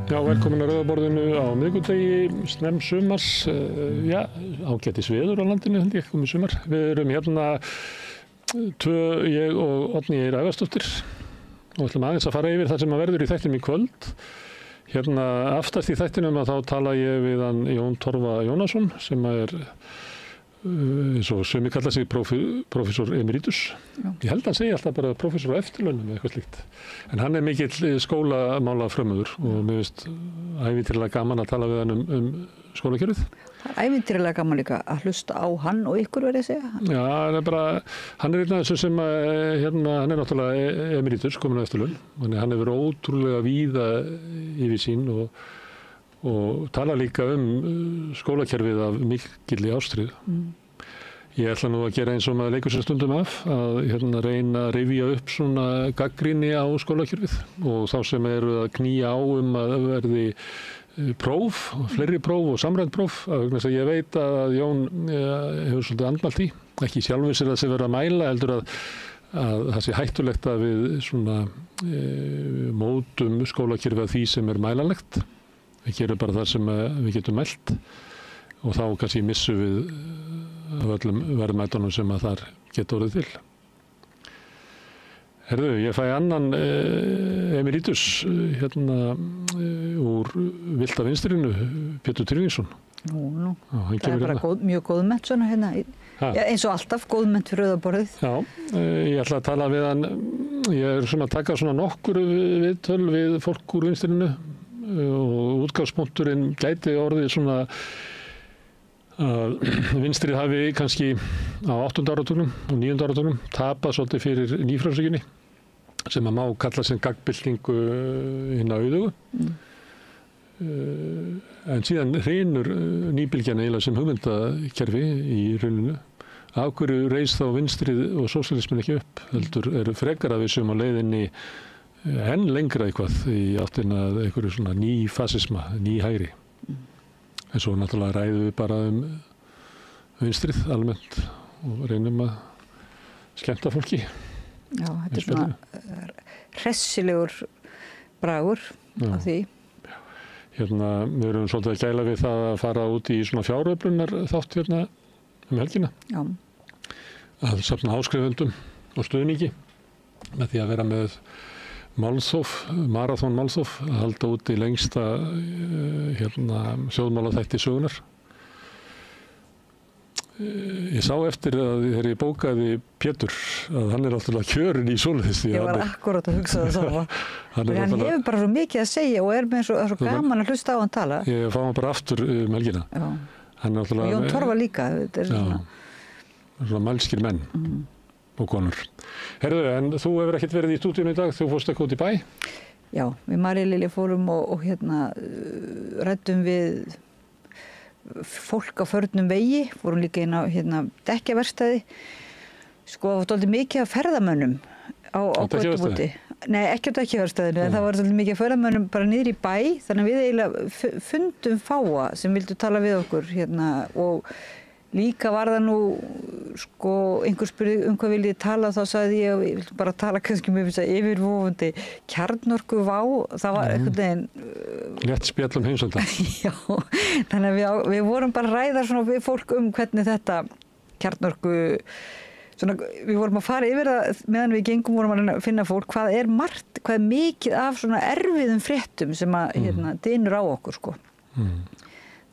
Já, velkomin að Rauðaborðinu á miðvikudegi, snemmsumars, já, ágætis veður á landinu, held ég, komið sumar. Við erum hérna ég og Oddný Eir Ævarsdóttir og ætlum aðeins að fara yfir það sem að verður í þættinum í kvöld. Hérna aftast í þættinum að þá tala ég við hann Jón Torfa Jónasson sem er eins og sumir kalla sig prófessor emeritus. Já. Ég held að hann segja alltaf bara prófessor á eftirlaunum eða eitthvað slíkt. En hann er mikill skólamála frömmuður og mér finnst ævintýralega gaman að tala við hann um skólakerfið. Það er ævintýralega gaman líka að hlusta á hann og ykkur verið að segja. Já, hann er einn af þessu sem hann er náttúrulega emeritus, komin á eftirlaun. Hann hefur ótrúlega víða yfirsýn og tala líka skólakerfið af mikilli ástríðu. Ég ætla nú að gera eins og maður leikur sér stundum af, að reyna að rifja upp svona gagnrýni á skólakerfið og þá sem eru að knýja á að verði próf, fleiri próf og samræmd próf, vegna þess að ég veit að Jón hefur svolítið andmælt í, ekki sjálfur sér að sé vera að mæla, heldur að það sé hættulegt að við svona mótum skólakerfið að því sem er mælanlegt. Við gerum bara það sem við getum mælt og þá kannski missum við af öllum verðmætunum sem að þar geta orðið til. Herðu, ég fæ annan emeritus úr Villta vinstrinu, Pétur Tryggvinsson. Nú. Það er bara mjög góð mennt svona hérna, eins og alltaf góð mennt fyrir Rauðaborðið. Já, ég ætla að tala við hann, ég er svona að taka svona nokkur viðtöl við fólk úr vinstrinu og útgangspunkturinn gæti orðið svona að vinstrið hafi kannski á 8. áratugnum og 9. áratugnum tapað svolítið fyrir nýfrjálshyggjunni sem að má kalla sem gagnbyltingu hinna auðugu. En síðan hrynur nýbylgjan eiginlega sem hugmyndakerfi í rauninu. Af hverju reis þá vinstrið og sósíalismin ekki upp? Heldur eru frekar að við séum á leiðinni enn lengra eitthvað í áttina að einhverju svona ný fasisma, ný hægri. En svo náttúrulega ræðum við bara vinstrið almennt og reynum að skemmta fólki. Já, þetta er svona hressilegur bragur af því. Við erum svolítið að gæla við það að fara út í svona fjáröflunar þátt helgina. Já. Að safna áskrifendum og stuðningi með því að vera með marathon málþóf, að halda út í lengsta þjóðmálaþætti sögunar. Ég sá eftir að þegar ég bókaði Pétur að hann er alltaf kjörinn í svoleiðis. Ég var akkurat að hugsa það sama. Hann hefur bara svo mikið að segja og er með svo gaman að hlusta á hann tala. Ég fá hann bara aftur helgina. Já. Og Jón Torfa líka. Þetta er svona mælskir menn. Og konur. Herðu, en þú hefur ekkert verið í stúdíunum í dag, þú fórst eitthvað út í bæ? Já, við María-Lilja fórum og ræddum við fólk á förnum vegi, fórum líka inn á dekkjaverkstæði. Sko, það var dálítið mikið af ferðamönnum á götubúti. Nei, ekki á dekkjaverkstæðinu, en það var dálítið mikið af ferðamönnum bara niður í bæ, þannig að við eiginlega fundum fáa sem vildu tala við okkur og líka var það nú, sko, einhver spurði hvað viljið tala, þá sagði ég vil bara tala kannski með yfirvofandi kjarnorkuvá, það var einhvern veginn... Létt spjall heimsölda. Já, þannig að við vorum bara að ræða svona við fólk hvernig þetta kjarnorku, svona, við vorum að fara yfir það, meðan við gengum vorum að finna fólk, hvað er mikið af svona erfiðum fréttum sem að dynur á okkur, sko.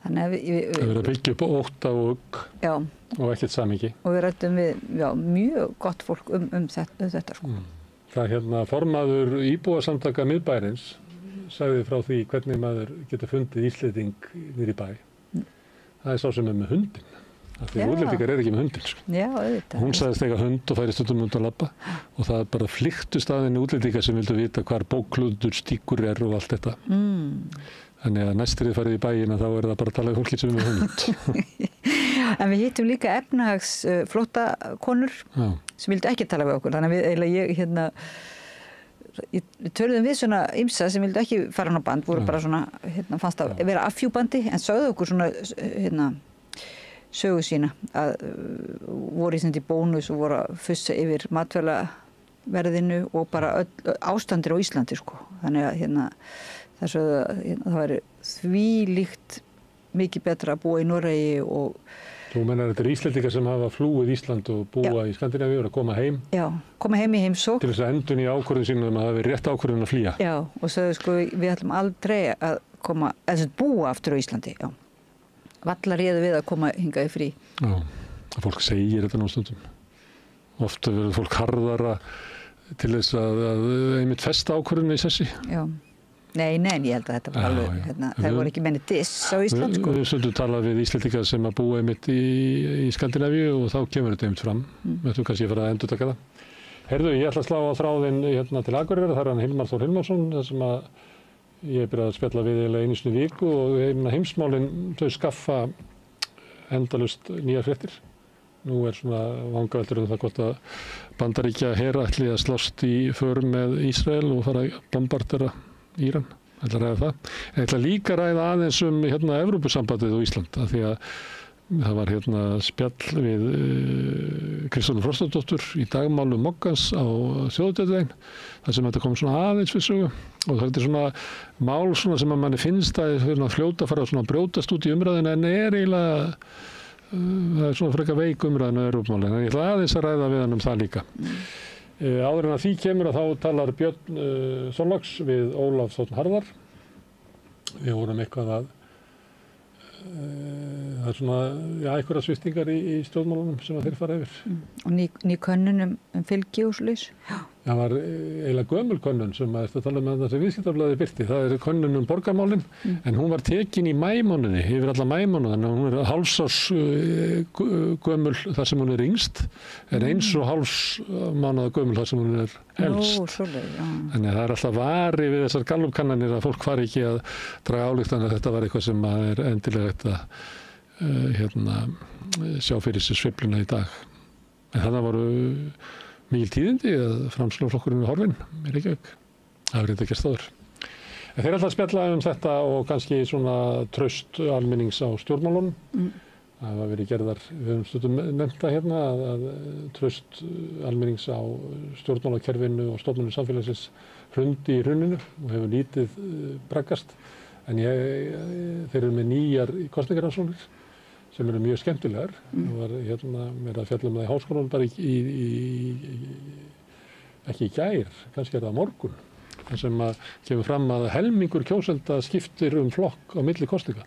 Þannig að við verðum að byggja upp ótta og ugg og ekkert samhengi. Og við ræddum við mjög gott fólk þetta sko. Það formaður íbúasamtaka miðbæjarins sagði frá því hvernig maður getur fundið Íslending niður í bæ. Það er sá sem er með hundinn. Því útlendingar er ekki með hundinn. Sko. Já, auðvitað. Hún sagðist eiga hund og færi stundum út að labba og það er bara flyktu staðinni útlendingar sem vildu vita hvar bóklutur, stíkur er og allt þetta. Þannig að næstrið farið í bæina þá er það bara að tala um fólki sem er með hund. En við hittum líka efnahagsflóttakonur sem vildu ekki tala við okkur. Þannig að við töluðum við svona ýmsa sem vildu ekki fara á band, voru bara svona, fannst að vera afhjúpandi, en sögðu okkur svona, sögu sína að voru í bónus og voru að fussa yfir matvælaverðinu og bara ástandir á Íslandi, sko. Þannig að þess að það væri því líkt mikið betra að búa í Noregi og... Þú mennar þetta Íslendingar sem hafa flúið Ísland og búa í Skandinavíu og koma heim? Já, koma heim í heimsókn. Til þess að endurnýja ákvörðun sínum að það hafi rétt ákvörðun að flýja? Já, og svo við ætlum aldrei að koma, eða búa aftur á Íslandi, já. Valla réðu við að koma hingað í frí. Já, fólk segir þetta nú stundum. Ofta verður fólk harðara til þess að einmitt festa ákvörðunni í sessi. Já. Nei, ég held að þetta var alveg, það voru ekki menni diss á Ísland, sko. Við stundum talað við Íslendingar sem að búa einmitt í Skandinavíu og þá kemur þetta einmitt fram. Við ætlum kannski að fara að endurtaka það. Heyrðu, ég ætla að slá á þráðinn til Akureyrar, það er hann Hilmar Þór Hilmarsson, þar sem að ég byrjaði að spjalla við einu sinni í viku og heimsmálin þau skaffa endalaust nýjar fréttir. Nú er svona vangaveltur það hvort að Bandaríkja her ætli að slást í för með Ísrael og fara að bombardera Íran, ég ætla að ræða það. Ég ætla líka að ræða aðeins Evrópusambandið og Ísland, af því að það var spjall við Kristjánu Frostadóttur í dagmálu Moggans á þjóðhátíðardaginn, þar sem þetta kom svona aðeins við sögu og þetta er svona mál svona sem að manni finnst að fljóta að fara að brjótast út í umræðina en er eiginlega það er svona frekar veik umræðin á Evrópumálin, en ég ætla aðeins að ræða við hann það líka. Áður en að því kemur að þá talar Björn Þorláks við Ólaf Þ. Harðar. Við vorum eitthvað að það er svona einhverja sviptingar í stjórnmálunum sem að þeir fara yfir. Og ný könnun fylgi og svoleiðis. Það var eiginlega gömul könnun sem að tala með það sem Viðskiptablaðið birti. Það er könnun borgarmálin, en hún var tekin í maímánuði, yfir alla maímánuði, þannig að hún er hálfsárs gömul þar sem hún er yngst, en eins og hálfs mánuða gömul þar sem hún er elst. Þannig að það er alltaf vari við þessar gallupkannanir að fólk fari ekki að draga ályktanir að þetta var eitthvað sem er endilega að sjá fyrir sér sveifluna í dag. En það voru mikil tíðindi að Framsóknarflokkurinn er horfinn í Reykjavík. Það hefur þetta gerst áður. En þeir ætla að spjalla þetta og kannski svona traust almennings á stjórnmálunum. Það hafa verið gerðar, við höfum stundum nefnt það að traust almennings á stjórnmálakerfinu og stofnunum samfélagsins hrundi í hruninu og hefur lítið braggast. En þeir eru með nýjar kosningarannsóknir sem eru mjög skemmtilegar. Það var meira að fjalla um það í háskólanum bara ekki í gær, kannski það morgun, þar sem að kemur fram að helmingur kjósenda skiptir flokk á milli kosninga.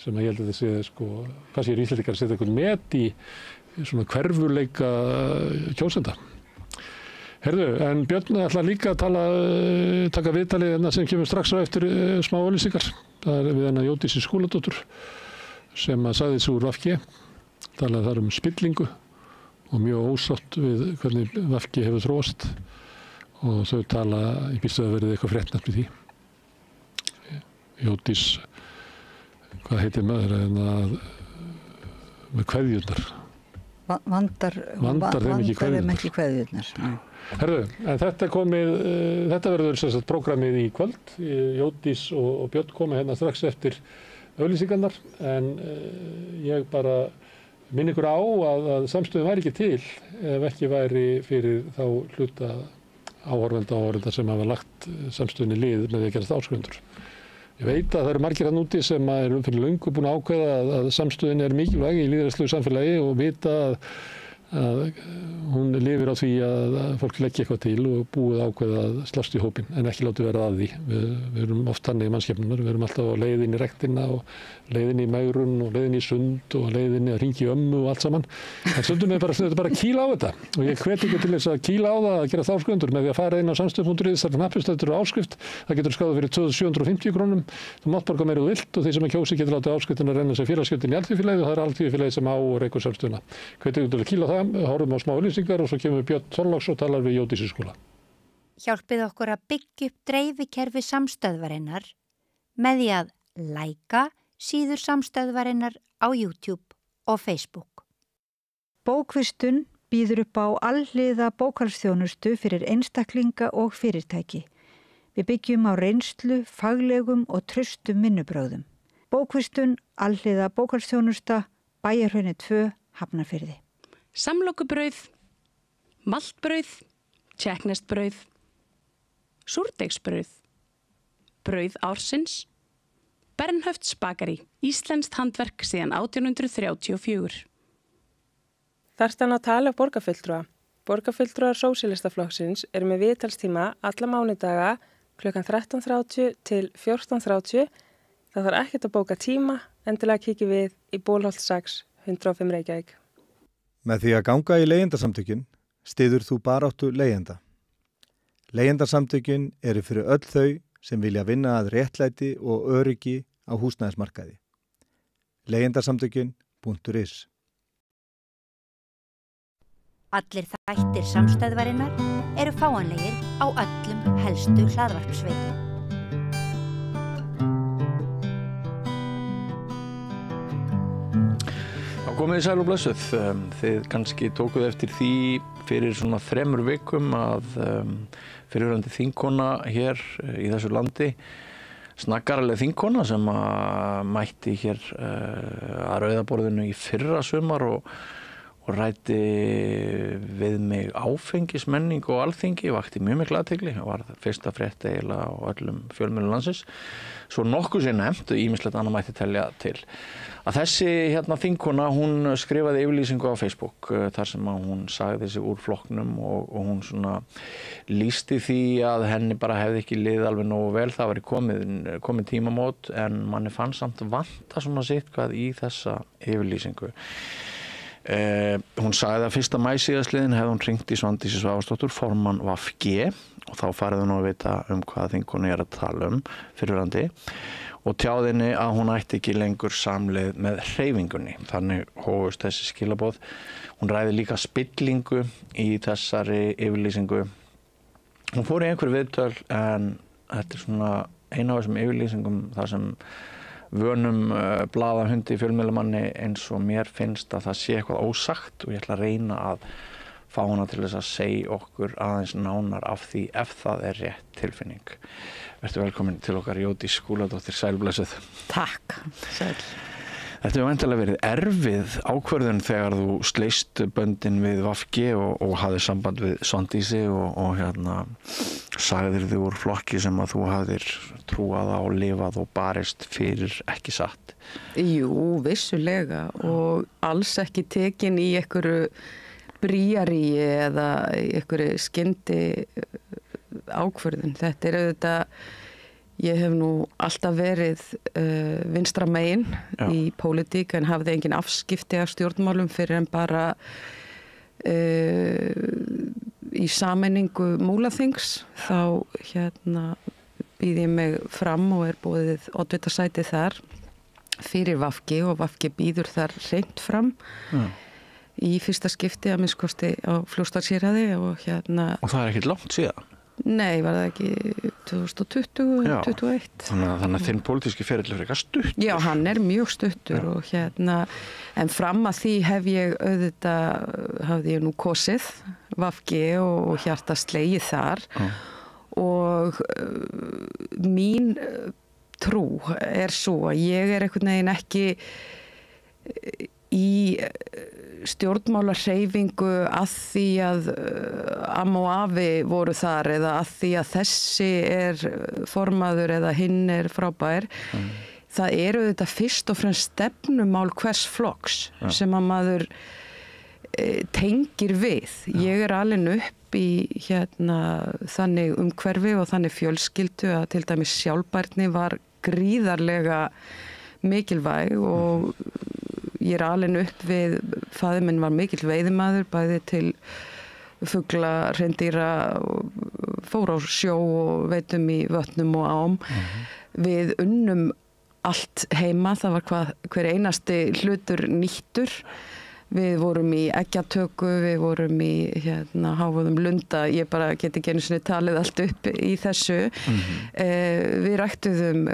Sem að ég held að þessi, kannski er Íslendingar að setja eitthvað met í svona hverfuleika kjósenda. Herðu, en Björn ætla líka að taka viðtalið sem kemur strax á eftir smá auglýsingar. Það er við Jódísi Skúladóttur sem að sagði sig úr VG, talaði þar spillingu og mjög ósátt við hvernig VG hefur þróast og þau tala, ég býst að verið eitthvað fréttnæmt við því. Jódís, hvað heitir maður, með kveðjurnar. Vandar þeim ekki kveðjurnar. Herðu, en þetta verður sem sagt prógramið í kvöld. Jódís og Björn koma strax eftir auglýsingarnar, en ég bara minn ykkur á að samstöðin væri ekki til ef ekki væri fyrir þá hluta áhorfenda sem hafa lagt samstöðinni lið með því að gerast áskrifundur. Ég veit að það eru margir hann úti sem eru fyrir löngu búin að ákveða að samstöðin er mikilvæg í lýðræðislegu samfélagi og vita að hún lifir á því að fólk leggja eitthvað til og búið ákveða að slást í hópinn en ekki látið vera að því. Við erum oft þannig í mannskepnunar, við erum alltaf á leiðin í rektina og leiðin í megrun og leiðin í sund og leiðin að hringja í ömmu og allt saman. En stundum er bara að kýla á þetta og ég hvet ykkur til þess að kýla á það að gera áskrifundur með því að fara inn á samstöð.is, þar hnappstöður og áskrift. Það getur skráð fyrir 2.750 krónum. Þú mátt borga meira þú vilt og þeir sem kjósi getur látið áskriftina renna sem félagsgjöldin í Alþýðufélagið og það er Alþýðufélagið sem á og rekur samstöðuna. Hvet ykkur til að kýla á það, horfum á smá auglýsingar og svo kemur Björn Þorláks og talar við Jódísi Skúla. Hjálpið okkur að byggja upp dreifikerfi samstöðvarinnar með því að læka síður samstöðvarinnar á YouTube og Facebook. Bókvistun býður upp á alhliða bókhaldsþjónustu fyrir einstaklinga og fyrirtæki. Við byggjum á reynslu, faglegum og traustum vinnubrögðum. Bókvistun, alhliða bókhaldsþjónusta, Bæjarhrauni 2, Hafnarfirði. Samlokubrauð, maltbrauð, tékkneskt brauð, súrdeigsbrauð, brauð ársins. Bernhöfts bakari, íslenskt handverk síðan 1834. Þarftu að tala borgarfulltrúa. Borgarfulltrúar Sósíalistaflokksins eru með viðtalstíma alla mánudaga klukkan 13:30 til 14:30. Það þarf ekkert að bóka tíma, endilega kíkja við í Bólholt 6, 105 Reykjavík. Með því að ganga í leigjendasamtökin styður þú baráttu leigjenda. Leigjendasamtökin eru fyrir öll þau sem vilja vinna að réttlæti og öryggi á húsnæðismarkaði. Leigjendasamtökin.is. Allir þættir samstæðvarinnar eru fáanlegir á öllum helstu hlaðvarpsveitum. Komið í sæl og blessuð. Þið kannski tókuð eftir því fyrir svona 3 vikum að fyrirverandi þingkona hér í þessu landi, snaggaraleg þingkona sem mætti hér að Rauðaborðinu í fyrra sumar og ræddi við mig áfengismenning og Alþingi, vakti mjög mikla athygli, var fyrsta frétt eiginlega á öllum fjölmiðlum landsins. Svo nokkuð sé nefnt, ýmislegt annað mætti telja til. Að þessi þingkona, hún skrifaði yfirlýsingu á Facebook þar sem hún sagði sig úr flokknum og hún svona lýsti því að henni bara hefði ekki liðið alveg nógu vel. Það var komin tímamót en manni fann samt vanta svona sitthvað í þessa yfirlýsingu. Hún sagði að 1. maí síðastliðinn hefði hún hringt í Svandísi Svavarsdóttur, formann VG, og þá farið hún að vita hvað þingkonu að tala fyrirverandi og tjáðinni að hún ætti ekki lengur samleið með hreyfingunni. Þannig hófust þessi skilaboð. Hún ræði líka spillingu í þessari yfirlýsingu. Hún fór í einhver viðtöl en þetta svona eina af þessum yfirlýsingum þar sem vönum blaðahundi fjölmiðlamanni eins og mér finnst að það sé eitthvað ósagt og ég ætla að reyna að fá hana til þess að segja okkur aðeins nánar af því ef það er rétt tilfinning. Vertu velkomin til okkar Jódís Skúladóttir, sælblessuð. Takk, sæl. Þetta hefur væntanlega verið erfið ákvörðun þegar þú sleist böndin við VG og hafði samband við Svandísi og sagðir þig úr flokki sem að þú hafðir trúað á, lifað og barist fyrir, ekki satt. Jú, vissulega og alls ekki tekin í einhverju bríaríi eða einhverju skyndi ákvörðun. Þetta er auðvitað, ég hef nú alltaf verið vinstra megin í pólitík en hafði engin afskipti af stjórnmálum fyrir en bara í sameiningu Múlaþings. Þá býð ég mig fram og er boðið oddvitasæti þar fyrir VG og VG býður þar hreint fram í fyrsta skipti að minnst kosti á Fljótsdalshéraði og Og það er ekkert langt síðan? Nei, var það ekki 2020, 2021. Þannig að þinn pólitíski ferill er eitthvað stutt. Já, hann er mjög stuttur og en fram að því hafði ég nú kosið VG og hjarta slegið þar og mín trú er svo að ég er einhvern veginn ekki í stjórnmálahreyfingu að því að amma og afi voru þar eða að því að þessi er formaður eða hinn er frábær. Það eru þetta fyrst og fremst stefnumál hvers flokks sem að maður tengir við. Ég er alin upp í þannig umhverfi og þannig fjölskyldu að til dæmis sjálfbærni var gríðarlega mikilvæg og ég er alin upp við, faðir minn var mikill veiðimaður, bæði til fugla, hreindýra, fór á sjó og veitum í vötnum og ám. Við unnum allt heima, það var hver einasti hlutur nýttur. Við vorum í eggjatöku, við vorum í háfuðum lunda, ég bara get ekki einu sinni talið allt upp í þessu. Við ræktuðum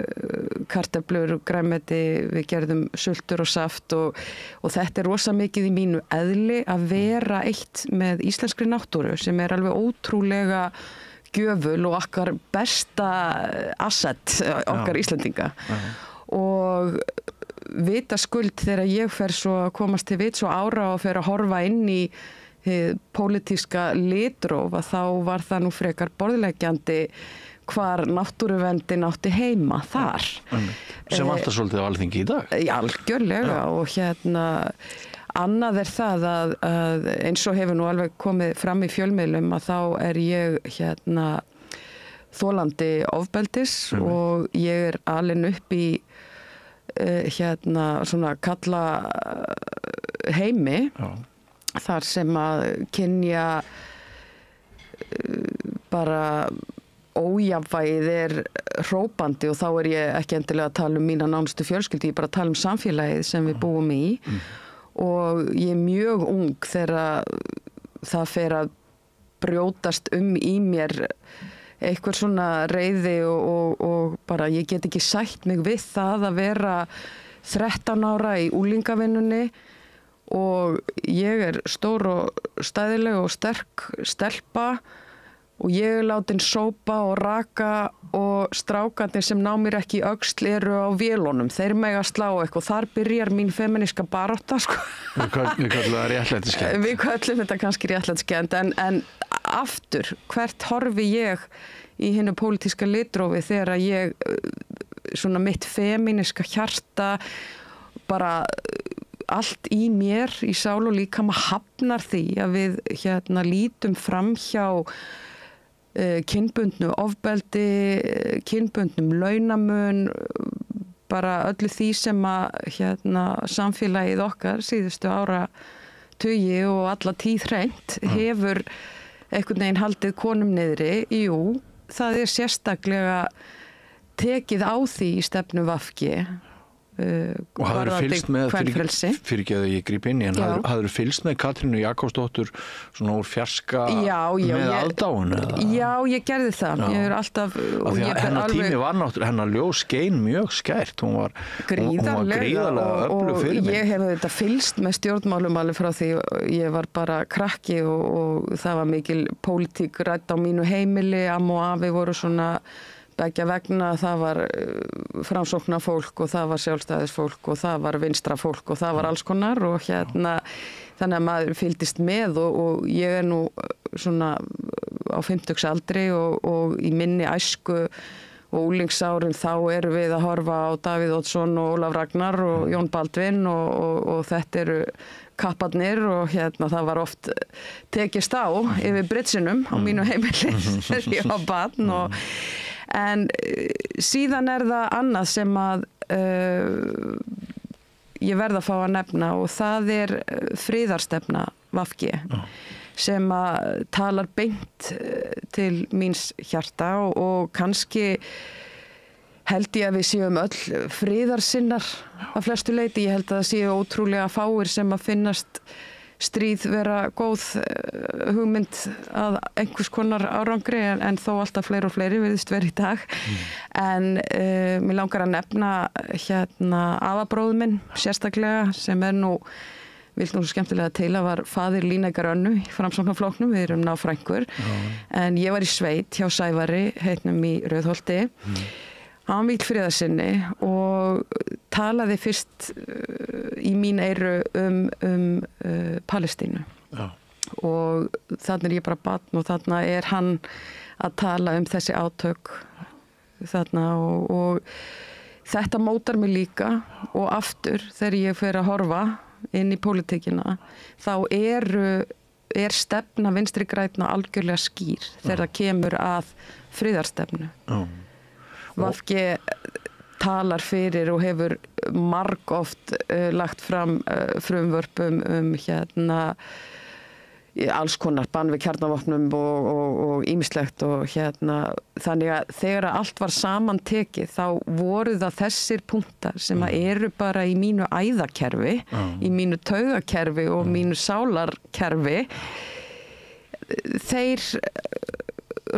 kartöflur, grænmeti, við gerðum sultur og saft og þetta er rosa mikið í mínu eðli að vera eitt með íslenskri náttúru sem er alveg ótrúlega gjöful og okkar besta asset okkar Íslendinga. Og vitaskuld þegar ég fer svo að komast til vits og ára og fer að horfa inn í pólitíska litróf að þá var það nú frekar borðleggjandi hvar náttúruverndin átti heima þar. Sem alltaf svolítið á Alþingi í dag. Já, algjörlega og annað það að eins og hefur nú alveg komið fram í fjölmiðlum að þá ég þolandi ofbeldis og ég alin upp í svona kalla heimi þar sem að kynja bara ójafnvægið hrópandi og þá ég ekki endilega að tala um mína nánustu fjölskyldu, ég bara að tala um samfélagið sem við búum í og ég mjög ung þegar það fer að brjótast í mér eitthvað svona reiði og bara ég get ekki sætt mig við það að vera 13 ára í unglingavinnunni og ég stór og stæðileg og sterk stelpa og ég látin sópa og raka og strákarnir sem ná mér ekki í öxl eru á vélunum. Þeir mega slá eitthvað. Þar byrjar mín femíníska barátta, sko. Við kallum það réttlætiskennd. Við kallum þetta kannski réttlætiskennd, en aftur, hvert horfi ég í hinu pólitíska litrófi þegar ég, svona mitt femíníska hjarta, bara allt í mér, í sál og líkama hafnar því að við lítum fram hjá kynbundnu ofbeldi, kynbundnum launamun, bara öllu því sem að samfélagið okkar síðustu áratugi og alla tíð hreint hefur einhvern veginn haldið konum niðri. Jú, það sérstaklega tekið á því í stefnu VG. Og hafður fylgst með fyrirgeðu ég gríp inn í en hafður fylgst með Katrínu Jakobsdóttur svona úr fjarska með aðdáun? Já, ég gerði það. Ég er alltaf hennar tími var náttúrulega, hennar ljós skein mjög skært, hún var gríðarlega öflug fyrirmynd. Og ég hef þetta fylgst með stjórnmálum alveg frá því ég var bara krakki og það var mikil pólitík rædd á mínu heimili, amma og afi voru svona beggja vegna, það var framsóknarfólk og það var sjálfstæðisfólk og það var vinstrafólk og það var alls konar og þannig að maður fylgdist með og ég nú svona á 50-aldri og í minni æsku og úlingsárum þá erum við að horfa á Davíð Oddsson og Ólaf Ragnar og Jón Baldvin og þetta eru kapparnir og það var oft tekist á yfir britsinum á mínu heimili þegar ég var barn en síðan það annað sem að ég verð að fá að nefna og það friðarstefna VG sem að talar beint til míns hjarta og kannski held ég að við séum öll friðarsinnar að flestu leyti. Ég held að það séu ótrúlega fáir sem að finnast stríð vera góð hugmynd að einhvers konar árangri en þó alltaf fleiri og fleiri virðist vera í dag. En mér langar að nefna afabróður minn sérstaklega sem nú vill nú svo skemmtilega til að var faðir Líneikar Önnu í Framsóknarflokknum, við erum náfrængur. En ég var í sveit hjá Sævari, heitnum í Rauðholti. Hann var mikil friðarsinni og talaði fyrst í mín eyru Palestínu. Og þarna ég bara barn og þarna hann að tala þessi átök þarna og þetta mótar mig líka og aftur þegar ég fer að horfa inn í pólitíkina þá stefna Vinstri grænna algjörlega skýr þegar það kemur að friðarstefnu. VG talar fyrir og hefur margoft lagt fram frumvörpum alls konar bann við kjarnavopnum og ýmislegt og þannig að þegar allt var saman tekið þá voru það þessir punktar sem eru bara í mínu æðakerfi, í mínu taugakerfi og mínu sálarkerfi. Þeir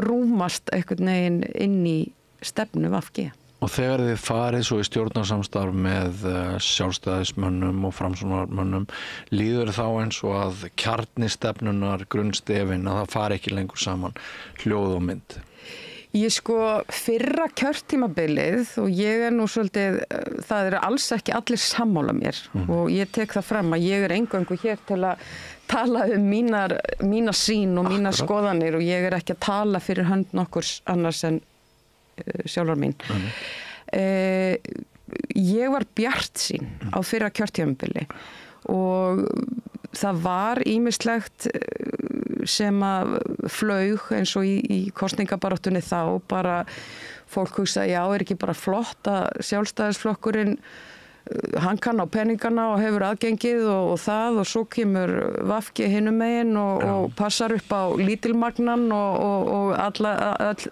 rúmast einhvern veginn inn í stefnu VG. Og þegar þið farið svo í stjórnarsamstarf með sjálfstæðismönnum og framsóknarmönnum, líður þá eins og að kjarnistefnunar, grunnstefin, að það fari ekki lengur saman hljóð og mynd? Ég fyrra kjörtímabilið og ég nú svolítið, það eru alls ekki allir sammála mér og ég tek það fram að ég eingöngu hér til að tala mína sýn og mínar skoðanir og ég ekki að tala fyrir hönd nokkurs annars en sjálfar mín. Ég var bjartsýn á fyrra kjörtímabili og það var ýmislegt sem að flaug eins og í kosningabaráttunni þá bara fólk hugsa, já, ekki bara flott að sjálfstæðisflokkurinn hann kann á peningana og hefur aðgengið og það og svo kemur VG hinum megin og passar upp á lítilmagnan og öll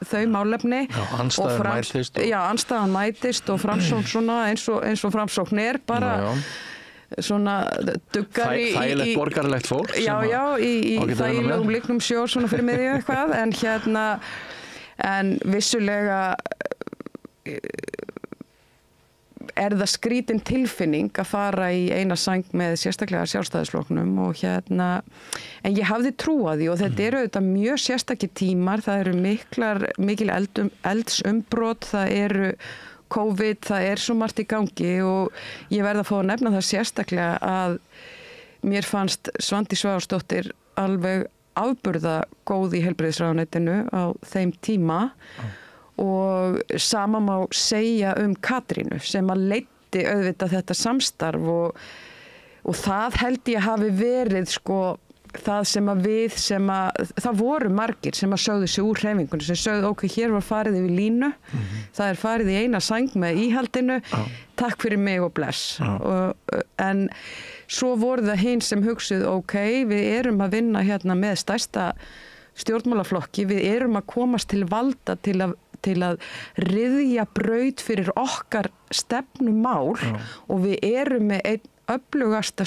þau málefni. Já, andstæðan mætist. Já, andstæðan mætist og Framsókn svona eins og Framsókn bara svona duggar í þægilegt borgarlegt fólk. Já, í þægilegum líknum sjór svona fyrir miðju eitthvað en vissulega það skrítin tilfinning að fara í eina sæng með sérstaklega sjálfstæðisflokknum en ég hafði trú á því og þetta eru auðvitað mjög sérstakir tímar, það eru mikil eldsumbrot, það eru COVID, það svo margt í gangi og ég verð að fá að nefna það sérstaklega að mér fannst Svandís Svavarsdóttir alveg afburða góð í heilbrigðisráðuneytinu á þeim tíma og sama má segja Katrínu sem að leiddi auðvitað þetta samstarf og það held ég hafi verið það sem að það voru margir sem að sögðu sig úr hreyfingunni sem sögðu ok, hér var farið yfir línu það farið í eina sæng með íhaldinu takk fyrir mig og bless en svo voru það hinn sem hugsuð ok, við erum að vinna hérna með stærsta stjórnmálaflokki, við erum að komast til valda til að ryðja braut fyrir okkar stefnumál og við erum með einn öflugustu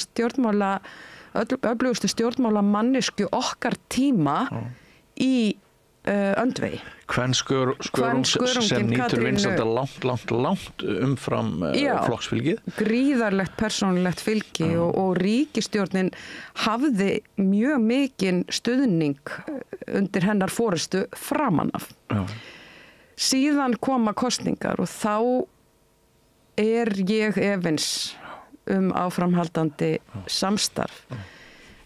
stjórnmálamannesku okkar tíma í öndvegi. Skörungs sem nýtur vinsælda langt umfram flokksfylgið. Gríðarlegt persónulegt fylgi og ríkisstjórnin hafði mjög mikinn stuðning undir hennar forystu framan af. Síðan koma kosningar og þá ég efins áframhaldandi samstarf.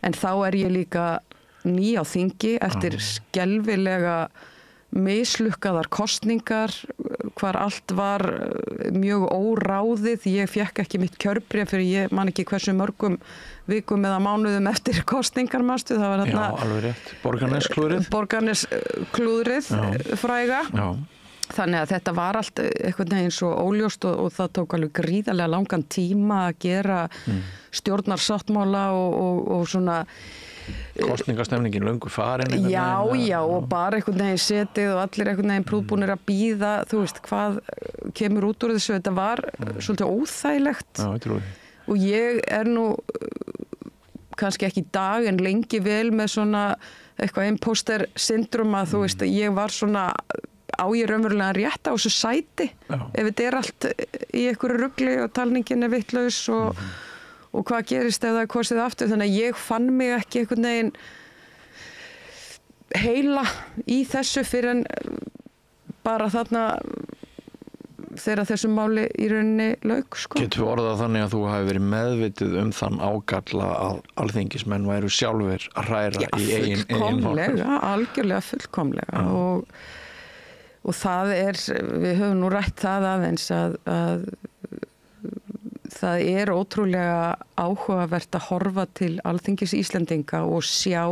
En þá ég líka ný á þingi eftir skelfilega mislukkaðar kosningar, hvar allt var mjög óráðið. Ég fékk ekki mitt kjörbréf fyrir ég man ekki hversu mörgum vikum eða mánuðum eftir kosningar, manstu. Það var þarna alveg rétt. Borgarnesklúðrið fræga. Já. Þannig að þetta var allt einhvern veginn svo óljóst og það tók alveg gríðarlega langan tíma að gera stjórnarsáttmála og svona kosningastemningin löngu farin. Já, og bara einhvern veginn setið og allir einhvern veginn prúðbúnir að bíða, þú veist, hvað kemur út úr þessu, þetta var svolítið óþægilegt. Já, ég trúi. Og ég nú kannski ekki í dag en lengi vel með svona eitthvað imposter syndrom að þú veist, ég var svona á ég raunverulega rétt á þessu sæti ef þetta allt í einhverju rugli og talningin vitlaus og hvað gerist ef það kosið aftur, þannig að ég fann mig ekki einhvern veginn heila í þessu fyrir en bara þarna þegar þessu máli í rauninni lauk. Getur við orðað þannig að þú hafi verið meðvitið þann ágalla að alþingismenn væru sjálfur að hræra í eigin fullkomlega, algjörlega fullkomlega og það við höfum nú rætt það aðeins að það ótrúlega áhugavert að horfa til Alþingis Íslendinga og sjá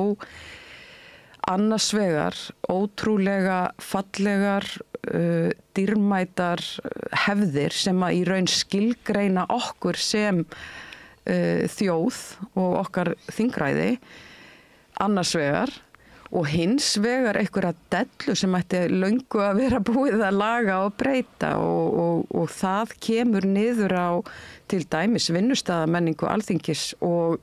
annars vegar ótrúlega fallegar dýrmætar hefðir sem að í raun skilgreina okkur sem þjóð og okkar þingræði annars vegar og hins vegar einhverja dellu sem ætti löngu að vera búið að laga og breyta og það kemur niður á til dæmis vinnustaðamenningu Alþingis og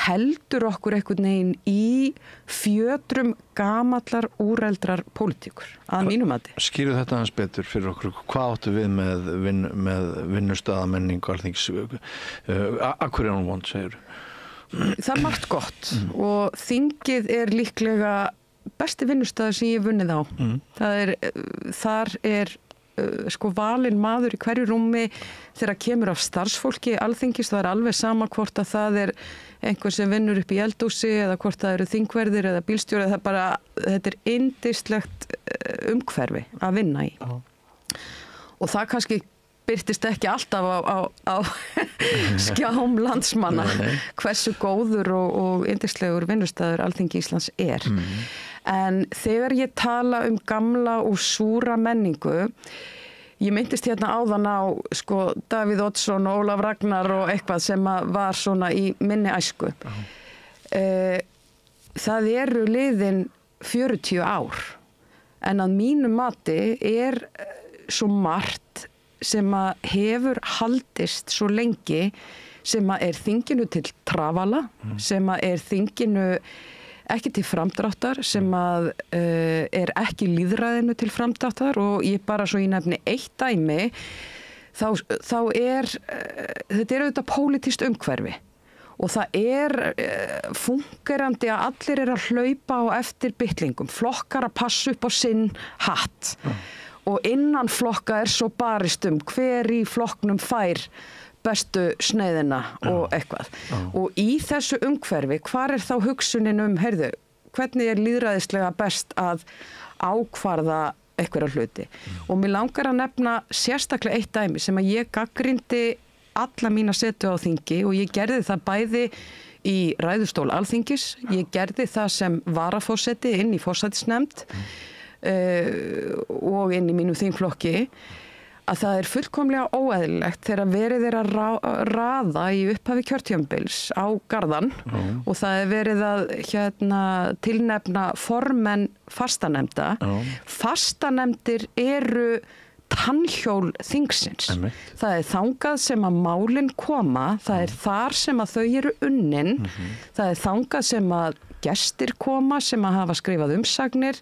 heldur okkur einhvern veginn í fjötrum gamallar úreldrar pólitíkur að mínum mati. Skýrðu þetta aðeins betur fyrir okkur, hvað áttu við með vinnustaðamenningu Alþingis? Af hverju hún vond, segir þú? Það margt gott og þingið líklega besti vinnustaður sem ég vunnið á. Þar sko valinn maður í hverju rúmi þegar kemur af starfsfólki Alþingis, það alveg sama hvort að það einhver sem vinnur upp í eldhúsi eða hvort það eru þingverðir eða bílstjóri, þetta yndislegt umhverfi að vinna í. Og það kannski birtist ekki alltaf á skjám landsmanna hversu góður og yndislegur vinnustæður Alþingi Íslands En þegar ég tala gamla og súra menningu, ég myndist hérna áðan á sko Davíð Oddsson og Ólaf Ragnar og eitthvað sem var svona í minni æsku. Það eru liðin 40 ár, en að mínu mati svo margt sem hefur haldist svo lengi, sem þinginu til trafala, sem þinginu ekki til framdráttar, sem ekki lýðræðinu til framdráttar, og ég bara svo ég nefni eitt dæmi, þá þetta auðvitað pólitískt umhverfi og það fungerandi að allir að hlaupa á eftir bitlingum, flokkar að passa upp á sinn hatt og innan flokka svo barist hver í flokknum fær bestu sneiðina og eitthvað. Og í þessu umhverfi, hvar þá hugsunin heyrðu, hvernig lýðræðislega best að ákvarða einhverja hluti? Og mér langar að nefna sérstaklega eitt dæmi sem að ég gagnrýndi alla mína setu á þingi, og ég gerði það bæði í ræðustól Alþingis, ég gerði það sem varaforseti inn í forsætisnefnd og inn í mínum þingflokki, að það fullkomlega óeðlilegt þegar verið að raða í upphafi kjörtímabils á garðan og það verið að tilnefna formenn fastanefnda. Fastanefndir eru tannhjól þingsins. Það þangað sem að málin koma, það þar sem að þau eru unnin, það þangað sem að gestir koma sem að hafa skrifað umsagnir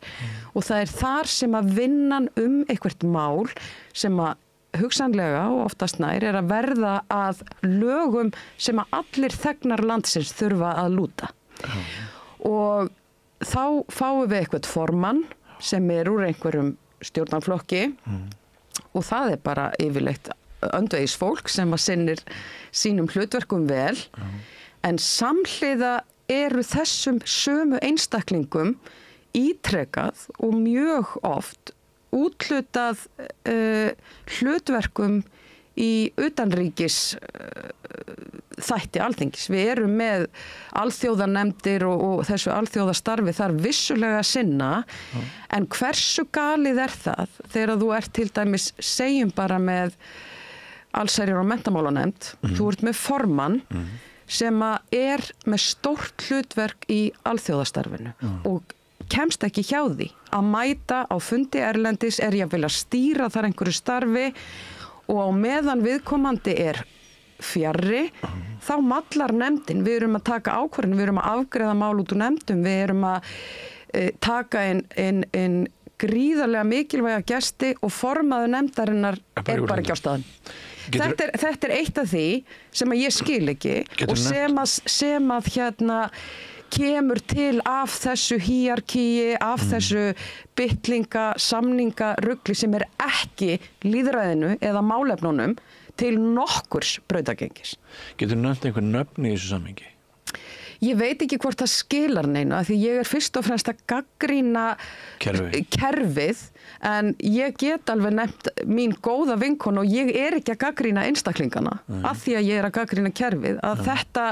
og það þar sem að vinnan eitthvert mál sem að hugsanlega og oftast nær að verða að lögum sem að allir þegnar landsins þurfa að lúta. Og þá fáum við eitthvað formann sem úr einhverjum stjórnarflokki og það bara yfirleitt öndvegis fólk sem að sinnir sínum hlutverkum vel, en samhliða þessum sömu einstaklingum ítrekað og mjög oft úthlutað hlutverkum í utanríkis þætti Alþingis. Við með alþjóðanefndir og þessu alþjóðastarfi þar vissulega að sinna, en hversu galið það þegar þú til dæmis, segjum bara með allsherjar- og menntamálanefnd, þú með formann sem með stórt hlutverk í alþjóðastarfinu og kemst ekki hjá því að mæta á fundi erlendis, jafnvel að stýra þar einhverju starfi og á meðan viðkomandi fjarri, þá mallar nefndin, við að taka ákvörðun, við að afgreiða mál út úr nefndum, við að taka inn gríðarlega mikilvæga gesti og formaður nefndarinnar bara ekki á staðan. Þetta eitt af því sem að ég skil ekki og sem að kemur til af þessu hierarkíi, af þessu bitlinga, samninga, rugli sem ekki lýðræðinu eða málefnunum til nokkurs brautagengis. Getur nefnt einhver nöfn í þessu samhengi? Ég veit ekki hvort það skilar neina, því ég fyrst og fremst að gagnrýna kerfið, en ég get alveg nefnt mín góða vinkon og ég ekki að gagnrýna einstaklingana, af því að ég að gagnrýna kerfið, að þetta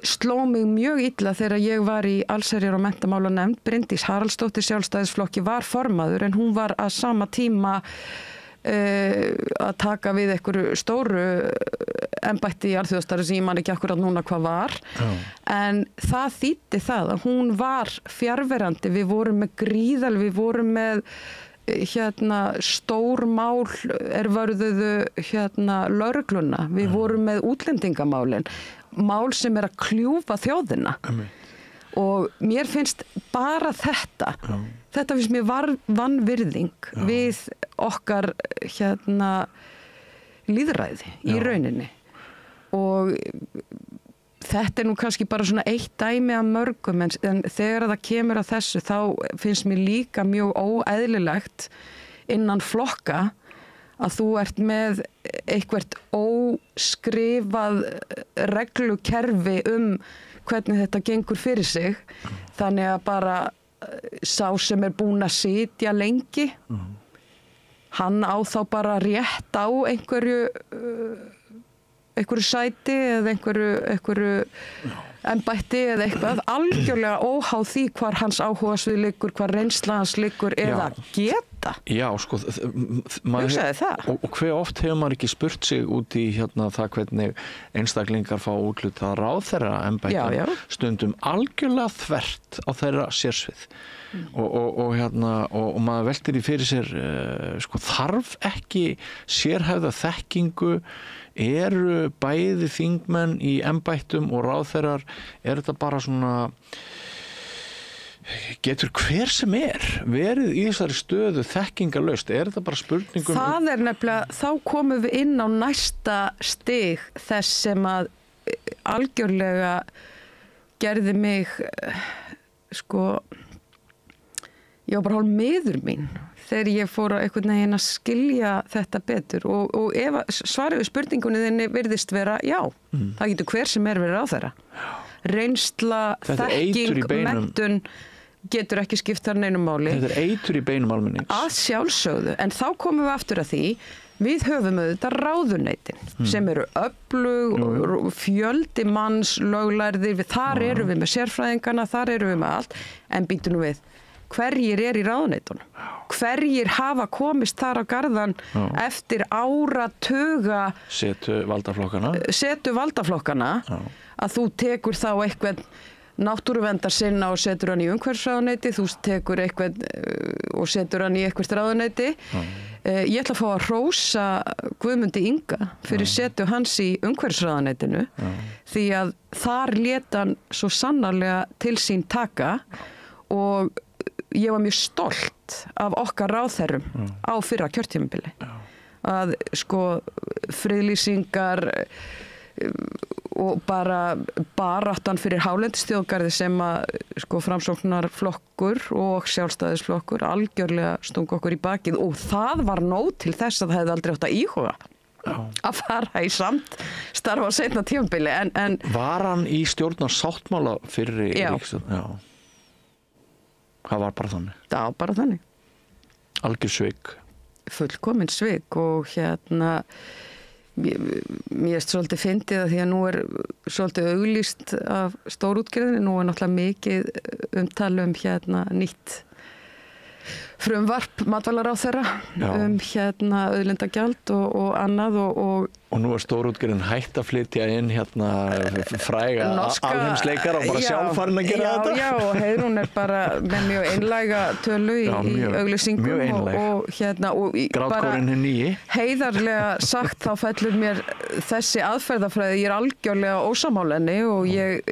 sló mig mjög illa þegar ég var í allsherjar- og menntamálanefnd. Bryndís Haraldsdóttir Sjálfstæðisflokki var formaður, en hún var að sama tíma að taka við einhverju stóru embætti í alþjóðastarfi sem ég man ekki akkurat núna hvað var, en það þýddi það að hún var fjarverandi. Við vorum með gríðal, við vorum með stór mál vörðuðu lögregluna, við vorum með útlendingamálin, mál sem að kljúfa þjóðina. Og mér finnst bara þetta finnst mér vanvirðing við okkar lýðræði í rauninni. Og þetta nú kannski bara svona eitt dæmi af mörgum, en þegar það kemur að þessu þá finnst mér líka mjög óeðlilegt innan flokka að þú ert með eitthvert óskrifað reglukerfi hvernig þetta gengur fyrir sig. Þannig að bara sá sem búinn að sitja lengi, hann á þá bara rétt á einhverju sæti eða einhverju embætti eða eitthvað, algjörlega óháð því hvar hans áhugasvið liggur, hvar reynsla hans liggur eða geta. Já, sko, hugsaði það. Og hve oft hefur maður ekki spurt sig út í það hvernig einstaklingar fá úthlutað ráðherra embættum, stundum algjörlega þvert á þeirra sérsvið. Og maður veltir í fyrir sér, sko, þarf ekki sérhæfða þekkingu, eru bæði þingmenn í embættum og ráðherrar, þetta bara svona, getur hver sem verið í þessari stöðu þekkingarlaust, þetta bara spurningum? Það nefnilega, þá komum við inn á næsta stig þess sem að algjörlega gerði mig, sko, ég var bara hálf miður mín þegar ég fór að einhvern veginn að skilja þetta betur og ef svarið við spurningunni þinni virðist vera já, það getur hver sem verið ráðherra. Reynsla, þekking, menntun getur ekki skipt þar neinum máli. Þetta eitur í beinum almennings. Að sjálfsögðu, en þá komum við aftur að því, við höfum auðvitað ráðuneytin sem eru öflug, fjöldi manns, löglærðir, þar eru við með sérfræðingana, þar eru við með allt, en býtu nú við. Hverjir í ráðuneytunum? Hverjir hafa komist þar á garðan eftir áratuga setu valdaflokkana að þú tekur þá eitthvað náttúruverndar og setur hann í umhverfisráðuneyti, þú tekur eitthvað og setur hann í eitthvað ráðuneyti. Ég ætla að fá að hrósa Guðmundi Inga fyrir setu hans í umhverfisráðuneytinu því að þar lét hann svo sannarlega til sín taka og ég var mjög stolt af okkar ráðherrum á fyrra kjörtímabili. Að sko friðlýsingar og bara baráttan fyrir hálendisþjóðgarði sem að sko Framsóknarflokkur og Sjálfstæðisflokkur algjörlega stungu okkur í bakið og það var nóg til þess að það hefði aldrei átt að íhuga að fara í samstarf á seinna tímabili. En var hann í stjórnarsáttmála fyrir ríkisstjórn? Já. Það var bara þannig? Það var bara þannig. Algjör svik? Fullkomin svik og mér svolítið fyndið að því að nú svolítið auglýst af stórútgerðinni, nú náttúrulega mikið umtala nýtt frumvarp matvælaráðherra auðlindagjald og annað og nú stórútgerðin hætt að flytja inn fræga alheimsleikara og bara sjálffarin að gera þetta. Já, og Heiðrún bara með mjög einlæga tölu í auglýsingum og Grátkorinn hinn nýi. Heiðarlega sagt þá fellur mér þessi aðferðafræði, ég algjörlega ósammála henni og ég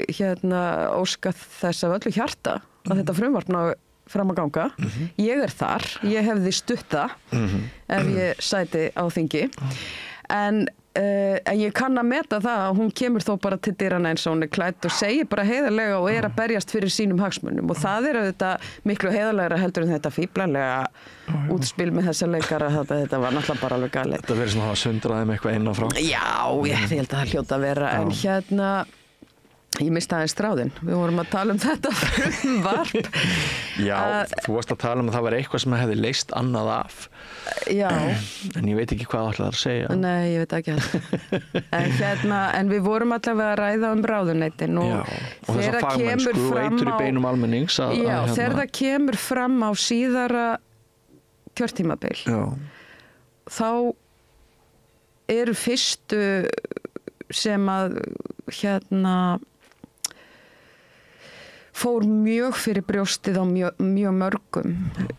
óska þess af öllu hjarta að þetta frumvarp ná fram að ganga. Ég þar, ég hefði stutt það ef ég sæti á þingi en ég kann að meta það að hún kemur þó bara til dyranna eins og hún klædd og segir bara heiðarlega og að berjast fyrir sínum hagsmunum og það auðvitað miklu heiðarlegra heldur en þetta fíblanlega útspil með þessa leikara, þetta var náttúrulega bara alveg galið. Þetta verður svona að sundraði með eitthvað inn á frá. Já, ég held að það hljóta að vera en ég misti aðeins stráðinn. Við vorum að tala um þetta frumvarp. Já, þú varst að tala um að það var eitthvað sem hefði leyst annað af. Já. En ég veit ekki hvað það ætlaði að segja. Nei, ég veit ekki heldur. En við vorum allavega að ræða um ráðuneytin og þessa fagmennsku og eitur í beinum almennings. Já, þegar það kemur fram á síðara kjörtímabil, þá eru fyrstu sem að fór mjög fyrir brjóstið á mjög mörgum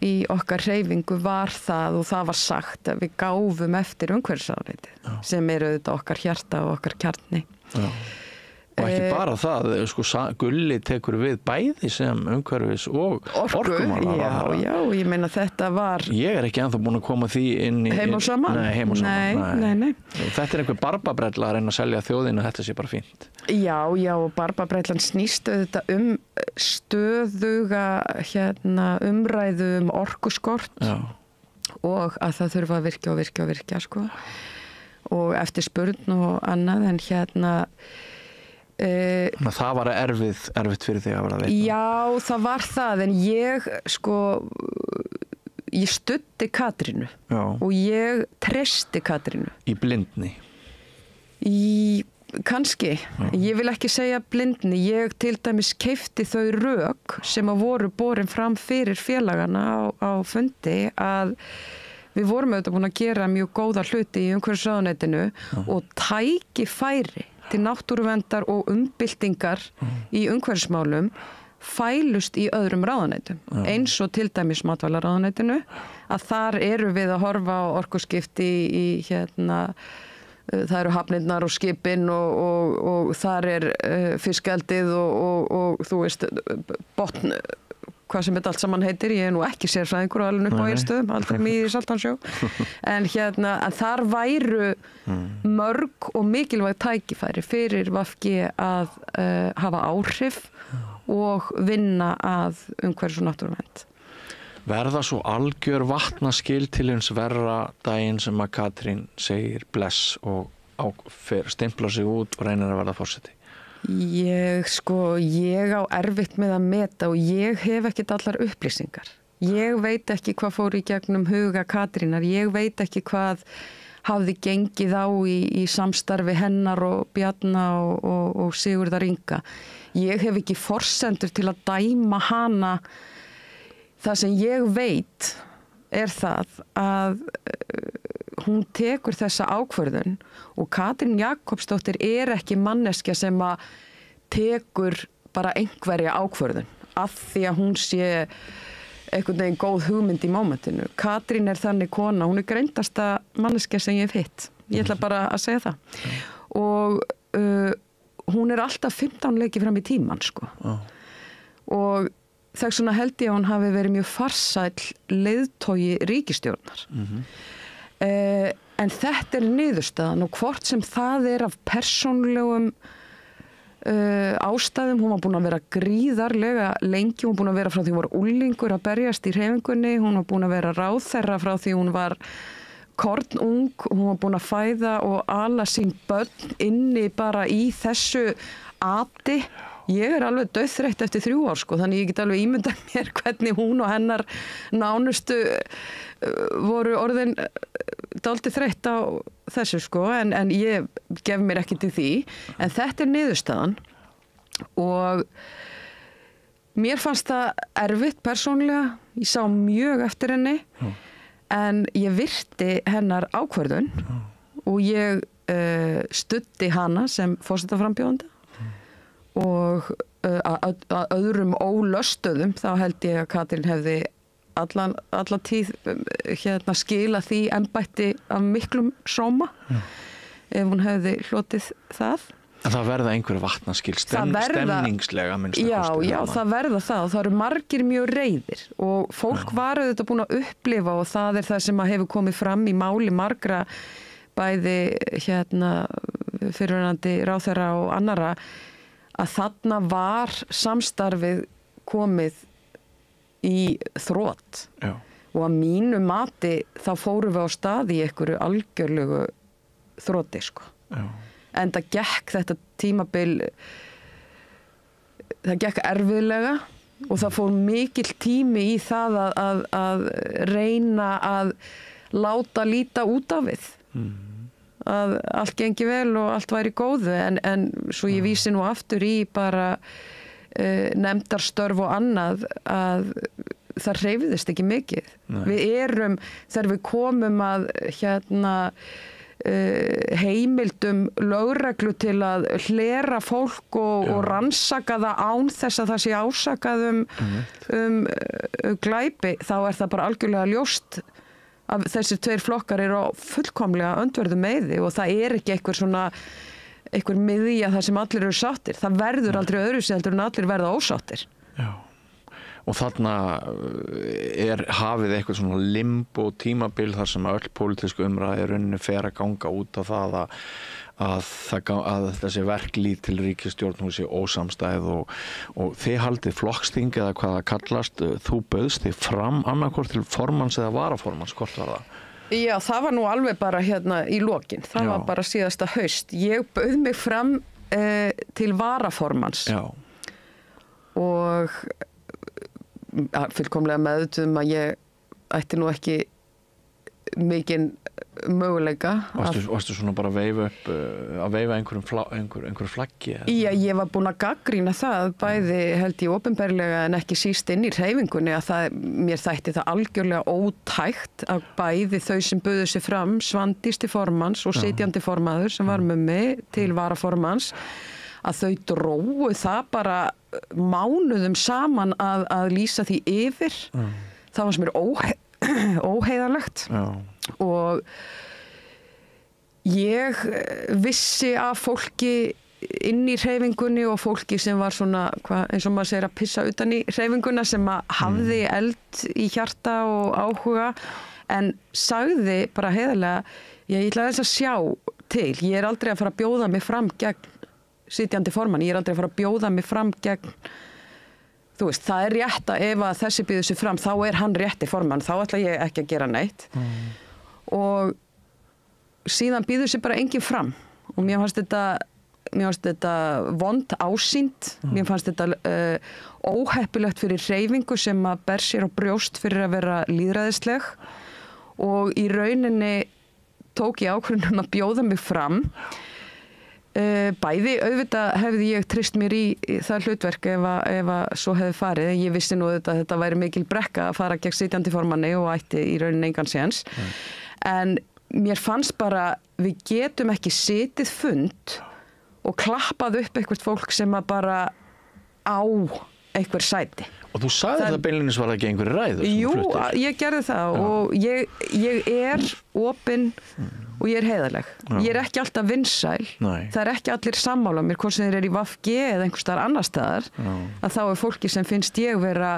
í okkar hreyfingu var það og það var sagt að við gáfum eftir umhverfisráðuneytið sem auðvitað okkar hjarta og okkar kjarni. Og ekki bara það, sko, Gulli tekur við bæði sem umhverfis og orkumála. Já, ég meina þetta var... Ég ekki ennþá búin að koma því inn í... Heim og saman? Nei, heim og saman. Nei. Þetta einhver barbabrella að reyna að selja þjóðinu að þetta sé bara fínt. Já, og barbabrellan snýst auðvitað stöðuga umræðu orkuskort. Já. og að það þurfa að virkja sko. Og eftir spurn og annað en það var erfitt fyrir þig að vera að veita. Já, það var það en ég studdi Katrínu og ég treysti Katrínu. Í blindni? Kannski. Ég vil ekki segja blindni. Ég til dæmis keypti þau rök sem að voru borin fram fyrir félagana á fundi að við vorum auðvitað búin að gera mjög góða hluti í umhverfisráðuneytinu og tækifæri til náttúruverndar og umbyltingar í umhverfismálum fælust í öðrum ráðuneytum. Eins og til dæmis matvælaráðuneytinu að þar eru við að horfa á orkuskipti í það eru hafnirnar og skipin og þar fiskeldið og þú veist botn hvað sem þetta allt saman heitir, ég nú ekki sérfræðingur og alveg upp á einstöðum, aldrei mig í Saltansjó en þar væru mörg og mikilvæg tækifæri fyrir VG að hafa áhrif og vinna að umhverfis- og náttúruvernd. Verða svo algjör vatnaskil til hins verra daginn sem að Katrín segir bless og stimpla sig út og reynir að verða forseti? Ég á erfitt með að meta og ég hef ekkert allar upplýsingar. Ég veit ekki hvað fór í gegnum huga Katrínar, ég veit ekki hvað hafði gengið á í samstarfi hennar og Bjarna og Sigurðar Inga. Ég hef ekki forsendur til að dæma hana. Það sem ég veit það að hún tekur þessa ákvörðun og Katrín Jakobsdóttir ekki manneskja sem að tekur bara einhverja ákvörðun af því að hún sé einhvern veginn góð hugmynd í mómentinu. Katrín þannig kona, hún greindasta manneskja sem ég hef hitt. Ég ætla bara að segja það. Og hún alltaf 15 leiki fram í tímann sko. Og þess vegna held ég að hún hafi verið mjög farsæll leiðtogi ríkisstjórnar. En þetta niðurstaðan og hvort sem það af persónulegum ástæðum, hún var búin að vera gríðarlega lengi, hún var búin að vera frá því hún var unglingur að berjast í hreyfingunni, hún var búin að vera ráðherra frá því hún var kornung, hún var búin að fæða og ala sín börn inni bara í þessu ati. Ég alveg dauðþreytt eftir 3 ár sko, þannig ég get alveg ímyndað mér hvernig hún og hennar nánustu voru orðin dálítið þreytt á þessu sko, en ég gef mér ekki til því. En þetta niðurstaðan og mér fannst það erfitt persónlega, ég sá mjög eftir henni, en ég virti hennar ákvörðun og ég studdi hana sem forsetaframbjóðanda. Og að öðrum ólöstuðum þá held ég að Katrín hefði alla tíð skila því embætti af miklum sóma ef hún hefði hlotið það. En það verða einhverju vatnaskil stemningslega minnst að kosti. Já, það verða það og það eru margir mjög reiðir og fólk var auðvitað búin að upplifa og það það sem að hefur komið fram í máli margra bæði fyrrverandi ráðherra og annara að þarna var samstarfið komið í þrot. Já. Og að mínu mati þá fórum við á stað í einhverju algjörlegu þroti sko. Já. En það gekk þetta tímabil, það gekk erfiðlega og það fór mikill tími í það að reyna að láta líta út af við. Að allt gengi vel og allt væri góðu en svo ég vísi nú aftur í bara nefndarstörf og annað að það hreyfðist ekki mikið. Nei. Við þegar við komum að heimildum lögreglu til að hlera fólk og rannsaka það án þess að það sé ásakað glæpi, þá það bara algjörlega ljóst að þessir 2 flokkar eru á fullkomlega öndverðu meiði og það ekki einhver miðja þar sem allir eru sáttir. Það verður aldrei öðruvísi heldur en allir verða ósáttir. Já. og þarna hafið eitthvað svona limbo tímabil þar sem öll pólitísku umræða í rauninni fer að ganga út á það að þessi verklítil ríkisstjórnhúsi ósamstæð og þið haldið flokksþing eða hvað það kallast, þú bauðst þið fram annarkvort til formanns eða varaformanns, hvort var það? Já, það var nú alveg bara hérna í lokin, það var bara síðasta haust. Ég bauð mig fram til varaformanns. Já. Og fullkomlega meðutum að ég ætti nú ekki mikinn möguleika. Varstu svona bara að veifa einhverjum flaggi? Já, ég var búin að gagnrýna það bæði held ég opinberlega en ekki síst inn í hreyfingunni að mér þætti það algjörlega ótækt að bæði þau sem buðu sig fram, Svandís til formanns og sitjandi formaður sem var með mig til varaformanns, að þau dróu það bara mánuðum saman að lýsa því yfir. Það var sem óheiðarlegt. Og ég vissi af fólki inn í hreyfingunni og fólki sem var svona, eins og maður segir að pissa utan í hreyfinguna sem að hafði eld í hjarta og áhuga en sagði bara heiðarlega, ég ætla þess að sjá til, ég aldrei að fara að bjóða mig fram gegn sitjandi formann, ég aldrei að fara að bjóða mig fram gegn. Þú veist, það rétt að ef að þessi býður sig fram, þá hann rétti formann, þá ætla ég ekki að gera neitt. Og síðan býður sig bara enginn fram. Og mér fannst þetta vond ásýnd, mér fannst þetta óheppilegt fyrir hreyfingu sem að ber sér á brjóst fyrir að vera lýðræðisleg. Og í rauninni tók ég ákvörðun að bjóða mig fram. Bæði auðvitað hefði ég treyst mér í það hlutverk ef að svo hefði farið. Ég vissi nú auðvitað að þetta væri mikil brekka að fara gegn sitjandi formanni og ætti í rauninni engan séns. En mér fannst bara, við getum ekki sitið fund og klappað upp eitthvað fólk sem að bara á einhver sæti. Og þú sagði það beinlínis var ekki einhverju ræður? Jú, ég gerði það og ég opin og ég heiðarleg. Ég ekki alltaf vinsæl. Það ekki allir sammála mér, hvort sem þeir í VG eða einhvers staðar annar staðar, að þá fólki sem finnst ég vera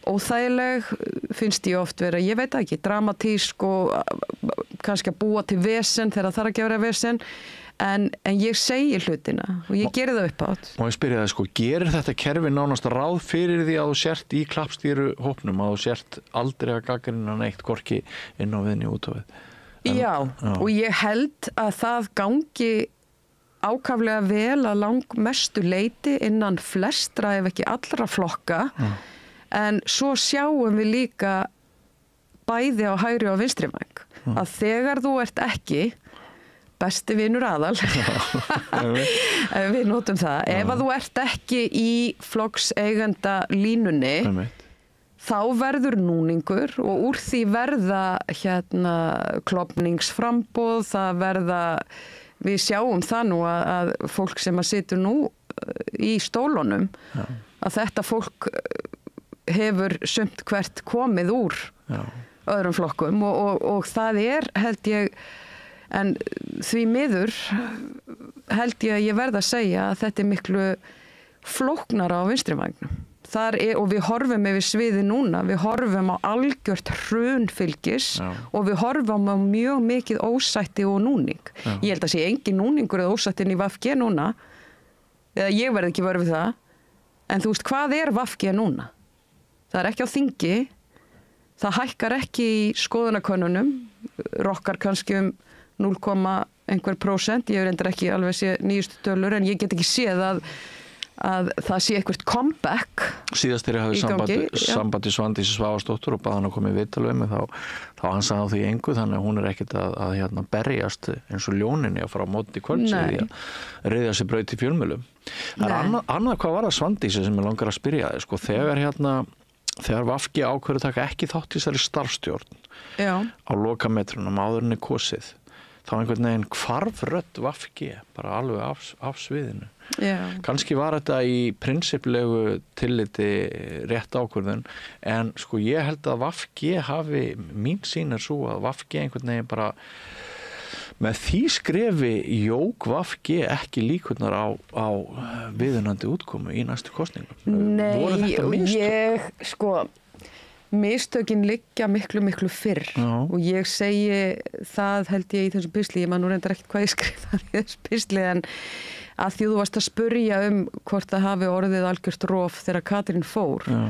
óþægileg, finnst ég oft vera, ég veit ekki, dramatísk og kannski að búa til vesen þegar það þarf ekki að vera vesen. En ég segi hlutina og ég geri það upp átt. Og ég spyrja það gerir þetta kerfi nánast ráð fyrir því að þú sért í klappstýru hópnum, að þú sért aldrei að gagnrýna neitt hvorki inn á viðni út á við? Já, og ég held að það gangi ákaflega vel að langmestu leyti innan flestra ef ekki allra flokka. En svo sjáum við líka bæði á hægri og vinstri væng að þegar þú ert ekki besti vinur aðal við notum það ef að þú ert ekki í flokkseigenda línunni þá verður núningur og úr því verða klofningsframboð, það verða við sjáum það nú að fólk sem að situr nú í stólunum að þetta fólk hefur sumt hvert komið úr öðrum flokkum og það held ég. En því miður held ég að ég verð að segja að þetta miklu flóknara á vinstri vægnum. Og við horfum yfir sviði núna, við horfum á algjört hrunfylgis og við horfum á mjög mikið ósætti og núning. Ég held að sé engin núningur eða ósættin í VG núna, eða ég verð ekki vör við það, en þú veist hvað VG núna? Það ekki á þingi, það hækkar ekki í skoðanakönnunum, rokkar kannski 0,1%, ég reyndar ekki alveg sé nýjustu tölur en ég get ekki séð að það sé eitthvað comeback. Síðast þegar ég hafði sambandi Svandísi Svavarsdóttur og bað hann að koma í viðtal við mig þá hann sagði á því engu þannig að hún ekkert að berjast eins og ljóninni að fara á móti kvölds eða reiða sér braut í fjölmiðlum. Það annað hvað var það Svandísi sem ég langar að spyrja þig þegar VG ákveður taka ekki þátt í þessari starfsstjórn á lokametrunum áðurinni kosið þá einhvern veginn hvarf rödd VG bara alveg af sviðinu. Kannski var þetta í prinsipplegu tilliti rétt ákvörðun en ég held að VG hafi mín sýn svo að VG einhvern veginn bara með því skrefi jók VG ekki líkurnar á viðunandi útkomu í næstu kosningum. Voru þetta mistök? Mistökin liggja miklu fyrr. Já. Og ég segi það held ég í þessum pistli, ég man nú reyndar ekkert hvað ég skrifaði í þessum pistli, en að því þú varst að spurja hvort það hafi orðið algjört rof þegar Katrín fór. Já.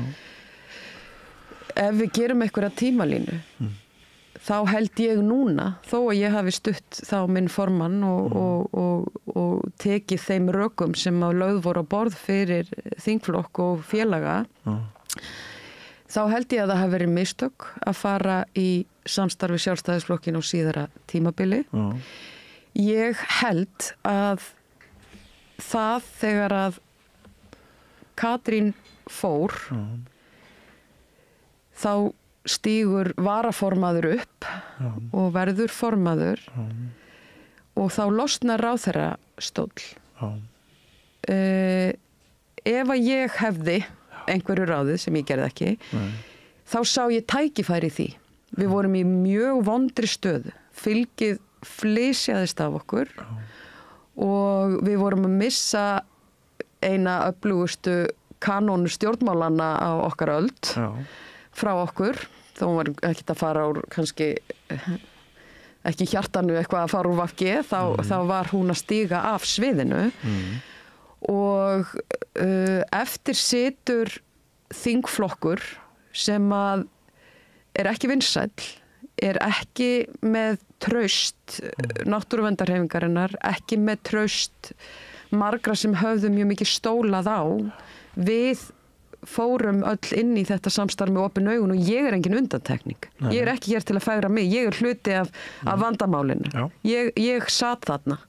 Ef við gerum einhverja tímalínu, þá held ég núna, þó að ég hafi stutt þá minn formann og tekið þeim rökum sem að lögð voru á borð fyrir þingflokk og félaga, þá held ég að það hafi verið mistök að fara í samstarfi Sjálfstæðisflokkin á síðara tímabili. Ég held að það þegar að Katrín fór, þá stígur varaformaður upp og verður formaður og þá losnar ráðherra stóll. Ef að ég hefði einhverju ráðið sem ég gerði ekki, þá sá ég tækifæri í því. Við vorum í mjög vondri stöðu. Fylgið flysjaðist af okkur og við vorum að missa eina öflugustu kanónu stjórnmálanna á okkar öld frá okkur. Þó var ekki að fara úr kannski ekki hjartanu eitthvað að fara úr VG, þá var hún að stíga af sviðinu. Og eftir situr þingflokkur sem að er ekki vinsæll, er ekki með traust náttúruverndarhreyfingarinnar, ekki með traust margra sem höfðu mjög mikið stólað á. Við fórum öll inn í þetta samstarf með opin augun og ég er engin undantekning. Ég er ekki hér til að fegra mig, ég er hluti af vandamálinu. Ég sat þarna.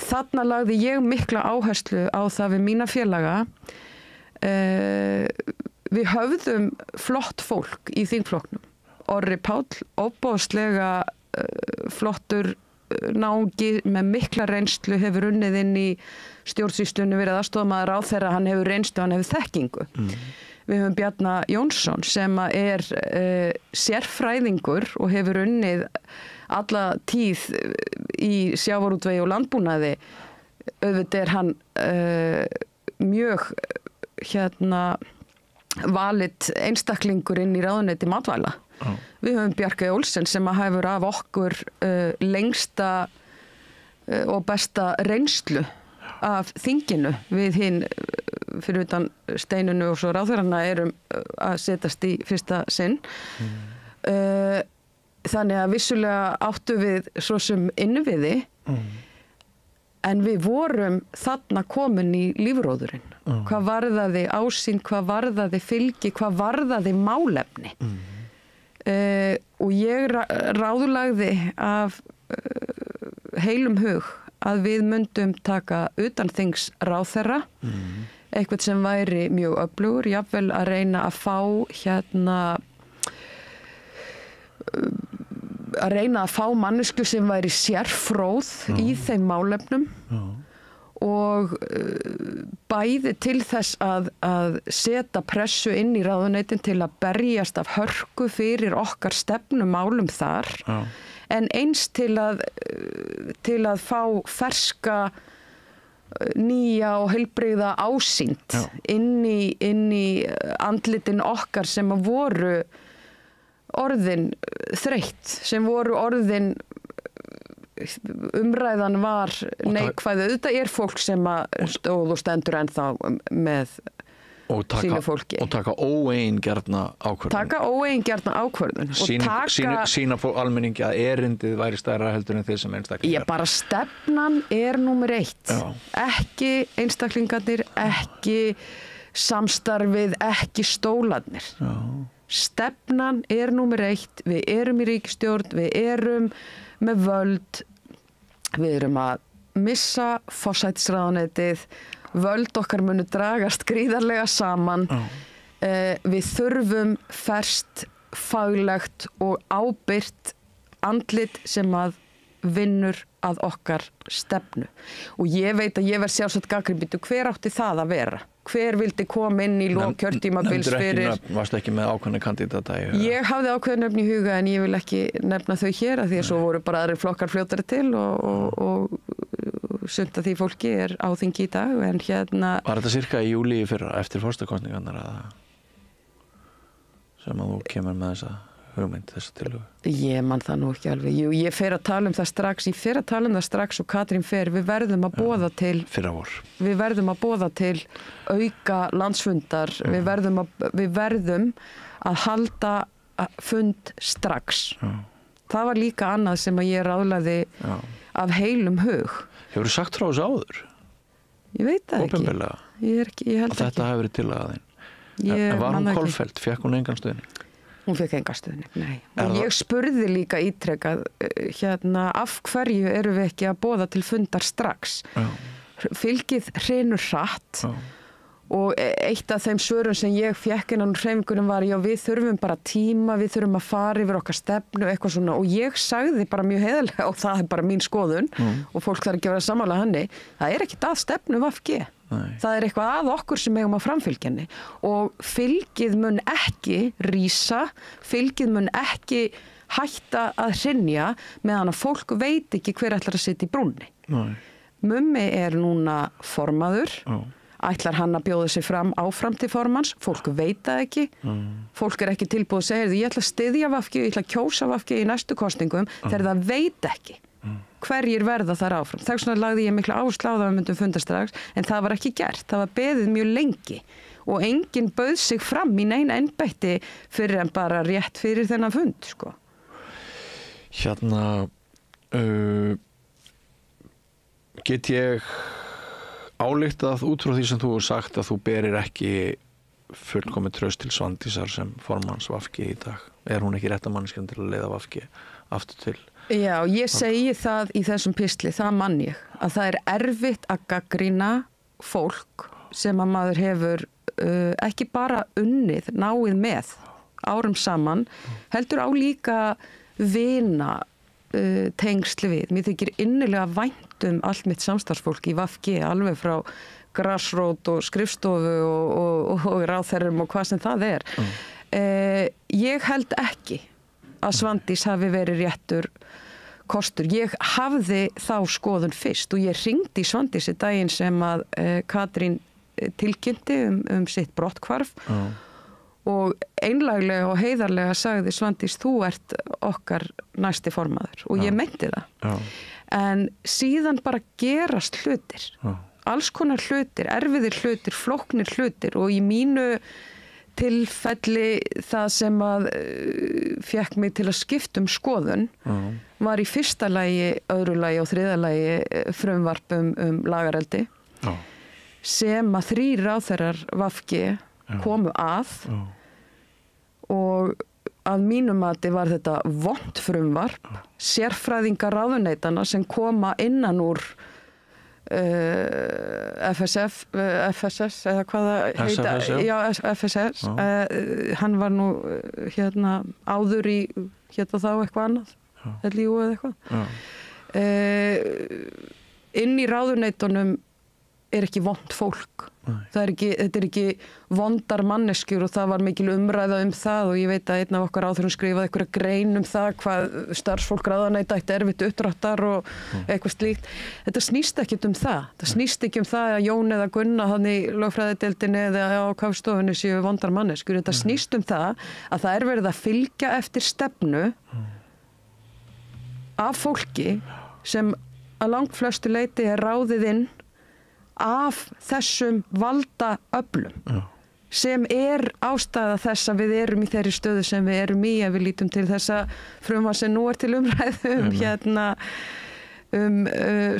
Þarna lagði ég mikla áherslu á það við mína félaga. Við höfðum flott fólk í þingflokknum. Orri Páll, óbóðslega flottur náungi með mikla reynslu, hefur unnið inn í stjórnsýslunni, verið aðstofamaður ráðherra, hann hefur reynslu, hann hefur þekkingu. Við höfum Bjarna Jónsson sem er sérfræðingur og hefur unnið alla tíð í sjávarútvegi og landbúnaði. Auðvitað er hann mjög valið einstaklingur inn í ráðuneyti matvæla. Við höfum Bjarkey Olsen sem hefur af okkur lengsta og besta reynslu af þinginu. Við hinn fyrir utan Steinunni og svo ráðherrana erum að setjast í fyrsta sinn. Þannig að vissulega áttu við svo sem innviði, en við vorum þarna komin í lífróðurinn. Hvað varðaði ásýnd, hvað varðaði fylgi, hvað varðaði málefni. Og ég ráðlagði af heilum hug að við myndum taka utanþings ráðherra, eitthvað sem væri mjög öflugur, jafnvel að reyna að fá mannesku sem væri sérfróð í þeim málefnum og bæði til þess að setja pressu inn í ráðuneytin til að berjast af hörku fyrir okkar stefnumálum þar, en eins til að fá ferska, nýja og heilbrigða ásýnd inn í andlitin okkar sem að voru orðin þreytt, sem voru orðin umræðan var neikvæð. Auðvitað er fólk sem stóð og stendur ennþá með sínu fólki. Og taka óeigingjarna ákvörðun. Sýna almenningi að erindið væri stærra heldur en þeir sem einstaklingar. Bara stefnan er númer 1. Ekki einstaklingarnir, ekki samstarfið, ekki stólarnir. Stefnan er númer 1. Við erum í ríkisstjórn, við erum með völd, við erum að missa forsætisráðuneytið, völd okkar munu dragast gríðarlega saman. Við þurfum ferskt, faglegt og ábyrgt andlit sem að vinnur að okkar stefnu. Og ég veit að ég verð sjálfsagt gagnrýndur, hver átti það að vera? hver vildi koma inn í lok kjörtímabils fyrir... Varstu ekki með ákveðna kandidata í huga? Ég hafði ákveðna nöfn í huga en ég vil ekki nefna þau hér af því að svo voru bara aðrir flokkar fljótari til og sumt af því fólki á þingi í dag en Var þetta cirka í júlí fyrra eftir forsetakosningarnar sem að þú kemur með þessa hugmynd, þessa tillögu? Ég man það nú ekki alveg. Ég fer að tala um það strax, og Katrín fer, við verðum að boða til við verðum að boða til auka landsfundar, við verðum að halda fund strax. Það var líka annað sem að ég ráðlagði af heilum hug. Hefurðu sagt frá þessu áður? Ég veit það ekki. Opinberlega? Ég held ekki. Þetta hafi verið tillaga þín. En var hún Kolfeldt? Fékk hún engan stuðning? Hún fékk enga stuðning, nei. Og ég spurði líka ítrekað, af hverju erum við ekki að boða til fundar strax? Fylgið hrynur hratt og eitt af þeim svörum sem ég fékk innan hreyfingunum var, við þurfum bara tíma, við þurfum að fara yfir okkar stefnu, eitthvað svona, og ég sagði bara mjög heiðarlega, og það bara mín skoðun, og fólk þarf ekki að vera sammála henni, það ekkert að stefnu VG. Það eitthvað að okkur sem eigum að framfylgja og fylgið mun ekki rísa, fylgið mun ekki hætta að hrynja meðan að fólk veit ekki hver ætlar að sitja í brúnni. Mummi núna formaður, ætlar hann að bjóða sig áfram til formans, fólk veit það ekki, fólk ekki tilbúið að segja, ég ætla að styðja VG, ég ætla að kjósa VG í næstu kosningum þegar það veit ekki. Hverjir verða þar áfram. Þess vegna lagði ég mikla áherslu á það að við myndum funda strax, en það var ekki gert. Það var beðið mjög lengi og enginn bauð sig fram í neina embætti fyrir en bara rétt fyrir þennan fund, sko. Get ég ályktað út frá því sem þú hefur sagt að þú berir ekki fullkomið traust til Svandísar sem formanns VG í dag? Hún ekki rétta manneskjan til að leiða VG aftur til? Já, ég segi það í þessum pistli, það man ég, að það erfitt að gagnrýna fólk sem að maður hefur ekki bara unnið, náið með árum saman, heldur á líka vina tengsli við. Mér þykir innilega vænt allt mitt samstarfsfólk í VG, alveg frá grassrót og skrifstofu og ráðherrum og hvað sem það er. Ég held ekki að Svandís hafi verið réttur kostur. Ég hafði þá skoðun fyrst og ég hringdi í Svandísi daginn sem að Katrín tilkynnti sitt brotthvarf og einlæglega og heiðarlega sagði Svandís, þú ert okkar næsti formaður og ég meinti það. En síðan bara gerast hlutir. Alls konar hlutir, erfiðir hlutir, flóknir hlutir og í mínu tilfelli það sem að fékk mig til að skipta skoðun var í fyrsta lagi, öðru lagi og þriðja lagi frumvarp lagareldi sem að 3 ráðherrar VG komu að og að mínum mati var þetta vont frumvarp, sérfræðingar ráðuneytanna sem koma innan úr FSS eða hvað það heita, já, FSS, hann var nú áður í þá eitthvað annað, LÍU eða eitthvað. Inn í ráðuneytunum ekki vont fólk. Þetta ekki vondar manneskjur og það var mikil umræða það og ég veit að einn af okkar áþurum skrifaði einhverja grein það hvað starfsfólk ráðuneyta ætti erfitt uppdráttar og eitthvað slíkt. Þetta snýst ekkert það. Það snýst ekki það að Jón eða Gunna þannig í lögfræðideildinni eða á kafstofunni séu vondar manneskjur. Þetta snýst það að það verið að fylgja eftir stefnu af fólki sem að langflestu leyti ráðið inn af þessum valdaöflum sem ástæða þess að við erum í þeirri stöðu sem við erum í ef við lítum til þessa frumvarp sem nú til umræðu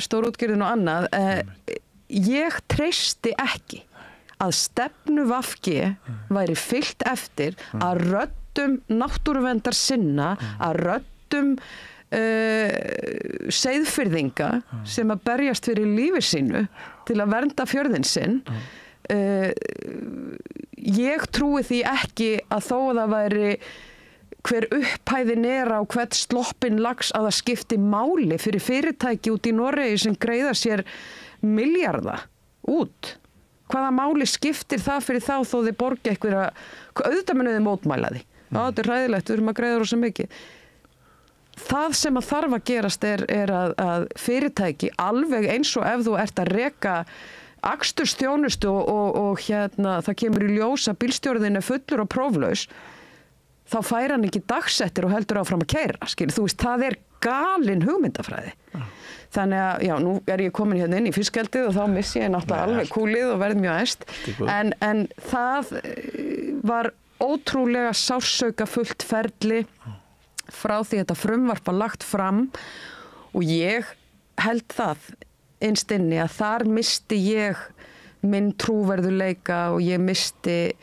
stórútgerðin og annað. Ég treysti ekki að stefnu VG væri fylgt eftir að röddum náttúruverndar sinna, að röddum seiðfirðinga sem að berjast fyrir lífi sínu til að vernda fjörðin sinn. Ég trúi því ekki að þó að það væri hver upphæðin á hvert sloppin lax að það skipti máli fyrir fyrirtæki út í Noregi sem greiða sér milljarða út. hvaða máli skiptir það fyrir þá þó þið borgi einhverja, auðvitað munið þið mótmæla því. Já, þetta er hræðilegt, við erum að greiða rosa mikið. Það sem að þarf að gerast er að fyrirtæki alveg eins og ef þú ert að reka akstursþjónustu og það kemur í ljós að bílstjórinn er fullur og próflaus, þá fær hann ekki dagsettir og heldur áfram að keyra, skilur. Þú veist, það er galin hugmyndafræði. Þannig að, já, nú er ég komin hérna inn í fiskeldið og þá missi ég náttúrulega alveg kúlið og verð mjög æst. En það var ótrúlega sársauka-fullt ferli frá því þetta frumvarp var lagt fram og ég held það innst inni að þar misti ég minn trúverðuleika og ég misti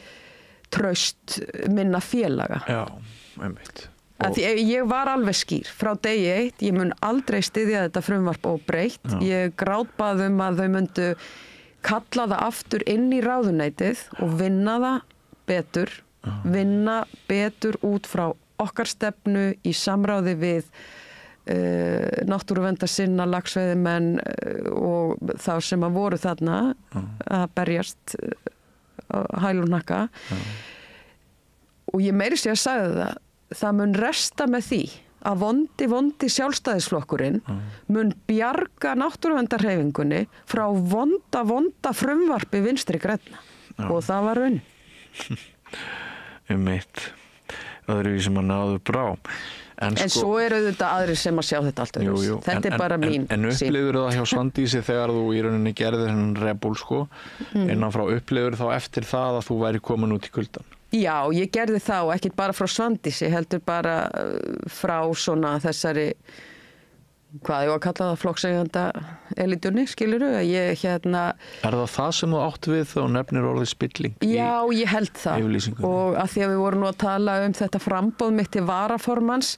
traust minna félaga. Já, einmitt. Ég var alveg skýr frá degi 1, ég mun aldrei styðja þetta frumvarp óbreytt. Ég grátbað að þau myndu kalla það aftur inn í ráðuneytið og vinna það betur, vinna betur út frá okkar stefnu í samráði við náttúruverndarsinna, laxveiðimenn og þá sem að voru þarna að berjast hæl og hnakka. Og ég meiri sér að sagði það mun resta með því að vondi sjálfstæðisflokkurinn mun bjarga náttúruverndarhreyfingunni frá vonda frumvarpi Vinstri grænna og það var raunin. Einmitt. Öðru sem að náðu brá. En svo eru þetta aðrir sem að sjá þetta allt öðru. Þetta er bara mín En upplifur það hjá Svandísi þegar þú í rauninni gerðir hennan rebúl innan frá upplifur þá eftir það að þú væri komin út í kuldan? Já, ég gerði það og ekki bara frá Svandísi, heldur bara frá svona þessari, hvað ég var að kalla það, flokkseiganda elitunni, skilurðu? Er það sem þú átt við þá nefnir orðið spilling? Já, ég held það. Og að því að við vorum nú að tala þetta framboð mitt til varaformans,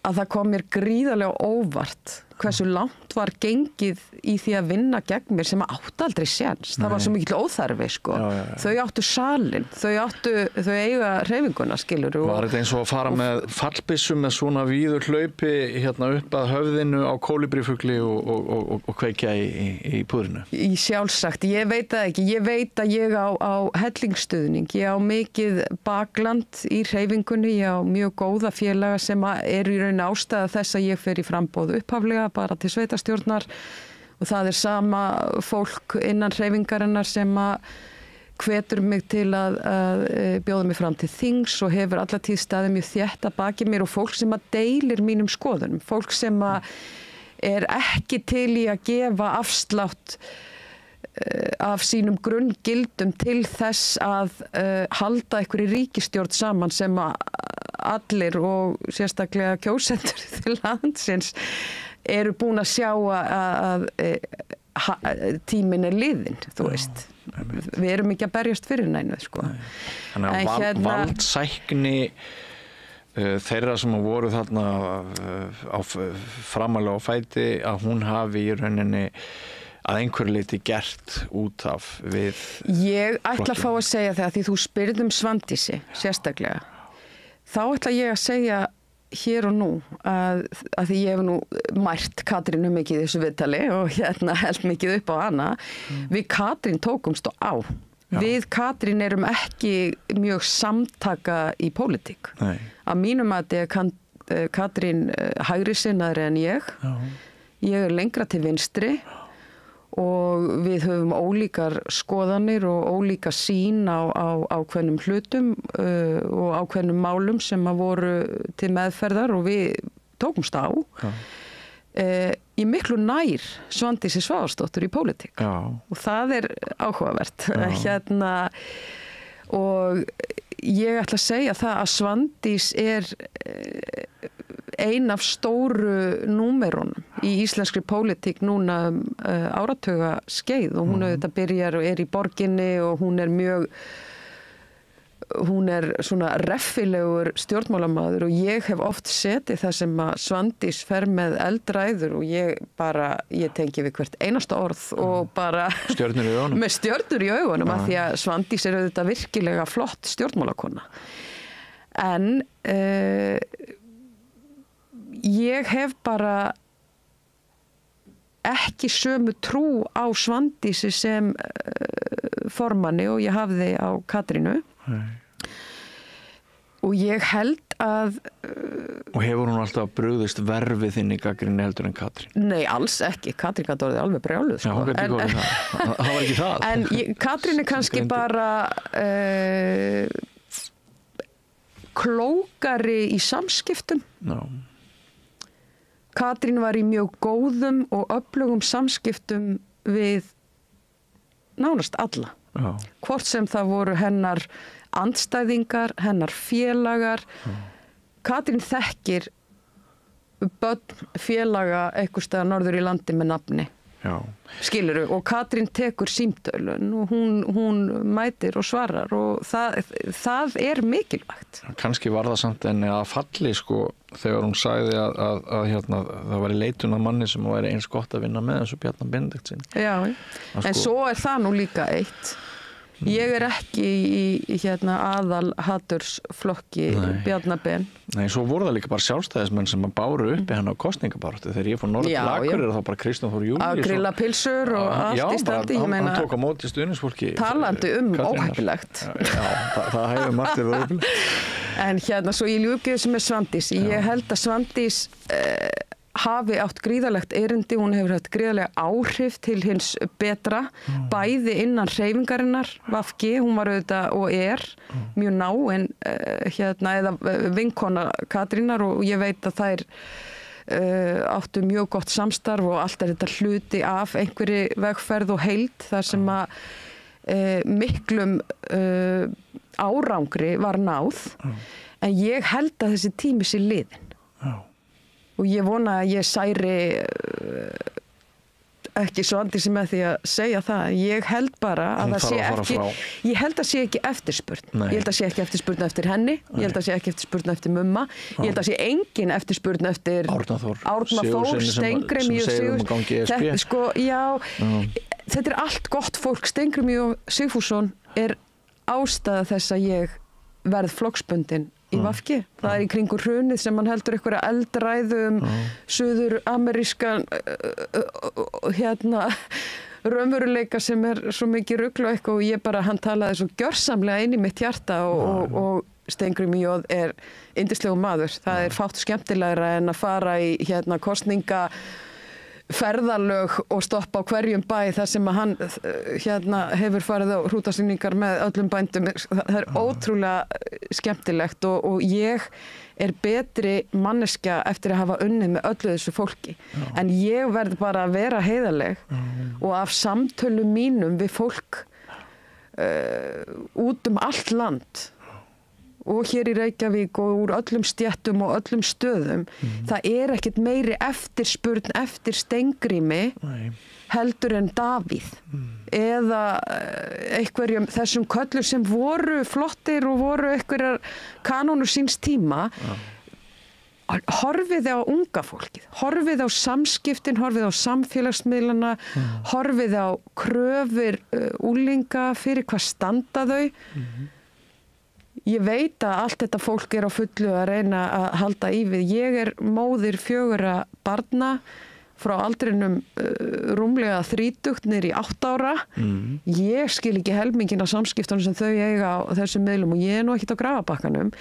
að það kom mér gríðarlega óvart hversu langt var gengið í því að vinna gegn mér sem átti aldrei séns. Það var svo mikill óþarfi, sko. Þau áttu salin, þau eiga hreyfinguna, skilur. Var þetta eins og að fara með fallbyssu með svona víður hlaupi upp að höfðinu á kólibrífugli og kveikja í púðrinu? Sjálfsagt, ég veit það ekki. Ég veit að ég á hellingsstuðning. Ég á mikið bakland í hreyfingunni. Ég á mjög góða félaga sem eru í raun ástæða þess að ég fer í framboð upphaflega bara til sveitarstjórnar og það er sama fólk innan hreyfingarinnar sem að hvetur mig til að bjóða mig fram til þings og hefur alla tíð staðið mjög þétt að baki mér og fólk sem að deilir mínum skoðunum, fólk sem að er ekki til í að gefa afslátt af sínum grunngildum til þess að halda einhverju ríkisstjórn saman sem að allir og sérstaklega kjósendur til landsins eru búin að sjá að tíminn er liðinn, þú veist. Við erum ekki að berjast fyrir neinu, sko. Þannig að valdsækni þeirra sem voru þarna framalega á fæti að hún hafi í rauninni að einhverju leyti gert út af við Ég ætla að fá að segja það því þú spyrð Svandísi sérstaklega. Þá ætla ég að segja hér og nú að því ég hef nú mært Katrínu mikið í þessu viðtali og held mikið upp á hana. Við Katrín tókumst á. Við Katrín erum ekki mjög samtaka í pólitík. Að mínum að þetta er Katrín hægri sinnaðri en ég. Ég er lengra til vinstri og við höfum ólíkar skoðanir og ólíka sýn á ákveðnum hlutum og ákveðnum málum sem að voru til meðferðar og við tókumst á. Í miklu nær Svandísi Svavarsdóttur í pólitík og það er áhugavert. Og ég ætla að segja það að Svandís er ein af stóru númerunum í íslenskri pólitík núna áratuga skeið og hún auðvitað byrjar og er í borginni og hún er svona reffilegur stjórnmálamaður og ég hef oft setið það sem að Svandís fer með eldræður og ég tengi við hvert einasta orð og bara stjörnur í augunum. Með stjörnur í augunum af því að Svandís er auðvitað virkilega flott stjórnmálakona. En ég hef bara ekki sömu trú á Svandísi sem formanni og ég hafði á Katrínu. Og ég held að... Og hefur hún alltaf brugðist verfið þinn í gagnrýni heldur en Katrín? Nei, alls ekki. Katrín gat orðið alveg brjáluð, sko. Já, hún gæti komið það. Það var ekki það. En Katrín kannski bara klókari í samskiptum. Já. Katrín var í mjög góðum og öflugum samskiptum við nánast alla. Já. Hvort sem það voru hennar andstæðingar, hennar félagar. Katrín þekkir börn félaga einhvers staðar norður í landi með nafni. Já. Skilurðu, og Katrín tekur símtölun og hún mætir og svarar og það mikilvægt. Kannski var það samt enni að falli sko þegar hún sagði að hérna, það var í leitun að manni sem væri eins gott að vinna með eins og Bjarna Benediktsson. Já, en svo það nú líka eitt. Ég ekki í aðal hatursflokki Bjarna Ben. Nei, svo voru það líka bara sjálfstæðismenn sem báru uppi hennar á kosningabaráttu. Þegar ég fór norður til Akureyrar þá bara Kristján Þór Júlíusson. Að grilla pilsur og allt í standi. Já, hann tók á móti stuðningsfólki. Talandi óheppilegt. Já, það hefur margt verið óheppilegt. En svo ég ljúki þessu með Svandís. Ég held að Svandís hafi átt gríðarlegt erindi, hún hefur haft gríðarlega áhrif til hins betra, bæði innan hreyfingarinnar, VFG, hún var auðvitað og mjög náin eða vinkona Katrínar og ég veit að þær áttu mjög gott samstarf og allt þetta hluti af einhverri vegferð og heild þar sem að miklum árangri var náð, en ég held að þessi tími sé liðinn. Og ég vona að ég særi ekki Svandísi með því að segja það. Ég held bara að það sé ekki eftirspurn. Ég held að sé ekki eftirspurn eftir henni. Ég held að sé ekki eftirspurn eftir Mumma. Ég held að sé engin eftirspurn eftir Árna Þór, Steingrími þetta allt gott fólk. Steingrími Sigfússon ástæða þess að ég verð flokksbundin í VFG. Það í kringur hrunið sem hann heldur einhverja eldræðu suður-amerískan raunveruleika sem svo mikið rugl og eitthvað og ég bara, hann talaði svo gjörsamlega inn í mitt hjarta og Steingrímur J yndislegu maður. Það fátt skemmtilegra en að fara í kosninga ferðalög og stoppa á hverjum bæ þar sem að hann hefur farið á hrútasýningar með öllum bændum. Það ótrúlega skemmtilegt og ég betri manneskja eftir að hafa unnið með öllu þessu fólki. En ég verð bara að vera heiðarleg og af samtölum mínum við fólk út allt land og hér í Reykjavík og úr öllum stéttum og öllum stöðum, það ekkert meiri eftirspurn eftir Steingrími heldur en Davíð eða einhverjum þessum köllum sem voru flottir og voru einhverjar kanónur síns tíma. Horfið á unga fólkið, horfið á samskiptin, horfið á samfélagsmiðlana, horfið á kröfur unglinga fyrir hvað standa þau. Ég veit að allt þetta fólk á fullu að reyna að halda í við. Ég móðir 4 barna frá aldrinum rúmlega 30 niður í 8 ára. Ég skil ekki helmingin af samskiptunum sem þau eiga á þessum miðlum og ég nú ekkert á grafabakkanum.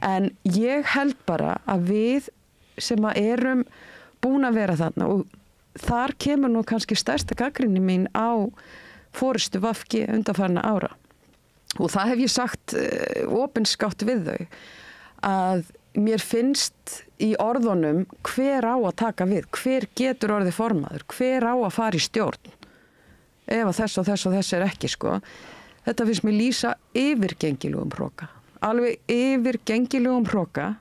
En ég held bara að við sem að erum búin að vera þarna og þar kemur nú kannski stærsta gagnrýni mín á forystu VFG undanfarna ára. Og það hef ég sagt opinskátt við þau að mér finnst í orðunum hver á að taka við, hver getur orðið formaður, hver á að fara í stjórn ef að þess og þess ekki sko. Þetta finnst mér lýsa yfirgengilegum hroka, alveg yfirgengilegum hroka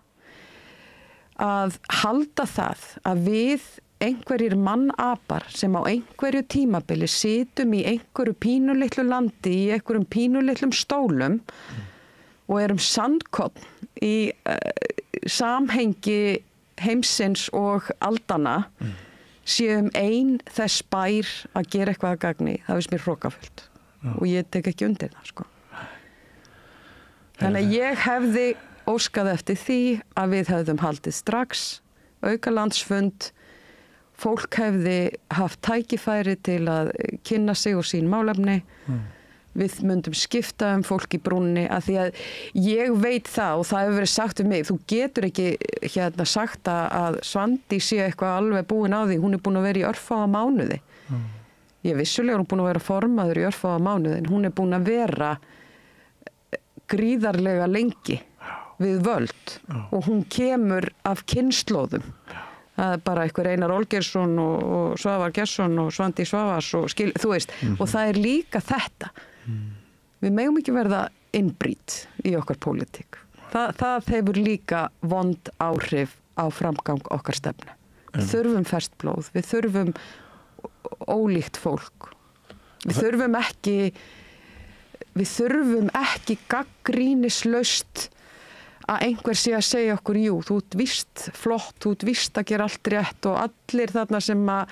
að halda það að við einhverjir mannapar sem á einhverju tímabili situm í einhverju pínulitlu landi í einhverjum pínulitlum stólum og erum sandkorn í samhengi heimsins og aldana séum þess bær að gera eitthvað að gagni. Það finnst mér hrokafullt og ég tek ekki undir það sko. Þannig að ég hefði óskað eftir því að við hefðum haldið strax aukalandsfund. Fólk hefði haft tækifæri til að kynna sig og sín málefni. við myndum skipta fólk í brúnni, að því að ég veit það, og það hefur verið sagt um mig, þú getur ekki sagt að Svandís sé eitthvað alveg búin á því, hún er búin að vera í örfáa mánuði. Ég vissulega hún búin að vera formaður í örfáa mánuði, en hún er búin að vera gríðarlega lengi við völd og hún kemur af kynslóðum. Það er bara einhver Einar Olgeirsson og Svavar Gesson og Svandís Svavars og þú veist, og það er líka þetta. Við megum ekki verða innbrýt í okkar pólitík. Það hefur líka vond áhrif á framgang okkar stefnu. Við þurfum ferskt blóð, við þurfum ólíkt fólk. Við þurfum ekki gagnrýnislaust að einhver sé að segja okkur, jú, þú ert víst flott, þú ert víst að gera allt rétt og allir þarna sem að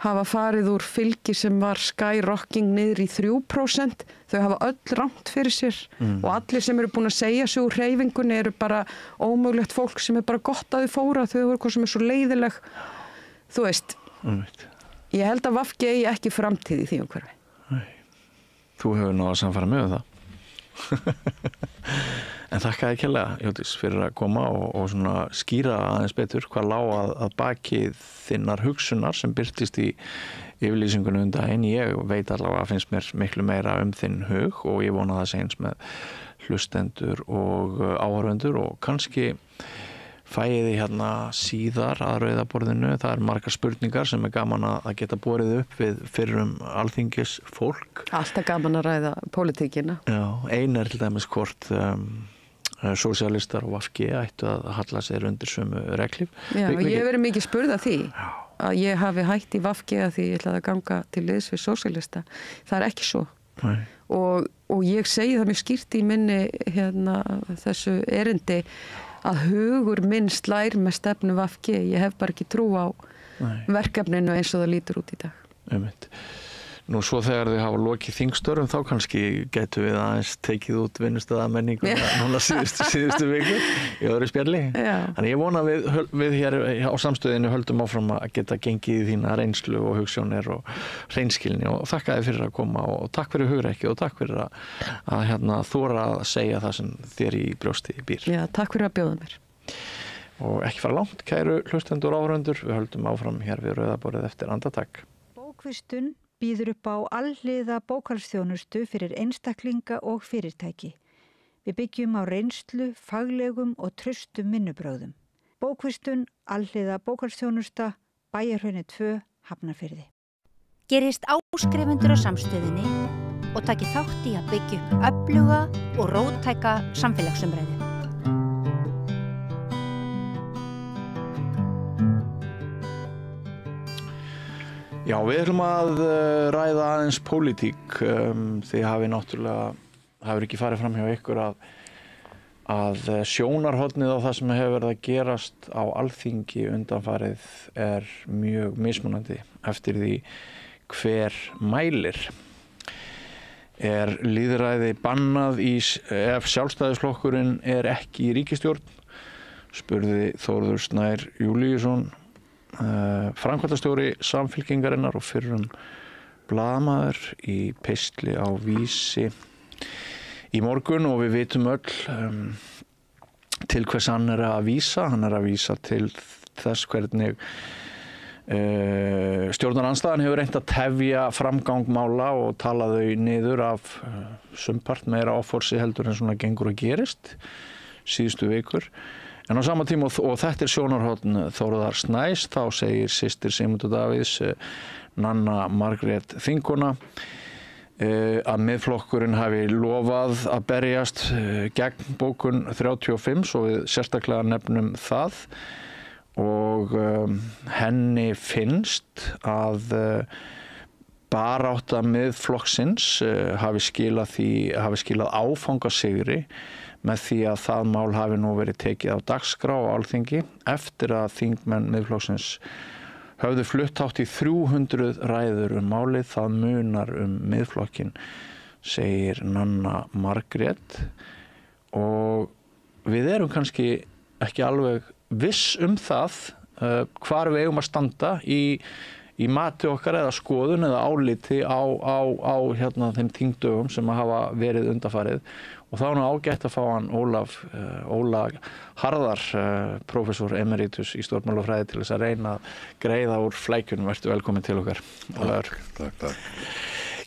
hafa farið úr fylgi sem var skyrocking niður í 3%, þau hafa öll rangt fyrir sér og allir sem eru búin að segja sig úr hreyfingunni eru bara ómögulegt fólk sem er bara gott að þau fóra, þau eru eitthvað sem er svo leiðileg. Þú veist, ég held að VG eigi ekki framtíð í því umhverfi. Nei. Þú hefur náða að samfara með það. En þakka þér kærlega, Hjördís, fyrir að koma og svona skýra aðeins betur hvað lá að baki þinnar hugsunar sem birtist í yfirlýsingunum daginn. Ég veit allavega að finnst mér miklu meira þinn hug og ég vona það sé eins með hlustendur og áhorfendur og kannski fæði hérna síðar að rauðaborðinu. Það er margar spurningar sem er gaman að geta borið upp við fyrrum alþingis fólk. Alltaf gaman að ræða pólitíkina. Já, ein til dæmis hvort sósíalistar og VG ættu að halla sér undir sömu reglíf. Já, ég hef verið mikið spurð að því að ég hafi hætt í VG að því ég ætlaði að ganga til liðs við sósíalista. Það er ekki svo. Nei. Og ég segi það mjög skýrt í minni þessu erindi að hugur minn slær með stefnu VG. Ég hef bara ekki trú á verkefninu eins og það lítur út í dag. Einmitt. Nú svo þegar þau hafa lokið þingstörfum þá kannski getum við aðeins tekið út vinnustöðamenningu núna síðustu viku í öðru spjalli. Þannig ég vona við hér á samstöðinu höldum áfram að geta gengið í þína reynslu og hugsjónir og hreinskilni og þakka þér fyrir að koma og takk fyrir hugrekki og takk fyrir að þora að segja það sem þér í brjósti býr. Já, takk fyrir að bjóða mér. Og ekki fara langt, kæru hlustendur og áhorfendur, við höldum áfram hér við rauðaborðið eftir andartak. Bókvistun býður upp á alhliða bókhaldsþjónustu fyrir einstaklinga og fyrirtæki. Við byggjum á reynslu, faglegum og traustum vinnubrögðum. Bókvistun, alhliða bókhaldsþjónusta, Bæjarhrauni 2, Hafnarfirði. Gerist áskrifendur á samstöðinni og taki þátt í að byggja upp öfluga og róttæka samfélagsumræðu. Já, við ætlum að ræða aðeins pólitík því hafur ekki farið fram hjá ykkur að sjónarhornið á það sem hefur verið að gerast á Alþingi undanfarið er mjög mismunandi eftir því hver mælir. Er lýðræði bannað ef Sjálfstæðisflokkurinn er ekki í ríkisstjórn? Spurði Þórður Snær Júlíusson, framkvæmdastjóri Samfylkingarinnar og fyrrum blaðamaður í pistli á Vísi í morgun og við vitum öll til hvers hann er að vísa. Hann er að vísa til þess hvernig stjórnarandstaðan hefur reynt að tefja framgang mála og tala þau niður af sumpart meira offorsi heldur en svona gengur og gerist síðustu vikur. En á sama tíma, og þetta er sjónarhorn Þórðar Snæs, þá segir systir Sigmundur Davíðs, Nanna Margrét þingkona, að miðflokkurinn hafi lofað að berjast gegn bókun 35, svo við sérstaklega nefnum það. Og henni finnst að barátta miðflokksins hafi skilað áfangasigri með því að það mál hafi nú verið tekið á dagskrá á Alþingi eftir að þingmenn miðflokksins höfðu flutt hátt í 300 ræður málið. Það munar miðflokkin, segir Nanna Margrét, og við erum kannski ekki alveg viss það hvar við eigum að standa í í mati okkar eða skoðun eða áliti á þeim þingdögum sem hafa verið undanfarið og þá er nú ágætt að fá hann Óla Harðar, prófessor emeritus í stjórnmálafræði til þess að reyna að greiða úr flækjunum. Vertu velkomin til okkar. Takk.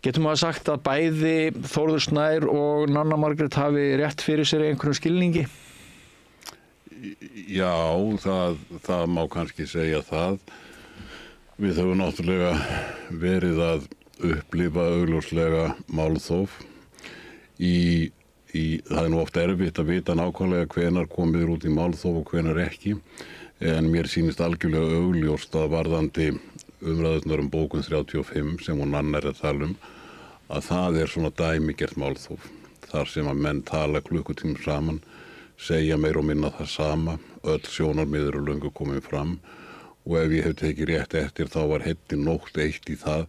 Getum við að sagt að bæði Þórður Snær og Nanna Margrét hafi rétt fyrir sér í einhverjum skilningi? Já, það má kannski segja það. Við höfum náttúrulega verið að upplifa augljóslega málþóf það er nú oft erfitt að vita nákvæmlega hvenær komið út í málþóf og hvenær ekki, en mér sýnist algjörlega augljóst að varðandi umræðurnar bókun 35 sem hún Nanna að tala að það er svona dæmigert málþóf, þar sem að menn tala klukkutímum saman, segja meir og minna það sama, öll sjónarmið eru löngu komin fram og ef ég hef tekið rétt eftir þá var heitti nótt eitt í það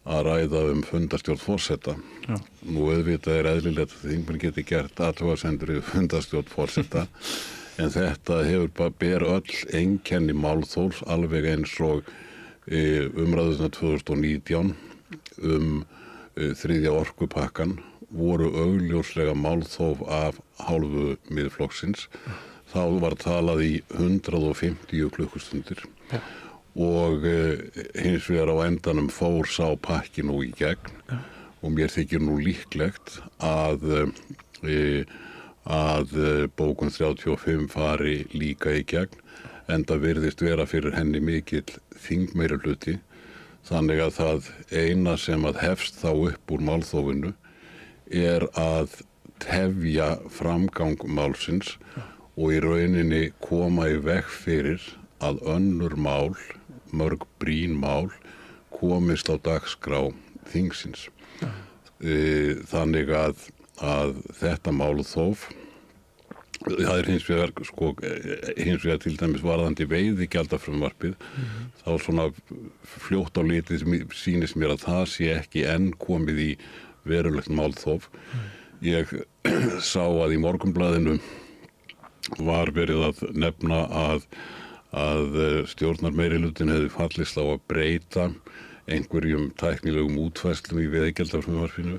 að ræða fundarstjórn forseta. Já. Nú auðvitað er eðlilegt að þingmenn geti gert athugasemdir við fundarstjórn forseta en þetta ber öll einkenni málþófs alveg eins og umræðurnar 2019 þriðja orkupakkan voru augljóslega málþóf af hálfu Miðflokksins. Þá var talað í 150 klukkustundir. Ja. Og hins vegar á endanum fór sá pakki nú í gegn og mér þykir nú líklegt að bókun 35 fari líka í gegn enda virðist vera fyrir henni mikill þingmeirihluti þannig að það eina sem að hefst þá upp úr málþófinu að tefja framgang málsins og í rauninni koma í veg fyrir að önnur mál, mörg brýn mál, komist á dagskrá þingsins. Þannig að þetta málþóf, það er hins vegar til dæmis varðandi veiðigjaldafrumvarpið, þá svona fljótt á litið sýnist mér að það sé ekki enn komið í verulegt málþóf. Ég sá að í Morgunblaðinu var verið að nefna að stjórnarmeirihlutin hefði fallist á að breyta einhverjum tæknilegum útfærslum í veiðigjaldafrumvarpinu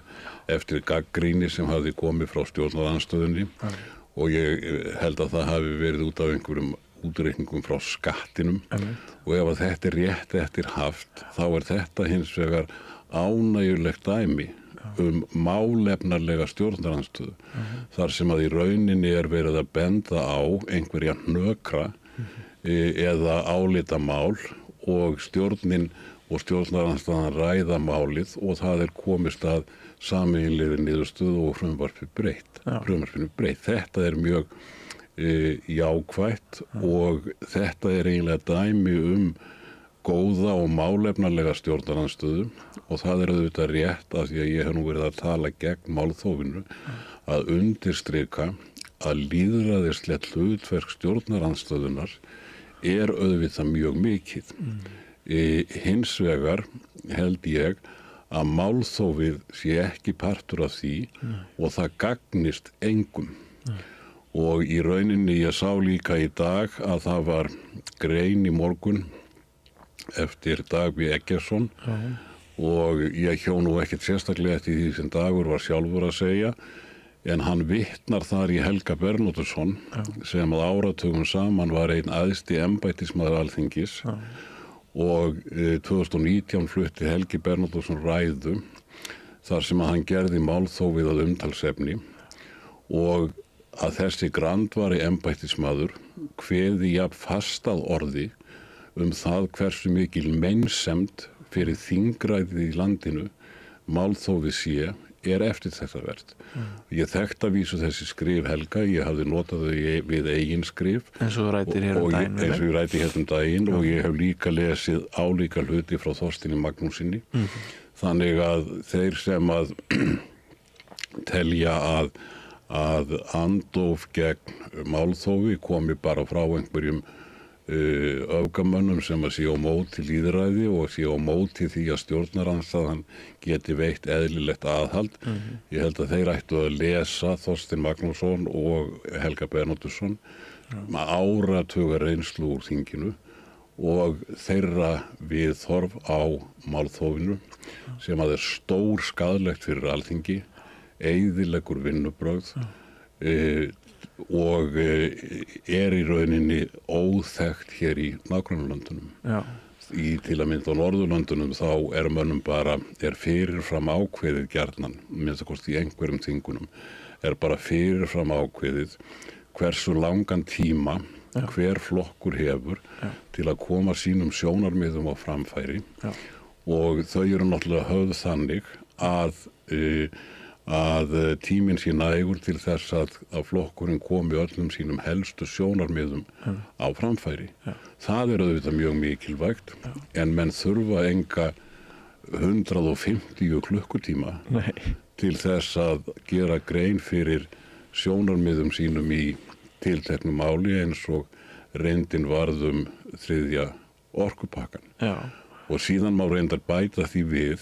eftir gagnrýni sem hafði komið frá stjórnarandstöðunni og ég held að það hafi verið út af einhverjum útreikningum frá skattinum og ef að þetta er rétt eftir haft þá er þetta hins vegar ánægjulegt dæmi málefnarlega stjórnarandstöðu þar sem að í rauninni er verið að benda á einhverja hnökra eða álitamál og stjórnin og stjórnarandstaðan ræða málið og það er komist að sameiginlegri niðurstöðu og frumvarpinu breytt. Þetta er mjög jákvætt og þetta er eiginlega dæmi góða og málefnarlega stjórnarandstöðu og það er auðvitað rétt af því að ég hef nú verið að tala gegn málþófinu að undirstrika að lýðræðislegt hlutverk stjórnarandstöðunar er auðvitað mjög mikið. Hins vegar held ég að málþófið sé ekki partur af því og það gagnist engum. Og í rauninni ég sá líka í dag að það var grein í Morgun eftir Dag B. Eggertsson og ég hjó nú ekkert sérstaklega eftir því sem Dagur var sjálfur að segja en hann vitnar þar í Helga Bernódusson sem að áratugum saman var einn æðsti embættismaður Alþingis og 2019 flutti Helgi Bernódusson ræðu þar sem að hann gerði málþófið að umtalsefni og að þessi grandvari embættismaður kveði jafn fast að orði það hversu mikil meinsemd fyrir þingræðið í landinu málþófið sé eftirtektarvert. Ég þekkti að vísu þessi skrif Helga, ég hafði notað þau við eigin skrif eins og rættir hér daginn eins og ég rætti hér daginn og ég hef líka lesið álíka hluti frá Þorsteini Magnússyni þannig að þeir sem að telja að andóf gegn málþófi komi bara frá einhverjum öfgamönnum sem að sé á móti lýðræði og sé á móti því að stjórnarandstaðan geti veitt eðlilegt aðhald. Ég held að þeir ættu að lesa Þorstein Magnússon og Helga Bernódusson með áratuga reynslu úr þinginu og þeirra viðhorf á málþófinu sem að stór skaðlegt fyrir Alþingi, eyðileggur vinnubrögð og í rauninni óþekkt hér í nágrannalöndunum. Til að mynda á Norðurlöndunum þá mönnum bara, fyrirfram ákveðið gjarnan, minnst að kosti í einhverjum þingunum, bara fyrirfram ákveðið hversu langan tíma hver flokkur hefur til að koma sínum sjónarmiðum á framfæri og þau eru náttúrulega höfð þannig að tíminn sé nægur til þess að flokkurinn komi öllum sínum helstu sjónarmiðum á framfæri. Það auðvitað mjög mikilvægt en menn þurfa enga 150 klukkutíma til þess að gera grein fyrir sjónarmiðum sínum í tilteknu máli eins og reyndin varðum 3. orkupakkan. Og síðan má reyndar bæta því við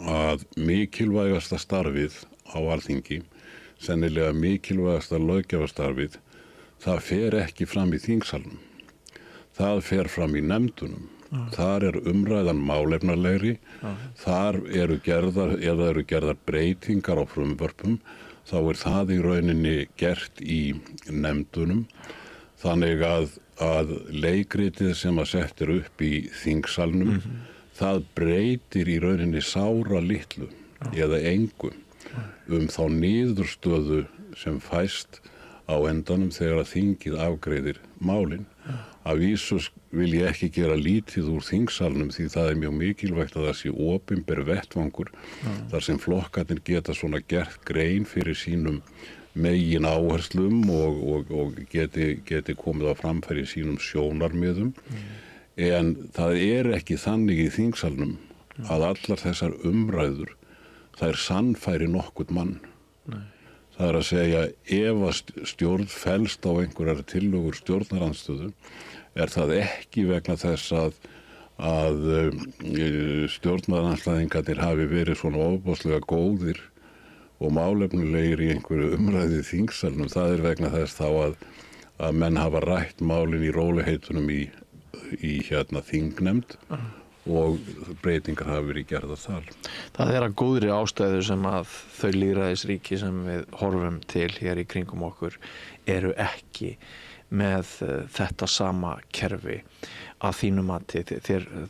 að mikilvægasta starfið á Alþingi, sennilega mikilvægasta löggjafarstarfið, það fer ekki fram í þingsalnum. Það fer fram í nefndunum. Þar umræðan málefnalegri, þar eru gerðar breytingar á frumvörpum, þá það í rauninni gert í nefndunum, þannig að leikritið sem að sett upp í þingsalnum, það breytir í rauninni sára litlu eða engu þá niðurstöðu sem fæst á endanum þegar að þingið afgreiðir málin. Að vísu vil ég ekki gera lítið úr þingsalnum því það mjög mikilvægt að það sé opinber vettvangur þar sem flokkarnir geta svona gert grein fyrir sínum megin áherslum og geti komið á framfæri sínum sjónarmiðum. En það ekki þannig í þingsalnum að allar þessar umræður, þær sannfæri nokkurn mann. Það að segja, ef að stjórn felst á einhverjar tillögur stjórnarandstöðu, það ekki vegna þess að stjórnarandstöðingarnir hafi verið svona ofboðslega góðir og málefnulegir í einhverju umræði í þingsalnum. Það vegna þess þá að menn hafa rætt málin í rólegheitunum í þingnefnd og breytingar hafa verið gerðar þar. Það að góðri ástæðu sem að þau lýðræðisríki sem við horfum til hér í kringum okkur eru ekki með þetta sama kerfi að þínum mati.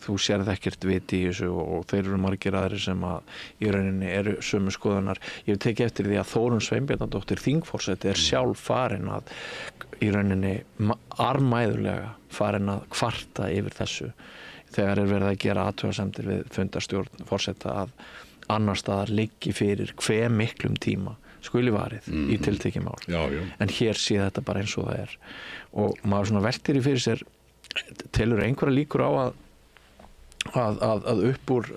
Þú sérð ekkert vit í þessu og þeir eru margir aðrir sem að í rauninni eru sömu skoðunar. Ég hef tekið eftir því að Þórunn Sveinbjarnardóttir þingforseti sjálf farin að í rauninni armæðulega farin að kvarta yfir þessu þegar verið að gera athugasemdir við fundarstjórn forseta að annar staðar liggi fyrir hve miklum tíma skuli varið í tiltekið mál. En hér sé þetta bara eins og það og maður svona veltir í fyrir sér, telur einhverja líkur á að upp úr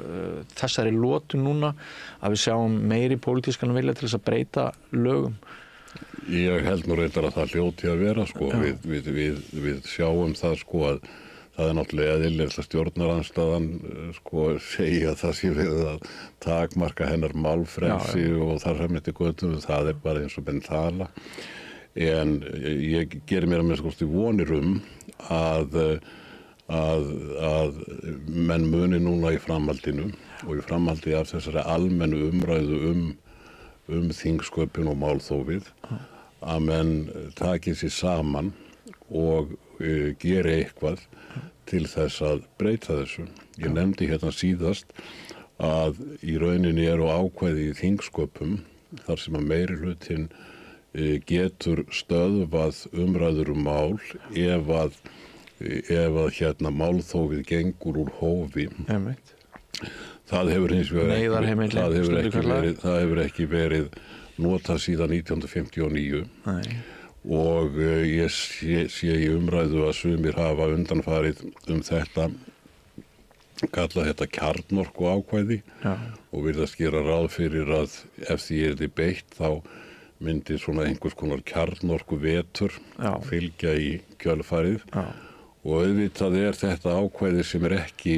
þessari lotu núna að við sjáum meiri pólitískan vilja til þess að breyta lögum? Ég held nú reyndar að það hljóti að vera sko. Við sjáum það sko að það náttúrulega eðlilegt að stjórnarandstaðan sko segja það sé við að takmarka hennar málfrelsi og þar fram eftir götum, það bara eins og menn tala. En ég geri mér að minnsta kosti vonir að menn muni núna í framhaldinu og í framhaldi af þessari almennu umræðu þingsköpun og málþófið að menn taki sér saman og geri eitthvað til þess að breyta þessu. Ég nefndi hérna síðast að í rauninni eru ákvæði í þingsköpum þar sem að meirihlutinn getur stöðvað umræður mál ef að málþófið gengur úr hófi. Það hefur hins vegar það hefur ekki verið notað síðan 1959. Og ég sé í umræðu að sumir hafa undanfarið þetta, kalla þetta kjarnorku ákvæði og virðast gera ráð fyrir að ef því yrði beitt þá myndi svona einhvers konar kjarnorku vetur fylgja í kjölfarið og auðvitað þetta ákvæði sem ekki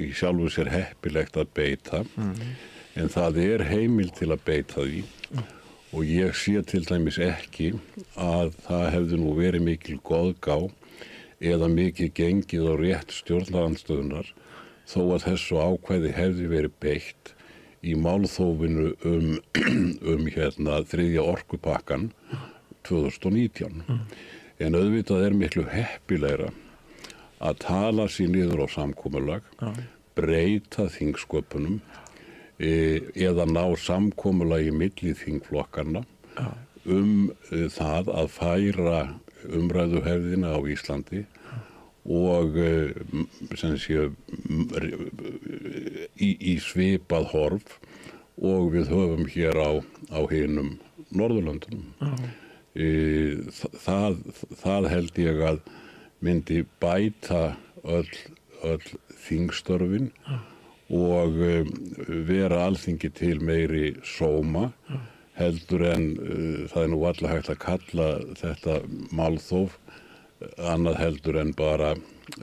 í sjálfu sér heppilegt að beita en það heimild til að beita því. Og ég sé til dæmis ekki að það hefði nú verið mikil goðgá eða mikið gengið á rétt stjórnarandstöðunar þó að þessu ákvæði hefði verið beitt í málþófinu þriðja orkupakkan 2019. En auðvitað miklu heppilegra að tala sér niður á samkomulag, breyta þingsköpunum eða ná samkomulagi milli þingflokkarna það að færa umræðuhefðina á Íslandi og í svipað horf og við höfum hér á hinum Norðurlöndunum. Það held ég að myndi bæta öll þingstörfin og vera Alþingi til meiri sóma heldur en það nú alla hægt að kalla þetta málþóf annað heldur en bara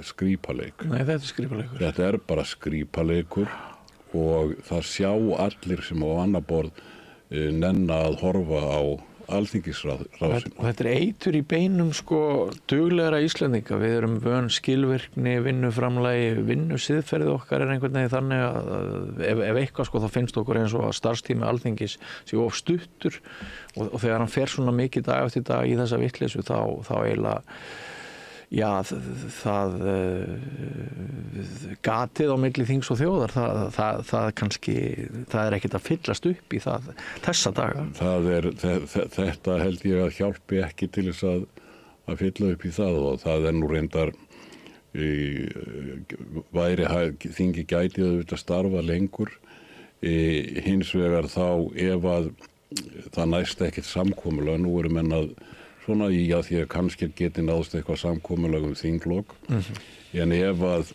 skrípaleik. Nei, þetta skrípaleikur. Þetta bara skrípaleikur og það sjá allir sem á annað borð nenna að horfa á Alþingisráðsins. Og þetta eitur í beinum duglegra Íslendinga. Við erum vön skilvirkni, vinnuframlagi, vinnusiðferði okkar einhvern veginn þannig að ef eitthvað þá finnst okkur eins og að starfstími Alþingis sé of stuttur og þegar hann fer svona mikið dag eftir dag í þessa vitleysu þá eiginlega það gatið á milli þings og þjóðar það kannski það ekkert að fyllast upp í það þessa daga. Þetta held ég að hjálpi ekki til þess að fylla upp í það og það nú reyndar þingi gæti auðvitað starfa lengur hins vegar þá ef að það næst ekkert samkomulag nú eru menn að svona í að því að kannski geti náðst eitthvað samkomulag þinglok en ef að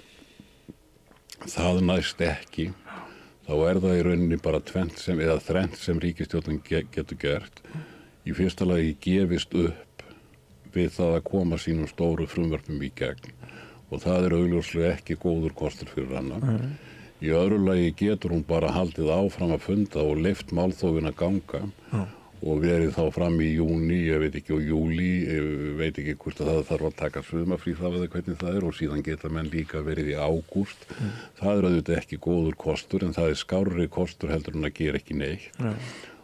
það næst ekki þá það í rauninni bara þrennt sem ríkisstjórnin getur gert í fyrsta lagi gefist upp við það að koma sínum stóru frumvörpum í gegn og það augljóslega ekki góður kostur fyrir hana í öðru lagi getur hún bara haldið áfram að funda og leyft málþófin að ganga og verið þá fram í júní, ég veit ekki, og júlí, ég veit ekki hvort að það þarf að taka sumarfrí það eða hvernig það og síðan geta menn líka verið í ágúst. Það auðvitað ekki góður kostur en það skárri kostur heldur en að gera ekki neitt.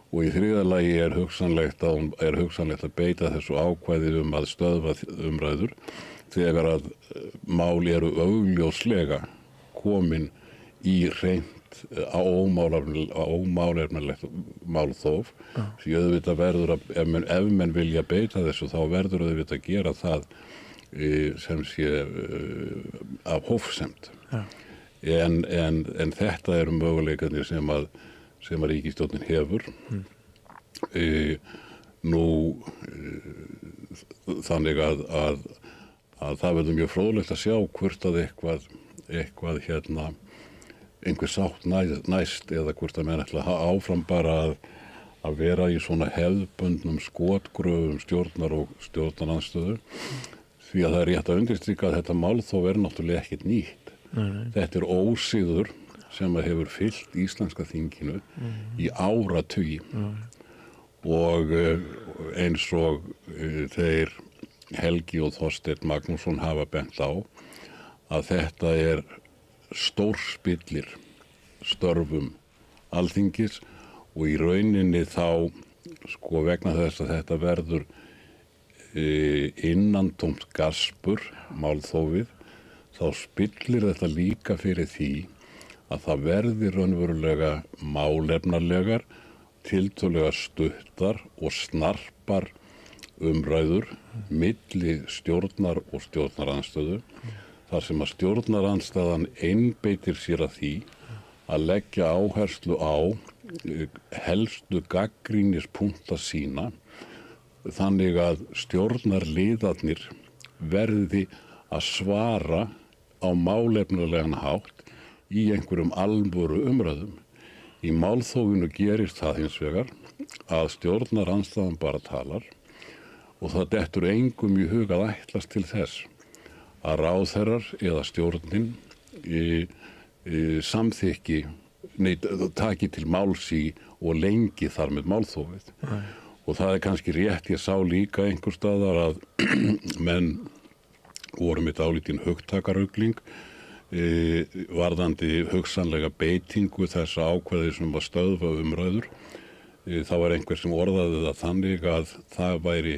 Og í þriðja lagi hugsanlegt að beita þessu ákvæði að stöðva umræður þegar að mál eru augljóslega komin í hreint á ómálefnilegt málþóf því auðvitað verður að ef menn vilja beita þessu þá verður auðvitað að gera það sem sé af hófsemd en þetta eru möguleikarnir sem að ríkisstjórnin hefur þannig að það verður mjög fróðlegt að sjá hvort að eitthvað einhver sátt næst eða hvort að menn ætla áfram bara að vera í svona hefðbundnum skotgröfum stjórnar og stjórnarandstöðu því að það rétt að undirstrika að þetta málþóf náttúrulega ekkert nýtt. Þetta ósiður sem hefur fylgt íslenska þinginu í áratugi og eins og þeir Helgi og Þorsteinn Magnússon hafa bent á að þetta stórspillir störfum Alþingis og í rauninni þá vegna þess að þetta verður innantómt gaspur málþófið þá spillir þetta líka fyrir því að það verði raunverulega málefnalegar tiltölulega stuttar og snarpar umræður milli stjórnar og stjórnarandstöðu þar sem að stjórnarandstaðan einbeitir sér að því að leggja áherslu á helstu gagnrýnispunkta sína þannig að stjórnarliðarnir verði að svara á málefnalegan hátt í einhverjum alvöru umræðum. Í málþófinu gerist það hins vegar að stjórnarandstaðan bara talar og það dettur engum í hug að ætlast til þess að ráðherrar eða stjórnin taki til máls í og lengi þar með málþófið. Og það kannski rétt, ég sá líka einhver staðar að menn voru með dálítinn hugtakarugling varðandi hugsanlega beitingu þessa ákvæði sem var stöðva umræður. Það var einhver sem orðaði það þannig að það væri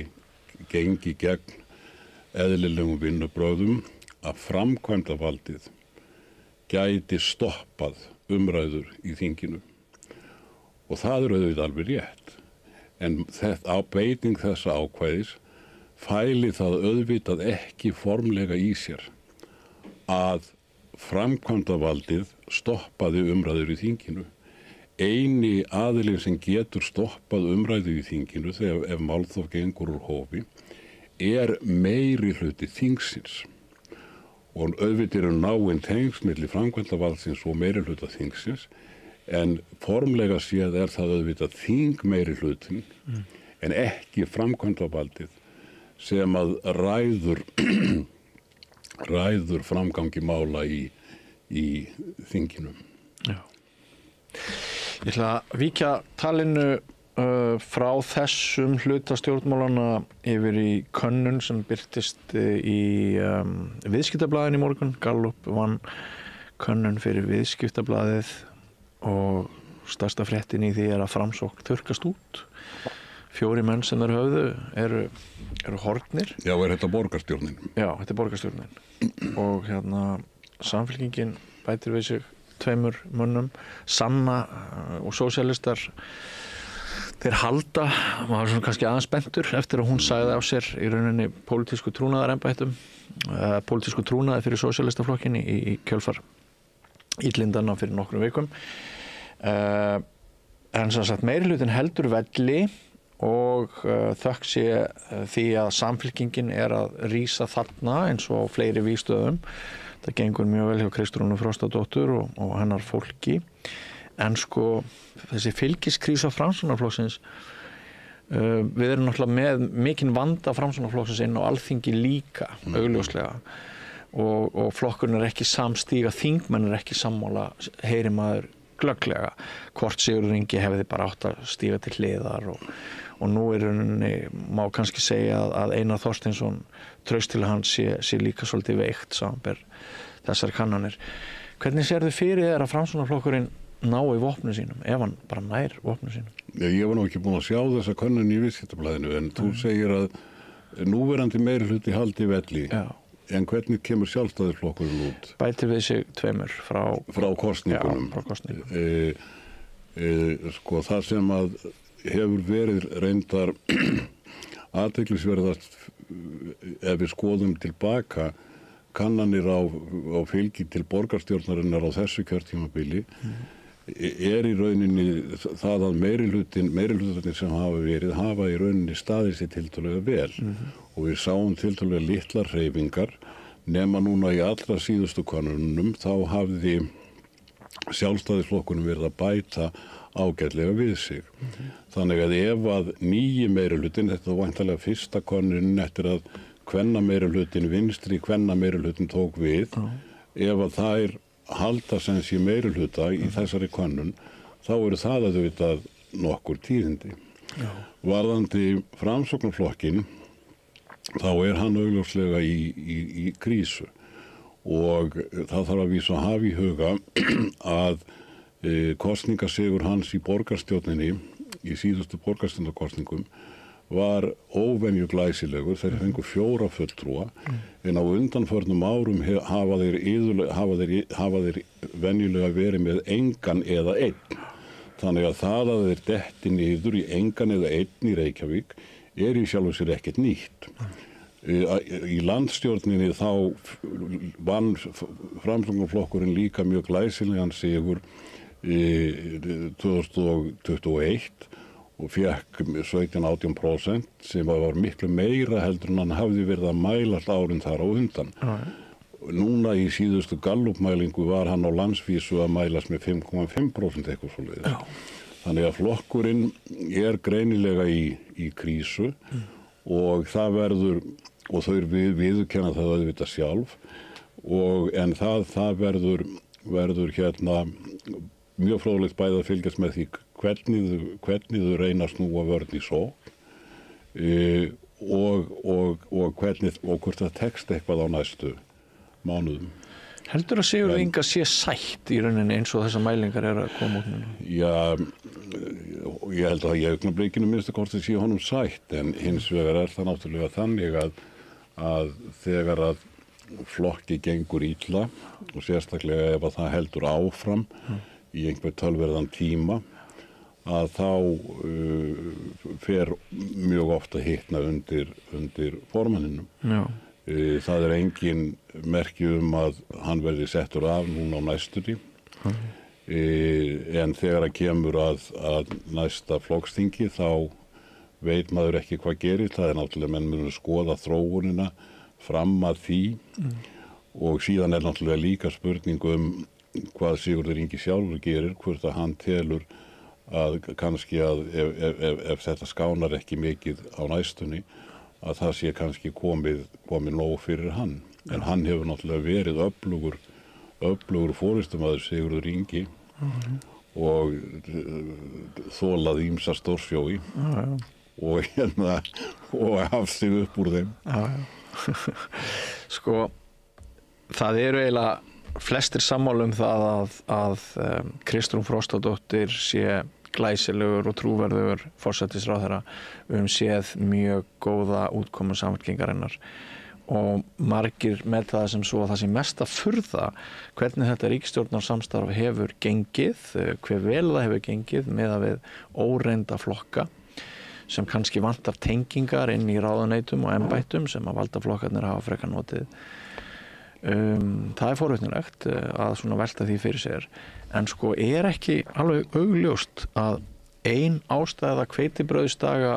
gengi gegn eðlilegum vinnubrögðum að framkvæmdavaldið gæti stoppað umræður í þinginu. Og það auðvitað alveg rétt. En á beiting þessa ákvæðis fæli það auðvitað ekki formlega í sér að framkvæmdavaldið stoppaði umræður í þinginu. Eini aðilinn sem getur stoppað umræðu í þinginu þegar ef málþóf gengur úr hófi meiri hluti þingsins. Og auðvitað eru náin tengsl milli framkvæmdavaldsins og meiri hluta þingsins, en formlega séð það auðvitað þing meiri hlutin en ekki framkvæmdavaldið sem að ræður framgangi mála í þinginu. Já. Ég ætla að víkja talinu frá þessum hluta stjórnmálana yfir í könnun sem birtist í viðskiptablaðinu í morgun. Gallup vann könnun fyrir viðskiptablaðið og stærsta fréttin í því að Framsókn þurrkast út. 4 menn sem þeir höfðu eru horfnir. Já, þetta borgarstjórnin? Já, þetta borgarstjórnin. Og Samfylkingin bætir við sig 2 mönnum. Sanna og sósíalistar, þeir halda, maður var kannski aðeins spenntur eftir að hún sagði á sér í rauninni pólitísku trúnaðarembættum, pólitísku trúnaði fyrir sósíalistaflokkinni í kjölfar illindana fyrir nokkrum vikum. En sem sagt meirihlutin heldur velli og þökk sé því að Samfylkingin að rísa þarna eins og fleiri vígstöðum. Það gengur mjög vel hjá Kristrúnu Frostadóttur og hennar fólki. En þessi fylgiskrísa Framsóknarflokksins, við erum náttúrulega með mikinn vanda Framsóknarflokksins inn á Alþingi líka, augljóslega. Og flokkurinn ekki samstíga, þingmenn ekki sammála, heyri maður glögglega. Hvort Sigurður Ingi hefði bara átt að stíga til hliðar og nú rauninni má kannski segja að Einar Þorsteinsson traust til hans sé líka svolítið veikt samanber þessar kannanir. Hvernig sérðu fyrir þér að Framsóknarflokkurinn nái vopnum sínum, ef hann bara nær vopnum sínum? Ég var nú ekki búin að sjá þessa könnun í Viðskiptablaðinu, en þú segir að núverandi meirihluti haldi velli. Já. En hvernig kemur Sjálfstæðisflokkurinn út? Bætir við sig 2 frá kosningunum. Já, frá kosningunum. Það sem að hefur verið reyndar athyglisverðast ef við skoðum tilbaka kannanir á fylgi til borgarstjórnarinnar á þessu kjörtímabili í rauninni það að meirihlutarnir sem hafa í rauninni staðið sér tiltölulega vel og við sáum tiltölulega litlar hreyfingar nema núna í allra síðustu könnunum þá hafði Sjálfstæðisflokkurinn verið að bæta ágætlega við sig. Þannig að ef að nýji meirihlutin, þetta var væntanlega fyrsta könnunin eftir að kvennameirihlutin vinstri kvennameirihlutin tók við, ef að þær halda sem sé meirihluta í þessari könnun, þá það auðvitað nokkur tíðindi. Já. Varðandi Framsóknarflokkinn, þá hann augljóslega í krísu og það þarf að vísa að hafa í huga að kosningasigur hans í borgarstjórninni í síðustu borgarstjórnarkosningum var óvenju glæsilegur. Þeir fengu 4 fulltrúa en á undanförnum árum hafa þeir venjulega verið með engan eða einn. Þannig að það að þeir detti niður í engan eða einn í Reykjavík í sjálfu sér ekkert nýtt. Í landstjórninni þá vann Framsóknarflokkurinn líka mjög glæsilegan sigur 2021 og fekk 17-18% sem var miklu meira heldur en hann hafði verið að mælast árin þar á undan. Núna í síðustu Gallup-mælingu var hann á landsvísu að mælast með 5,5% eitthvað svoleiðis. Þannig að flokkurinn greinilega í krísu og það verður, og þau viðurkenna það auðvitað sjálf, en það verður mjög fróðlegt bæði að fylgjast með því hvernig þau reyna að snúa vörn í sókn og hvernig, og hvort það tekst eitthvað á næstu mánuðum. Heldur að Sigurður Inga sé sætt í rauninni eins og þessar mælingar að koma út núna? Já, ég held að í augnablikinu minnstu hvort það sé honum sætt, en hins vegar það náttúrulega þannig að þegar að flokki gengur illa og sérstaklega ef að það heldur áfram í einhver tölverðan tíma, að þá fer mjög ofta hitna undir formanninum. Já. Það engin merki að hann verði settur af núna á næstunni. En þegar að kemur að næsta flokksþingi þá veit maður ekki hvað gerir. Það náttúrulega menn munu skoða þróunina fram að því og síðan náttúrulega líka spurning hvað Sigurður Ingi sjálfur gerir, hvort að hann telur að kannski að ef þetta skánar ekki mikið á næstunni að það sé kannski komið nóg fyrir hann. En hann hefur náttúrulega verið öflugur forystumaður Sigurður Ingi og þolað ýmsa stórsjói og haft sig upp úr þeim. Sko, það eru eiginlega flestir sammála það að Kristrún Frostadóttir sé glæsilegur og trúverðugur forsætisráðherra. Við höfum séð mjög góða útkomu Samfylkingarinnar og margir með það sem svo að það sé mesta furða hvernig þetta ríkisstjórnarsamstarf hefur gengið, hve vel það hefur gengið meðan við óreynda flokka sem kannski vantar tengingar inn í ráðuneytum og embættum sem að valdaflokkarnir hafa frekar notið. Það forvitnilegt að svona velta því fyrir sér, en sko ekki alveg augljóst að ein ástæða hveitibrauðsdaga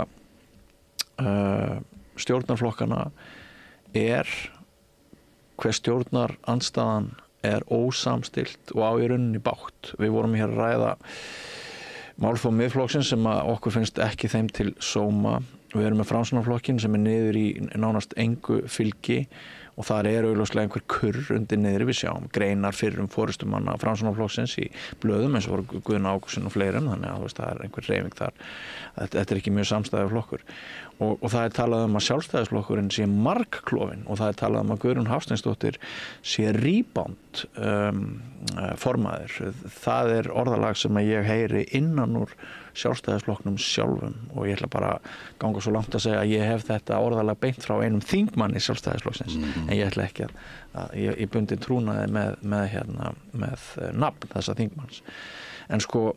stjórnarflokkana hver stjórnarandstaðan ósamstillt og á í rauninni bágt. Við vorum hér að ræða málþóf Miðflokksins sem að okkur finnst ekki þeim til sóma. Við erum með Framsóknarflokkinn sem niður í nánast engu fylgi og þar augljóslega einhver kurr undir niðri. Við sjáum greinar fyrir forystumanna Framsóknarflokksins í blöðum eins og voru Guðna Ágústsson og fleirum, þannig að það einhver hreyfing þar. Þetta ekki mjög samstæður flokkur. Og það talað að sjálfstæðisflokkurinn sé margklofinn og það talað að Guðrún Hafsteinsdóttir sé rebound formaður. Það orðalag sem að ég heyri innan úr sjálfstæðisflokknum sjálfum og ég ætla bara að ganga svo langt að segja að ég hef þetta orðalag beint frá einum þingmanni sjálfstæðisflokksins en ég ætla ekki að ég bundi trúnaði með nafn þessa þingmanns. En sko,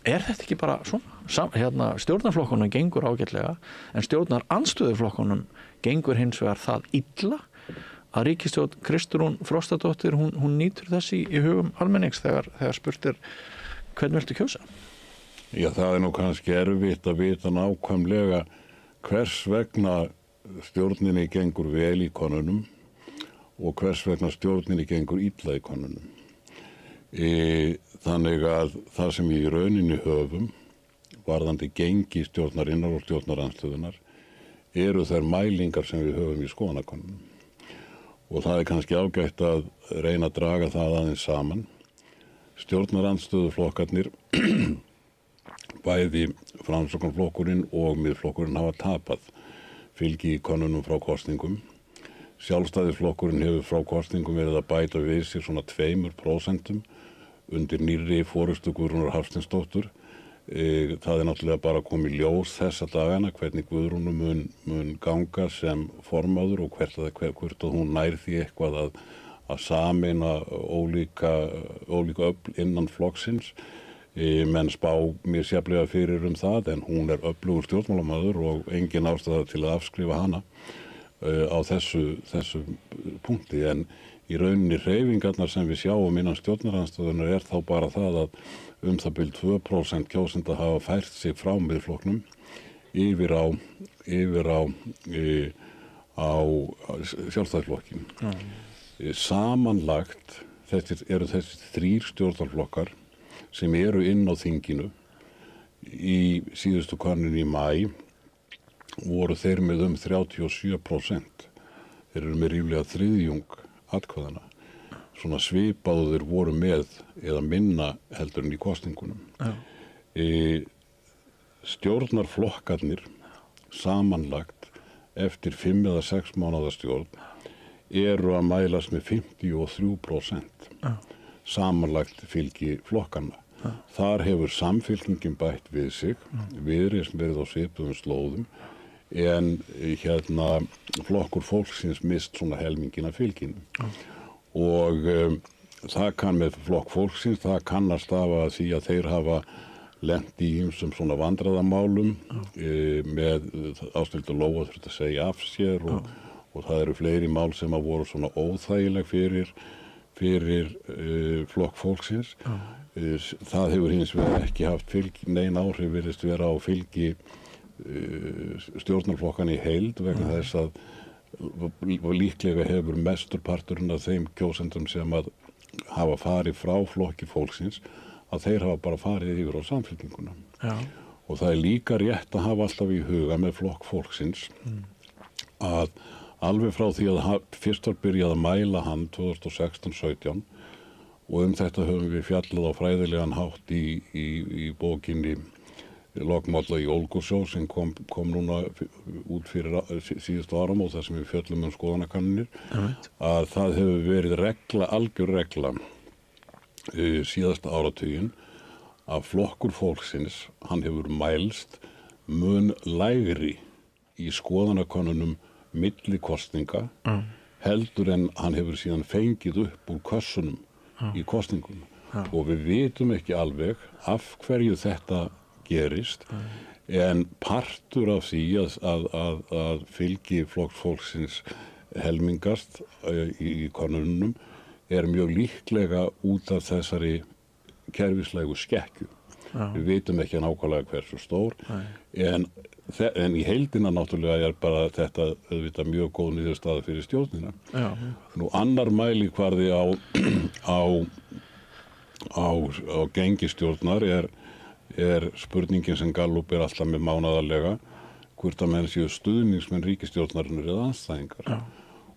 þetta ekki bara svona? Stjórnarflokkunum gengur ágætlega en stjórnarandstöðuflokkunum gengur hins vegar það illa að ríkisstjórn Kristrún Frostadóttir hún nýtur þess í hugum almennings þegar spurt hvern viltu kjósa? Já, það nú kannski erfitt að vita nákvæmlega hvers vegna stjórninni gengur vel í konunum og hvers vegna stjórninni gengur illa í konunum. Þannig að það sem í rauninni höfum varðandi gengi stjórnarinnar og stjórnarandstöðunar þær mælingar sem við höfum í skoðanakönnunum. Og það kannski ágætt að reyna að draga það aðeins saman. Stjórnarandstöðuflokkarnir bæði Framsóknarflokkurinn og Miðflokkurinn hafa tapað fylgi í könnunum frá kosningum. Sjálfstæðisflokkurinn hefur frá kosningum verið að bæta við sig svona 2% undir nýrri forystu Guðrúnar Hafsteinsdóttur. Það náttúrulega bara komið ljós þessa dagana hvernig Guðrúnu mun ganga sem formaður og hvort að hún nær því eitthvað að sameina ólíka öfl innan flokksins. Menn spá mér sjaflega fyrir það en hún öflugur stjórnmálamaður og engin ástæða til að afskrifa hana á þessu punkti. En í rauninni hreyfingarnar sem við sjáum innan stjórnarandstöðunar þá bara það að það bil 2% kjósenda hafa fært sig frá Miðflokknum yfir á Sjálfstæðisflokkinn. Samanlagt eru þessi 3 stjórnarflokkar sem inn á þinginu í síðustu könnuninni í maí voru þeir með 37%. Þeir eru með ríflega þriðjung atkvæðana. Svona svipaður voru með eða minna heldur en í kosningunum. Stjórnarflokkarnir samanlagt eftir 5 eða 6 mánaða stjórn eru að mælast með 53% samanlagt fylgi flokkana. Þar hefur Samfylkingin bætt við sig, Viðreisn verið á svipuðum slóðum, en flokkur fólksins mist svona helmingina fylginu. Og það kann með flokk fólksins, það kann að stafa að því að þeir hafa lent í ýmsum svona vandræðamálum með Ásthildur Lóa þurfti að segja af sér og það eru fleiri mál sem að voru svona óþægileg fyrir flokk fólksins. Það hefur hins vegar ekki haft nein áhrif virðist vera á fylgi stjórnarflokkan í heild vegna þess að líklega hefur mestur parturinn af þeim kjósendum sem að hafa farið frá flokki fólksins að þeir hafa bara farið yfir á Samfylkinguna. Og það er líka rétt að hafa alltaf í huga með flokk fólksins að alveg frá því að fyrst var byrjað að mæla hann 2016-17 og þetta höfum við fjallað á fræðilegan hátt í bókinni Logmála í Ólgusjó sem kom núna út fyrir síðustu áramót þar sem við fjöllum skoðanakannanir að það hefur verið algjör regla síðasta áratuginn að flokkur fólksins hann hefur mælst mun lægri í skoðanakönnunum milli kosninga heldur en hann hefur síðan fengið upp úr kössunum í kosningum og við vitum ekki alveg af hverju þetta gerist en partur af því að fylgi flokks fólksins helmingast í könnunum er mjög líklega út af þessari kerfislægu skekkju. Við vitum ekki nákvæmlega hversu stór en í heildina náttúrulega er bara þetta auðvitað mjög góð niðurstaða fyrir stjórnina. Nú annar mælikvarði á gengistjórnar er spurningin sem Gallup er alltaf með mánaðarlega hvort að menn séu stuðningsmenn ríkisstjórnarinnar eða andstæðingar.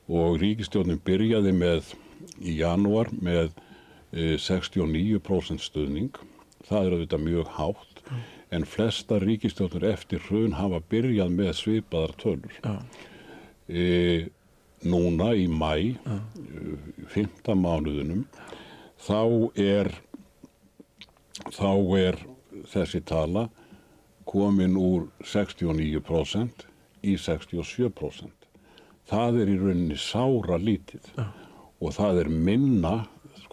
Og ríkisstjórnin byrjaði í janúar með 69% stuðning. Það er auðvitað mjög hátt en flestar ríkisstjórnir eftir hrun hafa byrjað með svipaðar tölur. Núna í maí, 5. mánuðinum, þá er þessi tala komin úr 69% í 67%. Það er í rauninni sára lítið og það er minna,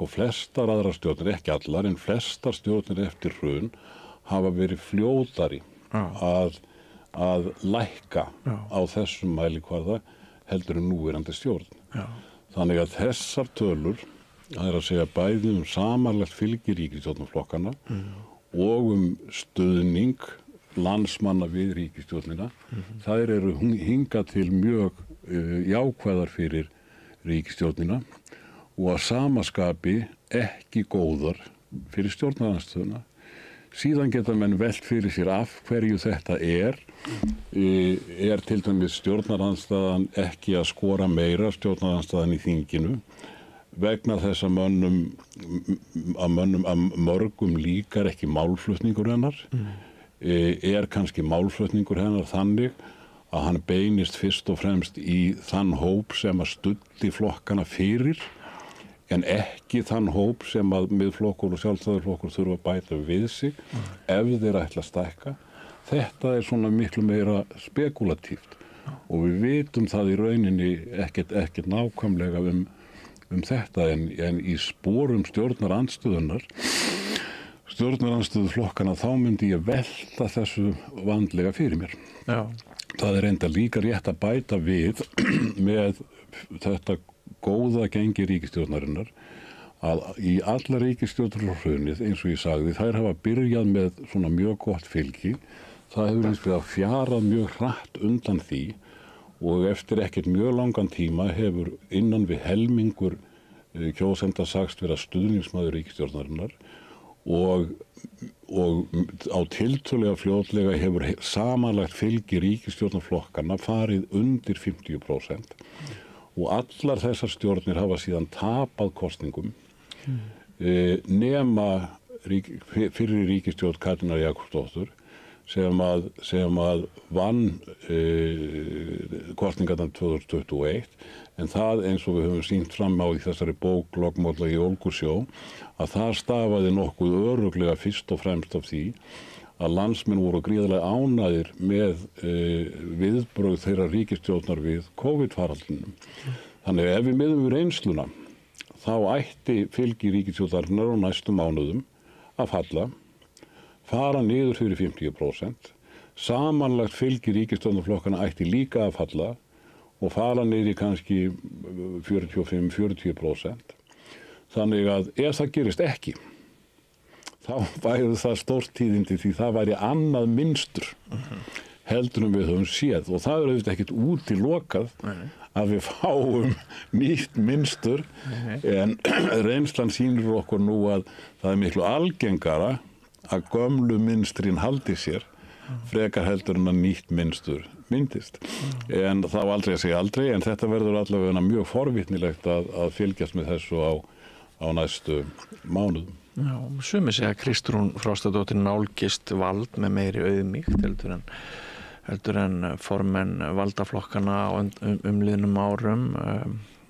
flestar aðrar stjórnir, ekki allar, en flestar stjórnir eftir hrun hafa verið fljótari að lækka á þessum mælikvarða heldur en núverandi stjórn. Þannig að þessar tölur, það er að segja bæði samanlagt fylgi ríkisstjórnarflokkana og stuðning landsmanna við ríkisstjórnina, þær eru hingað til mjög jákvæðar fyrir ríkisstjórnina og að sama skapi ekki góðar fyrir stjórnarandstöðuna. Síðan geta menn velt fyrir sér af hverju þetta er til dæmis stjórnarandstaðan ekki að skora meira stjórnarandstaðan í þinginu vegna þess að mörgum líkar ekki málflutningur hennar, kannski málflutningur hennar þannig að hann beinist fyrst og fremst í þann hóp sem að studdi flokkana fyrir en ekki þann hóp sem að Miðflokkur og Sjálfstæðisflokkur þurfa að bæta við sig ef þeir ætla að stækka. Þetta er svona miklu meira spekulatíft og við vitum það í rauninni ekkert nákvæmlega um þetta en í sporum stjórnarandstöðuflokkana þá myndi ég velta þessu vandlega fyrir mér. Það er enda líka rétt að bæta við með þetta góða gengi ríkisstjórnarinnar að í alla ríkisstjórnarhrunið eins og ég sagði þær hafa byrjað með svona mjög gott fylgi. Það hefur eins og fjarað mjög hratt undan því og eftir ekkert mjög langan tíma hefur innan við helmingur kjósenda sagst vera stuðningsmaður ríkisstjórnarinnar og á tiltölulega fljótlega hefur samanlagt fylgi ríkisstjórnarflokkanna farið undir 50% og allar þessar stjórnir hafa síðan tapað kosningum nema fyrir ríkisstjórn Katrínar Jakobsdóttur sem að vann kosningarnar 2021, en það eins og við höfum sýnt fram á í þessari bók Lognmolla í Ólgusjó, að það stafaði nokkuð örugglega fyrst og fremst af því að landsmenn voru gríðarlega ánægðir með viðbrögð þeirra ríkisstjórnar við COVID-faraldrinum. Þannig ef við miðum við reynsluna, þá ætti fylgi ríkisstjórnarinnar á næstu mánuðum að fara niður fyrir 50%. Samanlagt fylgi ríkisstjórnarflokkana ætti líka að falla og fara niður í kannski 45-40%. Þannig að ef það gerist ekki, þá væri það stórtíðindi því það væri annað mynstur heldur við höfum séð og það auðvitað ekkert útilokað að við fáum nýtt mynstur en reynslan sýnir okkur nú að það miklu algengara að gömlu mynstrin haldi sér frekar heldur en að nýtt mynstur myndist. En þá aldrei að segja aldrei, en þetta verður allavega mjög forvitnilegt að fylgjast með þessu á næstu mánuðum. Já, sumir segja að Kristrún Frostadóttir nálgist vald með meiri auðmýkt heldur en formenn valdaflokkana á umliðnum árum.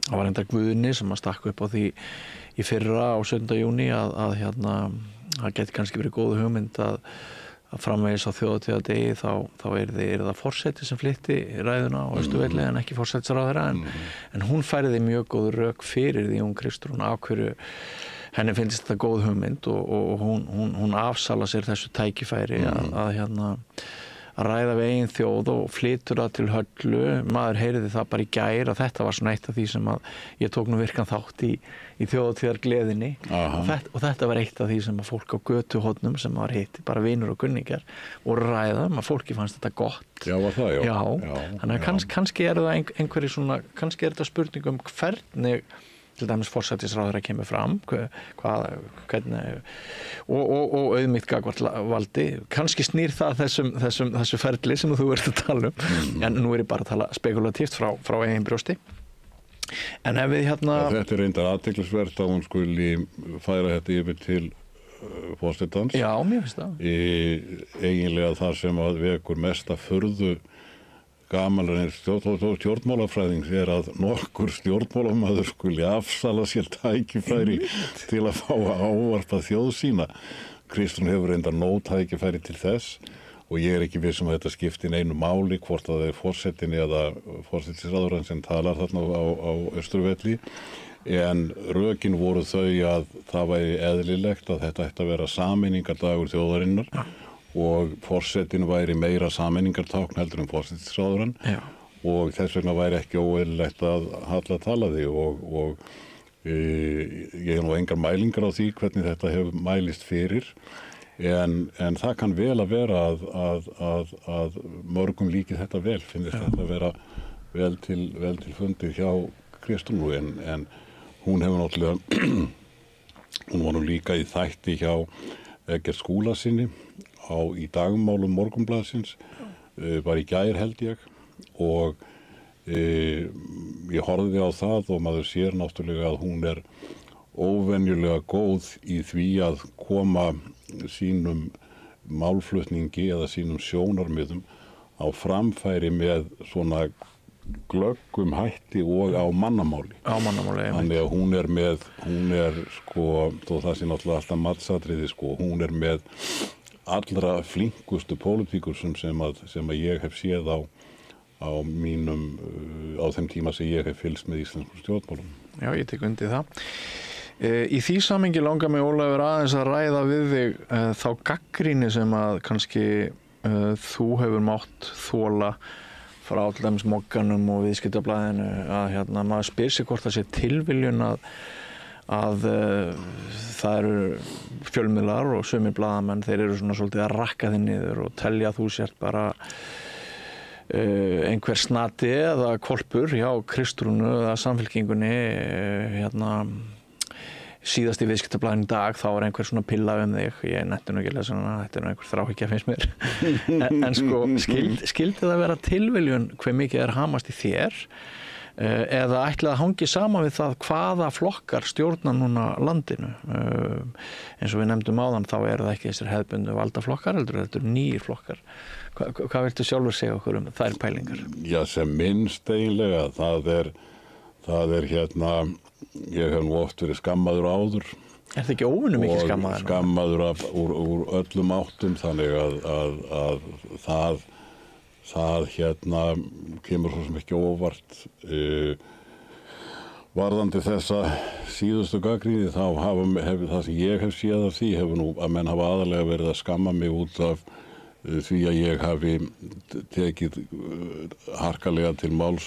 Það var enda Guðni sem að stakka upp á því í fyrra á 17. júní að það geti kannski verið góð hugmynd að framvegis á þjóðhátíðardegi þá er það forseti sem flytti ræðuna á Austurvelli en ekki forsætisráðherra en hún færði mjög góð rök fyrir því hún Kristrún á hverju henni finnst þetta góð hugmynd og hún afsala sér þessu tækifæri að ræða við eigin þjóð og flytur það til Höllu. Maður heyriði það bara í gær að þetta var svona eitt af því sem að ég tók nú virkan þátt í þjóðhátíðargleðinni og þetta var eitt af því sem að fólk á götuhornum sem var hitti, bara vinur og kunningar og ræða, að fólki fannst þetta gott. Já, var það, já. Þannig að kannski er það einhverju svona, kannski er þetta spurning hvernig til dæmis forsætisráðherra kemur fram hvernig og auðmýkt gagnvart valdi, kannski snýr það þessu ferli sem þú ert að tala en nú er ég bara að tala spekulatíft frá eigin brjósti en ef við þetta er reyndar athyglisvert að hún skuli færa þetta yfir til forsetans. Já, mér finnst það eiginlega það sem að vekur mesta furðu gamalinn stjórnmálafræðings er að nokkur stjórnmálamaður skuli afsala sér tækifæri til að fá að ávarpa þjóð sína. Kristrún hefur reyndar nóg tækifæri til þess og ég er ekki viss að þetta skipti neinu máli hvort að það er forsetin eða forsætisráðherrann sem talar þarna á Austurvelli en rökin voru þau að það væri eðlilegt að þetta ætti að vera sameiningardagur þjóðarinnar og forsetin væri meira sameiningartákn heldur en forsætisráðherrann og þess vegna væri ekki óeðlilegt að halla tala því og ég hef nú engar mælingar á því hvernig þetta hefur mælist fyrir en það kann vel að vera að mörgum líki þetta vel, finnst þetta að vera vel til fundið hjá Kristrúnu en hún hefur náttúrulega hún var nú líka í þætti hjá Eggert Skúlasyni í dagmálum Morgunblaðsins bara í gær held ég og ég horfði á það og maður sér náttúrulega að hún er óvenjulega góð í því að koma sínum málflutningi eða sínum sjónarmiðum á framfæri með svona glöggum hætti og á mannamáli. Þannig að hún er sko, þó það sé náttúrulega alltaf matsatriði sko, hún er með allra flinkustu pólitíkursum sem að ég hef séð á þeim tíma sem ég hef fylgst með íslenskum stjórnmálum. Já, ég tek undir það. Í því samhengi langar mig Ólafur aðeins að ræða við þig þá gagnrýni sem að kannski þú hefur mátt þola frá til dæmis Mogganum og Viðskiptablaðinu að maður spyr sig hvort það sé tilviljun að það eru fjölmiðlar og sumir blaðamenn, þeir eru svona svolítið að rakka þig niður og telja að þú sért bara einhver snati eða kolpur hjá Kristrúnu eða Samfylkingunni síðast í Viðskiptablaðinu í dag þá er einhver svona pilla þig, ég netti nú ekki að lesa hana, þetta er einhver þráhyggja finnst mér en sko skildi það vera tilviljun hve mikið er hamast í þér eða ætlaði að hangi saman við það hvaða flokkar stjórna núna landinu. Eins og við nefndum áðan þá eru það ekki þessir hefðbundu valdaflokkar, heldur þetta eru nýir flokkar. Hvað viltu sjálfur segja okkur þær pælingar? Já, sem minnst eiginlega, það er hérna, ég hef nú oft verið skammaður áður. Er það ekki óvinnu mikið skammaður? Og skammaður úr öllum áttum, þannig að það hérna kemur svo sem ekki óvart. Varðandi þessa síðustu gagnrýni þá hefur það sem ég hef séð af því hefur nú að menn hafa aðalega verið að skamma mig út af því að ég hafi tekið harkalega til máls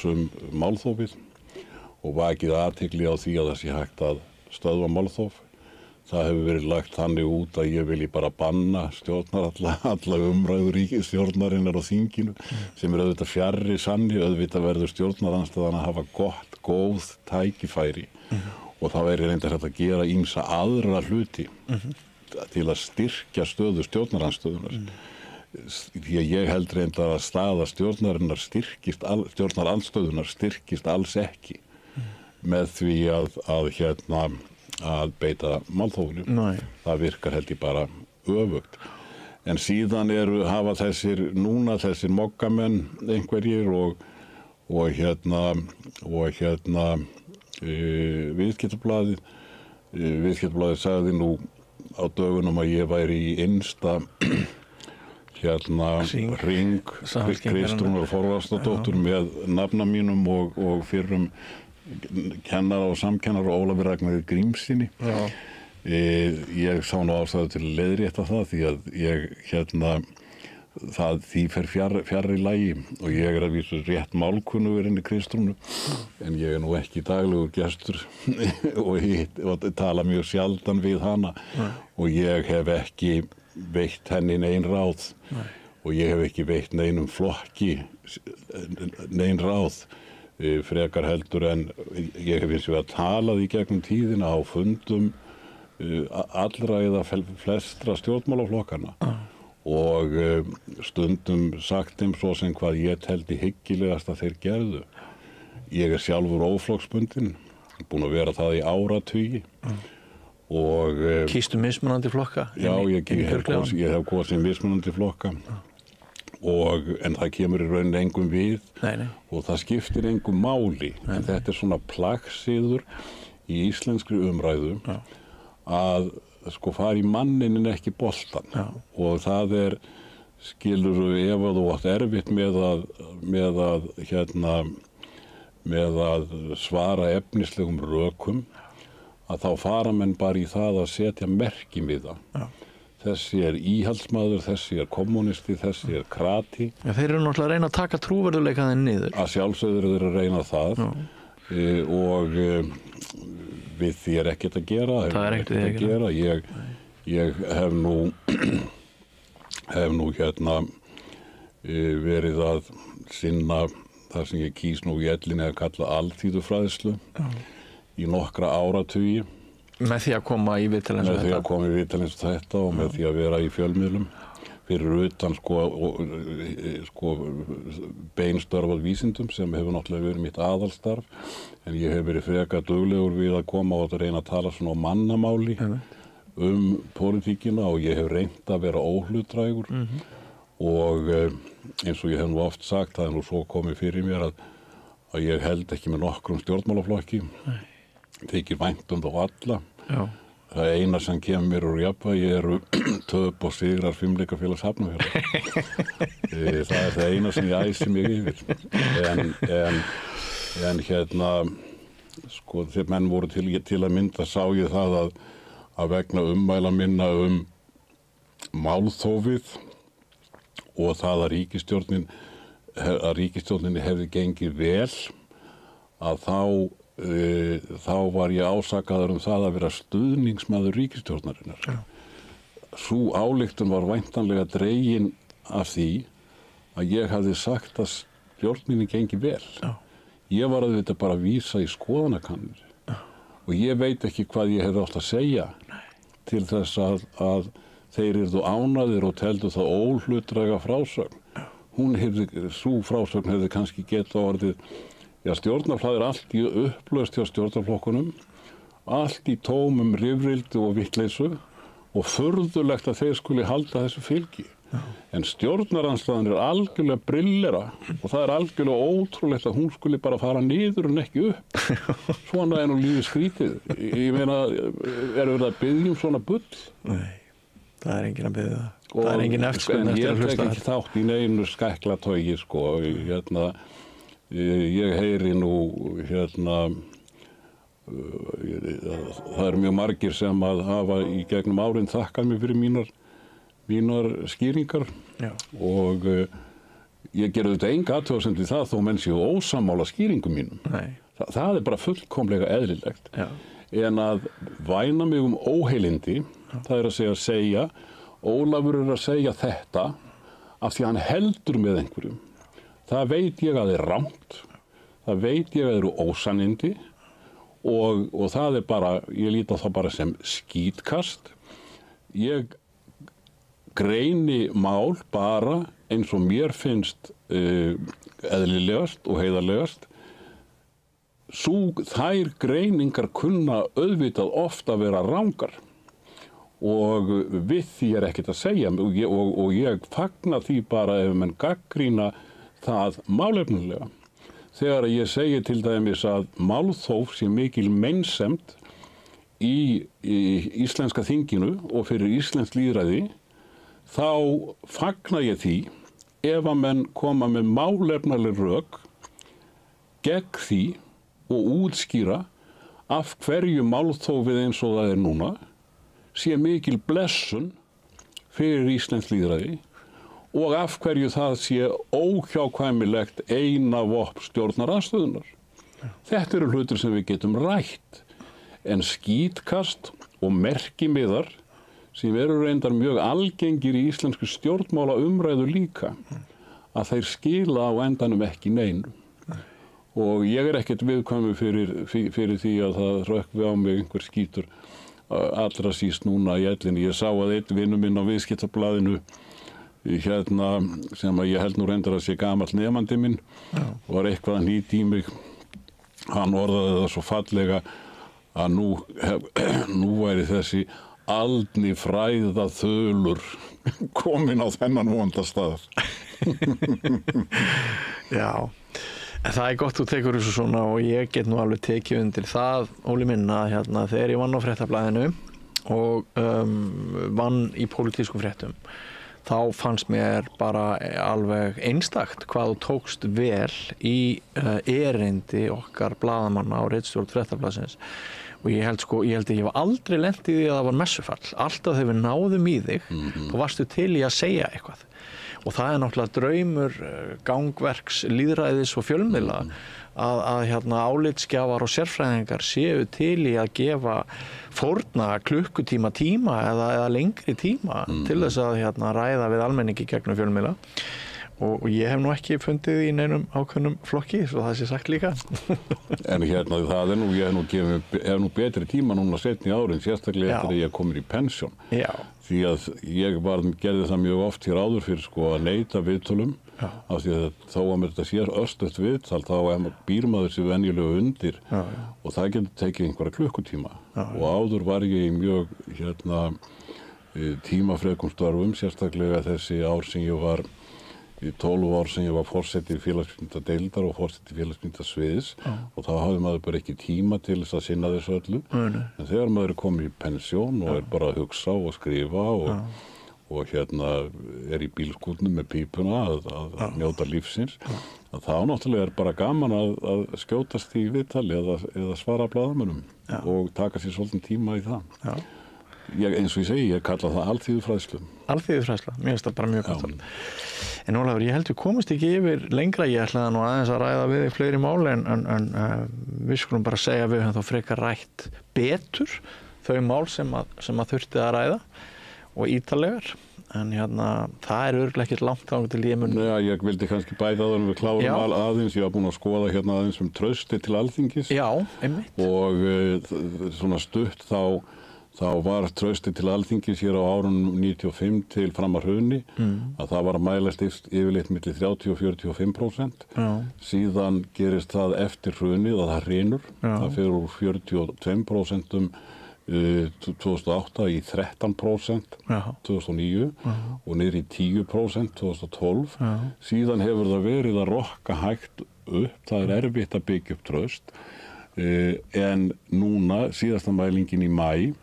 málþófið og vakið athygli á því að það sé hægt að stöðva málþóf. Það hefur verið lagt þannig út að ég vilji bara banna stjórnar alla umræður ríkisstjórnarinnar á þinginu sem auðvitað fjarri sanni, auðvitað verður stjórnarandstaðan að hafa góð tækifæri og það verður reyndar hægt að gera ýmsa aðra hluti til að styrkja stöðu stjórnarandstöðunar. Því að ég held reyndar að staða stjórnarandstöðunar styrkist alls ekki með því að beita málþófinu. Það virkar held ég bara öfugt. En síðan hafa þessir moggamenn einhverjir og Viðskiptablaðið sagði nú á dögunum að ég væri í innsta hring Kristrúnar Þorvaldsdóttur með nafna mínum og fyrrum kennara og samkennara Ólafur Ragnari Grímssyni. Ég sá nú ástæðu til að leiðrétta það því að því fer fjarri lagi og ég að vísu rétt málkunnugur inn í Kristrúnu en ég nú ekki daglegur gestur og tala mjög sjaldan við hana og ég hef ekki veitt henni nein ráð og ég hef ekki veitt neinum flokki nein ráð frekar heldur en ég hef eins og að talað í gegnum tíðina á fundum allra eða flestra stjórnmálaflokkarna og stundum sagt þeim svo sem hvað ég teldi hyggilegast að þeir gerðu. Ég sjálfur óflokksbundinn, búinn að vera það í áratugi og kýstu mismunandi flokka? Já, ég hef kosið mismunandi flokka en það kemur í rauninni engum við og það skiptir engum máli en þetta svona plagsiður í íslenskri umræðu að fara í mannin en ekki boltan og það skilurðu ef að þú átt erfitt með að svara efnislegum rökum að þá fara menn bara í það að setja merki við það. Þessi íhaldsmaður, þessi kommunisti, þessi krati. Já, þeir eru náttúrulega að reyna að taka trúverðuleikaðinn niður. Að sjálfsögður eru að reyna það og við því ekkert að gera. Það ekkert að gera. Ég hef nú verið að sinna það sem ég kýs nú í ellinni að kalla alþýðufræðslu í nokkra áratugi. Með því að koma í viðtal eins og þetta? Með því að koma í viðtal eins og þetta og með því að vera í fjölmiðlum fyrir utan beinstörf á vísindum sem hefur náttúrulega verið mitt aðalstarf en ég hef verið frekar duglegur við að koma og að reyna að tala svona á mannamáli pólitíkina og ég hef reynt að vera óhlutdrægur og eins og ég hef nú oft sagt, það nú svo komið fyrir mér að ég held ekki með nokkrum stjórnmálaflokki þykir vænt þá alla. Það eina sem kemur mér úr jafnvægi eru töp og sigrar Fimleikafélags Hafnarfjarðar. Það það eina sem ég æsi mig yfir. En þegar menn voru til að mynda sá ég það að vegna ummæla minna málþófið og það að ríkisstjórninni hefði gengið vel að þá var ég ásakaður það að vera stuðningsmaður ríkisstjórnarinnar. Sú ályktun var væntanlega dregin af því að ég hafði sagt að stjórninni gengi vel. Ég var auðvitað bara að vísa í skoðanakannir og ég veit ekki hvað ég hefði átt að segja til þess að þeir yrðu ánægðir og teldu það óhlutdræga frásögn. Sú frásögn hefði kannski getað orðið Já, stjórnarflæði allt í upplaust hjá stjórnarflokkunum, allt í tómum rifrildi og vittleysu og furðulegt að þeir skuli halda þessu fylgi. En stjórnarandstaðan algjörlega brillera og það algjörlega ótrúlegt að hún skuli bara fara niður en ekki upp. Svona nú lífið skrítið. Ég meina, verið að biðja svona bull? Nei, það enginn að biðja það. Það enginn eftirspurn eftir að hlusta þar. Ég ekki þátt í neinu skæklatógi, sko. Ég heyri nú, það mjög margir sem að hafa í gegnum árin þakkað mér fyrir mínar skýringar. Já. Og ég gerði þetta enga athugasemd við það þó menn séu ósammála skýringum mínum. Það bara fullkomlega eðlilegt. Já. En að væna mig óheilindi, það að segja Ólafur að segja þetta af því að hann heldur með einhverjum. Það veit ég að rangt, það veit ég að ósannindi og það bara, ég líti á það bara sem skítkast. Ég greini mál bara eins og mér finnst eðlilegast og heiðarlegast. Þær greiningar kunna auðvitað ofta vera rangar. Og við því ekkert að segja og ég fagna því bara ef menn gagnrýna það málefnulega. Þegar ég segi til dæmis að málþóf sé mikil meinsemd í íslenska þinginu og fyrir íslensk lýðræði, þá fagna ég því ef að menn koma með málefnaleg rök gegn því og útskýra af hverju málþófið eins og það núna sé mikil blessun fyrir íslensk lýðræði og af hverju það sé óhjákvæmilegt eina vopn stjórnarandstöðunnar. Þetta eru hlutir sem við getum rætt, en skítkast og merkimiðar sem eru reyndar mjög algengir í íslensku stjórnmála umræðu líka, að þeir skila á endanum ekki neinu. Og ég ekkert viðkvæmur fyrir því að það rökkvi á mig einhver skítur allra síst núna í ellinni. Ég sá að einn vinur minn á Viðskiptablaðinu sem að ég held nú reyndar að sé gamall nemandi minn var eitthvað að hnýta í mig. Hann orðaði það svo fallega að nú væri þessi aldni fræða þölur komin á þennan vondastað. Já. En það gott þú tekur þessu svona og ég get nú alveg tekið undir það, Óli minn, að þegar ég vann á Fréttablaðinu og vann í pólitískum fréttum, þá fannst mér bara alveg einstakt hvað þú tókst vel í erindi okkar blaðamanna á ritstjórn Fréttablaðsins. Og ég held að ég var aldrei lent í því að það var messufall. Alltaf þegar við náðum í þig, þá varstu til í að segja eitthvað. Og það náttúrulega draumur gangverks, lýðræðis og fjölmiðla að álitsgjafar og sérfræðingar séu til í að gefa fórna klukkutíma eða lengri tíma til þess að ræða við almenningi gegnum fjölmiðla. Og ég hef nú ekki fundið í neinum ákveðnum flokki, svo það sé sagt líka. En það ég hef nú betri tíma núna seinni árin, sérstaklega eftir að ég komur í pensjón. Já. Því að ég gerði það mjög oft hér áður fyrir að neita viðtölum, af því að þó að mér þetta sé örstutt viðtal, þá býr maður sér venjulega undir og það getur tekið einhverja klukkutíma. Og áður var ég í mjög tímafrekum störfum, sérstaklega þessi ár sem ég var í 12 ár sem ég var forseti félagsvísindadeildar og forseti félagsvísindasviðs og þá hafði maður bara ekki tíma til þess að sinna þessu öllu. En þegar maður komið í pensjón og bara að hugsa og skrifa og í bílskúrnum með pípuna að njóta lífsins, að þá náttúrulega bara gaman að skjótast í viðtali eða svara blaðamönnum og taka sér svolítinn tíma í það. Já. Eins og ég segi, ég kalla það alþýðufræðslu. Alþýðufræðsla, mér finnst það bara mjög gott. En Ólafur, ég held við komumst ekki yfir lengra, ég ætlaði nú aðeins að ræða við í fleiri máli en við skulum bara segja að við höfum þá frekar rætt betur þau mál sem að þurfti að ræða og ítarlegar. En það örugglega ekkert langt þangað til ég mun. Já, ég vildi kannski bæta það við klárum aðeins. Ég var búinn að skoða aðeins trausti til Alþingis. Já, einmitt. Og svona stutt þá þá var traustið til Alþingis hér á árunum 95 til fram að hruni að það var að mælast yfirleitt milli 30 og 45%. Síðan gerist það eftir hrunið að það hrynur. Það fer úr 42% 2008 í 13% 2009 og niður í 10% 2012. Síðan hefur það verið að rokka hægt upp. Það er erfitt að byggja upp traust. En núna, síðasta mælingin í maí,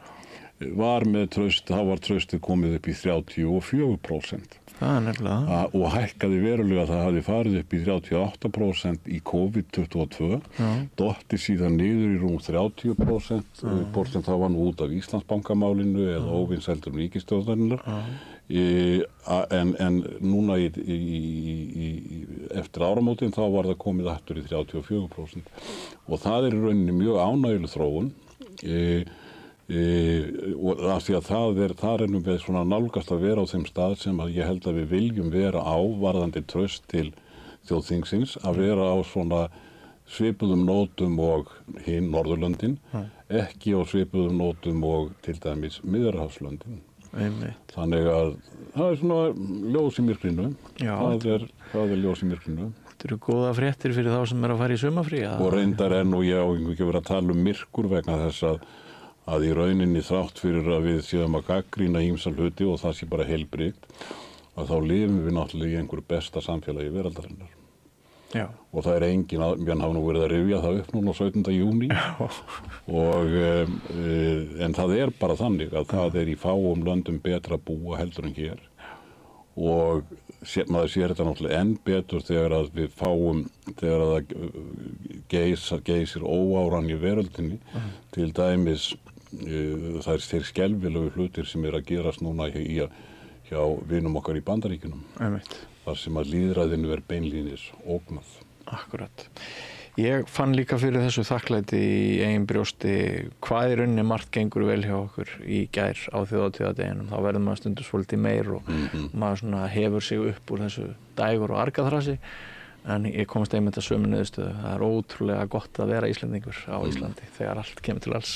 var með traust, þá var traustið komið upp í 34%. Það er nefnilega. Og hækkaði verulega, það hafði farið upp í 38% í COVID-22, dotti síðan niður í rúm 30%, það var nú út af Íslandsbankamálinu eða óvinsældur ríkisstjórnarinnar. En núna eftir áramótin þá var það komið aftur í 34%. Og það er í rauninni mjög ánægjuleg þróun. Og af því að þar erum við svona nálgast að vera á þeim stað sem að ég held að við viljum vera á varðandi traust til þjóðþingsins, að vera á svona svipuðum nótum og hinn Norðurlöndin, ekki á svipuðum nótum og til dæmis Miðjarðarhafslöndin. Þannig að það er svona ljós í myrkrinu. Það er ljós í myrkrinu. Þetta eru góða fréttir fyrir þá sem er að fara í sumarfrí. Og reyndar enn og ég á ekki verið að tala um myrkur vegna þess að í rauninni þrátt fyrir að við séum að gagnrýna ýmsa hluti og það sé bara heilbrigt, að þá lifum við náttúrulega í einhverju besta samfélagi veraldarinnar. Og það er engin, mér hafa nú verið að rifja það upp núna 17. júní en það er bara þannig að það er í fáum löndum betra að búa heldur en hér og maður sér þetta náttúrulega enn betur þegar að við fáum, þegar að það geysir óáran í veröldinni, til dæmis það er þeir skelfilegu hlutir sem er að gerast núna hjá vinum okkar í Bandaríkjunum. Þar sem að lýðræðinu er beinlínis ógnað. Akkurat. Ég fann líka fyrir þessu þakklæti í eigin brjósti hvað í rauninni margt gengur vel hjá okkur í gær á þjóðhátíðardeginum. Þá verður maður stundum svolítið meir og maður svona hefur sig upp úr þessu dægur og argaþrasi. En ég komast einmitt að sömu niðurstöðu. Það er ótrúlega gott að vera Íslendingur á Íslandi þegar allt kemur til alls.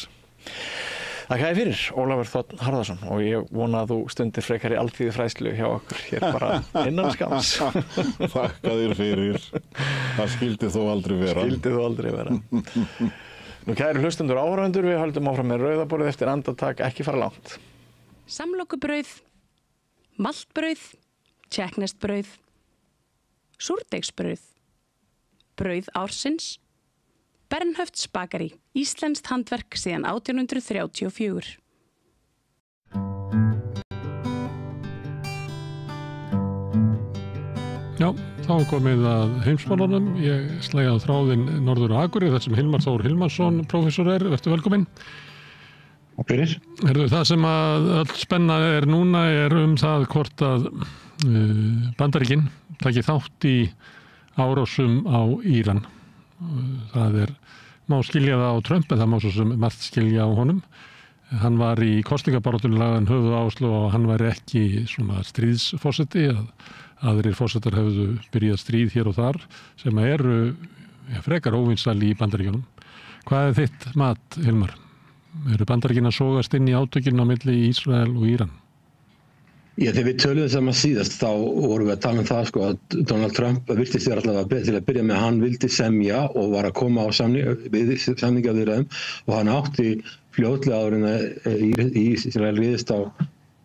Þakka þér fyrir, Ólafur Þ. Harðarson, og ég vona að þú stundir frekar í alþýðufræðslu hjá okkur hér bara innan skams. Þakka þér fyrir. Það skyldi þó aldrei vera. Nú kæru hlustendur og áhorfendur, við höldum áfram með rauðaborðið eftir andartak, ekki fara langt. Samlokubrauð, maltbrauð, tékkneskt-brauð, súrdeigsbrauð, brauð ársins, Bernhöfts Bakarí, íslenskt handverk síðan 1834. Já, þá er komið að heimsmálunum. Ég slæði á þráðinn norður á Akureyri, þar sem Hilmar Þór Hilmarsson, prófessor vertu velkominn. Og fyrir. Það sem að öll spenna er núna er það hvort að Bandaríkin taki þátt í árásum á Íran. Það má skilja það á Trump en það má svo sem margt skilja á honum. Hann var í kosningabaráttunni lagðan höfuð áherslu og hann var ekki svona stríðsforseti, að aðrir forsetar hefðu byrjað stríð hér og þar sem eru frekar óvinsæl í Bandaríkjunum. Hvað er þitt mat, Hilmar? Eru Bandaríkin að sogast inn í átökin á milli Ísrael og Íran? Já, þegar við töluðum saman síðast þá vorum við að tala um það sko að Donald Trump virtist vera allavega til að byrja með, hann vildi semja og var að koma á samningaviðræðum og hann átti fljótlega áður en Ísrael riðist á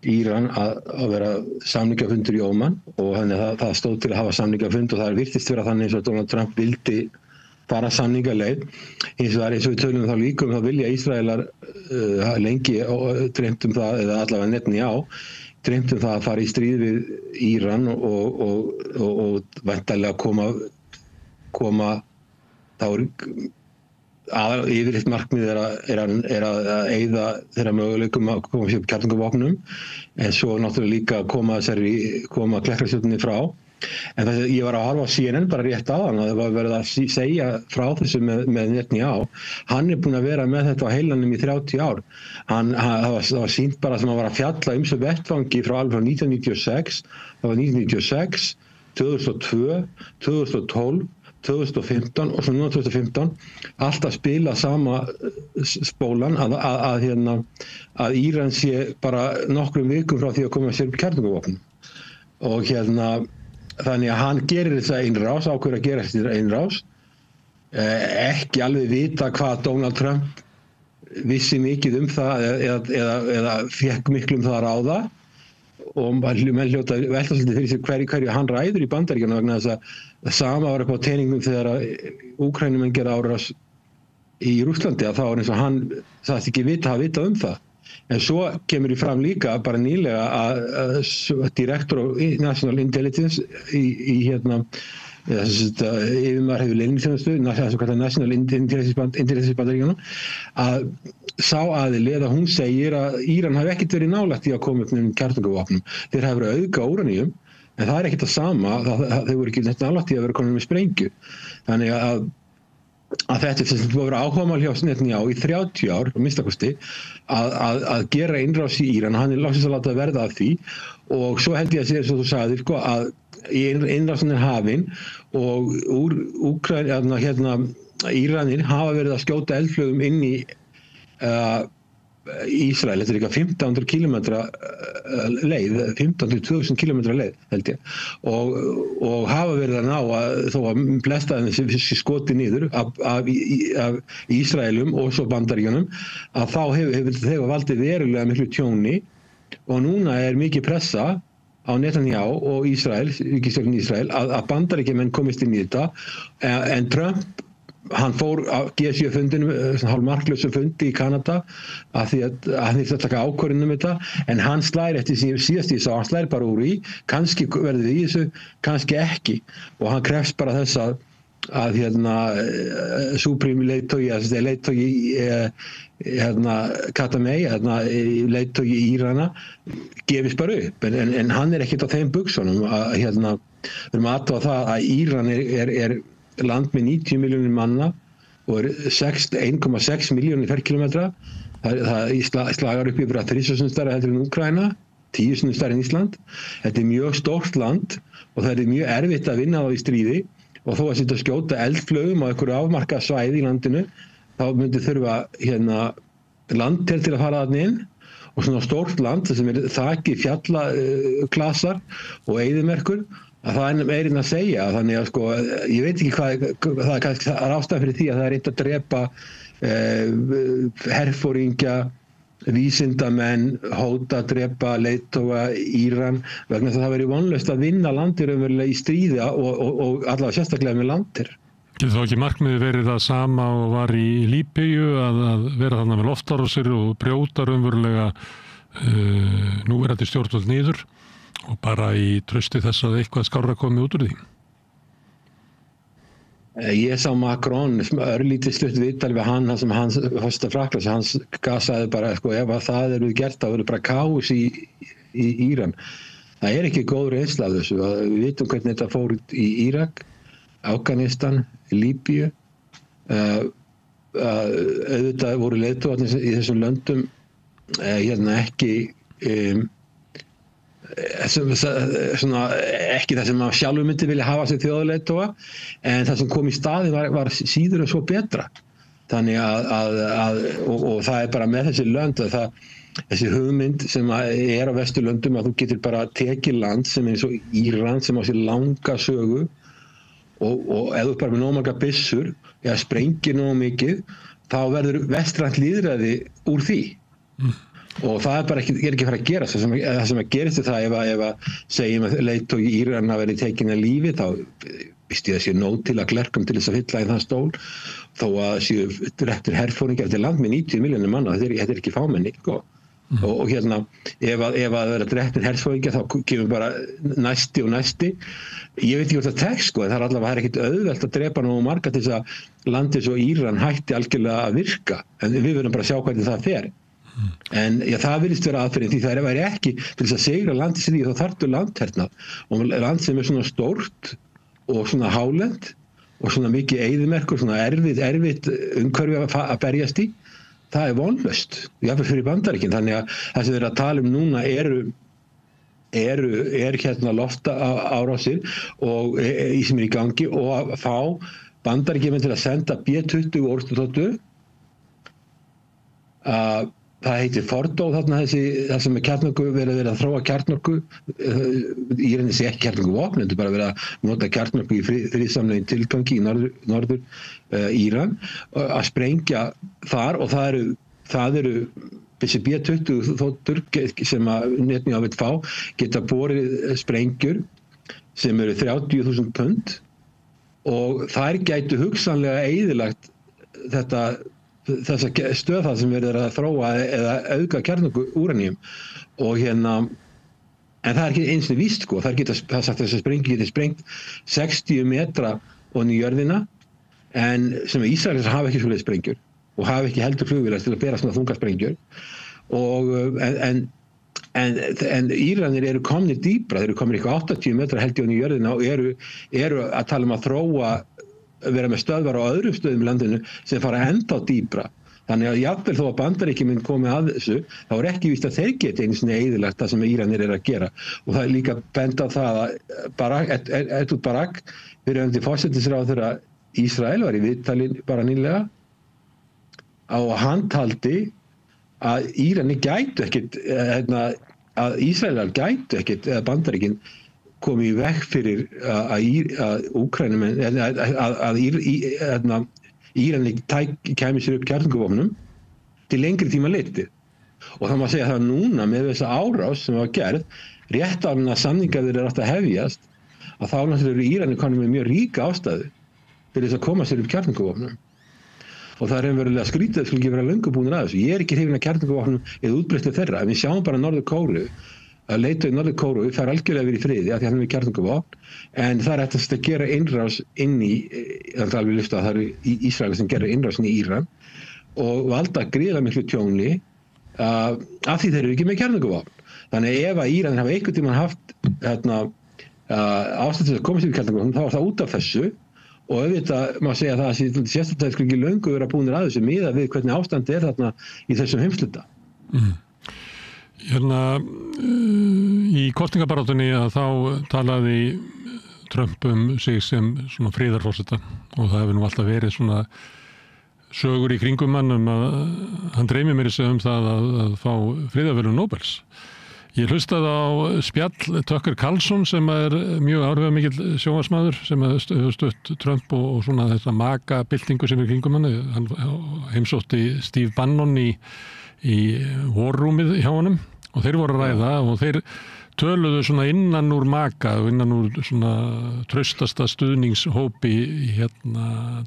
Íran að vera samningafundur í Óman og það stóð til að hafa samningafund og það virtist vera þannig eins og Donald Trump vildi fara samningaleið. Eins og við tölum þá líka þá vilja Ísraelar lengi dreymt það, eða allavega Netanyahu dreymt það að fara í stríð við Íran og væntanlega koma þá yfirleitt markmið er að eyða þeirra möguleikum að koma sér upp kjarnorkuvopnum en svo náttúrulega líka koma Kleppjárnsstjórninni frá. En ég var að horfa á CNN bara rétt áðan og það var verið að segja frá þessu með Netanyahu. Hann er búinn að vera með þetta á heilanum í 30 ár. Það var sýnt bara sem að var að fjalla sem vettvangi frá alveg frá 1996. Það var 1996, 2002, 2012, 2015 og svo núna 2015 alltaf spila sama spólan að Íran sé bara nokkrum vikum frá því að koma sér kjarnorkuvopn og þannig að hann gerir þessa innrás, ákveður að gera þessa innrás, ekki alveg vita hvað Donald Trump vissi mikið það eða fekk miklu það að ráða og menn hljóta velta svolítið fyrir sig hverju hann ræður í Bandaríkjunum vegna þess að sama var upp á teiningum þegar Úkraínumenn gera árás í Rússlandi að þá eins og hann sagðist ekki vita það. En svo kemur í fram líka bara nýlega að Director of National Intelligence í yfirmaður hefur leyniþjónustu, National Intelligence Bandaríkjanna, að sá aðili eða hún segir að Íran hafi ekkert verið nálægt í að koma upp með kjarnorkuvopnum. Þeir hafi verið að auðga úraníum, en það ekkert það sama, þeir voru ekki nálægt í að vera komin með sprengju. Þannig að þetta sem búið að vera áhugamál hjá Netanyahu í 30 ár, á minnstakosti, að gera innrás í Íran, hann loksins að láta verða af því og svo held ég að segja eins og þú sagðir, að innrásin hafin og Íranir hafa verið að skjóta eldflaugum inn í Ísrael, þetta líka 1500 kilometra leið, 15-2000 kilometra leið held ég og hafa verið að ná þó að flesta þessi skoti niður af Ísraelum og svo Bandaríkjunum að þá hefur þeir valdið verulega miklu tjóni og núna mikið pressa á Netanyahu og ríkisstjórnin Ísrael að Bandaríkjamenn komist inn í þetta en Trump hann fór á G7-fundinum, hálfmarklausu fundi í Kanada að því að hann þurfti að taka ákvörðun þetta en hann slær eftir síðast ég sá, hann slær bara úr í, kannski verður við í þessu, kannski ekki og hann krefst bara þess að Supreme leiðtogi Katamei, leiðtogi Írana gefist bara upp en hann ekkert á þeim buxunum við erum aðtöða það að Íran er land með 90 milljónir manna og 1,6 milljónir ferkilometra. Það slagar upp yfir að 3 stærra heldur en Úkraína, 10 stærra en Ísland. Þetta mjög stórt land og það mjög erfitt að vinna þá í stríði og þó að setja skjóta eldflaugum á einhverju afmarkað svæði í landinu, þá myndi þurfa landtel til að fara þarna inn og svona stórt land sem þakið fjallaklasar og eyðimerkur að það meirinn að segja, þannig að ég veit ekki hvað það ástæðan fyrir því að það reynt að drepa herforingja, vísindamenn, hóta, drepa, leiðtoga Íran vegna þess að það verið vonlaust að vinna landir í stríði og allavega sérstaklega með landir. Getur þá ekki markmiði verið það sama og var í Líbíu að vera þarna með loftárásir og brjóta raunverulega núverandi stjórnvöld niður og bara í trausti þess að eitthvað skárra komið út úr því? Ég sá Macron, örlítið stutt viðtal við hann sem hans fórsta Fraklands, hans gasaði bara, ef að það verið gert, þá verið bara kaos í Íran. Það ekki góð reynsla af þessu. Við vitum hvernig þetta fór í Írak, Afganistan, Líbíu. Auðvitað voru leiðtogarnir í þessum löndum ekki ekki það sem sjálfur myndi vilja hafa sig þjóðarleiðtoga en það sem kom í staðinn var síður en svo betra þannig og það bara með þessi lönd þessi hugmynd sem á Vesturlöndum að þú getur bara tekið land sem eins og Íran sem á sér langa sögu og ef þú bara með nóg marga byssur eða sprengir nóg mikið þá verður vestrænt lýðræði úr því og það bara ekki fara að gerast það sem að gerist það ef að segjum að leiðtogi Íran að verið tekin að lífi þá víst ég að sé nóg til að klerkum til þess að fylla í þann stól þó að séu réttir herfóringar eftir land með 90 milljónir manna þetta ekki fámenni og ef að það er réttir herfóringar þá kemur bara næsti og næsti ég veit ekki hvort það tekst en það allavega ekkert auðvelt að drepa nógu marga til þess að landið svo Íran hætti algjörlega að virka en við verðum bara að sjá hvernig það fer en það virðist vera aðferðin því það væri ekki til þess að segra landið sig því þá þarftu landhernað og land sem svona stórt og svona hálend og svona mikið eyðimerkur, svona erfitt umhverfi að berjast í það vonlaust, jáfnvel fyrir Bandaríkin þannig að það sem þeir að tala núna hérna loftaárásir og sem í gangi og að fá Bandaríkjamenn til að senda B-20 orrustuþotu. Það heitir Fordo þarna það sem kjarnorku verið að þróa kjarnorku. Íranar sé ekki kjarnorkuvopn, heldur bara verið að nota kjarnorku í friðsamlegum tilgangi í norður Íran að sprengja þar og það eru þessi B-20 þotur sem að Netanyahu vill fá geta borið sprengjur sem eru 30.000 pund og þær gætu hugsanlega eyðilagt þessa stöð það sem verður að þróa eða auka kjarnorku úraníum og en það ekki eins og víst sko, það er sagt þess að sprengju geti sprengt 60 metra ofan í jörðina en sem Ísraelar hafa ekki svoleiðis sprengjur og hafa ekki heldur flugvélar til að bera svona þungar sprengjur og en Íranir eru komnir dýpra, þeir eru komnir eitthvað 80 metra held í ofan í jörðina og eru að tala að þróa vera með stöðvar á öðrum stöðum í landinu sem fara ennþá dýpra. Þannig að jafnvel þó að Bandaríkjamenn komi að þessu, þá ekki víst að þeir geti einu sinni eyðilagt það sem Íranir að gera. Og það líka bent á það að Ehud Barak, fyrrverandi forsætisráðherra Ísrael, var í viðtali bara nýlega og hann taldi að Íranir gætu ekkert, að Ísraelar gætu ekkert, eða Bandaríkin komið í veg fyrir að Úkraínumenn að Íranar kæmi sér upp kjarnorkuvopnum til lengri tíma litið. Og það má segja það núna með þessa árás sem var gerð, rétt áður að samningar þeir eru átt að hefjast, að þá náttúrulega eru Íranir konum með mjög ríka ástæðu til þess að koma sér upp kjarnorkuvopnum. Og það er verulega skrítið að skuli ekki vera löngu búnir að þessu. Ég er ekki hrifinn af kjarnorkuvopnum eða útbreiðslu þeirra, en við sjáum bara Norður-Kóreu að leiðtogi Norður-Kóreu fer algjörlega verið í friði af því hann er með kjarnorkuvopn en það er hægt að gera innrás inn í, það er alveg lyft að það eru Ísraelar sem gera innrásin í Íran og valda gríðarlega miklu tjóni af því þeir eru ekki með kjarnorkuvopn. Þannig ef að Íranir hafa einhvern tímann haft ástæðu til að koma sér í kjarnorkuvopn þá er það út af þessu og auðvitað má segja það að sérstaklega skulle ekki löngu vera búnir að þessu miðað við hvernig ástandi er þarna í þessum heimshluta. Í kosningabaráttunni að þá talaði Trump sig sem svona friðarforseta og það hefur nú alltaf verið svona sögur í kringum hann að hann dreymir mér það að fá friðarverðlaun Nóbels. Ég hlustaði á spjall Tucker Carlson sem er mjög áhrifamikill sjónvarpsmaður sem hefur stutt Trump og svona þetta maka-byltingu sem er kringum hann. Hann heimsótti Steve Bannon í vorrúmið hjá honum og þeir voru að ræða og þeir töluðu svona innan úr maka og innan úr svona traustasta stuðningshópi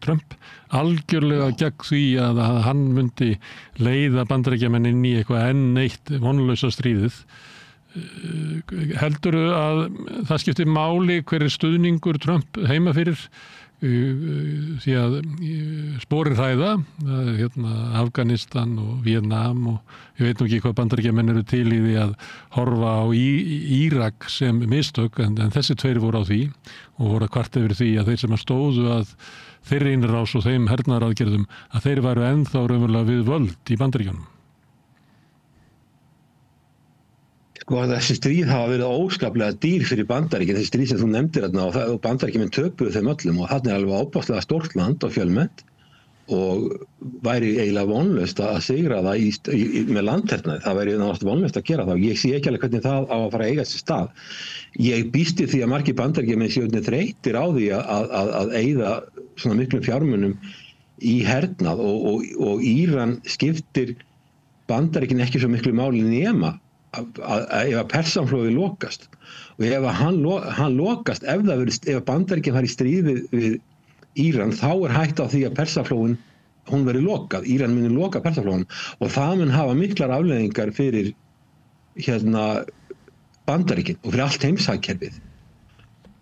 Trump algjörlega gegn því að hann myndi leiða Bandaríkjamenn inn í eitthvað enn eitt vonlausa stríðið. Heldurðu að það skiptir máli hver stuðningur Trump heima fyrir því að sporin hræða Afganistan og Vietnam og ég veit nú ekki hvað Bandaríkjamenn eru til í því að horfa á Írak sem mistök en þessi tveir voru á því og voru að kvarta yfir því að þeir sem að stóðu að þeirri innrás og þeim hernaðaraðgerðum að þeir væru ennþá raunverulega við völd í Bandaríkjunum. Sko þessi stríð hafa verið óskaplega dýr fyrir Bandaríkin, þessi stríð sem þú nefndir þarna og Bandaríkjamenn töpuðu þeim öllum og þarna er alveg ábáslega stórt land og fjölmennt og væri eiginlega vonlaust að sigra það með landhernaði, það væri náttúrulega vonlaust að gera það og ég sé ekki alveg hvernig það á að fara að eiga sér stað. Ég býst því að margir Bandaríkjamenn séu þreyttir á því að eyða svona miklum fjármunum í hernað og Íran skiptir Bandaríkin ekki svo miklu máli nema ef Persanflóði lokast og ef hann lokast ef Bandaríkinn fari í stríð við Íran þá er hægt á því að Persaflóin hún verið lokað, Íran muni loka Persaflóin og það mun hafa miklar afleiðingar fyrir Bandaríkinn og fyrir allt heimshagkerfið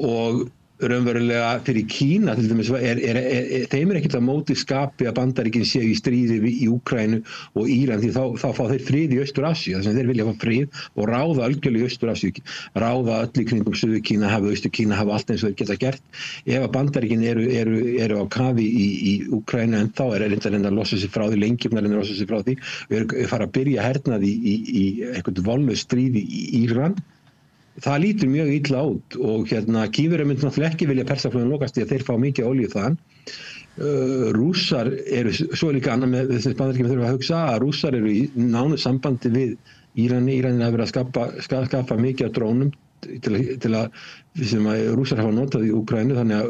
og raunverulega fyrir Kína til dæmis þeim ekkert að móti skapi að Bandaríkin séu í stríði í Úkraínu og Íran því þá fá þeir frið í Austur-Asíu þess að þeir vilja fá frið og ráða algjörlega í Austur-Asíu, ráða öll í kringum Suður-Kína hafa, Austur-Kína hafa allt eins og þeir geta gert. Ef að Bandaríkin eru á kafi í Úkraínu en þá reynda að losa sig frá því, lengjumna reynda að losa sig frá því og fara að byrja hernað í eitthvað vonlaust stríði í Íran það lítur mjög illa út og Kínverjar myndu náttúrulega ekki vilja Persaflóðin lokast því að þeir fá mikið olíu þaðan. Rússar eru, svo líka annað með þessi Bandaríkjamenn þurfa að hugsa að Rússar eru í nánu sambandi við Íranir hafa verið að skaffa mikið af drónum til að sem að Rússar hafa notað í Úkraínu, þannig að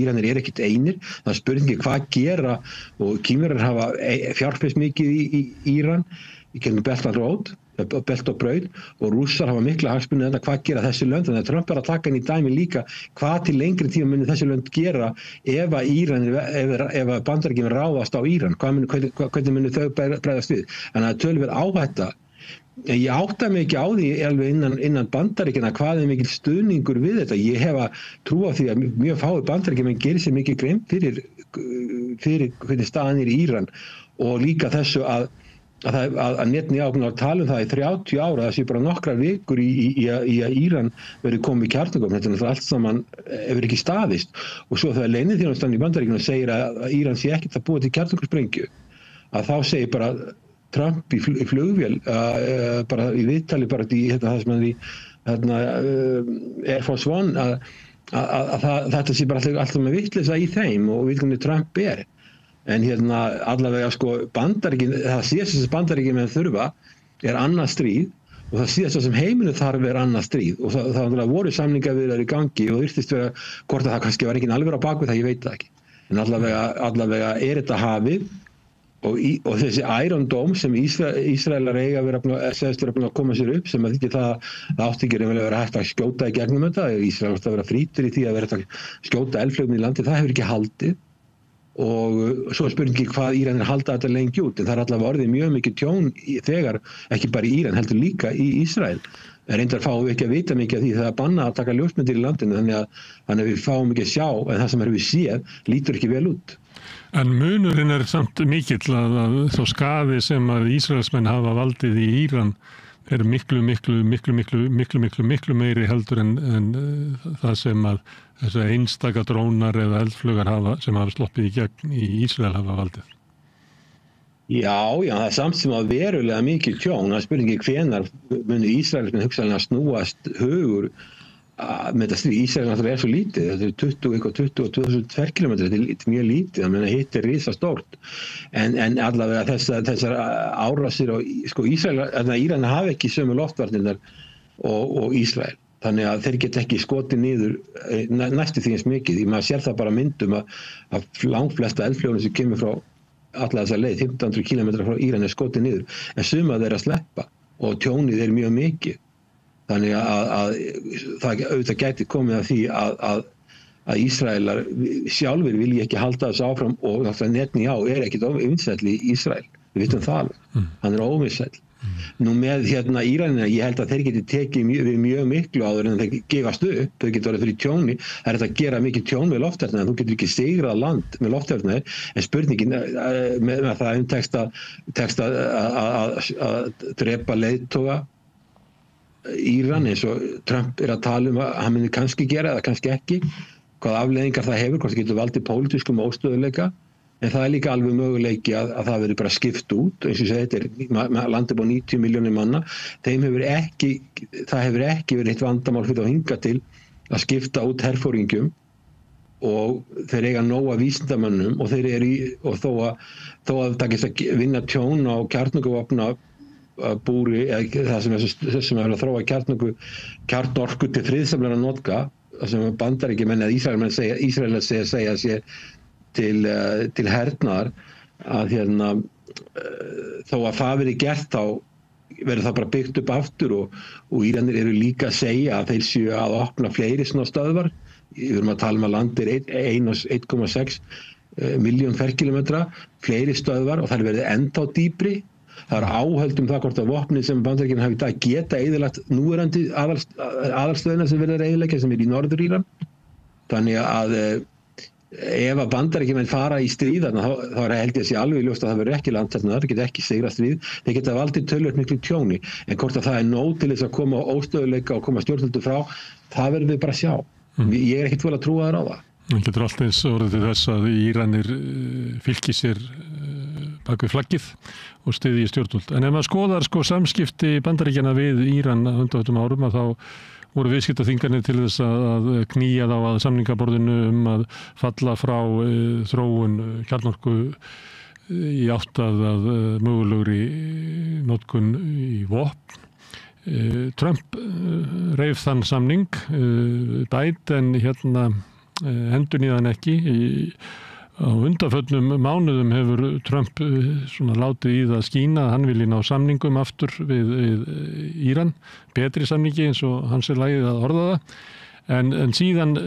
Íranir eru ekkert einir. Það er spurningi hvað gera og Kínverjar hafa fjárfest mikið í Íran í kemur belt og braut og Rússar hafa mikla hagsmuni þetta hvað gera þessi lönd, þannig að Trump er að taka inn í dæmi líka hvað til lengri tíma muni þessi lönd gera ef að Bandaríkjamenn ráðast á Íran, hvernig muni þau bregðast við. Þannig að töluvert áhætta. Ég átta mig ekki á því alveg innan Bandaríkjanna hvað er mikil stuðningur við þetta. Ég hef að trúa því að mjög fáir Bandaríkjamenn gerir sér mikið grein fyrir hvernig staðan er í Íran og líka þessu að Netanyahu að tala það í 30 ára, það sé bara nokkrar vikur í að Íran verið komið í kjarnavopn, þetta er náttúrulega allt saman hefur ekki staðist og svo þegar leyniþjónustan í Bandaríkjunum segir að Íran sé ekkert að búa til kjarnavopnssprengju, að þá segir bara Trump í flugvél bara í viðtali bara í það sem hann í Air Force One að þetta sé bara alltaf með vitleysa í þeim og við hvernig Trump er. En allavega Bandaríkin, það síðast sem Bandaríkin með þurfa er annað stríð og það síðast sem heiminu þarf er annað stríð og það voru samningaviðræður í gangi og virtist vera hvort að það kannski var ekki alveg á bakvið það, ég veit það ekki. En allavega er þetta hafið og þessi Iron Dome sem Ísraelar eiga segist vera að koma sér upp sem að því það átti ekki að vera hægt að skjóta í gegnum þetta, Ísrael átti að vera frítur í því að vera hægt að skjóta eldflaugum í landi, það hefur ekki haldið. Og svo er spurningi hvað Íranir halda þetta lengi út, en það er allavega orðið mjög mikið tjón þegar, ekki bara í Íran, heldur líka í Ísrael. Reyndar fáum við ekki að vita mikið af því það er bannað að taka ljósmyndir í landinu, þannig að við fáum ekki að sjá, en það sem við séð lítur ekki vel út. En munurinn er samt mikill að þá skaði sem að Ísraelsmenn hafa valdið í Íran er miklu meiri heldur en það sem að þessar einstaka drónar eða eldflugar sem hafa sloppið í gegn í Ísrael hafa valdið. Já, það er samt sem að verulega mikið tjón. Það er spurningi hvenær muni Ísraelismenn hugsanlega snúast hugur með þetta stríð. Ísrael náttúrulega er svo lítið, þetta er 22.000 kilometrar, þetta er mjög lítið, það meina hitt er risastórt. En allavega þessar árásir og Íran hafa ekki sömu loftvarnirnar og Ísrael. Þannig að þeir geta ekki skotið niður næstu því eins mikið. Maður sér það bara myndum að langflesta eldfljóðum sem kemur frá alla þessa leið, 1500 kilometra frá Íran er skotið niður. En suma þeir að sleppa og tjónið er mjög mikið. Þannig að það auðvitað gæti komið að því að Ísraelar sjálfur vilja ekki halda þessu áfram og Netanyahu er ekkit vinsæll í Ísrael. Við vitum það alveg. Hann er óvinsæll. Nú með Íranina, ég held að þeir geti tekið við mjög miklu áður en þeir gefast upp, þau geti orðið fyrir tjóni, það er þetta að gera mikið tjón með loftverðna, þú getur ekki sigrað land með loftverðna, en spurningin með það tekst að drepa leiðtoga Íran eins og Trump er að tala að hann myndi kannski gera eða kannski ekki, hvað afleiðingar það hefur, hvort það getur valdið pólitískum óstöðuleika. En það er líka alveg möguleiki að það verður bara skipt út, eins og þetta er landið búið 90 milljónir manna, það hefur ekki verið eitt vandamál fyrir að hinga til að skipta út herforingjum og þeir eiga nóga vísindamönnum og þeir eru og þó að það geta að vinna tjón á kjarnorkuvopna búri, eða það sem er að þróa kjarnorku til friðsamlega notka, það sem Bandaríkjamenn eða Ísraelar segja sér til hernaðar að þó að það verið gert þá verður það bara byggt upp aftur og Íranir eru líka að segja að þeir séu að opna fleiri svona stöðvar. Við erum að tala um að landir 1,6 miljón ferkilometra, fleiri stöðvar og það er verið ennþá dýpri. Það er áhöld það hvort að vopnið sem Bandaríkjamenn hafi í dag geta eyðilagt núverandi aðalstöðina sem verður eyðileggja sem er í Norður Íran. Þannig að ef að Bandaríkjamenn fara í stríð þá er held ég að sé alveg ljóst að það verður ekki landsetnaðar, það geta ekki sigra stríð, þeir geta valdið töluvert miklu tjóni, en hvort að það er nóg til þess að koma óstöðuleika og koma stjórnvöldu frá, það verður við bara að sjá. Ég er ekkert vel að trúa þér á það. Það getur allt eins orðið til þess að Íranir fylki sér bak við flaggið og styðji stjórnvöld. En ef maður skoðar samskipti Bandaríkjanna við Íran á undanförnum árum að þá voru viðskiptaþingarnir til þess að knýja þá að samningaborðinu að falla frá þróun kjarnorku í átt að mögulegri notkun í vopn. Trump reif þann samning, Biden endurnýjaði hann ekki. Á undanförnum mánuðum hefur Trump svona látið í það skína að hann vilji ná samningum aftur við Íran, betri samningi eins og hans lagið að orða það. En síðan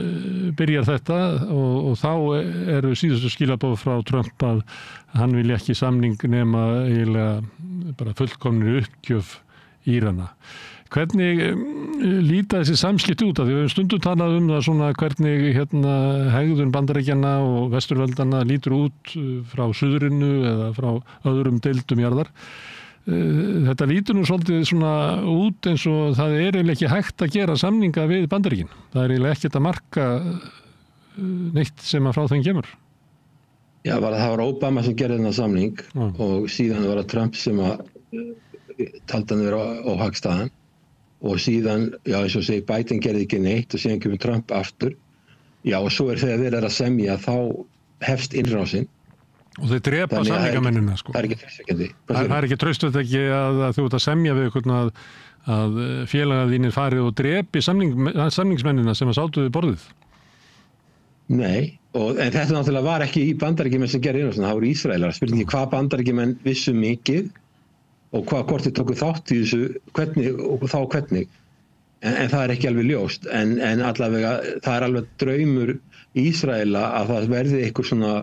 byrjar þetta og þá eru síðustu skilaboð frá Trump að hann vilji ekki samning nema eiginlega bara fullkomnir uppgjöf Írana. Hvernig líta þessi samskipti út af því við höfum stundum talað það svona hvernig hegðun Bandaríkjanna og Vesturveldana lítur út frá suðrinu eða frá öðrum deildum jarðar. Þetta lítur nú svolítið svona út eins og það eiginlega ekki hægt að gera samninga við Bandaríkin. Það eiginlega ekkert að marka neitt sem að frá þeim kemur. Já, það var Obama sem gerði þennan samning og síðan var það Trump sem að taldi hann vera óhagstæðan. Og síðan, já eins og segi, Biden gerði ekki neitt og síðan kemur Trump aftur. Já og svo þegar þeir að semja þá hefst innrásin. Og þeir drepa samningamennina sko. Það er ekki traustvekjandi. Það er ekki traustvekjandi að þú ert að semja við einhvern að félagar þínir farið og drepi samningsmennina sem að sátu við borðið. Nei, en þetta náttúrulega var ekki í Bandaríkjumenn sem gerði innrásin, það voru Ísraelar. Spurningi hvað Bandaríkjumenn vissu mikið og hvort þið tóku þátt í þessu hvernig og þá hvernig en það er ekki alveg ljóst en allavega það er alveg draumur Ísraela að það verði einhver svona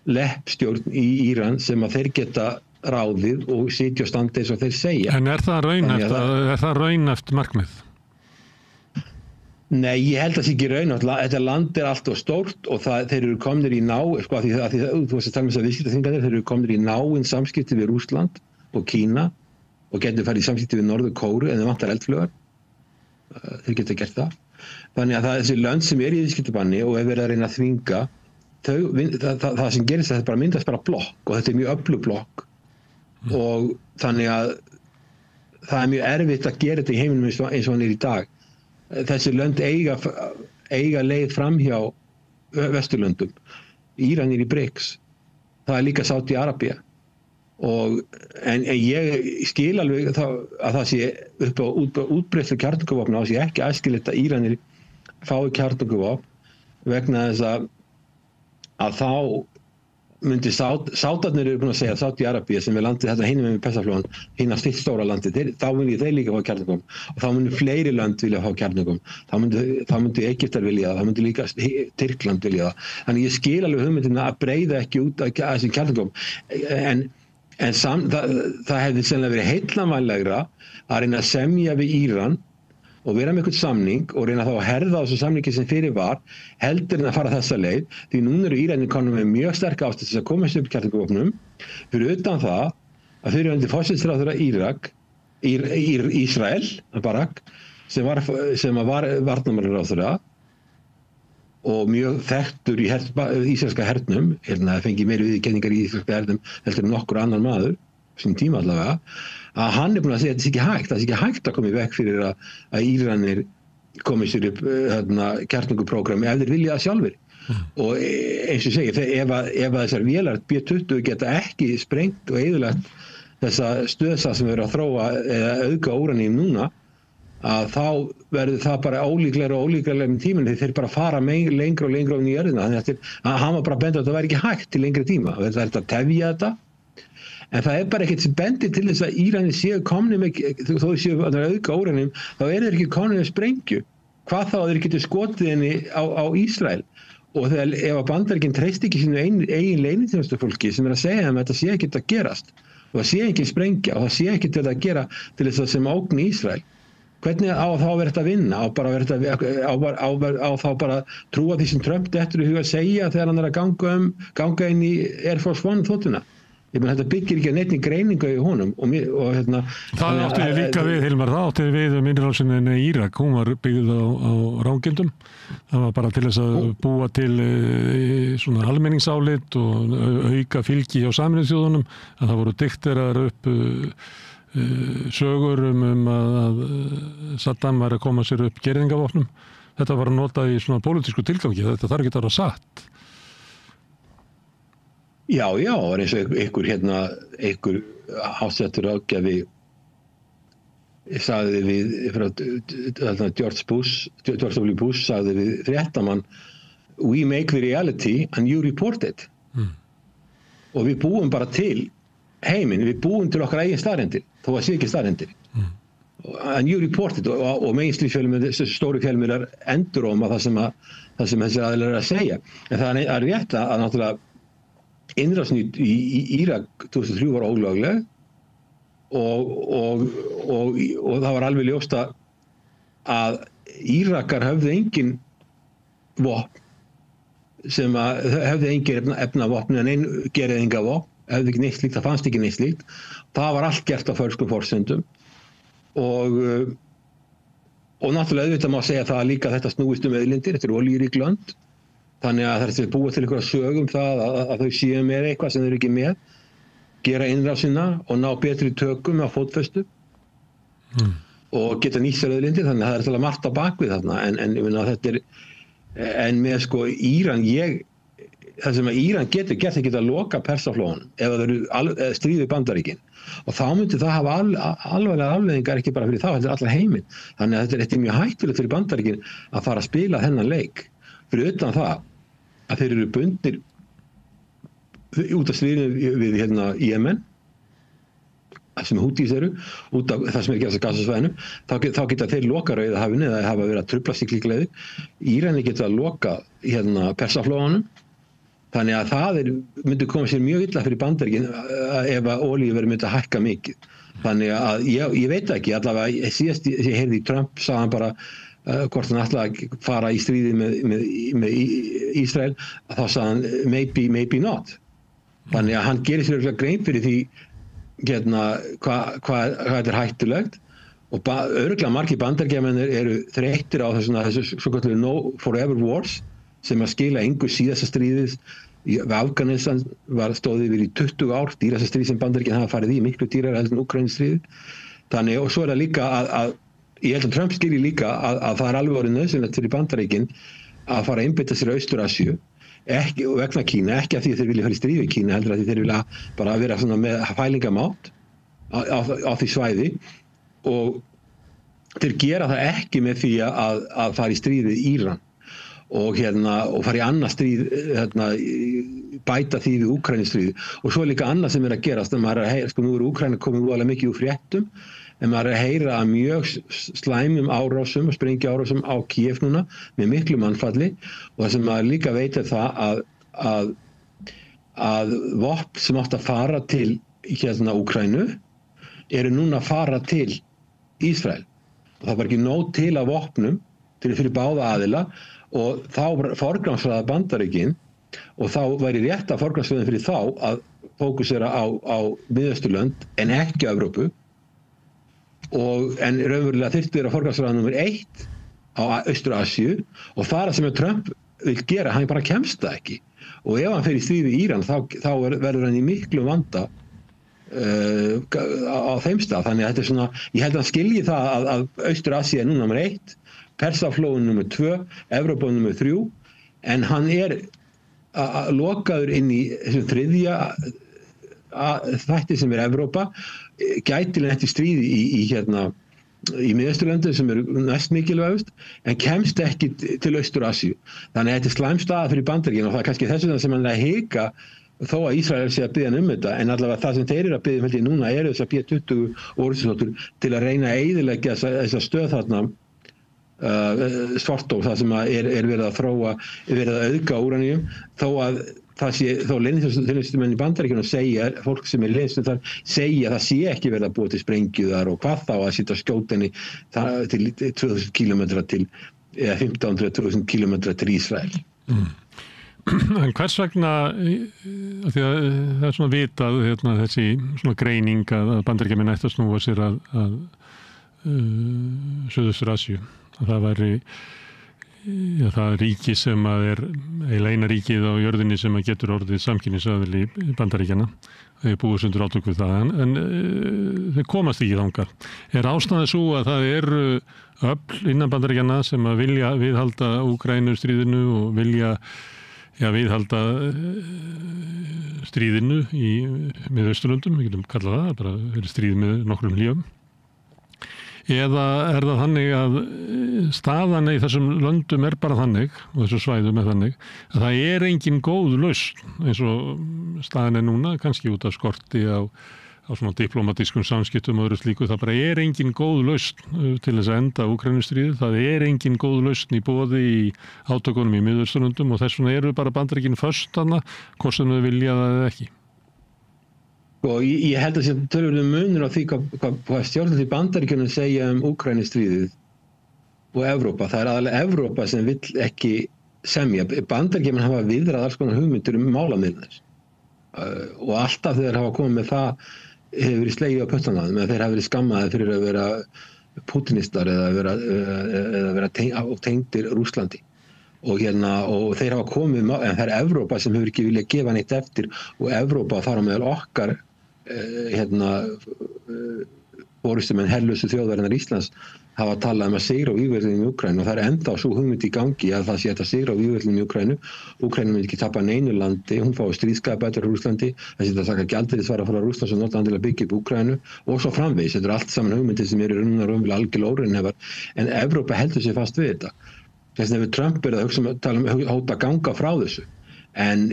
leppstjórn í Íran sem að þeir geta ráðið og sitja og standa eins og þeir segja. En er það raunhæft markmið? Nei, ég held að það sé ekki raunhæft. Þetta land er allt of stórt og þeir eru komnir í sko, því þú veist að tala um þess að viðskiptaþvinganir, þeir eru komnir í náin samskipti við Rússland og Kína og getur farið í samskipti við Norður Kóru en þeir vantar eldflaugar. Þeir geta gert það. Þannig að þessi lönd sem í viðskiptabanni og verið að reyna að þvinga, það sem gerist að þetta bara myndast bara blokk og þetta er mjög öflug blokk og þannig að það er mjög erfitt að gera þetta í heiminum eins og hann er í dag. Þessi lönd eiga leið framhjá Vesturlöndum. Íran er í BRICS. Það er líka Sádi-Arabía. En ég skil alveg að það sé upp á útbreiðslu kjarnorkuvopna og sé ekki æskilegt að Íranir fái kjarnorkuvopn vegna þess að þá myndi Sátarnir eru búin að segja Sádi-Arabía sem er landið þetta hinum með Persaflóan, hinn að stilt stóra landið, þá myndi þeir líka fá kjarnorkuvopn og þá myndi fleiri lönd vilja fá kjarnorkuvopn, þá myndi Egyptar vilja það, þá myndi líka Tyrkland vilja það. Þannig ég skil alveg hugmyndina að breiða ekki út að þessum kjarnorkuvopn en það hefði sennilega verið heillavænlegra að reyna að semja við Íran og vera með eitthvað samning og reyna þá að herða á þessu samningi sem fyrir var heldur en að fara þessa leið því núna eru Íranir konum með mjög sterk ástæð til að komast upp kjarnorkuvopnum fyrir utan það að fyrirverandi forsætisráðherra Ísrael Barak sem var varnarmálaráðherra og mjög þekktur í ísraelska hernum, það fengi meiri viðurkenningar í ísraelska hernum heldur en nokkur annar maður, sín tíma allavega, að hann er búin að segja að það sé ekki hægt að koma í veg fyrir að Íranir komi sér upp kjarnorkuprógrammi ef þeir vilja það sjálfur. Og eins og segja, ef þessar vélar B-20 geta ekki sprengt og eyðilagt þessa stöðsa sem verður að þróa eða auka úraníum núna, að þá verður það bara ólíklega með tíminn þeir bara fara lengra og lengra á jörðina þannig að hann var bara benda að það væri ekki hægt til lengri tíma það er að tefja þetta en það er bara ekkert sem bendir til þess að Íranir séu komni með þó séu að auka úranum þá eru þeir ekki komni með sprengju hvað þá að þeir getur skotið henni á Ísrael og ef að Bandaríkin treysti ekki sínu eigin leyniþjónustufólki sem að segja að þetta sé ekki að gerast og það sé ekki sprengja og það sé ekki til að gera til þess að sem ógni Ísrael hvernig á þá verið þetta að vinna á þá bara trúa því sem Trump dettur í huga að segja þegar hann er að ganga inn í Air Force One þotuna þetta byggir ekki að neitt í greiningu í honum það átti ég líka við Hilmar, það átti við innrásinni í Írak, hún var byggð á rángildum það var bara til þess að búa til svona almenningsálit og auka fylgi hjá Sameinuðu þjóðunum að það voru dikterar upp sögur að Saddam var að koma sér upp gerðingavopnum. Þetta var að nota í svona pólitísku tilgangi, þetta þarf ekki að vera satt. Já, það er eins og einhver ásettur ágjafi sagði við George W. Bush sagði við fréttamann, we make the reality and you report it. Og við búum bara til heiminn, við búum til okkar eigin staðreyndir, þó að sé ekki staðreyndir. And you report it, og mainstream fjölmiðlar, stóri fjölmiðlar enduróma það sem þessi aðilar að segja. En það er rétt að náttúrulega innrásin í Írak 2003 var ólögleg og það var alveg ljóst að Írakar höfðu engin vopn sem höfðu engin efnavopn en einn gerðingavopn, höfðu ekki neitt slíkt, það fannst ekki neitt slíkt. Það var allt gert á fölskum forsendum og náttúrulega auðvitað má segja það líka að þetta snúist auðlindir, þetta olíurík lönd, þannig að það er búið til einhverja sögum það að þau séu með eitthvað sem þau eru ekki með, gera innrásina og ná betri tökum á fótfestu og geta nýtt sér auðlindir, þannig að það er alltaf margt á bakvið þarna en ég meina þetta en með sko Íran, það sem að Íran getur gert, þeir geta að loka Persaflóanum ef það eru stríðið Bandaríkin og þá myndi það hafa alvarlega afleiðingar ekki bara fyrir þá, heldur allar heiminn. Þannig að þetta er mjög hættulegt fyrir Bandaríkin að fara að spila þennan leik. Fyrir utan það að þeir eru bundnir út af stríðinu við Jemen, sem Hútís eru, út af það sem er gerast á Gazasvæðinu, þá geta þeir loka Rauðahafinu eða hafa verið að trufla siglingaleiðir. Íranar geta að loka Persaflóanum. Þannig að það myndi koma sér mjög illa fyrir Bandaríkin ef að olíuverð myndi að hækka mikið. Þannig að ég veit ekki, allavega síðast ég heyrði Trump sagði hann bara hvort hann ætlaði að fara í stríði með Ísrael, þá sagði hann maybe not. Þannig að hann gerir sér grein fyrir því hvað þetta er hættulegt og örugglega margir Bandaríkjamenn eru þreyttir á þessu svokölluðu no forever wars sem að skila engu síðasta stríðið við Afganistan stóð yfir í 20 ár, dýrasta stríð sem Bandaríkin hafa farið í, miklu dýrara heldur en Úkraínustríðið. Þannig og svo er það líka að ég held að Trump skilji líka að það er alveg orðið nauðsynlegt fyrir Bandaríkin að fara að einbeita sér á Austur-Asíu, ekki vegna Kína, ekki að því þeir vilja fara í stríð við Kína, heldur að því þeir vilja bara vera svona með fælingamátt á því svæði og þeir gera það ekki með því að fara í stríð við Íran og fara í annað stríð bæta því við Úkraínustríði og svo er líka annað sem er að gerast nú er Úkraína komið úrlega mikið úr fréttum en maður er að heyra að mjög slæmum árásum og sprengjuárásum á Kíef núna með miklu mannfalli og það sem maður líka veit er það að vopn sem átt að fara til Úkraínu eru núna að fara til Ísrael og það var ekki nóg til af vopnum fyrir báða aðila og þá forgangsraða Bandaríkin og þá væri rétt að forgangsraðin fyrir þá að fókusera á Miðausturlönd en ekki Evrópu en raunverulega þyrfti þeirra forgangsraða nummer 1 á Austur-Asíu og það sem Trump vil gera, hann bara kemst það ekki og ef hann fer í stríð við Íran þá verður hann í miklu vanda á þeim stað, þannig að þetta er svona ég held að hann skilji það að Austur-Asía er nú nummer 1 Persaflóin nummer 2, Evrópa nummer 3 en hann er lokaður inn í þessum þriðja þætti sem er Evrópa gætilega eftir stríði í Miðausturlöndum sem eru næst mikilvægust en kemst ekki til Austur-Asíu þannig að þetta er slæm staða fyrir Bandaríkin og það er kannski þess vegna sem hann er að hika þó að Ísrael sé að biðja hann þetta en allavega það sem þeir eru að biðja núna eru þess að B-20 orðsóttur til að reyna að eyðileggja þessa stöð þarna Svartól, það sem er verið að þróa, verið að auðga úraníum, þó að það sé, þó leyniþjónustumenn í Bandaríkjunum segja, fólk sem er leyniþjónustan þar, segja að það sé ekki verið að búa til sprengjuðar og hvað þá að sýta skjótinni til 2000 kilometra til, eða 1500-2000 kilometra til Ísrael. En hvers vegna, því að það er svona vitað, þessi svona greining að Bandaríkjamenn ætti að snúa sér að Suðaustur-Asíu. Það væri það ríki sem að eiginlega eina ríkið á jörðinni sem að getur orðið samkynnisaðili í Bandaríkjanna. Þau búið sundur átök við það, en þau komast ekki þangað. Ástæðan sú að það eru öfl innan Bandaríkjanna sem að vilja viðhalda Úkraínustríðinu og vilja viðhalda stríðinu í Miðausturlöndum, við getum kallað það, bara verið stríð með nokkrum hléum. Eða það þannig að staðan í þessum löndum bara þannig, og þessu svæðum þannig, að það engin góð lausn eins og staðan núna, kannski út af skorti á svona diplomatískum samskiptum og öðru slíku, það bara engin góð lausn til þess að enda Úkraínustríðið, það engin góð lausn í boði í átökunum í Miðausturlöndum og þess vegna eru bara Bandaríkin föst þarna, hvort sem þau vilja það eða ekki. Og ég held að sé töluverður munur á því hvað stjórnvöld í Bandaríkjunum segja Úkraínustríðið og Evrópa. Það aðalega Evrópa sem vill ekki semja. Bandaríkjamenn hafa viðrað alls konar hugmyndir málamiðlanir. Og alltaf þegar hafa komið með það hefur verið slegið á puttanum, meðan þeir hafa verið skammaði fyrir að vera pútinistar eða vera tengdir Rússlandi. Og þeir hafa komið, en það Evrópa sem hefur ekki viljað gefa neitt eftir og Evrópa þar á meðal okkar forystumenn herlausu þjóðarinnar Íslands hafa talað að sigra á vígvellinum í Úkraínu og það ennþá svo hugmynd í gangi að það sé hægt að sigra á vígvellinum í Úkraínu. Úkraína myndi ekki tapa neinu landi, hún fái stríðskapabætur á Rússlandi, það sé að taka gjaldeyrisvara frá Rússlands og nota hann til að byggja upp Úkraínu og svo framvegis. Þetta allt saman hugmyndir sem eru raunverulega algjörlega óraunhæfar, en Evrópa heldur sig fast við þetta. Þess vegna við Trump tala hóta ganga frá þessu. En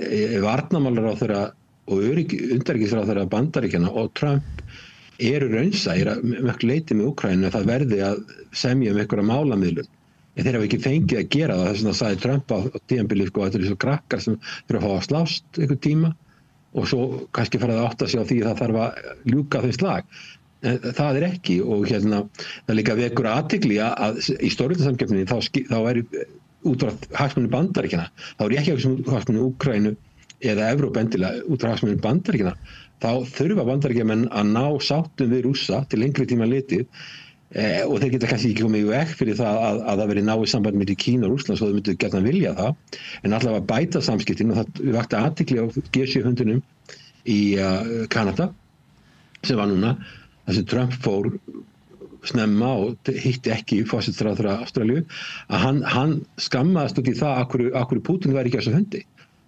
varnarmálaráðherra og utanríkisráðherra Bandaríkjanna og Trump eru raunsæir að mörg leyti með Úkraínu að það verði að semja einhverja málamiðlun. En þeir hafa ekki fengið að gera það. Þess vegna sagði Trump á tímabili að þetta eru svo krakkar sem þurfa að fá að slást einhver tíma og svo kannski farið að átta sig á því að það þarf að ljúka þeim slag. En það ekki og það líka vekur athygli að í stórveldasamkeppninni þá út frá hagsmunum Bandaríkjanna, þá ég ekki hagsmunum Úkraínu eða Evrópu endilega út frá hagsmunum Bandaríkjanna, þá þurfa Bandaríkjamenn að ná sáttum við Rússa til lengri tíma litið og þeir geta kannski ekki komið í veg fyrir það að það veri náið samband milli Kína og Rússlands og þau myndu gjarnan vilja það, en allavega að bæta samskiptin og það vakti athygli á G7-fundinum í Kanada sem var núna þessi Trump fór snemma og hitti ekki forsætisráðherra Ástralíu, að hann skammaðist út í það af hverju Pútín væri ekki á þessu fundi.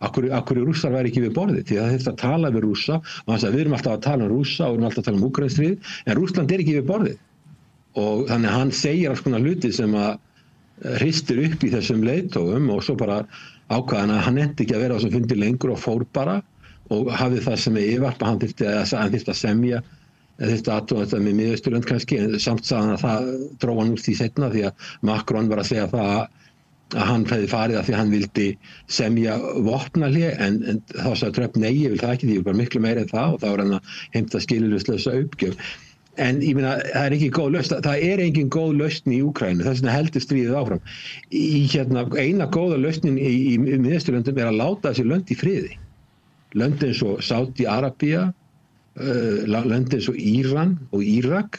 Af hverju Rússar væri ekki við borðið, því að það þurfti að tala við Rússa og hann sagði við erum alltaf að tala Rússa og við erum alltaf að tala Úkraínustríð, en Rússland ekki við borðið. Og þannig að hann segir alls konar hluti sem að hristir upp í þessum leiðtogum og svo bara ákvaðan að hann ekki að vera á þessum fundi lengur og fór bara og hafði það sem yfirvarpa, hann þyrfti að semja þetta aðtóða þetta með Miðausturlönd kannski, en samt sagði hann að það dróð hann úr því seinna því að Macron var að segja það að hann hefði farið að því að hann vildi semja vopnahlé en þá sagði Trump nei, ég vil það ekki, því ég vil bara miklu meira en það og þá var hann að heimta skilyrðislausa uppgjöf. En ég meina, það ekki góð lausn, það engin góð lausn í Úkraínu, þess vegna heldur stríðið áfram. Eina góða lausnin í Miðausturlöndum að láta þessi lönd í friði. Lönd eins og Sádi-Arabía, lönd eins og Íran og Írak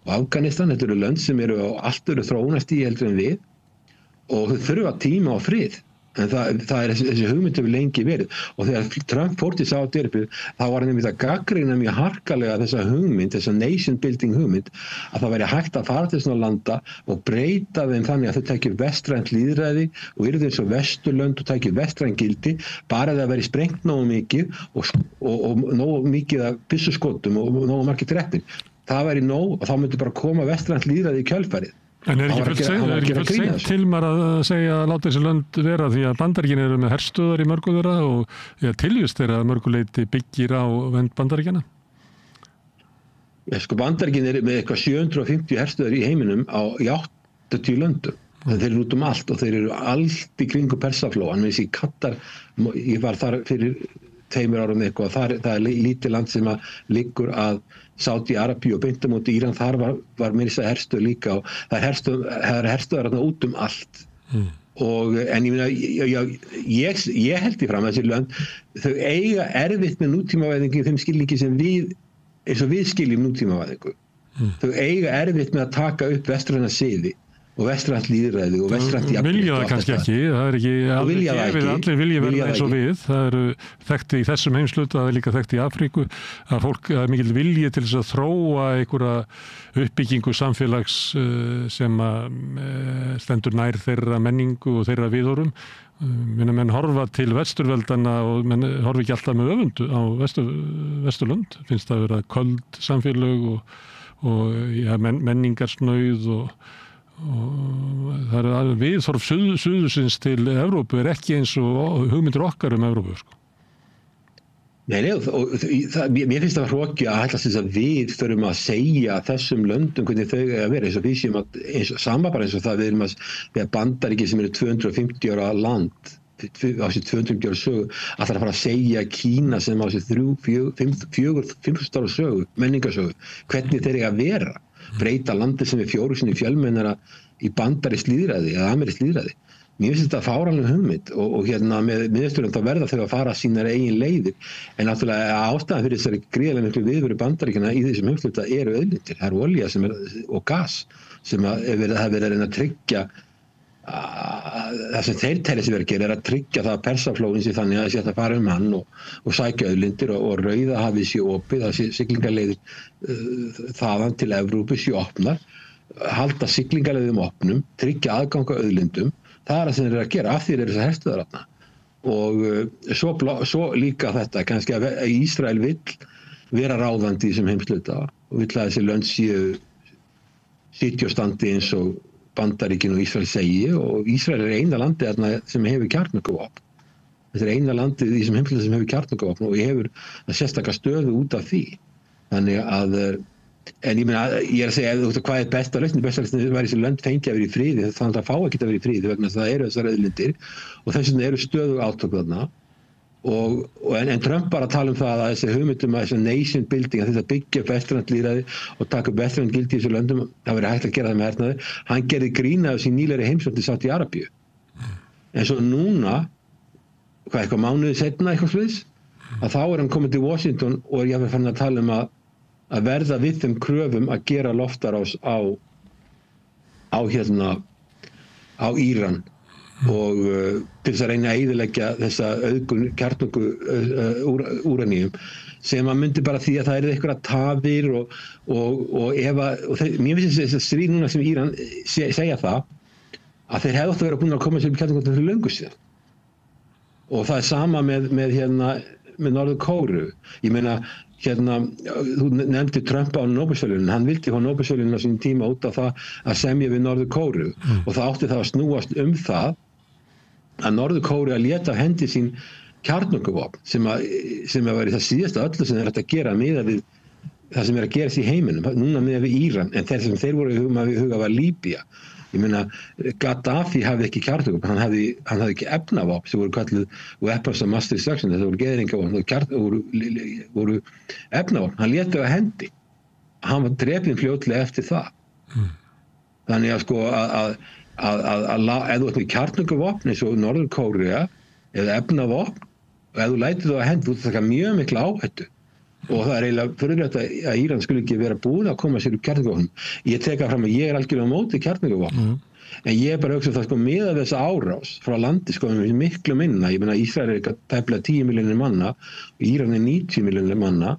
og Afganistan, þetta eru lönd sem eru á allt öðru þróunarstigi heldur en við og þau þurfa tíma á frið, en það þessi hugmynd hefur lengi verið og þegar Trump fór til Sádi-Arabíu þá var hann einmitt að gagnrýna mjög harkalega þessa hugmynd, þessa nation building hugmynd að það væri hægt að fara til svona landa og breyta þeim þannig að þau tækju vestrænt lýðræði og yrðu eins og vesturlönd og tækju vestrænt gildi bara það væri sprengt nógu mikið og nógu mikið af byssuskotum og nógu margir drepnir. Það væri nóg og þá myndi bara koma vestrænt lýðræði í kjölfarið. En ekki fullt seint til maður að segja að láta þessi lönd vera því að Bandaríkin eru með herstöðar í mörgu þeirra og tilvist þeirra að mörguleiti byggir á vend Bandaríkjana? Bandaríkin eru með eitthvað 750 herstöðar í heiminum í 80 löndum. Þeir eru út allt og þeir eru allt í kringu Persaflóan. Í Katar, ég var þar fyrir 2 árum eitthvað, það er lítið land sem að liggur að Sádi-Arabíu og beint á móti Íran, þar var meira þess að herstöð líka og það er herstöðar út allt. En ég meina, ég held í fram að þessi lönd, þau eiga erfitt með nútímavæðingu í þeim skilningi sem eins og við skiljum nútímavæðingu. Þau eiga erfitt með að taka upp vestræna siði og vestrænt lýðræði og vestrænt jafnrétti. Vilja það kannski ekki, það er ekki allir gefið, allir vilja verða eins og við. Það eru þekkti í þessum heimshluta, það er líka þekkti í Afríku, að fólk er mikil vilji til þess að þróa einhverja uppbyggingu samfélags sem stendur nær þeirra menningu og þeirra viðhorfum. Menn horfa til vesturveldana og menn horfa ekki alltaf með öfundu á Vesturlönd. Finnst það að vera köld samfélög og menningarsnauð og það er viðhorf suðursins til Evrópu er ekki eins og hugmyndir okkar Evrópu, sko. Nei, mér finnst það hroki að ætla þess að við þurfum að segja þessum löndum hvernig þau eiga að vera, eins og við séum sama bara eins og það við erum að Bandaríki sem eru 250 ára land á sér 250 ára sögu, alltaf að fara að segja Kína sem á sér 5.000 ára sögu, menningarsögu, hvernig þeir eiga að vera. Breyta landi sem er 4 sinni fjölmennara í bandarískt lýðræði eða amerískt lýðræði. Mér finnst þetta fáránleg hugmynd og með miðausturlönd þá verða þau að fara sínar eigin leiðir en náttúrulega ástæðan fyrir þessari gríðarlega miklu viðveru Bandaríkjanna í þessum heimshluta eru auðlindir. Það eru olía og gas sem það verið að reyna að tryggja það sem þeir telja sig verið að gera er að tryggja það að Persaflóin sé þannig að það sé hægt að fara hann og sækja auðlindir og Rauðahafið sé opið, að siglingaleiðir þaðan til Evrópu sé opnar, halda siglingaleiðum opnum, tryggja aðganga auðlindum, það er það sem þeir eru að gera, af því eru þessar herstuðar þarna. Og svo líka þetta, kannski að Ísrael vill vera ráðandi í þessum heimshluta og vill að þessi lönd sitja og standi eins og Bandaríkin og Ísrael segi og Ísrael er eina landið þarna sem hefur kjarnorkuvopn. Þetta er eina landið í þessum heimshluta sem hefur kjarnorkuvopn og hefur sérstaklega stöðu út af því. Þannig að, en ég meina, ég er að segja, hvað er besta lausnin? Besta lausnin væri þessi lönd fengi að vera í friði, þannig að það fá ekki að vera í friði vegna þess að það eru þessar auðlindir og þess vegna eru stöðu átök þarna. En Trump bara tala um það að þessi hugmyndum að þessi nation building, að þetta byggja upp vestrænt lýðræði og taka upp vestrænt gildi í þessu löndum, það verið hægt að gera það með hernaði. Hann gerði grín af þessi nýlegri heimsókn til Sádi-Arabíu. En svo núna, eitthvað mánuði seinna eitthvað sliðs, að þá er hann komið til Washington og er jáfnvel farin að tala um að verða við þeim kröfum að gera loftarás á Íran og til þess að reyna að eyðileggja þessa auðgun kjarnorku úraníum sem að myndi bara því að það eru einhverja tafir og mér finnst þess að stríð núna sem Íran segja það að þeir hefðu átt að vera búin að koma sér upp kjarnorku fyrir löngu síðan og það er sama með Norður-Kóreu. Ég meina þú nefndi Trump á Nóbelsverðlaunin, hann vildi fá Nóbelsverðlaunin á sínum tíma út af það að semja við Norður-Kóreu og það átti það að snúast það að Norður-Kórea léti af hendi sín kjarnorkuvopn sem að vera það síðasta öllu sem þeir ætti að gera miðað við það sem er að gerast í heiminum, núna miðað við Íran, en þeir voru í huga var Líbía. Ég meina, Gaddafi hafði ekki kjarnorkuvopn, hann hafði ekki efnavopn sem voru kalluð weapons of mass destruction, þetta voru geðringavopn, voru efnavopn, hann léti af hendi. Hann var drepinn fljótlega eftir það. Þannig að sko ef þú ert með kjarnorkuvopn eins og Norður-Kórea eða efnavopn og ef þú lætur þú að hendi, þú taka mjög mikla áhættu og það er eiginlega fyrirlegt að Íran skulle ekki vera búin að koma sér upp kjarnorkuvopnum. Ég teka fram að ég er algjörlega á móti kjarnorkuvopnum en ég er bara að hugsa það sko miðað þessa árás frá landi sko miklu minna. Ég meina Ísrael er tæplega 10 milljónir manna og Íran er 90 milljónir manna.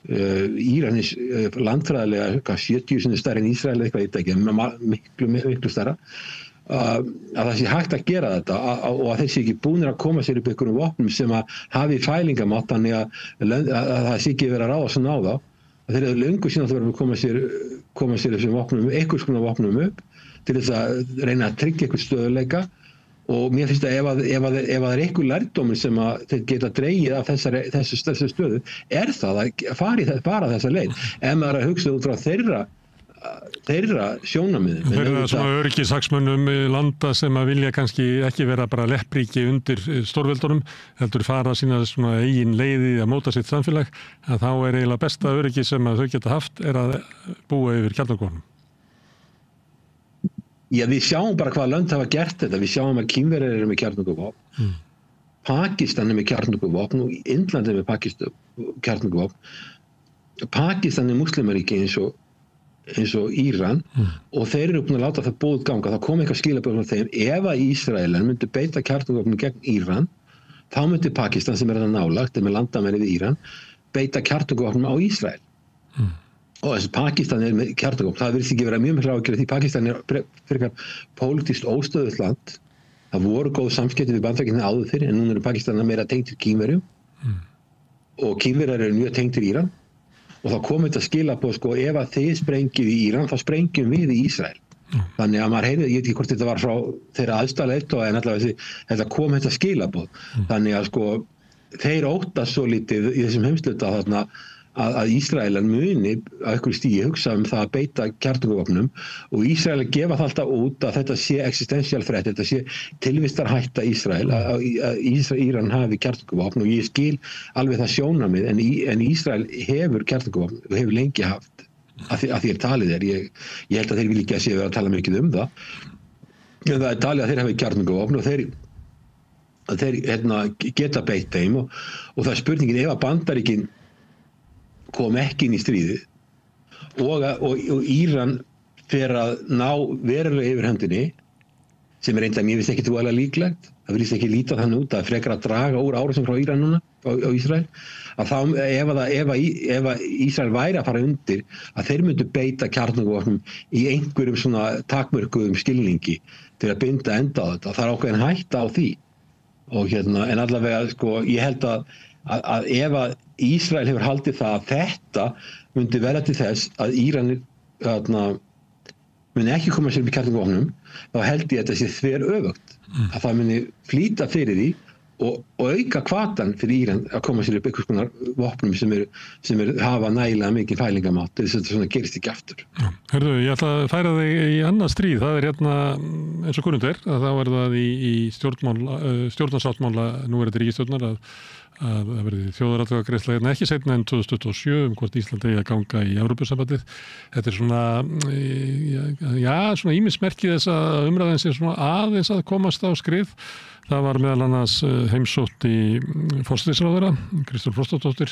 Íran er landfræðilega 70 sinni stærri en Ísrael eitthvað ekki, miklu stærra að það sé hægt að gera þetta og að þeir sé ekki búnir að koma sér upp einhverjum vopnum sem að hafi fælingamátt þannig að það sé ekki verið að ráða svona á þá að þeir eru löngu síðan að það verður að koma sér þessum vopnum, einhvers konar vopnum upp til þess að reyna að tryggja einhvers stöðuleika og mér finnst að ef það er einhver lærdómur sem að þeir geta dregið af þessu stöðu er það að fara þessa leið ef maður er að hugsa út frá þeirra sjónarmiðum. Þeirra svona öryggishagsmunum landa sem að vilja kannski ekki vera bara leppríki undir stórveldunum, heldur fara sína svona eigin leiði að móta sitt samfélag, að þá er eiginlega besta öryggi sem að þau geta haft er að búa yfir kjarnorkuvopnum. Já, við sjáum bara hvað lönd hafa gert þetta. Við sjáum að Kínverjar eru með kjarnorkuvopn, Pakistan er með kjarnorkuvopn og Indland er með kjarnorkuvopn. Pakistan er muslimaríki eins og eins og Íran og þeir eru búin að láta það búið ganga, það kom eitthvað skilaboð frá þeim, ef að Ísraelar myndi beita kjarnorkuvopnum gegn Íran, þá myndi Pakistan sem þetta nálagt, með landamæri við Íran, beita kjarnorkuvopnum á Ísrael. Og þess að Pakistan með kjarnorkuvopn, það virðist ekki vera mjög miklu ágjörð því Pakistan frekar pólitískt óstöðugt land. Það voru góð samskipti við Bandaríkin áður fyrir, en núna eru Pakistanar meira tengdir Kínverjum og Kínverjar eru mjög tengdir Íran. Og þá kom þetta skilaboð, sko, ef að þið sprengið í Íran, þá sprengjum við í Ísrael. Þannig að maður heyrði, ég veit ekki hvort þetta var frá þeirra aðstæðlega en allavega þetta kom þetta skilaboð. Þannig að sko, þeir óttast svo lítið í þessum heimsluta þarna að Ísraelar muni að einhverju stíi hugsa það að beita kjarnorkuvopnum og Ísraelar gefa það alltaf út að þetta sé existential threat, þetta sé tilvistarhætta Ísrael, að Íran hafi kjarnorkuvopn og ég skil alveg það sjónarmið en Ísrael hefur kjarnorkuvopn og hefur lengi haft að því talið ég held að þeir vil ekki að sé vera að tala mikið það en það talið að þeir hafi kjarnorkuvopn og þeir geta beitt þeim og það er spurningin ef að Bandaríkin kom ekki inn í stríðið og Íran fer að ná verulega yfir höndinni sem reynda mér finnst ekki voðalega líklegt það virðist ekki líta þannig út að frekar að draga úr árásum frá Íran núna á Ísrael að þá ef að Ísrael væri að fara undir að þeir myndu beita kjarnorkuvopnum í einhverjum svona takmörkuðum skilningi til að binda enda á þetta það er ákveðin hætta á því og en allavega sko ég held að ef að Ísrael hefur haldið það að þetta myndi vera til þess að Íran muni ekki koma sér upp í kjarnorkuvopnum þá held ég að þetta sé þver öfugt að það muni flýta fyrir því og auka hvatan fyrir Íran að koma sér upp einhvers konar vopnum sem hafa nægilega mikið fælingamátt til þess að þetta svona gerist ekki aftur. Hörðu, ég ætla að færa þig í annað stríð, það er eins og kunnum að þá er það í stjórnarsáttmála núverandi ríkisstjórnar að verði þjóðaratkvæðagreiðsla ekki seinna en 2027 hvort Ísland eigi að ganga í Evrópusambandið. Þetta er svona ýmismerki þess að umræðin sé svona aðeins að komast á skrið. Það var meðal annars heimsótt í forsætisráðherra, Kristrún Frostadóttir.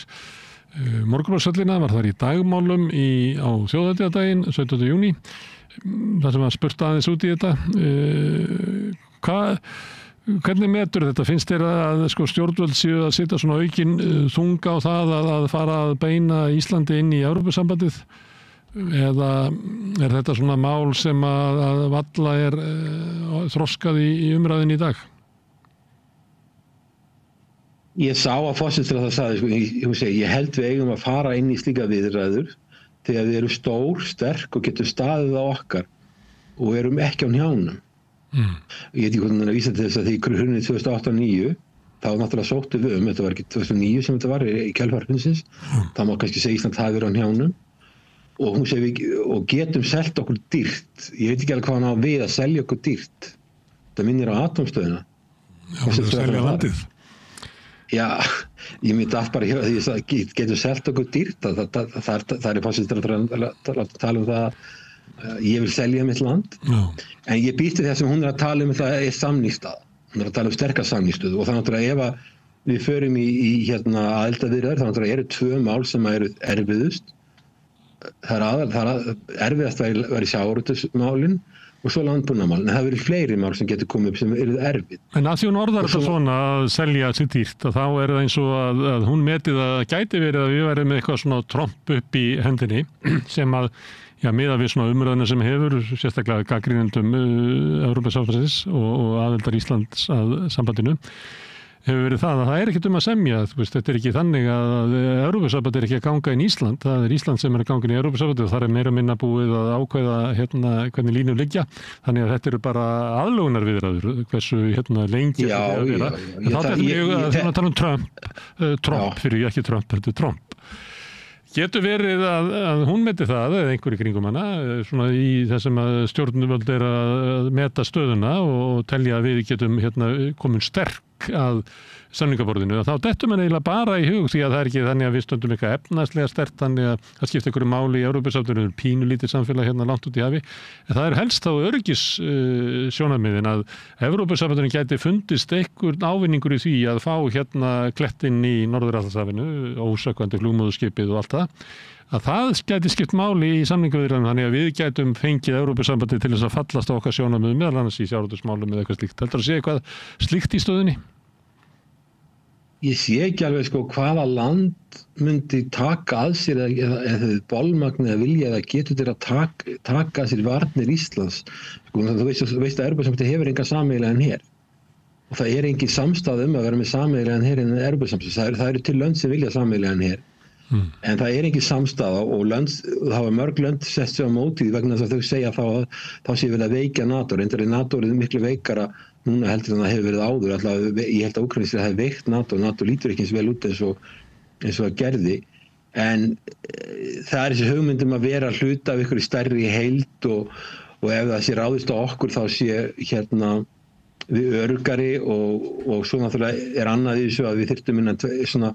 Morgunblaðshöllina var þar í dagmálum á þjóðhátíðardaginn 17. júní. Það sem var spurt aðeins út í þetta. Hvernig metur þetta? Finnst þér að stjórnvöld séu að setja svona aukin þunga á það að fara að beina Íslandi inn í Evrópusambandið? Eða er þetta svona mál sem að valla er þroskað í umræðin í dag? Ég sá að forsætisráðherra sagði, ég held við eigum að fara inn í slíka viðræður þegar við erum stór, sterk og getum staðið á okkar og erum ekki á hnjánum. Ég veit ekki hvernig hann að vísa til þess að því hrunið 2008-2009 þá náttúrulega sóttu við þetta var ekki 2009 sem þetta var í kjölfarhrunsins þá má kannski segja Ísland hafi verið á hnjánum og hún segir og getum selt okkur dýrt ég veit ekki alveg hvað hann á við að selja okkur dýrt það minnir á atómstöðina selja landið Já, ég myndi allt bara því að getum selt okkur dýrt það er fórsettur að tala það ég vil selja mitt land en ég býst það sem hún að tala það er samningsstaða, hún að tala sterkar samningsstöðu og það náttúrulega ef að við förum í aðildarviðræður þá náttúrulega eru tvö mál sem eru erfiðust það er erfiðast væri sjávarútvegsmálin og svo landbúnaðarmál, en það verið fleiri mál sem getur komið upp sem eru erfið. En að því hún orðar þetta svona að selja sér dýrt, að þá er það eins og að hún metið að gæti verið að við verðum með eitthvað svona tromp upp í hendinni sem að miðað við svona umræðina sem hefur sérstaklega gagnrýnendum Evrópusambandsins og aðildar Íslands að sambandinu hefur verið það að það er ekkert að semja þetta er ekki þannig að Evrópusamband er ekki að ganga inn í Ísland, það er Ísland sem er að ganga inn í Evrópusamband og það er meira minna búið að ákveða hvernig línur liggja þannig að þetta eru bara aðlögunarviðræður hversu lengi þetta er að vera en þá er mjög að tala um Trump fyrir ekki Trump, þetta er Trump Getur verið að hún meti það eða einhverju kringum hana svona í þessum að stjórnvöld er að meta stöðuna og telja að við getum komin sterk að samningaborðinu og þá dettum við eiginlega bara í hug því að það er ekki þannig að við stöndum eitthvað efnaðslega sterkt þannig að það skipta einhverju máli í Evrópusambandinu pínulítið samfélag langt út í hafi en það er helst þá öryggis sjónarmiðin að Evrópusambandinu gæti fundist einhver ávinningur í því að fá klettinn í Norður-Atlantshafinu ósökkvandi flugmóðurskipið og allt það að það gæti skipt máli í samningaviðræðum þannig að við gætum fengið Evrópusambandið til þess að fallast á okkar sjónarmiðum meðal annars í sjávarútvegsmálum eða eitthvað slíkt. Heldur að sé eitthvað slíkt í stöðunni? Ég sé ekki alveg sko hvaða land myndi taka að sér eða bolmagn eða vilja eða getur til að taka að sér varnir Íslands. Sko, þú veist að Evrópusambandið hefur enga sameiginlegan her. Og það engin samstaða að vera með sameiginlegan her innan Evrópusambandsins. Það eru til lönd sem vilja sameiginlegan her. En það engin samstaða og það hafa mörg lönd sett sig á móti vegna þess að þau segja þá sé verið að veikja NATO. Reyndar er NATO miklu veikara núna heldur en það hefur verið áður. Alltaf, ég held að Úkraína hefði veikt NATO. NATO lítur ekki eins vel út eins og það gerði. En það þessi hugmyndum að vera hluta af ykkur stærri heild og ef það sé ráðist á okkur þá sé við öruggari og svo náttúrulega annað í þessu að við þyrftum svona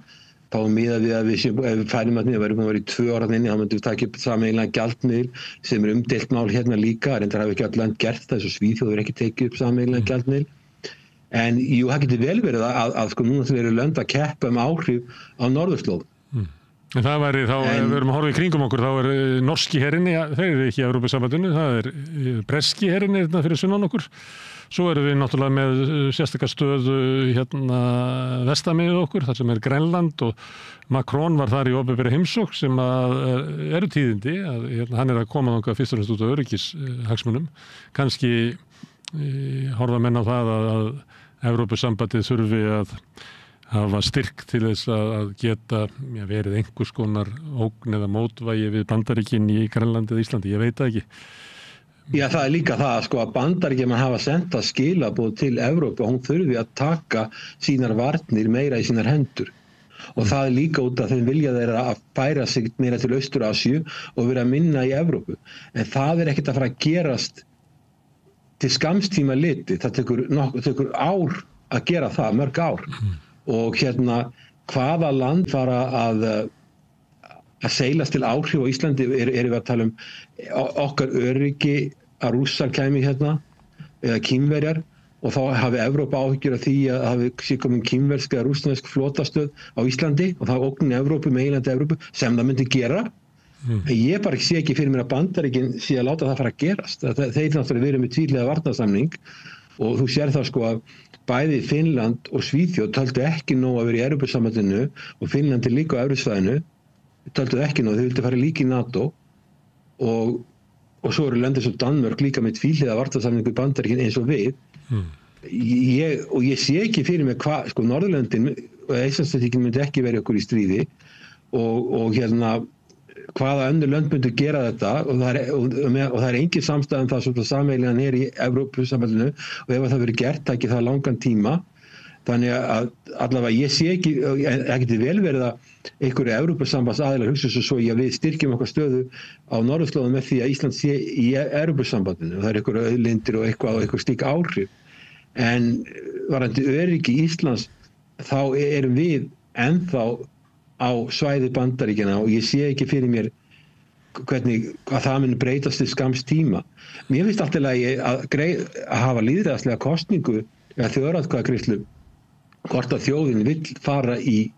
þá miðað við að ef við færum að verðum að vera í 2 ára inni, þá myndum við taka upp sameiginlegan gjaldmiðil sem umdeilt mál hérna líka, reyndar hafa ekki öll lönd gert það, svo Svíþjóð hefur ekki tekið upp sameiginlegan gjaldmiðil. En jú, það getur vel verið að sko núna þeir eru lönd að keppa áhrif á norðurslóðum. En það væri þá, ef við erum að horfa í kringum okkur, þá norski herinn, þeir eru ekki í Evrópusambandinu, það breski herinn fyrir sunnan okkur. Svo erum við náttúrulega með sérstakar stöðu vestamegin okkur, þar sem Grænland og Macron var þar í opinberri heimsókn sem eru tíðindi, að hann að koma þangað fyrst og fremst út á öryggishagsmunum. Kannski horfa menn á það að Evrópusambandið þurfi að hafa styrk til þess að geta verið einhvers konar ógn eða mótvægi við Bandaríkin í Grænlandi eða Íslandi, ég veit það ekki. Já, það líka það sko að Bandaríkjamenn hafa sendað skilaboð til Evrópu og hún þurfi að taka sínar varnir meira í sínar hendur. Og það líka út að þeim vilja þeirra að færa sig meira til Austur-Asíu og vera minna í Evrópu. En það ekkert að fara að gerast til skamstíma litið. Það tekur ár að gera það, mörg ár. Og hvaða land fara að seilast til áhrif á Íslandi við að tala okkar öryggi að Rússar kæmi eða Kínverjar og þá hafi Evrópa áhyggjur af því að hafi sé komin kínversk eða rússnesk flotastöð á Íslandi og það ógni Evrópu, meginlandi Evrópu sem það myndi gera. En ég bara sé ekki fyrir mér að Bandaríkin sé að láta það fara að gerast. Þeir náttúrulega verið með tvíhliða varnarsamning og þú sér það sko að bæði Finnland og Svíþjóð töldu ekki nóg að vera í Evrópusambandinu og Finnlandi líka á Evrusvæðinu töldu ekki nóg, þau vildu fara líka í NATO og svo eru löndin sem Danmörk líka með tvíhliða varnarsamningu í Bandaríkin eins og við. Og ég sé ekki fyrir mig hvað, sko Norðurlöndin og Íslandsstríkin myndi ekki verið okkur í stríði og hvaða önnur lönd myndu gera þetta og það engin samstæðan það sem sameiginlegan í Evrópusambandinu og ef það verið gert, það ekki það langan tíma. Þannig að allavega ég sé ekki, það getur vel verið að einhverju Evrópusambandsaðilar hugsa svo að við styrkjum okkar stöðu á norðurslóðum með því að Ísland sé í Evrópusambandinu. Það einhverju auðlindir og eitthvað slík áhrif. En varðandi öryggi Íslands þá erum við ennþá á svæði Bandaríkjanna og ég sé ekki fyrir mér hvernig að það mun breytast til skamms tíma. Mér finnst alltaf að hafa lýðræðislega kosningu eða þjóðaratkvæðagreiðslu hvort að þjóðin vill fara í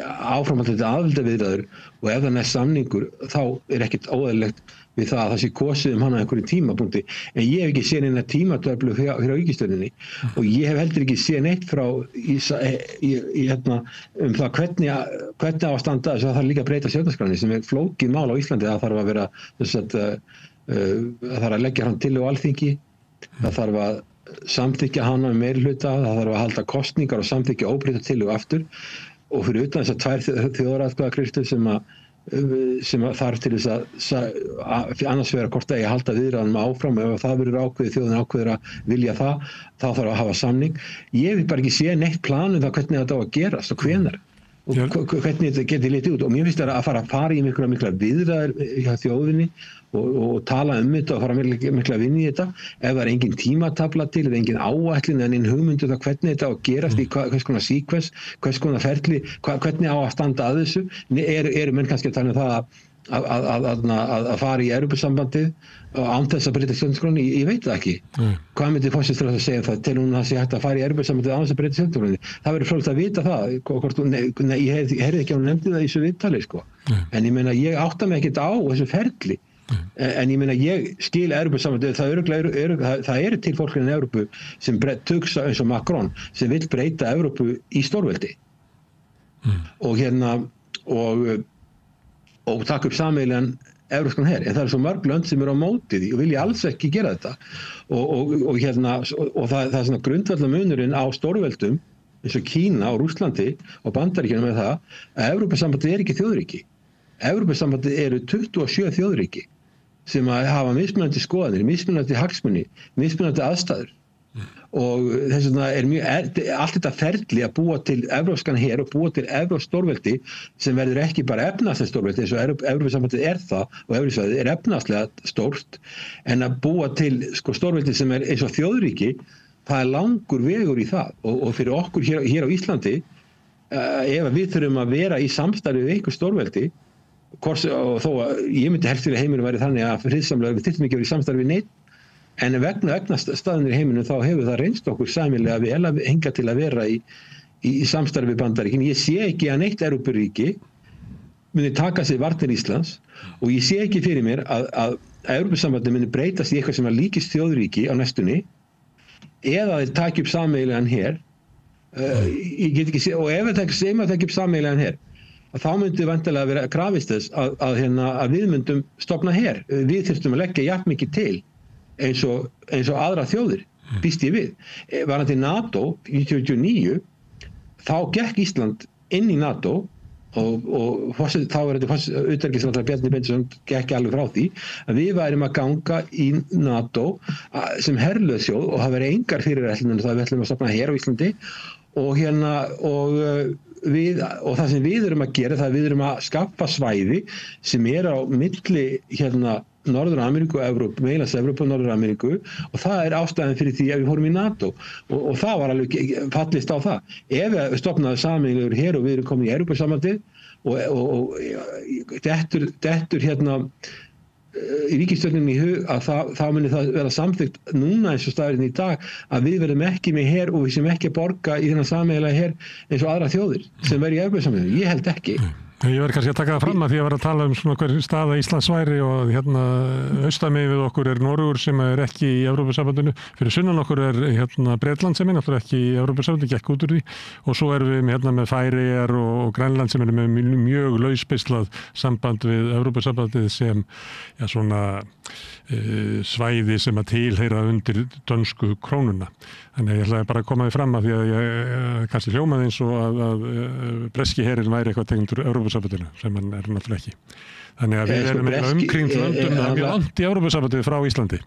áframhaldandi aðildarviðræður og ef það næst samningur þá ekkert óeðlilegt við það að það sé kosið hana á einhverjum tímapunkti. En ég hef ekki séð neina tímatöflu hjá ríkisstjórninni og ég hef heldur ekki séð neitt frá það hvernig á að standa þess að það líka að breyta stjórnarskránni sem flókið mál á Íslandi. Það þarf að vera það þarf að leggja hann til á Alþingi, það þarf að samþykkja hana með meirihluta, það þarf að halda kosningar og samþykkja óbreytta tillögu aftur og fyrir utan þess að 2 þjóðaratkvæðagreiðslur sem þarf til þess að annars vera hvort að ég halda viðræðunum áfram og ef það verður ákveðið þjóðin ákveður að vilja það, þá þarf að hafa samning. Ég vil bara ekki sé neitt planum það hvernig þetta á að gerast og hvenær og hvernig þetta getur litið út og mér finnst það að fara í mikla viðræður hjá þjóðinni og tala þetta og fara mikla að vinna í þetta ef það engin tímatafla til eða engin áætlun en hugmyndu það hvernig þetta á að gerast í hvers konar síkvens, hvers konar ferli, hvernig á að standa að þessu. Eru menn kannski að tala það að fara í Evrópusambandið án þess að breyta stjórnarskránni, ég veit það ekki. Hvað myndi forsætisráðherra að segja það? Telur hún að það sé hægt að fara í Evrópusambandið án þess að breyta stjórnarskránni? Það verður fróðlegt að vita það. Ég heyrði ekki að hún nefndi það í þessu viðtali, sko. En ég meina, ég átta mig ekkert á þessu ferli. En ég meina, ég skil Evrópusambandið, það eru til fólk innan Evrópu sem hugsa eins og Macron, sem vill breyta Evrópu í stórveldi. Og taka upp sameiginlegan evrópskan her, en það eru svo mörg lönd sem eru á móti því og vilja alls ekki gera þetta og það er svona grundvallarmunurinn á stórveldum eins og Kína og Rússlandi og Bandaríkjunum með það að Evrópusambandið er ekki þjóðríki. Evrópusambandið eru 27 þjóðríki sem hafa mismunandi skoðanir, mismunandi hagsmuni, mismunandi aðstæður. Og þess vegna allt þetta ferli að búa til evrópskan her og búa til evrópskt stórveldi sem verður ekki bara efnahagslega stórveldi eins og Evrópusambandið það og Evrópusambandið efnahagslega stórt en að búa til stórveldi sem eins og þjóðríki, það langur vegur í það og fyrir okkur hér á Íslandi ef við þurfum að vera í samstarfi við einhver stórveldi og þó að ég myndi helst fyrir heiminum væri þannig að friðsamlega við þyrftum ekki að vera í samstarfi við neitt. En vegna staðinir í heiminum þá hefur það reynst okkur sæmilega vel að hingað til að vera í samstarfi við Bandaríkin. Ég sé ekki að neitt Evrópuríki muni taka sig varnir Íslands og ég sé ekki fyrir mér að Evrópusambandið muni breytast í eitthvað sem líkist þjóðríki á næstunni eða þeir taki upp sameiginlegan her. Ég get ekki sé, og ef þeir taki upp sameiginlegan her þá myndi vantilega vera krafist þess að við myndum stofna her. Við þyrftum að leggja jafn mikið til eins og aðra þjóðir, býst ég við. Varðandi NATO í 1999, þá gekk Ísland inn í NATO og þá var þetta utanríkisráðherra Bjarni Benediktsson gekk alveg frá því að við værum að ganga í NATO sem herlaus þjóð og það veri engar fyrirætlanir það við ætlum að stofna her á Íslandi og það sem við erum að gera það við erum að skapa svæði sem á milli Norður-Ameríku og Evrópu, meginlands Evrópu og Norður-Ameríku og það ástæðan fyrir því að við fórum í NATO og það var alveg fallist á það. Ef við stofnaðum sameiginlegur her og við erum komin í Evrópusambandið og dettur í ríkisstjórninni í hug að þá muni það vera samþykkt núna eins og staðurinn í dag að við verðum ekki með her og við sem ekki að borga í þennan sameiginlega her eins og aðra þjóðir sem verður í Evrópusambandinu. Ég held ekki. Ég verði kannski að taka það fram að því að vera að tala svona hver staða Íslands væri og austamegin við okkur Noregur sem ekki í Evrópusambandinu. Fyrir sunnan okkur Bretland sem náttúrulega ekki í Evrópusambandinu, gekk út úr því og svo erum við með Færeyjar og Grænland sem með mjög lausbeislað samband við Evrópusambandið sem svona svæði sem að tilheyra undir dönsku krónuna. Þannig að ég ætlaði bara að koma því fram að því að ég kannski hljómaði eins og að breski herinn væri eitthvað tengdur Evrópusambandinu sem hann náttúrulega ekki. Þannig að við erum umkringd löndum mjög langt í Evrópusambandið frá Íslandi.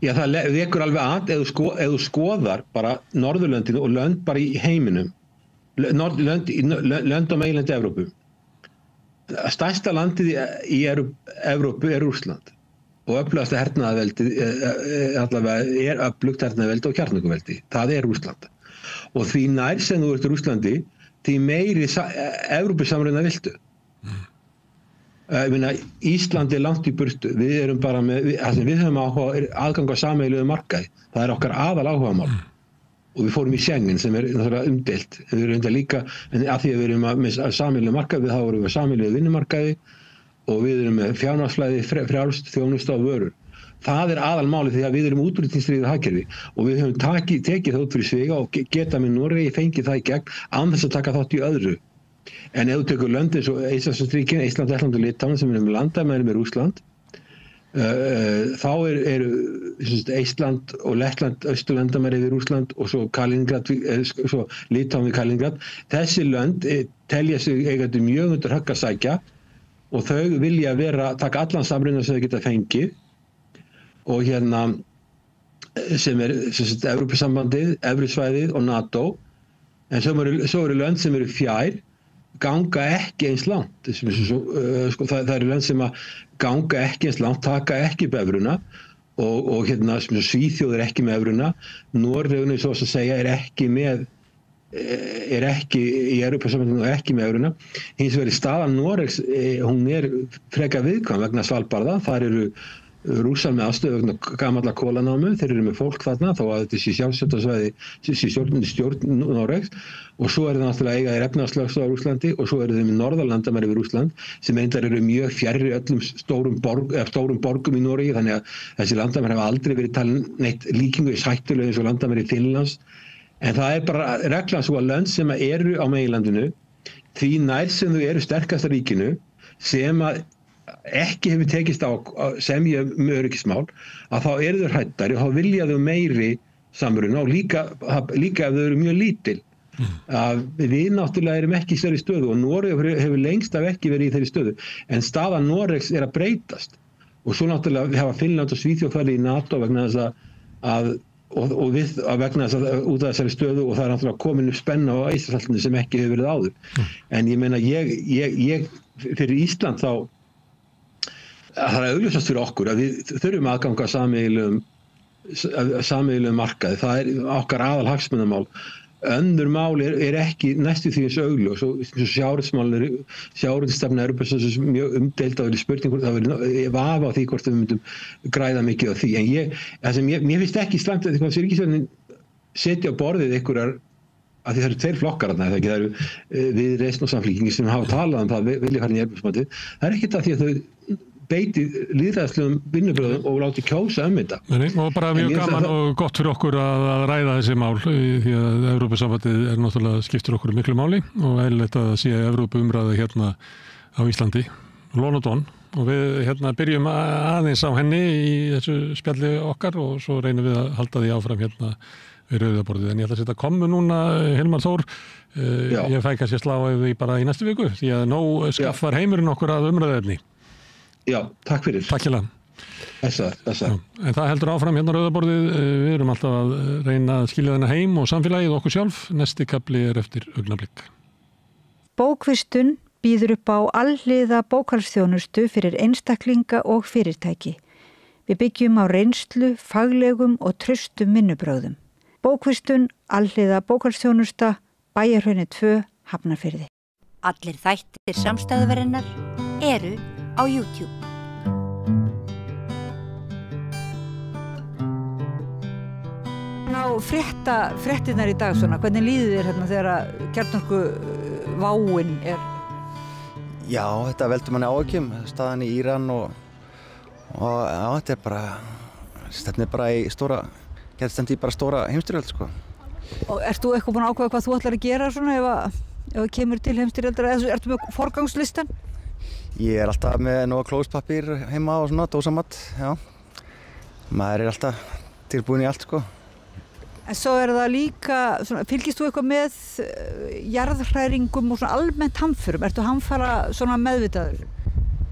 Já, það vekur alveg að ef þú skoðar bara Norðurlöndinu og lönd bara í heiminum, lönd á meginlandi Evrópu. Stærsta landið í Evrópu Rússland. Og öflugasta hernaðarveldið allavega öflugt hernaðarveldi og kjarnorkuveldi. Það Rússland. Og því nær sem þú ert Rússlandi, því meiri Evrópusamruna viltu. Ísland langt í burtu. Við erum bara með, við höfum aðgang á sameiginlegu markaði. Það okkar aðal áhugamál. Og við fórum í Schengen sem náttúrulega umdeilt. Við erum líka, en að því að við erum með sameiginlegu markaði, þá erum við sameiginlegu vinnumarkaði og við erum með fjárnámsflæði, frjálst, þjónustu og vörur. Það aðalmálið því að við erum útflutningsdrifið hagkerfi og við höfum tekið það út fyrir sviga og geta með Noregi fengið það í gegn án þess að taka þátt í öðru. En ef þú tekur lönd eins og Eystrasaltsríkin, Eistland, Lettland og Litauen sem með landamæri með Rússland, þá Eistland og Lettland austurlandamæri við Rússland og svo Kaliningrad, svo Litauen við Kaliningrad. Þessi lönd telja sig eigandi mjög undir högg að sækja og þau vilja taka allan samruna sem þau geta fengið og sem Evrópusambandið, Evrusvæðið og NATO en svo eru lönd sem eru fjær ganga ekki eins langt það eru lönd sem að ganga ekki eins langt, taka ekki upp evruna og Svíþjóð ekki með evruna Noregur eins og að segja ekki með er ekki í Evrópusambandinu og ekki með euruna. Hins vegar staðan Noregs, hún frekar viðkvæm vegna Svalbarða. Þar eru Rússar með aðstöðu vegna gamalla kolanámu, þeir eru með fólk þarna þó að þetta sé sjálfstjórn Noregs og svo það náttúrulega eiga efnahagslögsögu á Rússlandi og svo þeir með norðarlandamæri við Rússland sem reyndar eru mjög fjarri öllum stórum borgum í Noregi þannig að þessi landamæri hafa aldrei verið talin neitt líkingu hættulega eins og landamæri Finnlands en það bara reglan svo að lönd sem eru á meginlandinu því nær sem þau eru sterkasta ríkinu sem að ekki hefur tekist á semja öryggismál að þá eru þau hræddari og þá vilja þau meiri samruna og líka ef þau eru mjög lítil. Við náttúrulega erum ekki í þeirri stöðu og Noregur hefur lengst af ekki verið í þeirri stöðu en staðan Noregs að breytast og svo náttúrulega hafa Finnland og Svíþjóð farið í NATO vegna þess að vegna þess að út af þessari stöðu og það náttúrulega komin upp spenna á Eystrasaltinu sem ekki hefur verið áður. En ég meina ég fyrir Ísland þá það augljósast fyrir okkur að við þurfum aðganga sameiginlegum markaði. Það okkar aðalhagsmunamál. Önnur mál ekki næstu því eins augljós og sjávarútvegsstefna Evrópusambandsins mjög umdeild á því spurning það verið vafa á því hvort við myndum græða mikið á því. En mér finnst ekki slæmt að þessi ríkisstjórnin setja á borðið einhverjar að því það eru tveir flokkar þarna, það eru Viðreisn og Samfylkingin sem hafa talað það vilja fara inn í Evrópusambandið. Það ekkert að því að þau beiti lýðræðislegum vinnubröðum og láti kjósa þetta. Og bara mjög gaman og gott fyrir okkur að ræða þessi mál því að Evrópusambandið náttúrulega skiptir okkur miklu máli og eðlilegt að sé Evrópuumræðu hérna á Íslandi, London og við byrjum aðeins á henni í þessu spjalli okkar og svo reynum við að halda því áfram hérna við rauðaborðið. En ég ætla að setja kommu núna, Hilmar Þór, ég fæ kannski að slá því bara í næstu viku því að nóg skaffar heimurinn okkur að umræðuefni. Já, takk fyrir. Takk hérlega. Þessa. En það heldur áfram hérna rauðaborðið. Við erum alltaf að reyna að skilja þennan heim og samfélagið okkur sjálf. Næsti kapli eftir augnablik. Bókvistun býður upp á alhliða bókhaldsþjónustu fyrir einstaklinga og fyrirtæki. Við byggjum á reynslu, faglegum og traustum vinnubrögðum. Bókvistun, alhliða bókhaldsþjónusta, Bæjarhrauni 2, Hafnarfirði. Allir þættir samstæðuverinnar eru á YouTube. Fréttirnar í dag svona, hvernig líður þér hérna þegar kjarnorku váin Já, þetta veldur manni áhyggjum, staðan í Íran og já, þetta bara stefnir bara í stefndi bara stóra heimsstyrjöld sko. Og ert þú eitthvað búin að ákveða hvað þú ætlar að gera svona ef það kemur til heimsstyrjöldar eða ertu með forgangslistan? Ég alltaf með nóga klóspapír heima og svona, dósamatt, já. Maður alltaf tilbúin í allt, sko. En svo það líka, svona, fylgist þú eitthvað með jarðhræringum og svona almennt hamförum? Ertu hamfara svona meðvitaður?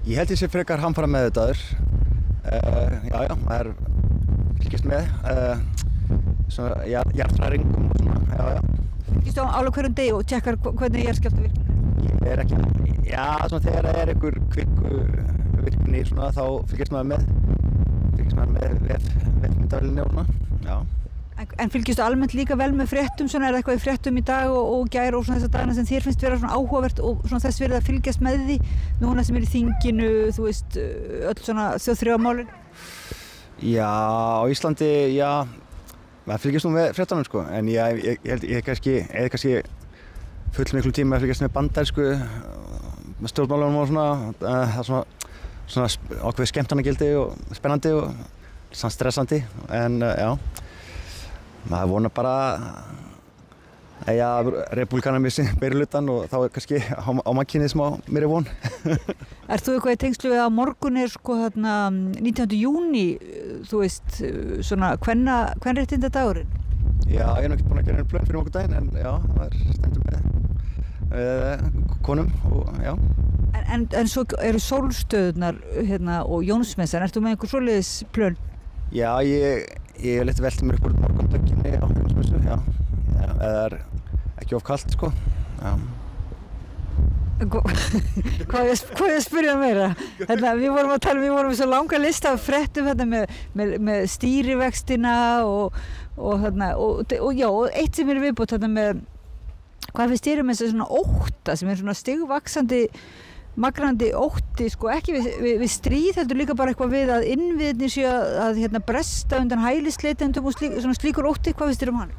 Ég held ég sé frekar hamfara meðvitaður. Já, maður fylgist með svona jarðhræringum og svona, já. Fylgist þú alveg hverjum degi og tjekkar hvernig jarðskjálftavirkni? Ég ekki, já, svona þegar það einhver kvikvirkni svona þá fylgist maður með vefmyndavélinni og svona, já. En fylgist þú almennt líka vel með fréttum, svona það eitthvað í fréttum í dag og gær og svona þessar dagana sem þér finnst vera svona áhugavert og svona þess verið að fylgjast með því, núna sem í þinginu, þú veist, öll svona þjóðþrifamálin? Já, á Íslandi, já, maður fylgjast nú með fréttunum sko, en ég held ég kannski full miklu tíma að fylgjast með bandarísku með stjórnmálunum og svona, það er svona ákveðið skemmtanagildi og spennandi og svona stressandi, en já. Maður vonar bara að repúblikanar missi meirihlutann og þá kannski á mannkynið smá meiri von. Ert þú eitthvað í tengslu við að morgun sko þarna 19. júní, þú veist, svona kvenréttindadagurinn? Já, ég hef ekki búin að gera einn plön fyrir okkur daginn, en já, það stendur með konum og já. En svo eru sólstöðunar hérna og Jónsmessan, ertu með einhver svoleiðis plön? Já, ég leti velti mér upp úr morgundögginni á Jónsmessu, já. Eða ekki of kalt, sko, já. Hvað ég að spyrja meira? Við vorum að tala, við vorum með svo langa lista af fréttum með stýrivextina og já, og eitt sem viðbútt með Hvað finnst þér þessi svona ótta sem svona stigvaxandi magnandi ótti, sko, ekki við stríð, heldur líka bara eitthvað við að innviðirnir séu að bresta undan hælisleitendum og svona slíkur ótti, hvað finnst þér hann?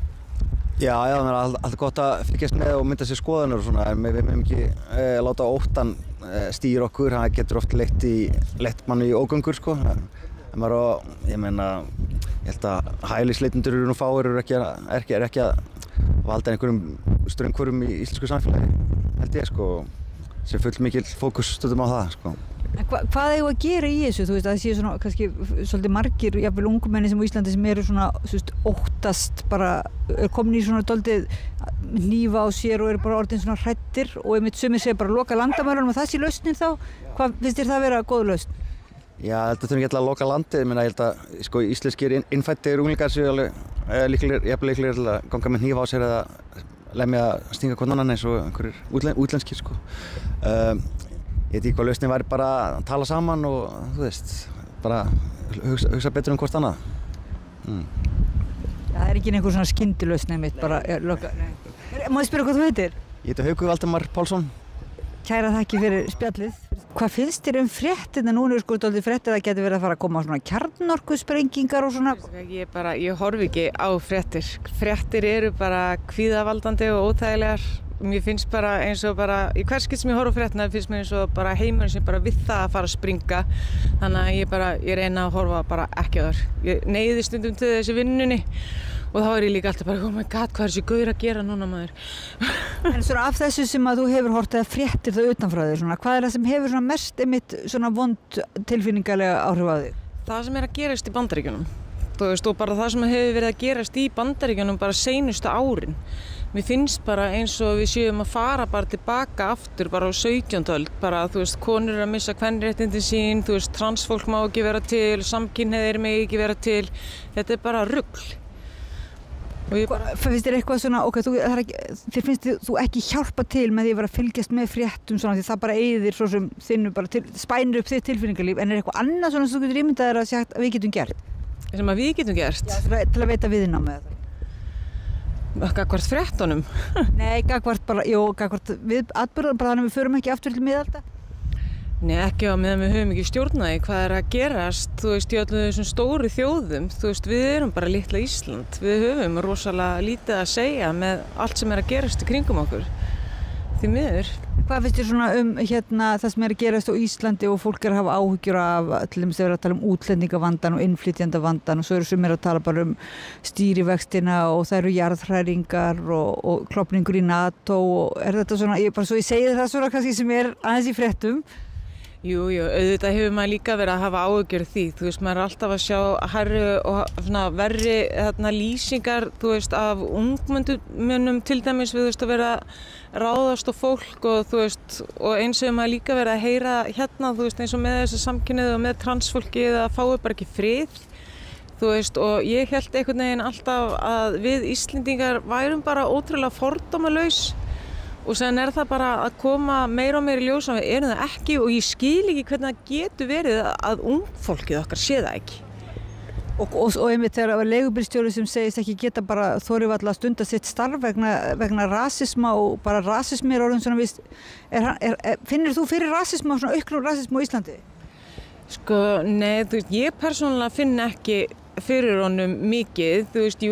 Já, það er alltaf gott að fylgjast með og mynda sér skoðanur og svona, en við mögum ekki láta óttan stýra okkur, það getur oft leitt mann í ógöngur, sko. Ég held að hælisleitendur eru nú fáir, eru ekki að valda einhverjum straumhvörfum í íslensku samfélagi, held ég, sko. Sem full mikil fókus stundum á það, sko. En hvað eigum að gera í þessu? Þú veist, að það séu svona, kannski svolítið margir, jafnvel ungmenni sem á Íslandi sem eru svona, óttast bara, komin í svona dálítið hnífa á sér og eru bara orðin svona hræddir og einmitt sumir segja bara loka landamærunum og það sé lausnin þá. Hvað finnst þér það að vera góð lausn? Já, þetta þurfum ekki að loka landið, ég held að, sko, íslenskir innfæddir unglingar séu alveg líklegir til að ganga með hnífa á sér eða lemja að stinga hvern annan eins og einhverjir útlenskir, sko. Ég veit ekki hvað lausnin væri bara að tala saman og, þú veist, bara hugsa betur hvort annað. Það er ekki einhver svona skyndilausn einmitt, bara loka. Má ég spyrja hvað þú heitir? Ég heiti Haukur Valdimar Pálsson. Kæra þakki fyrir spjallið. Hvað finnst þér fréttina? Núna sko dálítið fréttir að geti verið að fara að koma svona kjarnorkusprengingar og svona. Ég horfi ekki á fréttir. Fréttir eru bara kvíðavaldandi og óþægilegar. Mér finnst bara eins og bara, í hvers skipti sem ég horfa á fréttina finnst mér eins og bara heimurinn sem bara við það að fara að springa. Þannig að ég reyna að horfa bara ekki á þar. Ég neyði stundum til þessi vinnunni. Og þá er ég líka alltaf bara, oh my god, hvað er þessi gaur að gera núna, maður? En svona af þessu sem að þú hefur hort eða fréttir það utanfrá þig, svona, hvað er það sem hefur svona mest einmitt svona vond tilfinningalega áhrif á þig? Það sem er að gerast í Bandaríkjunum. Þú veist, og bara það sem hefur verið að gerast í Bandaríkjunum bara seinustu árin. Mér finnst bara eins og við séum að fara bara tilbaka aftur, bara á 17. öld, bara, þú veist, konur að missa kvenréttindi sín, þú veist, transfólk má ekki vera til, samkynhneigðir mega ekki vera til. Þetta er bara rugl. Finnst þér eitthvað svona, þér finnst þú ekki hjálpa til með því að vera að fylgjast með fréttum svona því það bara eyðir svo sem þinnu bara spænir upp þitt tilfinningarlíf, en er eitthvað annað svona sem þú getur ímyndað þér að segja að við getum gert? Sem að við getum gert? Já, til að veita viðnám með það. Gagnvart fréttunum? Nei, gagnvart við atburðar, bara þannig að við förum ekki aftur til miðalda? Nei, ekki á meðan við höfum ekki stjórnaði hvað er að gerast, þú veist, í öllum þessum stóru þjóðum, þú veist, við erum bara litla Ísland, við höfum rosalega lítið að segja með allt sem er að gerast í kringum okkur, því miður. Hvað finnst þér svona það sem er að gerast á Íslandi og fólk er að hafa áhyggjur af, til dæmis þeir eru að tala útlendingavandan og innflytjendavandan og svo eru sumir að tala bara stýrivextina og það eru jarðhræringar og klofningur í NATO og er þetta svona, svo ég segi það svona kannski sem er aðeins í fréttum. Jú, auðvitað hefur maður líka verið að hafa áhyggjur því, þú veist, maður er alltaf að sjá hærri og svona verri lýsingar, þú veist, af ungmennum til dæmis við, þú veist, að vera ráðast á fólk og þú veist, og eins hefur maður líka verið að heyra hérna, þú veist, eins og með þessu samkynhneigðu og með transfólki það fái bara ekki frið, þú veist, og ég held einhvern veginn alltaf að við Íslendingar værum bara ótrúlega fordómalaus. Og sen er það bara að koma meira og meira í ljós að við erum það ekki og ég skil ekki hvernig það getur verið að ungfólkið okkar sé það ekki. Og einmitt þegar það var leigubílstjóri sem segist ekki geta bara þorið varla að stunda sitt starf vegna rasisma og bara rasismi er orðin svona vist. Finnir þú fyrir rasisma og svona auknum rasisma á Íslandi? Sko, nei, þú veist, ég persónulega finn ekki fyrir honum mikið, þú veist,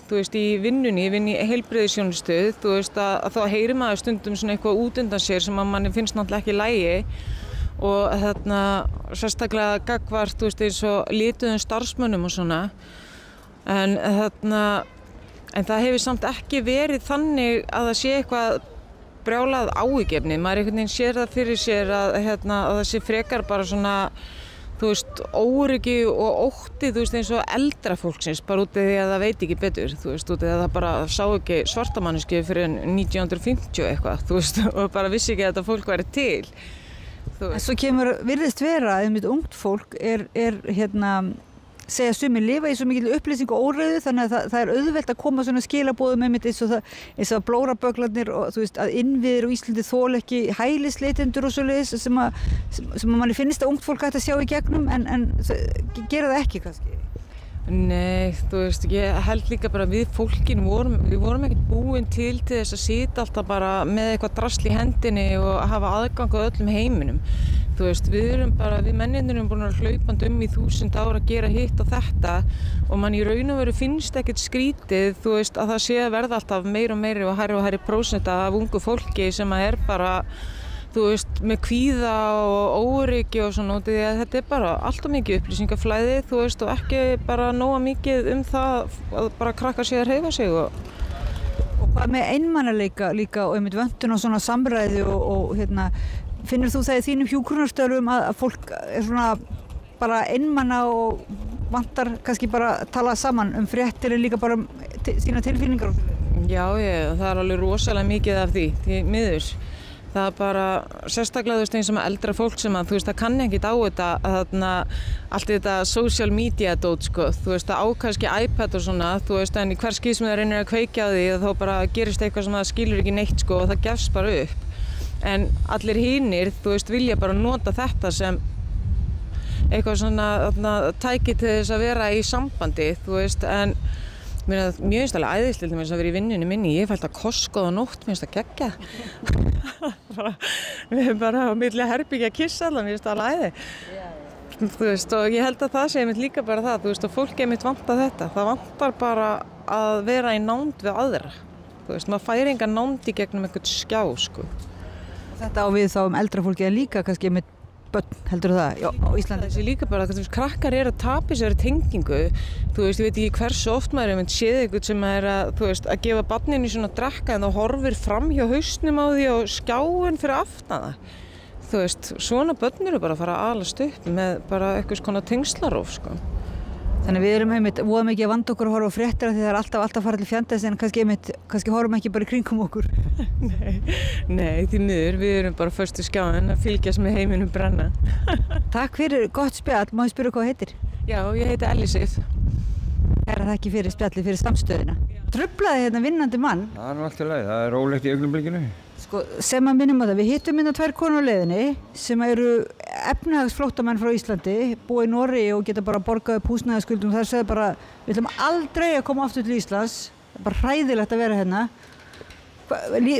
þú veist, í vinnunni, ég vinn í heilbrigðisþjónustu, þú veist, að þá heyrir maður stundum svona eitthvað út undan sér sem að manni finnst náttúrulega ekki í lagi og sérstaklega gagnvart, þú veist, eins og lituðum starfsmönnum og svona, en það hefur samt ekki verið þannig að það sé eitthvað brjálað áhyggefni, maður einhvern veginn sér það fyrir sér að það sé frekar bara svona, þú veist, óryggi og ótti, þú veist, eins og eldra fólksins, bara út af því að það veit ekki betur, þú veist, út af því að það bara sá ekki svartamanneski fyrir 1950 eitthvað, þú veist, og bara vissi ekki að þetta fólk væri til. En svo virðist vera að einmitt ungt fólk segja sumir lifa í svo mikil upplýsing og óreiðu þannig að það er auðvelt að koma svona skilaboðum einmitt eins og blórabögglarnir og þú veist að innviðir og Íslandi þol ekki hælisleitendur og svoleiðis sem að manni finnst að ungt fólk ætti að sjá í gegnum en gera það ekki kannski. Nei, þú veist, ég held líka bara við fólkin vorum ekkert búin til þess að sita alltaf bara með eitthvað drasl í hendinni og hafa aðgang á öllum heiminum. Þú veist, við mennirnir erum búin að hlaupandi í 1000 ára að gera hitt og þetta og mann í raun og veru finnst ekkert skrítið, þú veist, að það sé að verða alltaf meira og meiri og hærri prósenta af ungu fólki sem að bara, þú veist, með kvíða og óöryggi og svona, því að þetta bara alltaf mikið upplýsingaflæði, þú veist, og ekki bara nóga mikið það að bara krakkar sé að hreyfa sig og hvað með einmanaleika líka og einmitt vöntun og svona samræði og finnur þú það í þínum hjúkrunarstörfum að fólk svona bara einmana og vantar kannski bara að tala saman fréttir en líka bara sína tilfinningar? Já, það alveg rosalega mikið af því miður. Það bara, sérstaklega þú veist eins og með eldra fólk sem að, þú veist, það kann ekkert á þetta, allt þetta social media dót, sko, þú veist, það á kannski iPad og svona, þú veist, en í hver skýr sem það reynir að kveikja á því, þá bara gerist eitthvað sem það skilur ekki neitt, sko, og það gefst bara upp. En allir hinir, þú veist, vilja bara nota þetta sem eitthvað svona tæki til þess að vera í sambandi, þú veist, en mér finnst alveg æðislegt að vera í vinnunni minni. Ég fælt að Costco á nótt, mér finnst það geggjað. Við erum bara á milli herbergja að kissa allan, mér finnst það alveg æði. Þú veist, og ég held að það sé einmitt líka bara það, þú veist, og fólk einmitt vantar þetta. Það vantar bara að vera í nánd við aðra. Þú veist, maður fær enga nánd í gegnum einhvern skjá, sko. Þetta á við þá eldra fólki en líka kannski einmitt börn, heldur það, á Íslandi? Þessi líka bara, þú veist, krakkar að tapa þessari tengingu. Þú veist, ég veit ekki hversu oft maður séð eitthvað sem að, þú veist, að gefa barninu svona að drekka en þá horfir fram hjá hausnum á því og skjáin fyrir aftan það. Þú veist, svona börn eru bara að fara að alast upp með bara eitthvað svona tengslaróf, sko. Þannig við erum einmitt voða mikið að vanda okkur að horfa á fréttir því það er alltaf farið til fjandans en kannski horfum ekki bara í kringum okkur. Nei, því miður, við erum bara förstu skjáin að fylgjast með heiminum brenna. Takk fyrir gott spjall, má ég spyrja hvað heitir? Já, ég heiti Ellisif. Kæra þakki fyrir spjalli, fyrir samstöðina. Truflaði hérna vinnandi mann? Það er nú allt í lagi, það er rólegt í augnablikinu. Sko, sem að minnum á það, við hittum hérna 2 konur á leiðinni sem eru efnahagsflóttamenn frá Íslandi, búa í Noregi og geta bara borgað upp húsnæðisskuldum. Það segði bara, við ætlum aldrei að koma aftur til Íslands, það er bara hræðilegt að vera hérna.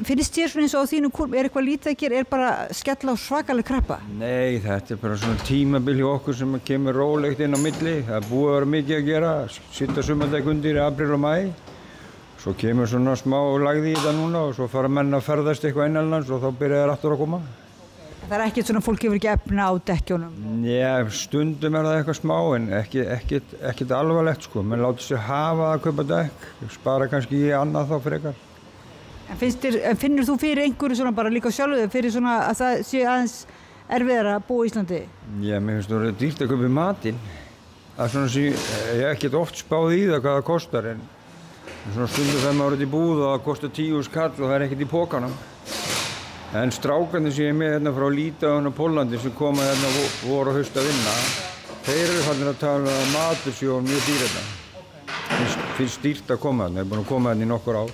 Finnst þér svona eins og á þínu kurv, er eitthvað lítið að gera, er bara skella á svakaleg kreppa? Nei, þetta er bara svona tímabil hjá okkur sem kemur rólegt inn á milli. Það er búið að vera mikið að gera, sitta sumardaginn undir í apríl og maí. Svo kemur svona smá lagði í þetta núna og svo fara menn að ferðast eitthvað innanlands og þá byrja þær aftur að koma. Það er ekkert svona fólk hefur ekki efna á dekkjónum? Já, stundum er það eitthvað smá en ekkert alvarlegt, sko. Menn láta sig hafa að kaupa dekk, spara kannski í annað þá frekar. En finnur þú fyrir einhverju svona bara líka sjálfuðu fyrir svona að það sé aðeins erfiðara að búa í Íslandi? Já, mér finnst það dýrt að kaupa matinn. Það er svona sem ég hef ekkert oft spáð í það hvað það kostar en svona stundum þegar maður er í búð og það kostar 10.000 kall og það er ekkert í pókanum. En strákarnir sem ég er með hérna frá Lítáen og Póllandi sem koma hérna voru á haust að vinna, þeir eru farnir að tala að matur sé mjög dýr hérna. Finnst dýrt að koma hérna, þeir eru búin að koma hérna í nokkur ár.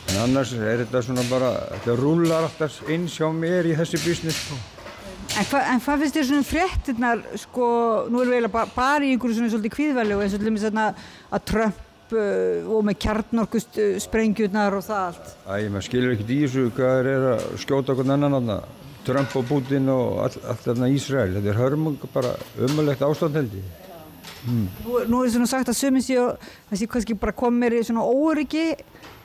En annars er þetta svona bara, þetta rúllar alltaf eins hjá mér í þessi business. En hvað finnst þér svona fréttirnar, sko, nú erum við eiginlega bara í einhverju svona svolítið kvíðvælegu eins og til dæmis að Trump og með kjarnorkusprengjurnar og það allt. Maður skilur ekkert í þessu hvað er að skjóta okkur annan þarna. Trump og Putin og allt þarna Ísrael. Þetta er hörmung bara ömurlegt ástand held ég. Nú er svona sagt að sumir séu að það kannski bara komir í svona óöryggi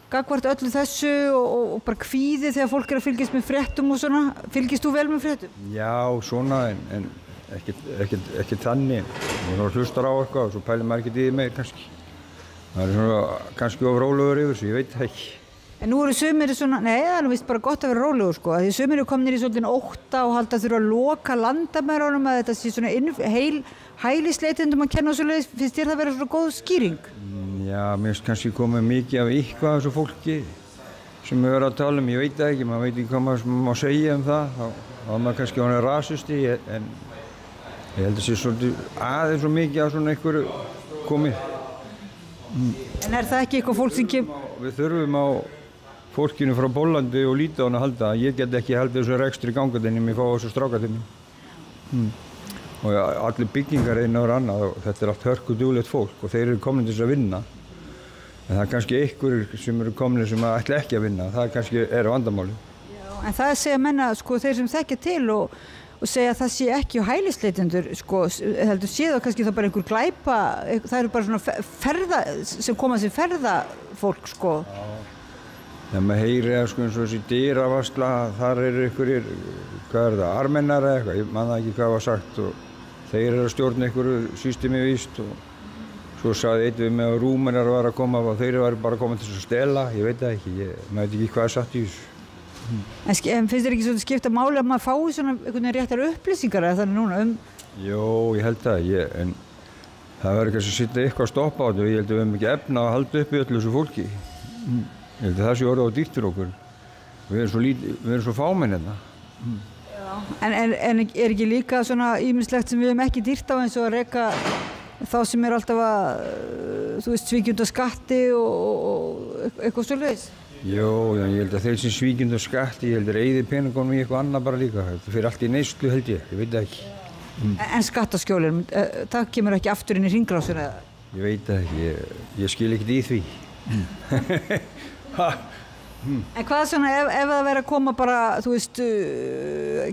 gagnvart öllu þessu og bara kvíði þegar fólk er að fylgjast með fréttum og svona. Fylgist þú vel með fréttum? Já, svona en ekkert þannig. Maður hlustar á eitthvað og svo pælir maður ekkert í því meir kannski. Það er svona kannski of rólegur yfir þessu, ég veit það ekki. En nú eru sumir svona, nei það er nú vist bara gott að vera rólegur sko, því sumir eru komin í svolítið ótta og halda þurfa að loka landamærunum að þetta sé svona hælisleitendum að kenna og svoleiðis, finnst þér það vera svona góð skýring? Já, mér finnst kannski komið mikið af eitthvað af þessu fólki sem við verðum að tala ég veit það ekki, maður veit ekki hvað maður má segja það, þá er maður kannski honum rasisti, en ég held að sé svolítið aðeins svo mikið af svona einhverju komið. En er það ekki eitthvað fólk sem kemur? Við þurfum á fólkinu frá Póllandi og Lítáen að halda. Ég get ekki haldið þessu rekstri gangandi en ég fá þessu stráka til mín. og allir byggingar einn ára annað og þetta allt hörkudúlegt fólk og þeir eru komin til þess að vinna. En það kannski einhverjir sem eru komin sem ætla ekki að vinna, það kannski vandamáli. Já, en það segja menna, sko, þeir sem þekkja til og segja að það sé ekki hælisleitendur, sko, heldur sé það kannski það bara einhver glæpa, það eru bara svona sem koma sem ferðafólk, sko. Já. Þegar maður heyri að sko eins og þessi dyravarsla, þar eru einhverjir, hvað það, armennar eða eitthvað, ég man það ekki hvað var sagt og þeir eru að stjórna einhverju systemi víst og svo sagði einn við mig að Rúmenar var að koma og þeir var bara að koma til að stela, ég veit það ekki, maður veit ekki hvað er satt í þessu. En finnst þér ekki svona skipta máli að maður fái svona einhvern veginn réttar upplýsingar eða þannig núna Jó, ég held það, en það verður kannski að setja eitthvað að stoppa á þetta og ég held að við hefum ekki efna að halda upp í öllu þessu fólki. Ég held að það sé orðið á dýrt fyrir okkur. Við erum svo fámenn hérna. Já, en er ekki líka svona ýmislegt sem við hefum ekki dýrt á eins og að reka þá sem er alltaf að, þú veist, svíkjunda skatti og eitthvað svoleiðis? Jó, ég held að þeir sem svíkjunda skatti, ég held að eyði peningunum í eitthvað annað bara líka. Það fyrir allt í neyslu held ég veit það ekki. En skattaskjólin, það kemur ekki aftur inn í hringrásina? Ég veit það ekki, ég skil ekkert í því. En hvað svona, ef það verður að koma bara, þú veist,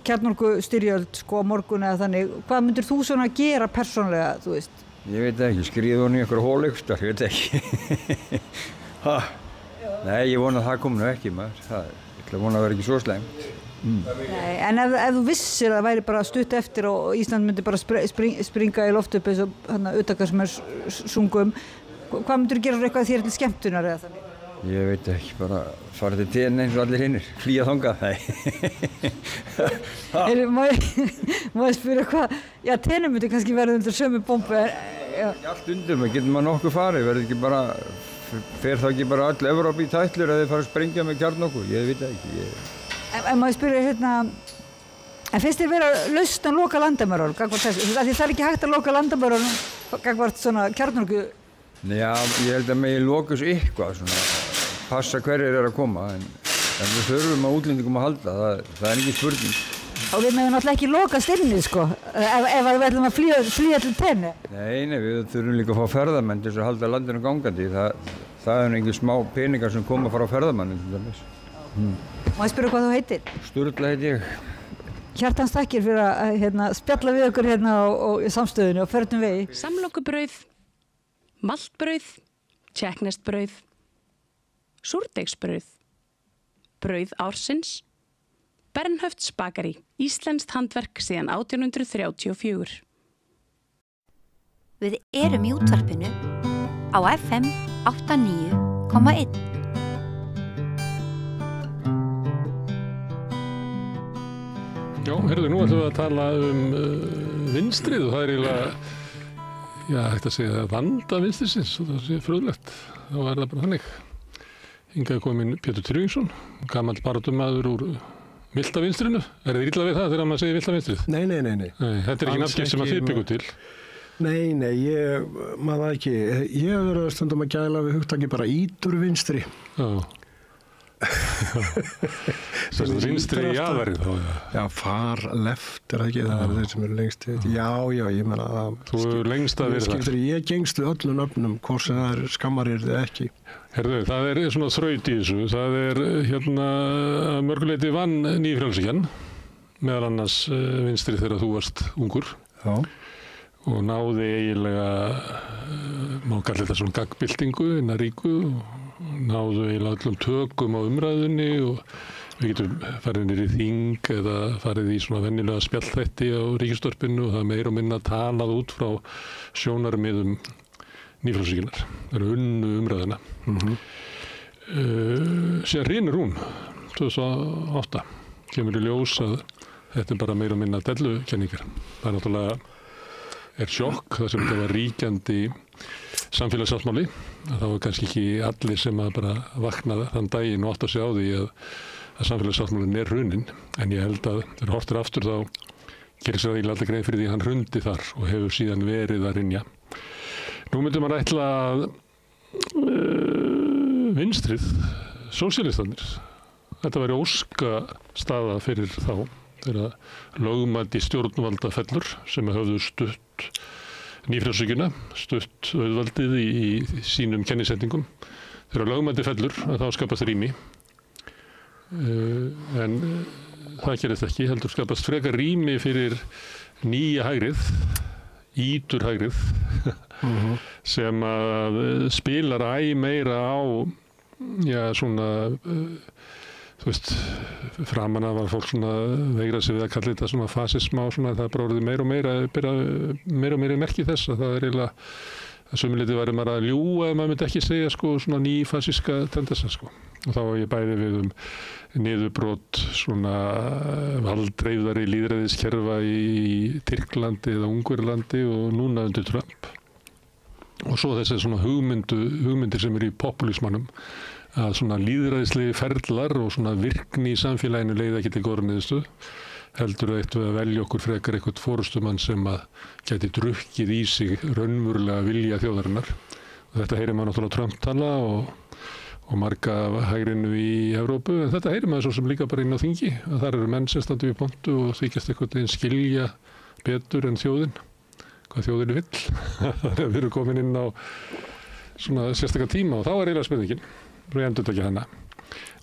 kjarnorkustyrjöld, sko, á morgun eða þannig, hvað myndir þú svona gera persónlega, þú veist? Ég veit það ekki, skriða hún í einhverja hólaugsta, ég veit ekki. Nei, ég vona að það komi nú ekki, maður. Ég ætla að vona að það verði ekki svo slæmt. Nei, en ef þú vissir að það væri bara stutt eftir og Ísland myndi bara springa í loft upp eins og þarna utakar sem sungum, hvað myndir þú gera eitthvað þér til skemmtunar eða þannig? Ég veit ekki, bara fara til tenni eins og allir hinnir, flýja þangað, Má ég spyrja hvað, já, tenni myndi kannski verða undir sömu bombu, Allt undir mig, getur maður nokkuð farið, verður ekki bara, fer það ekki bara all Evrópa í tætlur að þeir fara að sprengja með kjarnorku, ég veit það ekki. En má ég spyrja hérna, en finnst þér vera lausn að loka landamærunum, gangvart þessu, því það er ekki hægt að loka landamærunum gangvart svona kjarnorku? Já, ég held að megi loka þessu eitthvað svona, passa hverjir að koma, en við þurfum að útlendingum að halda, það er ekki spurning. Og við meðum náttúrulega ekki lokast inni, sko, ef við ætlum að flýja til tenni. Nei, við þurfum líka að fá ferðamenn til þess að halda landinu gangandi, það er einhver smá peningar sem koma frá ferðamannum til dæmis. Má ég spyrja hvað þú heitir? Sturla heit ég. Hjartans takkir fyrir að spjalla við okkur hérna á samstöðunni og förnum vegi. Samlokubrauð, maltbrauð, tékkneskt brauð, súrdeigsbrauð, brauð ársins, Bernhöfts Bakari, íslenskt handverk síðan 1834. Við erum í útvarpinu á FM 89,1. Já, heyrðu, nú ætlum við að tala vinstrið og það er eiginlega, já, hægt að segja vanda vinstrisins og það sé fröðlegt. Þá er það bara þannig. Hingað kominn Pétur Tryggvason, gamall baráttumaður úr Villta vinstrinu. Er þið illa við það þegar maður segir Villta vinstrið? Nei. Þetta er ekki nafngift sem að þið byggu til. Nei, maður ekki. Ég hef verið stundum að gæla við hugtaki bara ítur vinstri. Já. Svo vinstri í aðverið þá, Já, far, left er það ekki, það er þeir sem eru lengst við. Já, ég meina að þú er lengst að vera þar. Ég gengst við öllum nöfnum, hvort sem það er skammarir eða ekki. Herðu, það er svona þraut í þessu. Það er að mörguleiti vann nýfrjálsíkjan, meðal annars vinstri þegar þú varst ungur. Já. Og náði eiginlega, má kalla þetta svona gaggbyltingu innan ríku og náðu eiginlega öllum tökum á umræðunni og við getum farið niður í þing eða farið í svona venjulega spjallþætti á ríkisútvarpinu og það er meira og minna talað út frá sjónarmiðum nýfrjálsíkjunnar. Það eru unnu umræðuna. Síðan hrynur hún 2008. Kemur í ljós að þetta er bara meira og minna dellukenningar. Það er náttúrulega sjokk, það sem þetta var ríkjandi samfélagssáttmáli, að það var kannski ekki allir sem að bara vaknaði þann daginn og átt að segja á því að samfélagssáttmálinn er hruninn, en ég held að þegar horftur aftur þá gerir sér eiginlega alltaf grein fyrir því að hann hrundi þar og hefur síðan verið að hrynja. Nú myndum maður ætla að vinstrið, sósíalistanir, þetta væri óska staða fyrir þá, þegar lögmæti stjórnvalda fellur sem höfðu stutt nýfrjálshyggjuna, stutt auðvaldið í sínum kennisetningum. Þegar lögmæti fellur að þá skapast rými. En það gerist ekki, heldur skapast frekar rými fyrir nýja hægrið, íturhægrið, sem að spilar æ meira á, svona, þú veist, framan af var fólk svona veigrað sig við að kalla þetta svona fasisma og svona, það er bara orðið meira og meira merki þess að það er eiginlega, að sömuleyti væri maður að ljúga ef maður myndi ekki segja sko svona nýfasíska tendensa sko. Og þá var ég bæði við niðurbrot svona valddreifðari lýðræðiskerfa í Tyrklandi eða Ungverjalandi og núna undir Trump. Og svo þessi svona hugmyndir sem eru í popúlismanum að svona lýðræðislegi ferlar og svona virkni í samfélaginu leiða ekki til góðra niðurstöðu. Heldur að velja okkur frekar eitthvað forystumann sem að gæti drukkið í sig raunverulega vilja þjóðarinnar. Og þetta heyrir maður náttúrulega Trump tala og marga hægrinu í Evrópu, en þetta heyrir maður svo sem líka bara inn á þingi, að þar eru menn sem standi við pontu og þykjast eitthvað einn skilja betur en þjóðin, hvað þjóðin vill. Þannig að við erum komin inn á svona sérstaka tíma og þá er eiginlega spurningin, og ég endur ekki hana.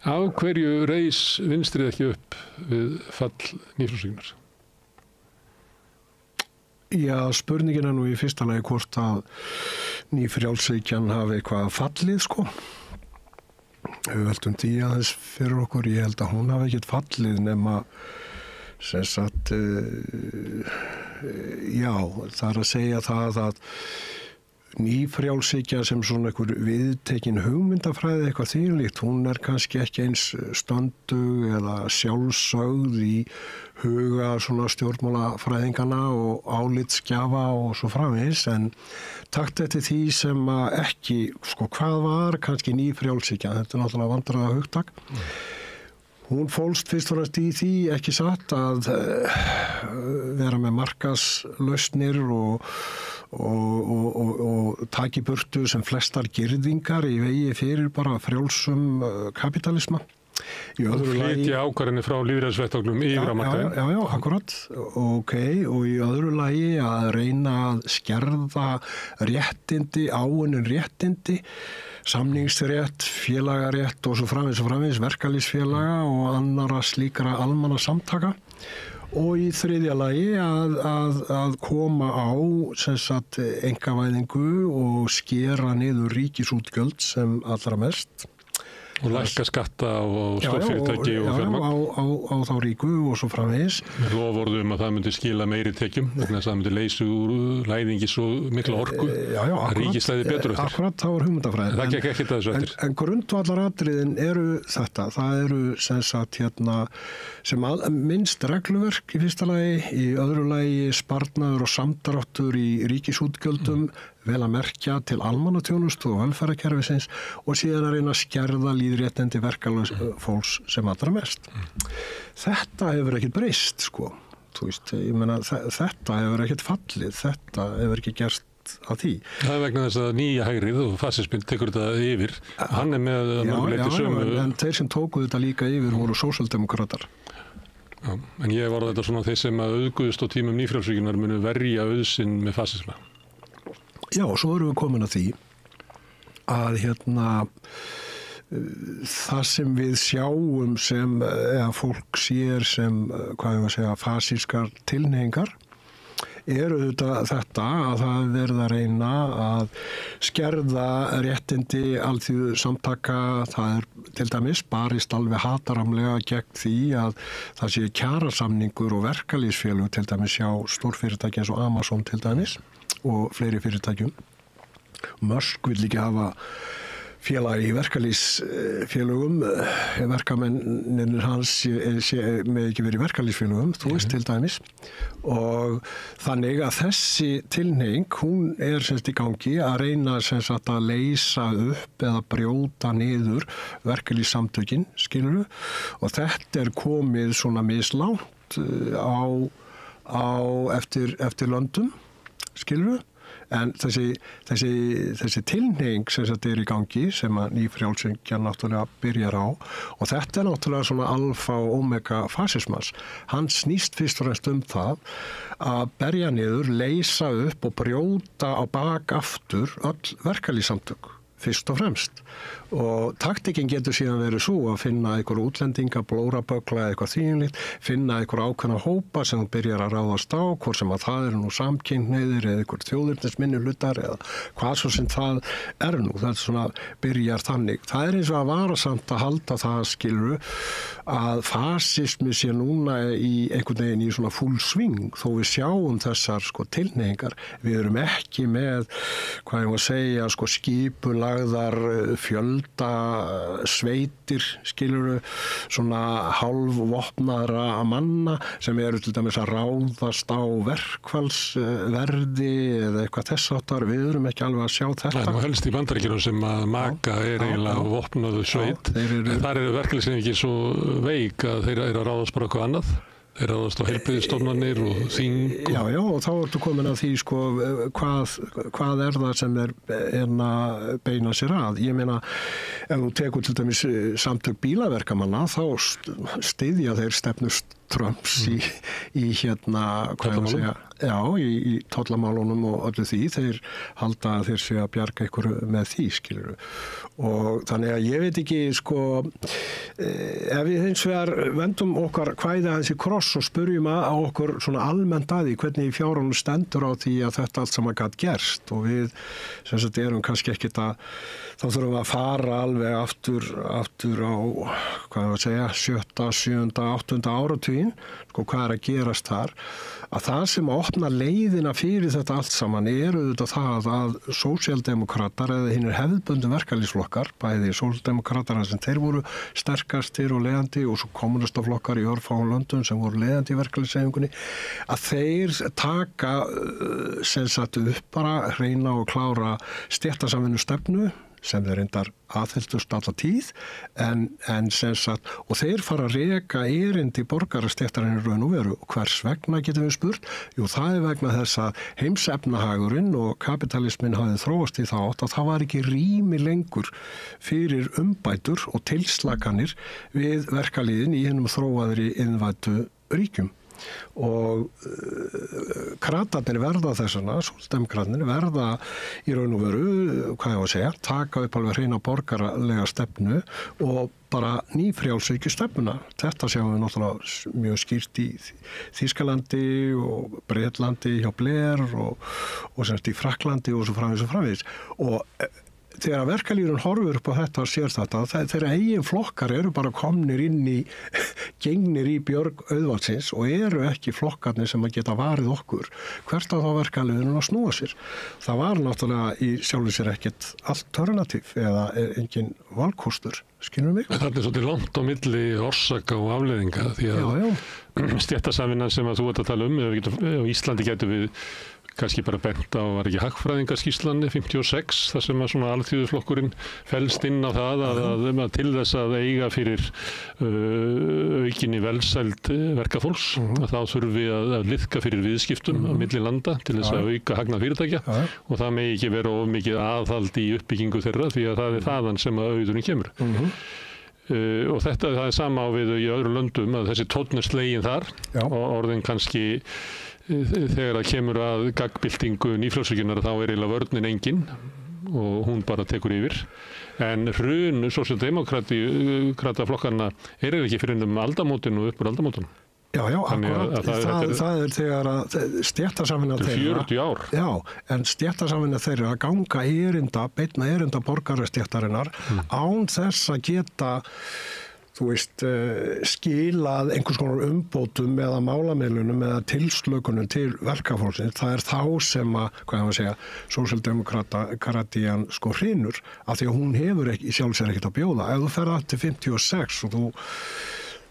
Af hverju reis vinstrið ekki upp við fall nýfrjálshyggjunnar? Já, spurningin er nú í fyrsta lagi hvort að nýfrjálshyggjan hafi eitthvað fallið, sko. Við veldum því aðeins fyrir okkur, ég held að hún hafi ekkert fallið nema, sem sagt, já, það er að segja það að nýfrjálshyggja sem svona einhver viðtekin hugmyndafræði eitthvað þvílíkt, hún er kannski ekki eins stöndug eða sjálfsögð í huga svona stjórnmálafræðingana og álitsgjafa og svo framvegis, en takt eftir því sem að ekki, sko hvað var kannski nýfrjálshyggja, þetta er náttúrulega vandræða hugtak. Hún fólst fyrst og fremst í því, ekki satt, að vera með markaðslausnir og taki burtu sem flestar girðingar í vegi fyrir bara frjálsum kapitalisma. Og flytja ákvarðanir frá lýðræðisvettvangnum yfir á markaðinn. Já, akkurat. Ok, og í öðru lagi að reyna að skerða réttindi, áunnin réttindi, samningsrétt, félagarétt og svo framvegis verkalýðsfélaga og annara slíkra almanna samtaka. Og í þriðja lagi að koma á sem sagt einkavæðingu og skera niður ríkisútgjöld sem allra mest. Og lækka skatta og stórfyrirtæki og fjármagn. Á þá ríku og svo framvegis. Með loforðum að það myndi skila meiri tekjum, vegna þess að það myndi leysa úr læðingi svo mikla orku. Að ríkislæði betur eftir. Akkurat, það var hugmyndafræðin. Það gekk ekkert að þessu eftir. En grundvallaratriðin eru þetta. Það eru sem sagt sem minnst regluverk í fyrsta lagi, í öðru lagi sparnaður og samdráttur í ríkisútgjöldum, vel að merkja til almannaþjónustu og velferðarkerfisins og síðan að reyna að skerða lýðréttindi verkalýðsfólks sem allra mest. Þetta hefur ekkert breyst, sko. Þú veist, ég meina, þetta hefur ekkert fallið, þetta hefur ekki gerst að því. Það er vegna þess að nýja hægrið og fasisminn tekur þetta yfir. Hann er með mörguleiti sömu. En þeir sem tóku þetta líka yfir voru sósíaldemókratar. Já, en ég var þetta svona þeir sem að auðguðust á tímum nýfrjálshyggjunnar munu verja auðsinn með fasisma. Já, og svo erum við komin að því að það sem við sjáum sem, eða fólk sér sem, hvað ég var að segja, fasískar tilhneigingar, auðvitað þetta að það verða að reyna að skerða réttindi alþýðu samtaka. Það er til dæmis barist alveg hataramlega gegn því að það sé kjarasamningur og verkalýðsfélög til dæmis hjá stórfyrirtæki eins og Amazon til dæmis og fleiri fyrirtækjum. Musk vill ekki hafa félagi í verkalýðsfélögum, verkamennir hans með ekki verið í verkalýðsfélögum, þú veist til dæmis. Og þannig að þessi tilhneiging, hún er semst í gangi að reyna semst að leysa upp eða brjóta niður verkalýðssamtökin, skilurðu. Og þetta er komið svona mislangt eftir löndum, skilurðu. En þessi tilhneiging sem þetta í gangi, sem að nýfrjálshyggjan náttúrulega byrjar á, og þetta náttúrulega svona alfa og omega fasismans. Hann snýst fyrst og fremst það að berja niður, leysa upp og brjóta á bak aftur öll verkalýðssamtök, fyrst og fremst. Og taktikinn getur síðan verið svo að finna einhver útlendinga, blóraböggla eða eitthvað þýjumlíkt, finna einhver ákveðna hópa sem þú byrjar að ráðast á, hvort sem að það eru nú samkynhneigðir eða einhver þjóðernisminnihlutar eða hvað svo sem það er nú. Það er svona byrjar þannig. Það er eins og að varasamt að halda það, skiluru, að fasismi sé núna í einhvern veginn í svona full swing, þó við sjáum þessar sko tilhneigingar. Við erum ekki með, hvað ég má segja, sko skipulagðar fjölda sveitir, skiluru, svona hálfvopnaðra manna sem eru til dæmis að ráðast á verkfallsverði eða eitthvað þess áttar. Við erum ekki alveg að sjá þetta. Það er helst í Bandaríkjunum sem að MAGA er eiginlega vopnaðu sveit. En þar eru verkalýðshreyfingin svo veik að þeir eru að ráðast bara eitthvað annað. Þeir ráðast á heilbrigðisstofnanir og þing. Já, og þá ertu komin að því sko hvað er það sem er að beina sér að. Ég meina, ef þú tekur til dæmis samtök bílaverkamanna, þá styðja þeir stefnust Trumps í hvað ég að segja, í tollamálunum og öllu því. Þeir halda að þeir sé að bjarga ykkur með því, skiluru. Og þannig að ég veit ekki, sko, ef við hins vegar vendum okkar kvæði aðeins í kross og spurjum á okkur svona almennt að því hvernig fjárhunum stendur á því að þetta allt saman gat gerst, og við sem sagt erum kannski ekkit að, þá þurfum við að fara alveg aftur á, hvað ég að segja, 7., 7., 8. áratuginn, sko hvað er að gerast þar, að það sem að opna leiðina fyrir þetta allt saman er auðvitað það að sósíaldemókratar eða hinnir hefðbundum verkalýðsflokkar, bæði sósíaldemókratar sem þeir voru sterkastir og leiðandi og svo kommunistaflokkar í örfáum löndum sem voru leiðandi í verkalýðshreyfingunni, að þeir taka sem sagt upp bara hreina og klára stéttasamvinnu stefnu sem þeir reyndar aðhylltust alla tíð, en sem sagt, og þeir fara að reka erindi borgarastéttarinn í raun og veru. Og hvers vegna getum við spurt? Jú, það er vegna þess að heimsefnahagurinn og kapitalismin hafði þróast í þá átt að það var ekki rými lengur fyrir umbætur og tilslakanir við verkalýðin í hennum þróaðri innvættu ríkjum. Og kratarnir verða þessana, sósíaldemókratarnir verða í raun og veru, hvað ég á að segja, taka upp alveg hreina borgaralega stefnu og bara nýfrjálshyggjustefnuna. Þetta sjáum við náttúrulega mjög skýrt í Þýskalandi og Bretlandi hjá Blair og semst í Frakklandi og svo framvegis. Og þegar verkalýðurinn horfur upp á þetta og sér þetta, þeirra eigin flokkar eru bara komnir gengnir í björg auðvaldsins og eru ekki flokkarnir sem að geta varið okkur. Hvert á þá verkalýðurinn að snúa sér? Það var náttúrulega í sjálfu sér ekkert alternatív eða engin valkostur. Skilur mig? Það er svolítið langt á milli orsaka og afleiðinga því að stéttasamvinnan sem að þú ert að tala á Íslandi getum við kannski bara bent á, var ekki hagfræðingaskýrslan 56, þar sem að svona alþýðuflokkurinn felst inn á það að til þess að eiga fyrir aukinni velsæld verkafólks, að þá þurfum við að liðka fyrir viðskiptum á milli landa til þess að auka hagnað fyrirtækja og það megi ekki vera of mikið aðhald í uppbyggingu þeirra því að það er þaðan sem að auðurinn kemur. Og það er sama á við í öðrum löndum að þessi tónn er slegin þar og orðin kannski þegar það kemur að gaggbyltingu nýfrjálshyggjunnar þá er eiginlega vörnin engin og hún bara tekur yfir. En hrun sósíaldemókrataflokkarna er ekki fyrir aldamótin og uppur aldamótin. Já, akkurat. Það er þegar að stéttasamvinna þeirra 40 ár. Já, en stéttasamvinna þeirra að ganga beina erinda borgarastéttarinnar án þess að geta skilað einhvers konar umbótum eða málamiðlunum eða tilslökunum til verkafólksins. Það er þá sem að, hvað ég að segja, sósíaldemókratían hrynur, af því að hún hefur sjálf sér ekkert að bjóða. Ef þú ferð til 56 og þú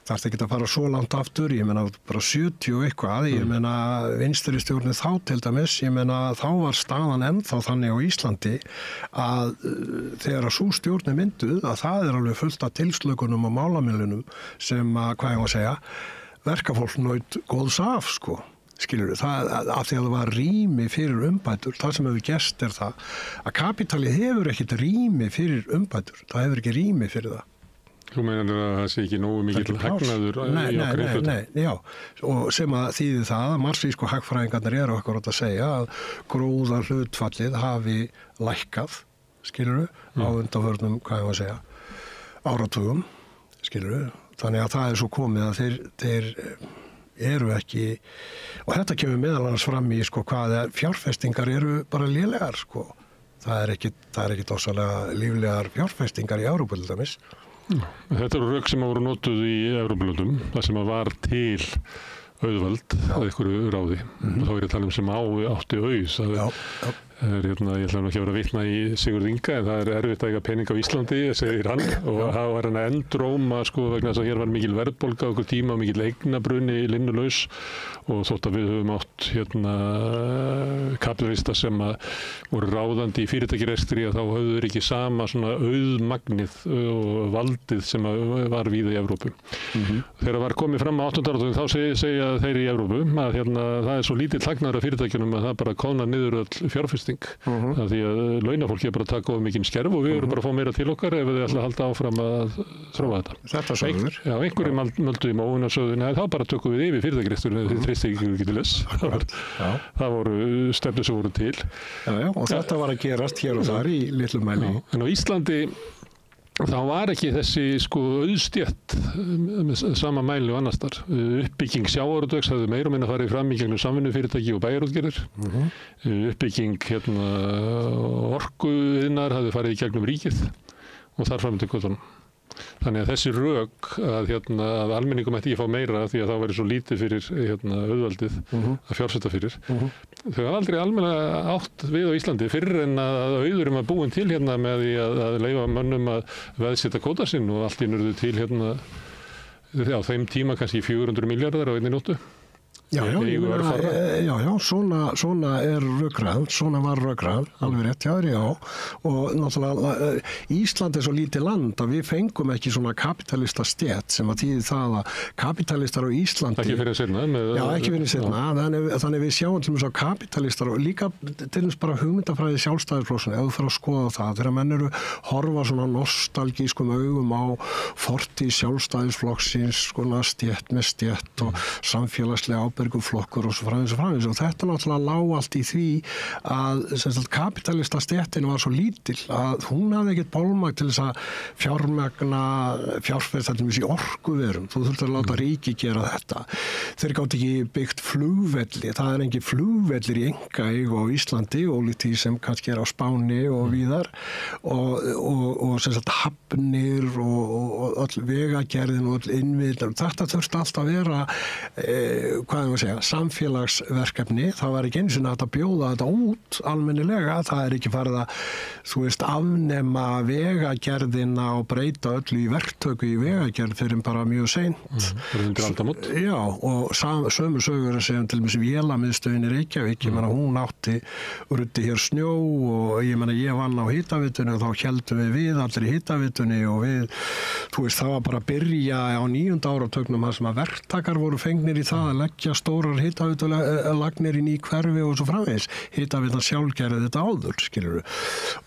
þarfst ekki að fara svo langt aftur, ég meina bara 70 og eitthvað, ég meina vinstri stjórnin þá til dæmis, ég meina þá var staðan ennþá þannig á Íslandi að þegar að sú stjórnin mynduð að það er alveg fullt af tilslökunum og málamiðlunum sem að, hvað ég að segja, verkafólk naut góðs af, skilur það, af því að það var rými fyrir umbætur. Það sem hefur gerst það að kapitalið hefur ekkert rými fyrir umbætur. Það hefur ekki rými fyrir það. Þú meinar að það sé ekki nógu mikill hagnaður í okkar hluta? Nei, já, og sem að þýðir það að marxísku hagfræðingarnir eru okkur að segja að gróðar hlutfallið hafi lækkað, skilurðu, á undanförnum, hvað ég var að segja, áratugum, skilurðu. Þannig að það svo komið að þeir eru ekki, og þetta kemur meðal annars fram í hvað fjárfestingar eru bara lélegar, Það er ekki dósalega líflegar fjárfestingar í Evrópu til dæmis. Þetta eru rök sem voru notuð í Evrópulöndum, það sem var til auðvald að einhverju ráði. Þá er ég að tala sem átti auð. Ég ætla ekki að vera að vitna í Sigurð Inga, en það er erfitt að eiga pening á Íslandi, segir hann, og það var hann að endróma vegna þess að hér var mikil verðbólga á okkur tíma og mikil eignabruni linnulaus, og þótt að við höfum átt kapitalista sem voru ráðandi í fyrirtækjarekstri, að þá höfðu þeir ekki sama svona auðmagnið og valdið sem var víða í Evrópu. Þegar var komið fram á 8. áratugum, þá segja þeir í Evrópu að það er svo lítill hagnaður af fyrirtækjunum að það bara kólnar niður öll fjárfesting. Því að launafólki bara taka of mikinn skerf og við erum bara að fá meira til okkar ef við ætla að halda áfram að þróa þetta. Þetta sögður. Já, einhverjum möldu í móun og sögðu, nei, þá bara tökum við yfir fyrirtækjarekstur, þið treystið ekki til þess. Það voru stefnur sem voru til. Já, og þetta var að gerast hér og þar í litlum mæli. En á Íslandi þá var ekki þessi auðstétt með sama mæli og annars þar. Uppbygging sjávarútvegs hafði meira og minna farið fram í gegnum samvinnufyrirtæki og bæjarútgerðir. Uppbygging orkuiðnar hafði farið í gegnum ríkið og þar fram til götunum. Þannig að þessi rök að almenningum ætti ekki fá meira því að það væri svo lítið fyrir auðvaldið að fjárfesta fyrir. Þau hafa aldrei almennilega átt við á Íslandi fyrir en að auðurum var búin til með því að leyfa mönnum að veðsetja kvóta sinn og allt í nörðu til á þeim tíma kannski 400 milljarðar á einni nóttu. Já, svona er rökræðan, svona var rökræðan, alveg rétt, já, og náttúrulega Ísland er svo lítið land að við fengum ekki svona kapitalista stétt sem að þýðir það að kapitalistar á Íslandi... Ekki fyrir seinna. Já, ekki fyrir seinna, þannig við sjáum til þess að kapitalistar og líka til þess bara hugmyndafræði sjálfstæðisflokksins, ef þú fyrir að skoða það, þegar menn eru horfa svona nostalgískum augum á fortíð sjálfstæðisflokksins, stétt með stétt og samfélagslega flokkur og svo framvegis og þetta náttúrulega lá allt í því að kapitalista stéttin var svo lítil að hún hafði ekkert bólmagn til þess að fjárfesta til þessi orkuverum. Þú þurfti að láta ríki gera þetta. Þeir gátt ekki byggt flugvelli. Það er engin flugvellir í einkaeigu á Íslandi og því sem kannski er á Spáni og víðar og hafnir og öll vegagerðin og öll innviðnar. Þetta þurfti alltaf að vera samfélagsverkefni, það var ekki eins og hægt að bjóða þetta út almennilega, það er ekki farið að afnema vegagerðina og breyta öllu í verktöku í vegagerð fyrir bara mjög seint. Já, og sömu sögur að segja til þess að vélamiðstöðin í Reykjavík, hún ruddi hér snjó og ég vann á hitavitunni og þá héldum við allir í hitavitunni og það var bara að byrja á 9. áratögnum þar sem að verktakar voru fengnir í það að leggja stórar hitavitulagnir inn í hverfi og svo framvegis. Hitavitan sjálf gerði þetta áður, skilurðu.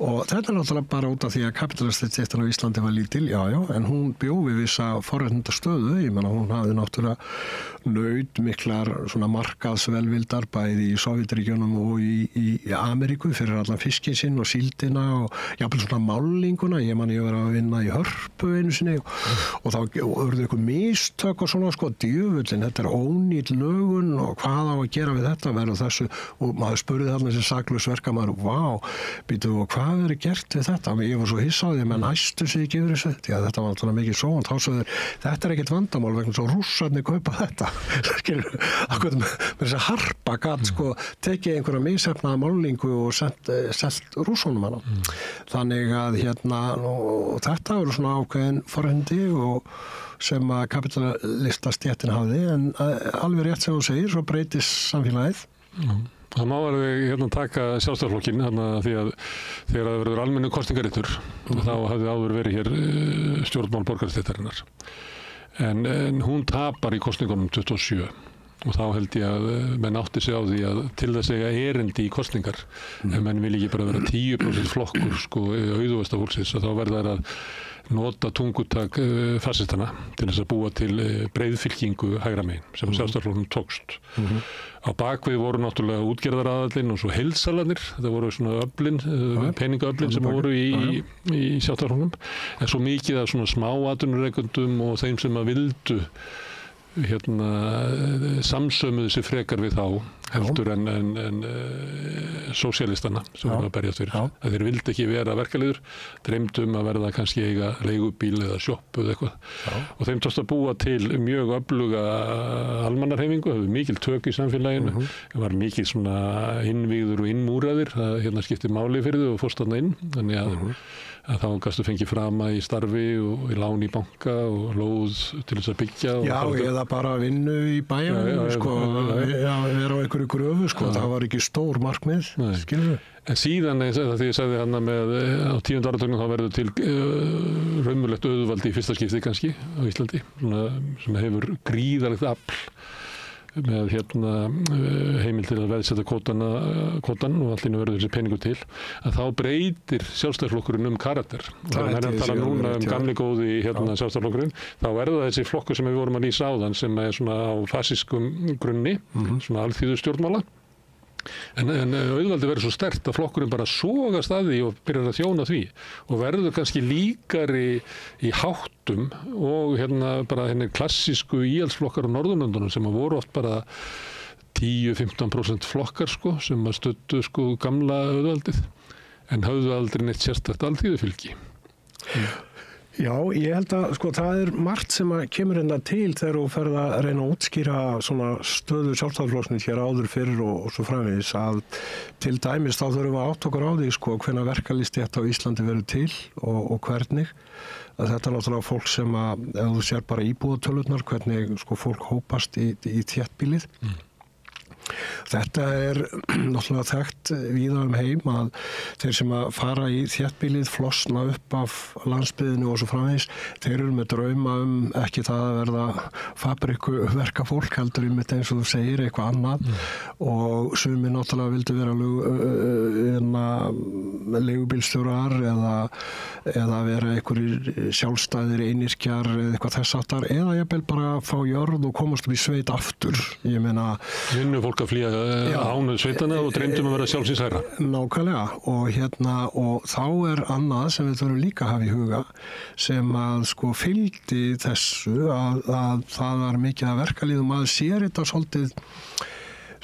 Og þetta er náttúrulega bara út af því að kapitalistinn á Íslandi var lítil, en hún bjóði vissa forréttindastöðu. Hún hafði náttúrulega naut miklar svona markaðsvelvildar bæði í Sovétríkjunum og í Ameríku fyrir allan fiskinn sinn og síldina og jafnvel svona málninguna. Ég var að vinna í Hörpu einu sinni og þá urðu eitthvað mistök og svona djöfullin, þetta er ónýtt lögun og hvað á að gera við þetta verður þessu og maður spurði þarna sem saklaus verkamaður, býtu og hvað verður gert við þetta? Ég var svo hissaði, menn æstu sig ekki yfir þessu, því að þetta var alltaf mikið svo, þá sagði þetta er ekkert vandamál vegna svo rússarnir kaupa þetta. Skilur, með þess að harpa gat tekið einhverja misheppnaða málningu og selt rússunum hana. Þannig að og þetta eru svona ákveðin forhendi og sem að kapitalistastjættin hafði, en alveg rétt sem þú segir, svo breytist samfélagið. Það má alveg taka Sjálfstæðisflokkinn því að þegar það verður almennu kosningaréttur þá hafði áður verið hér stjórnmál borgarastéttarinnar. En hún tapar í kosningunum 27 og þá held ég að menn átti sig á því að til þess að eiga erindi í kosningar ef menn vil ekki bara vera 10% flokkur sko auðvasta fólksins að þá verða þær að nota tungutak fasistana til þess að búa til breiðfylkingu hægra megin sem Sjálfstæðisflokknum tókst. Á bakvið voru náttúrulega útgerðaraðallinn og svo heilsalarnir, þetta voru svona öflin, peningaöflin sem voru í Sjálfstæðisflokknum, en svo mikið af svona smá atvinnurekendum og þeim sem að vildu samsömuðu sig frekar við þá heldur en sósíalistana sem voru að berjast fyrir. Að þeir vildi ekki vera verkaliður, dreymdu að verða kannski eiga leigubíl eða sjoppu eða eitthvað. Og þeim tókst að búa til mjög öfluga almannarhreyfingu, það var mikil tök í samfélaginu, það var mikil svona innvíður og innmúraðir, það skipti máli fyrir þau og fórst þarna inn, þannig að þá gastu fengið frama í starfi og í lán í banka og lóð til þess að byggja. Já, eða bara vinnu í bæjarinu, sko, vera á einhverju gröfu, sko, það var ekki stór markmið, skilur við. En síðan, þegar ég sagði hana með á 10. áratugnum þá verður til raunverulegt auðvaldi í fyrsta skipti kannski á Íslandi, svona, sem hefur gríðarlegt afl með heimil til að veðsetta kvótan og allt innu verður þessi peningur til, að þá breytir Sjálfstæðisflokkurinn karakter. Og það er að tala núna gamli góði Sjálfstæðisflokkurinn, þá er það þessi flokkur sem við vorum að lýsa áðan sem er svona á fasískum grunni, svona alþýðustjórnmála. En auðvaldi verður svo sterkt að flokkurinn bara sogast að því og byrjar að þjóna því og verður kannski líkari í háttum og bara klassísku íhaldsflokkar á Norðurlöndunum sem voru oft bara 10-15% flokkar sko, sem að studdu sko gamla auðvaldið en höfðu aldrei neitt sérstakt alþýðufylgi. Já, ég held að sko það er margt sem að kemur hérna til þegar þú ferð að reyna að útskýra svona stöðu Sjálfstæðisflokksins hér áður fyrir og svo framvegis að til dæmis þá þurfum við að átta okkur á því sko hvenær verkalýðsstétt á Íslandi verður til og hvernig. Að þetta er náttúrulega fólk sem að ef þú sér bara íbúðatölurnar hvernig sko fólk hópast í þéttbýlið. Þetta er náttúrulega þekkt víða heim að þeir sem að fara í þéttbýlið flosna upp af landsbyggðinu og svo framvegis, þeir eru með drauma ekki það að verða fabrikverka fólk heldur eins og þú segir eitthvað annað og sumir náttúrulega vildu vera leigubílstjórar eða vera einhverjir sjálfstæðir einyrkjar eða eitthvað þess aftar eða jafnvel bara fá jörð og komast upp í sveit aftur. Ég meina vinnufólk að flýja ánuð sveitana og dreymdum að vera sjálfsins hærra. Nákvæmlega og þá er annað sem við þurfum líka að hafa í huga sem að sko fylgdi þessu að það var mikið að verkalýðum að sér þetta svolítið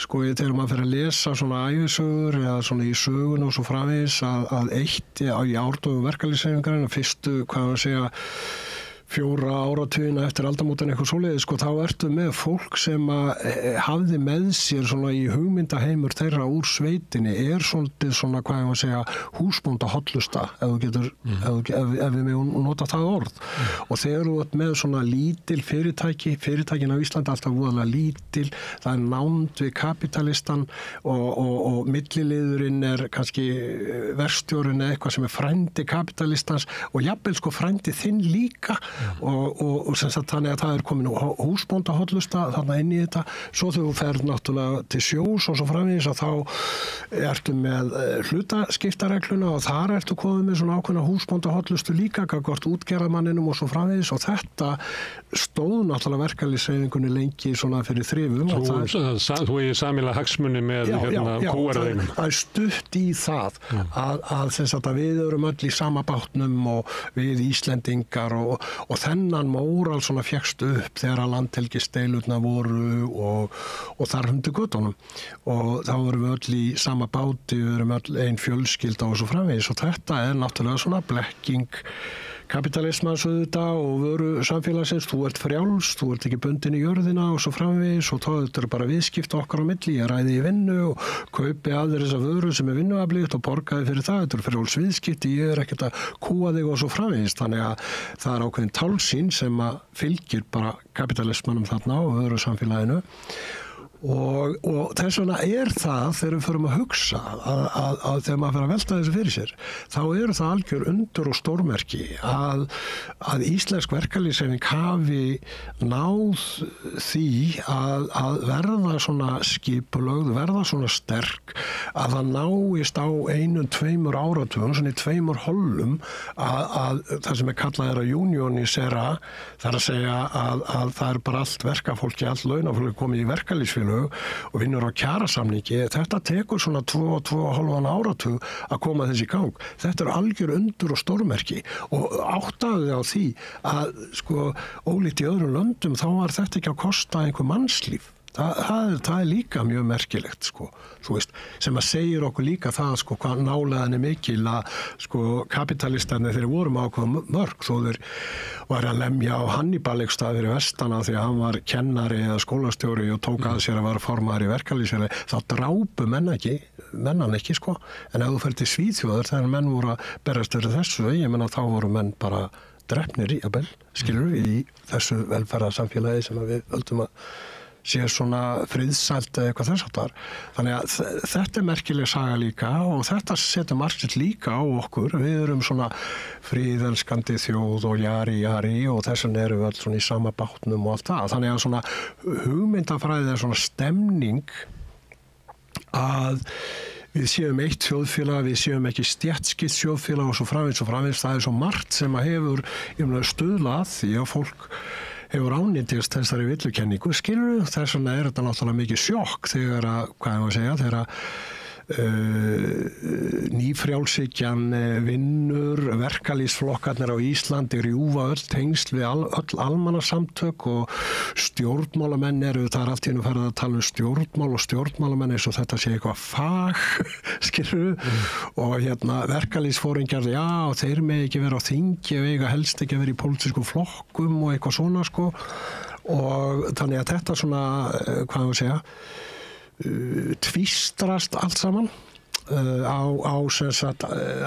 sko þegar maður fyrir að lesa svona ævisögur eða svona í sögun og svo framvegis að eitt í árdögum verkalýðshreyfingarinnar fyrstu, hvað maður segja 4 áratugina eftir aldamótin eitthvað svoleiðis, sko, þá ertu með fólk sem hafði með sér svona í hugmyndaheimur þeirra úr sveitinni svolítið svona, hvað ég maður segja, húsbónda hollusta, ef við megum nota það orð. Og þegar þú ert með svona lítil fyrirtækin á Íslandi alltaf voðalega lítil, það er nánd við kapitalistan og milliliðurinn er kannski verkstjórinn eða eitthvað sem er frændi kapitalistans og jafnvel sko frændi þinn líka og sem sagt þannig að það er komin húsbónda hollusta þarna inn í þetta svo þegar þú ferð náttúrulega til sjós og svo framvegis að þá ertu með hlutaskiptaregluna og þar ertu komið með svona ákveðna húsbónda hollustu líka gott útgerðarmanninum og svo framvegis og þetta stóð náttúrulega verkalýðshreyfingunni lengi svona fyrir þrifum. Þú eigið sameiginlega hagsmuni með kúarðeinum. Það er stutt í það að sem sagt að við erum öll í sama bátnum og við Íslendingar og þennan móral svona fékkst upp þegar að landhelgisdeilurnar voru og þar hundu göttunum og þá vorum við öll í sama báti, við erum öll ein fjölskylda og svo framvegis og þetta er náttúrulega svona blekking kapitalismans auðvitað og vöru samfélagsins, þú ert frjáls, þú ert ekki bundin í jörðina og svo framvegis og þetta er bara viðskipta okkar á milli, ég ræði í vinnu og kaupi að þér þessa vöru sem er vinnuaflíkt og borgaði fyrir það, þetta er frjáls viðskipti, ég er ekkert að kúa þig og svo framvegis, þannig að það er ákveðin tálsýn sem að fylgir bara kapitalismanum þarna og vöru samfélaginu og þess vegna það þegar við förum að hugsa að þegar maður fyrir að velta þessu fyrir sér þá það algjör undur og stórmerki að íslensk verkalýðshreyfing hafi náð því að verða svona skipulögð, verða svona sterk að það náist á 1-2 áratugum, svona í 2 hollum að það sem kallað að unionisera, það að segja að það bara allt verkafólki, allt launafólki komið í verkalýðsfélög og vinnur á kjarasamningi. Þetta tekur svona 2,5 áratug að koma þessi í gang. Þetta algjör undur og stórmerki og áttaðu á því að sko ólíkt í öðrum löndum þá var þetta ekki að kosta einhver mannslíf. Það líka mjög merkilegt sko, þú veist, sem að segir okkur líka það sko hvað nálæðan mikil að sko kapitalistarnir þeir voru með ákveðum mörg þó þeir var að lemja á Hannibal einhverstað fyrir vestana því að hann var kennari eða skólastjóri og tók að sér að vera formaður í verkalýðsfélagi, þá drápu mennan ekki sko, en ef þú fer til Svíþjóðar þegar menn voru að berast fyrir þessu, ég menna þá voru menn bara drepnir í skilur í þessu velferðarsamfélagi sem við öldum að sé svona friðsælt eða eitthvað þess aftar. Þannig að þetta merkileg saga líka og þetta setur margt líka á okkur. Við erum svona friðelskandi þjóð og jari og þess vegna erum við öll svona í sama bátnum og allt það. Þannig að svona hugmyndafræði svona stemning að við séum eitt þjóðfélag, við séum ekki stéttskipt þjóðfélag og svo framvegis. Það svo margt sem að hefur stuðlað því að fólk hefur ánýttist þessari villukenningu, skilur þess vegna þetta náttúrulega mikið sjokk þegar þegar nýfrjálshyggjan vinnur, verkalýðsflokkarnir á Íslandi rjúfa öll tengsl við öll almannasamtök og stjórnmálamenn það allt í einu farið að tala stjórnmál og stjórnmálamenn eins og þetta sé eitthvað fag, skilur og verkalýðsforingjar, já, þeir með ekki vera á þingi og eiga helst ekki vera í pólitískum flokkum og eitthvað svona, sko og þannig að þetta svona, tvístrast allt saman á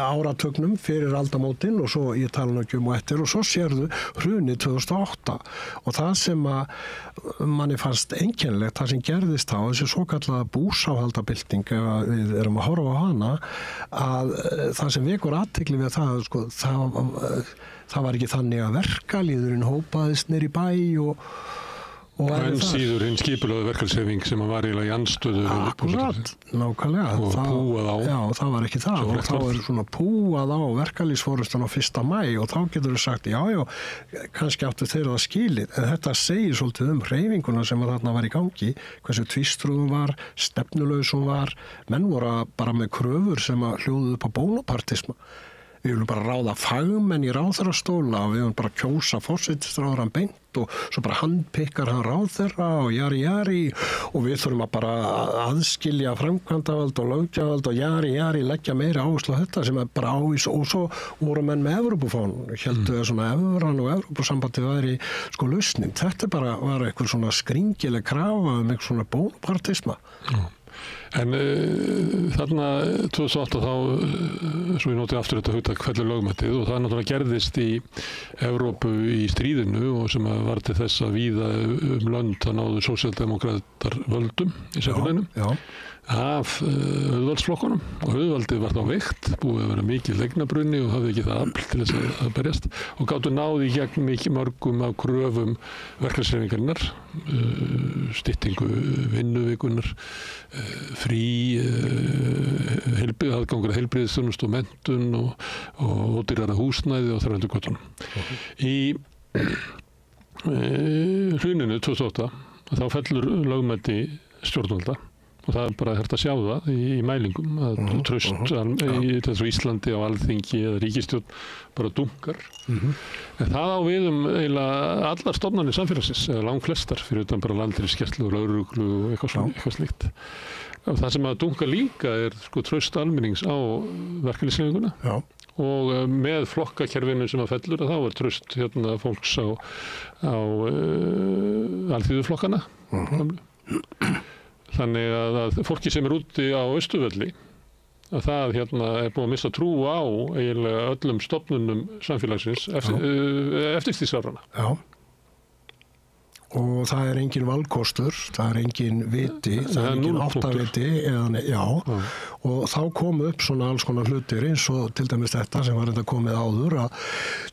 áratugnum fyrir aldamótin og svo ég tala ekki og eftir og svo sérðu hrunið 2008 og það sem að manni fannst einkennilegt, það sem gerðist þá þessi svokallaða búsáhaldabylting ef við erum að horfa á hana að það sem vekur athygli við það, sko, það var ekki þannig að verkalýðurinn hópaðist niður í bæ og enn síður hinn skipulögðu verkalýðshreyfing sem var eiginlega í andstöðu Akkurat, nákvæmlega og púað á Já, það var ekki það og þá svona púað á verkalýðsforustan á 1. maí og þá getur þú sagt, já, kannski áttu þeir það skilið en þetta segir svolítið hreyfinguna sem þarna var í gangi, hversu tvístruðum var, stefnulaus hún var, menn voru bara með kröfur sem að hljóðuðu upp á bónapartisma. Við viljum bara ráða fagmenn í ráðherrastóla og við viljum bara kjósa forsætisráðherrann beint og svo bara handpikkar hann ráðherra og jari og við þurfum að bara aðskilja framkvæmdavald og löggjavald og jari leggja meiri áherslu á þetta sem bara ávís og svo voru menn með Evrópufón héldu svona Evran og Evrópusambandi væri sko lausnin. Þetta bara var eitthvað svona skringileg krafa eitthvað svona bónapartisma. En þarna 2008 þá, svo ég notið aftur þetta hugtak fellur lögmættið og það náttúrulega gerðist í Evrópu í stríðinu og sem var til þess að víða lönd að náðu sósíaldemókratar völdum í samfélaginu af auðvaldsflokkunum og auðvaldið var þá veikt, búið að vera mikið legnabrunni og hafði ekki það afl til þess að berjast og gátu náði gegn mikið mörgum af kröfum verkalýðshreyfingarinnar, styttingu vinnuvikunar, frí aðgangur að heilbrigðisþjónustu og menntun og ódýrara húsnæði og þarfandi göttunum. Í hruninu 2008 þá fellur lögmæti stjórnvalda og það bara hægt að sjá það í mælingum að traust í þessu Íslandi á alþingi eða ríkisstjórn bara dunkar. En það á við eiginlega allar stofnanir samfélagsins eða langflestar fyrir utan bara landhelgisgæslu og lögreglu og eitthvað slíkt. Og það sem að dunkar líka sko traust almennings á verkalýðshreyfinguna og með flokkakerfinu sem að fellur að þá traust fólks á alþýðuflokkana. Þannig að fólki sem úti á Austurvelli að það búið að missa trú á eiginlega öllum stofnunum samfélagsins eftir stríðsárana. Já. og það er engin valkostur, það er engin viti, það er engin áttaviti og þá komu upp svona alls konar hlutir eins og til dæmis þetta sem var enda komið áður að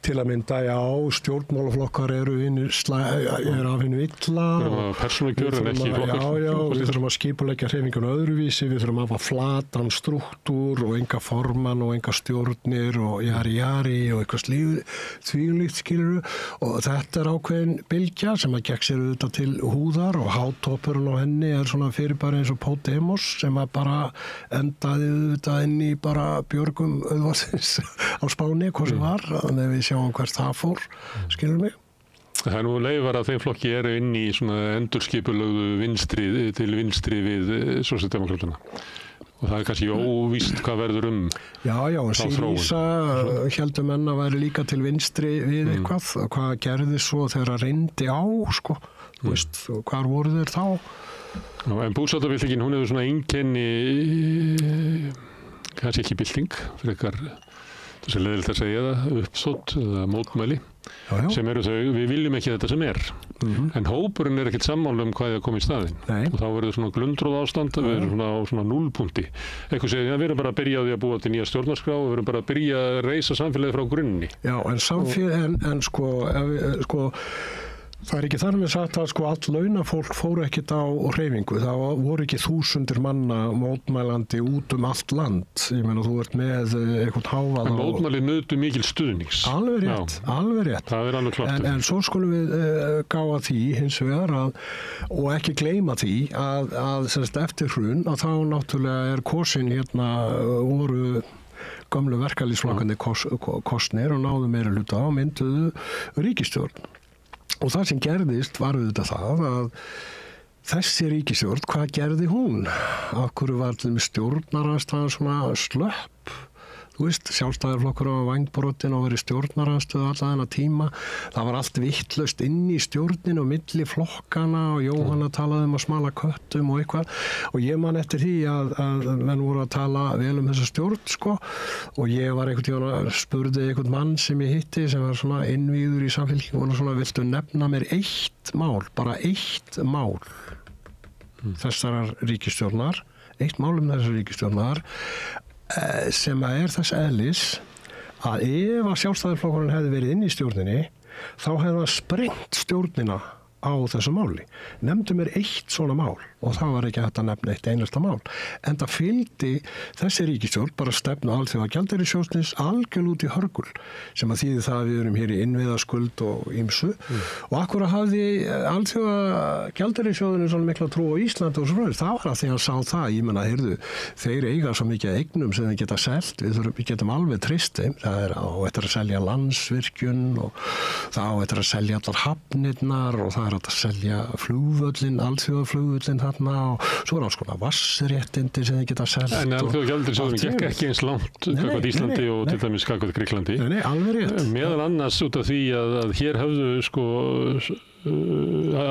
til að mynda stjórnmálaflokkar eru af hinu illa persónukjör en ekki flokkar við þurfum að skipuleggja hreyfingun öðruvísi, við þurfum að hafa flatan strúktúr og enga formann og enga stjórnir og jari og eitthvað þvílíkt skilur og þetta er ákveðin bylgja sem að gekk sér auðvitað til húðar og hátoppurinn á henni er svona fyrirbæri eins og Podemos sem að bara endaði auðvitað inn í bara björgum auðvarsins á Spáni, hvað sem var, þannig að við sjáum hvert það fór, skilur mig. Það er nú leifar að þeim flokki eru inn í svona endurskipulögðu til vinstri við sósíaldemókratana. Og það er kannski óvíst hvað verður Já, en Syriza heldur menn að væri líka til vinstri við eitthvað, hvað gerði svo þegar að reyndi á, sko, þú veist, hvar voru þeir þá? Já, en búsáttarbyltingin, hún hefur svona einkenni, kannski ekki bylting, frekar, það er leiðilegt að segja það, uppþótt eða mótmæli, sem eru þau, við viljum ekki þetta sem er. En hópurinn er ekkert sammála hvað það kom í staðinn. Og þá verður svona glundróð ástand, við erum svona á svona núllpunkti. Eitthvað segir, við erum bara að byrja á því að búa til nýja stjórnarskrá og við erum bara að byrja að reisa samfélagið frá grunni. Já, en sko, það er ekki þar með sagt að sko all launafólk fóru ekkert á hreyfingu. Það voru ekki þúsundir manna mótmælandi út allt land. Ég meina þú ert með eitthvað hávað. En mótmælið nutu mikil stuðnings. Alveg rétt. Það er alveg klart. En svo skulum við gáða því hins vegar og ekki gleyma því að eftir hrun að þá náttúrulega er kosin voru gömlu verkalýðsflokkandi kosnir og náðu meiri hluta og mynduðu ríkisstjórn. Og það sem gerðist var auðvitað það að þessi ríkisstjórn, hvað gerði hún? Af hverju var til stjórnarandstaðan svona slöpp? Þú veist, Sjálfstæðisflokkur á vængbrotinn og verið stjórnaranstöðu allan þennan tíma. Það var allt vitlaust inn í stjórninu og milli flokkana og Jóhanna talaði að smala köttum og eitthvað. Og ég man eftir því að menn voru að tala vel þessa stjórn, sko. Og ég var einhvern tíma að spurði einhvern mann sem ég hitti sem var svona innvíður í samfélkingunum og svona, viltu nefna mér eitt mál, bara eitt mál þessarar ríkisstjórnar, eitt mál þessar ríkisstjórnar sem að þess eðlis að ef að Sjálfstæðisflokkurinn hefði verið inn í stjórninni þá hefði það sprengt stjórnina á þessu máli. Nefndu mér eitt svona mál og það var ekki hægt að nefna eitt einasta mál. En það fylgdi þessi ríkisstjórn bara stefnu Alþjóðagjaldeyrissjóðsins algjörlega út í hörgul sem að þýði það að við erum hér í innviðaskuld og ýmsu og akkur að hafði Alþjóðagjaldeyrissjóðinu svona mikla trú á Íslandi og svo frá það var að því að hann sá það, ég menna, heyrðu, þeir eiga svo mikið eignum sem þeir geta selt, við getum alveg treyst þeim, það er á eftir að selja Landsvirkjun og það á eftir að selja allar hafnirnar og það er að selja flugvöllin, alþjóðaflugvöllin þarna og svo er alls konar vassréttindi sem þið geta selt. En Alþjóðagjaldeyrissjóðurinn gekk ekki eins langt gagnvart Íslandi og til dæmis gagnvart Grikklandi. Nei, alveg rétt. Meðal annars út af því að hér höfðu sko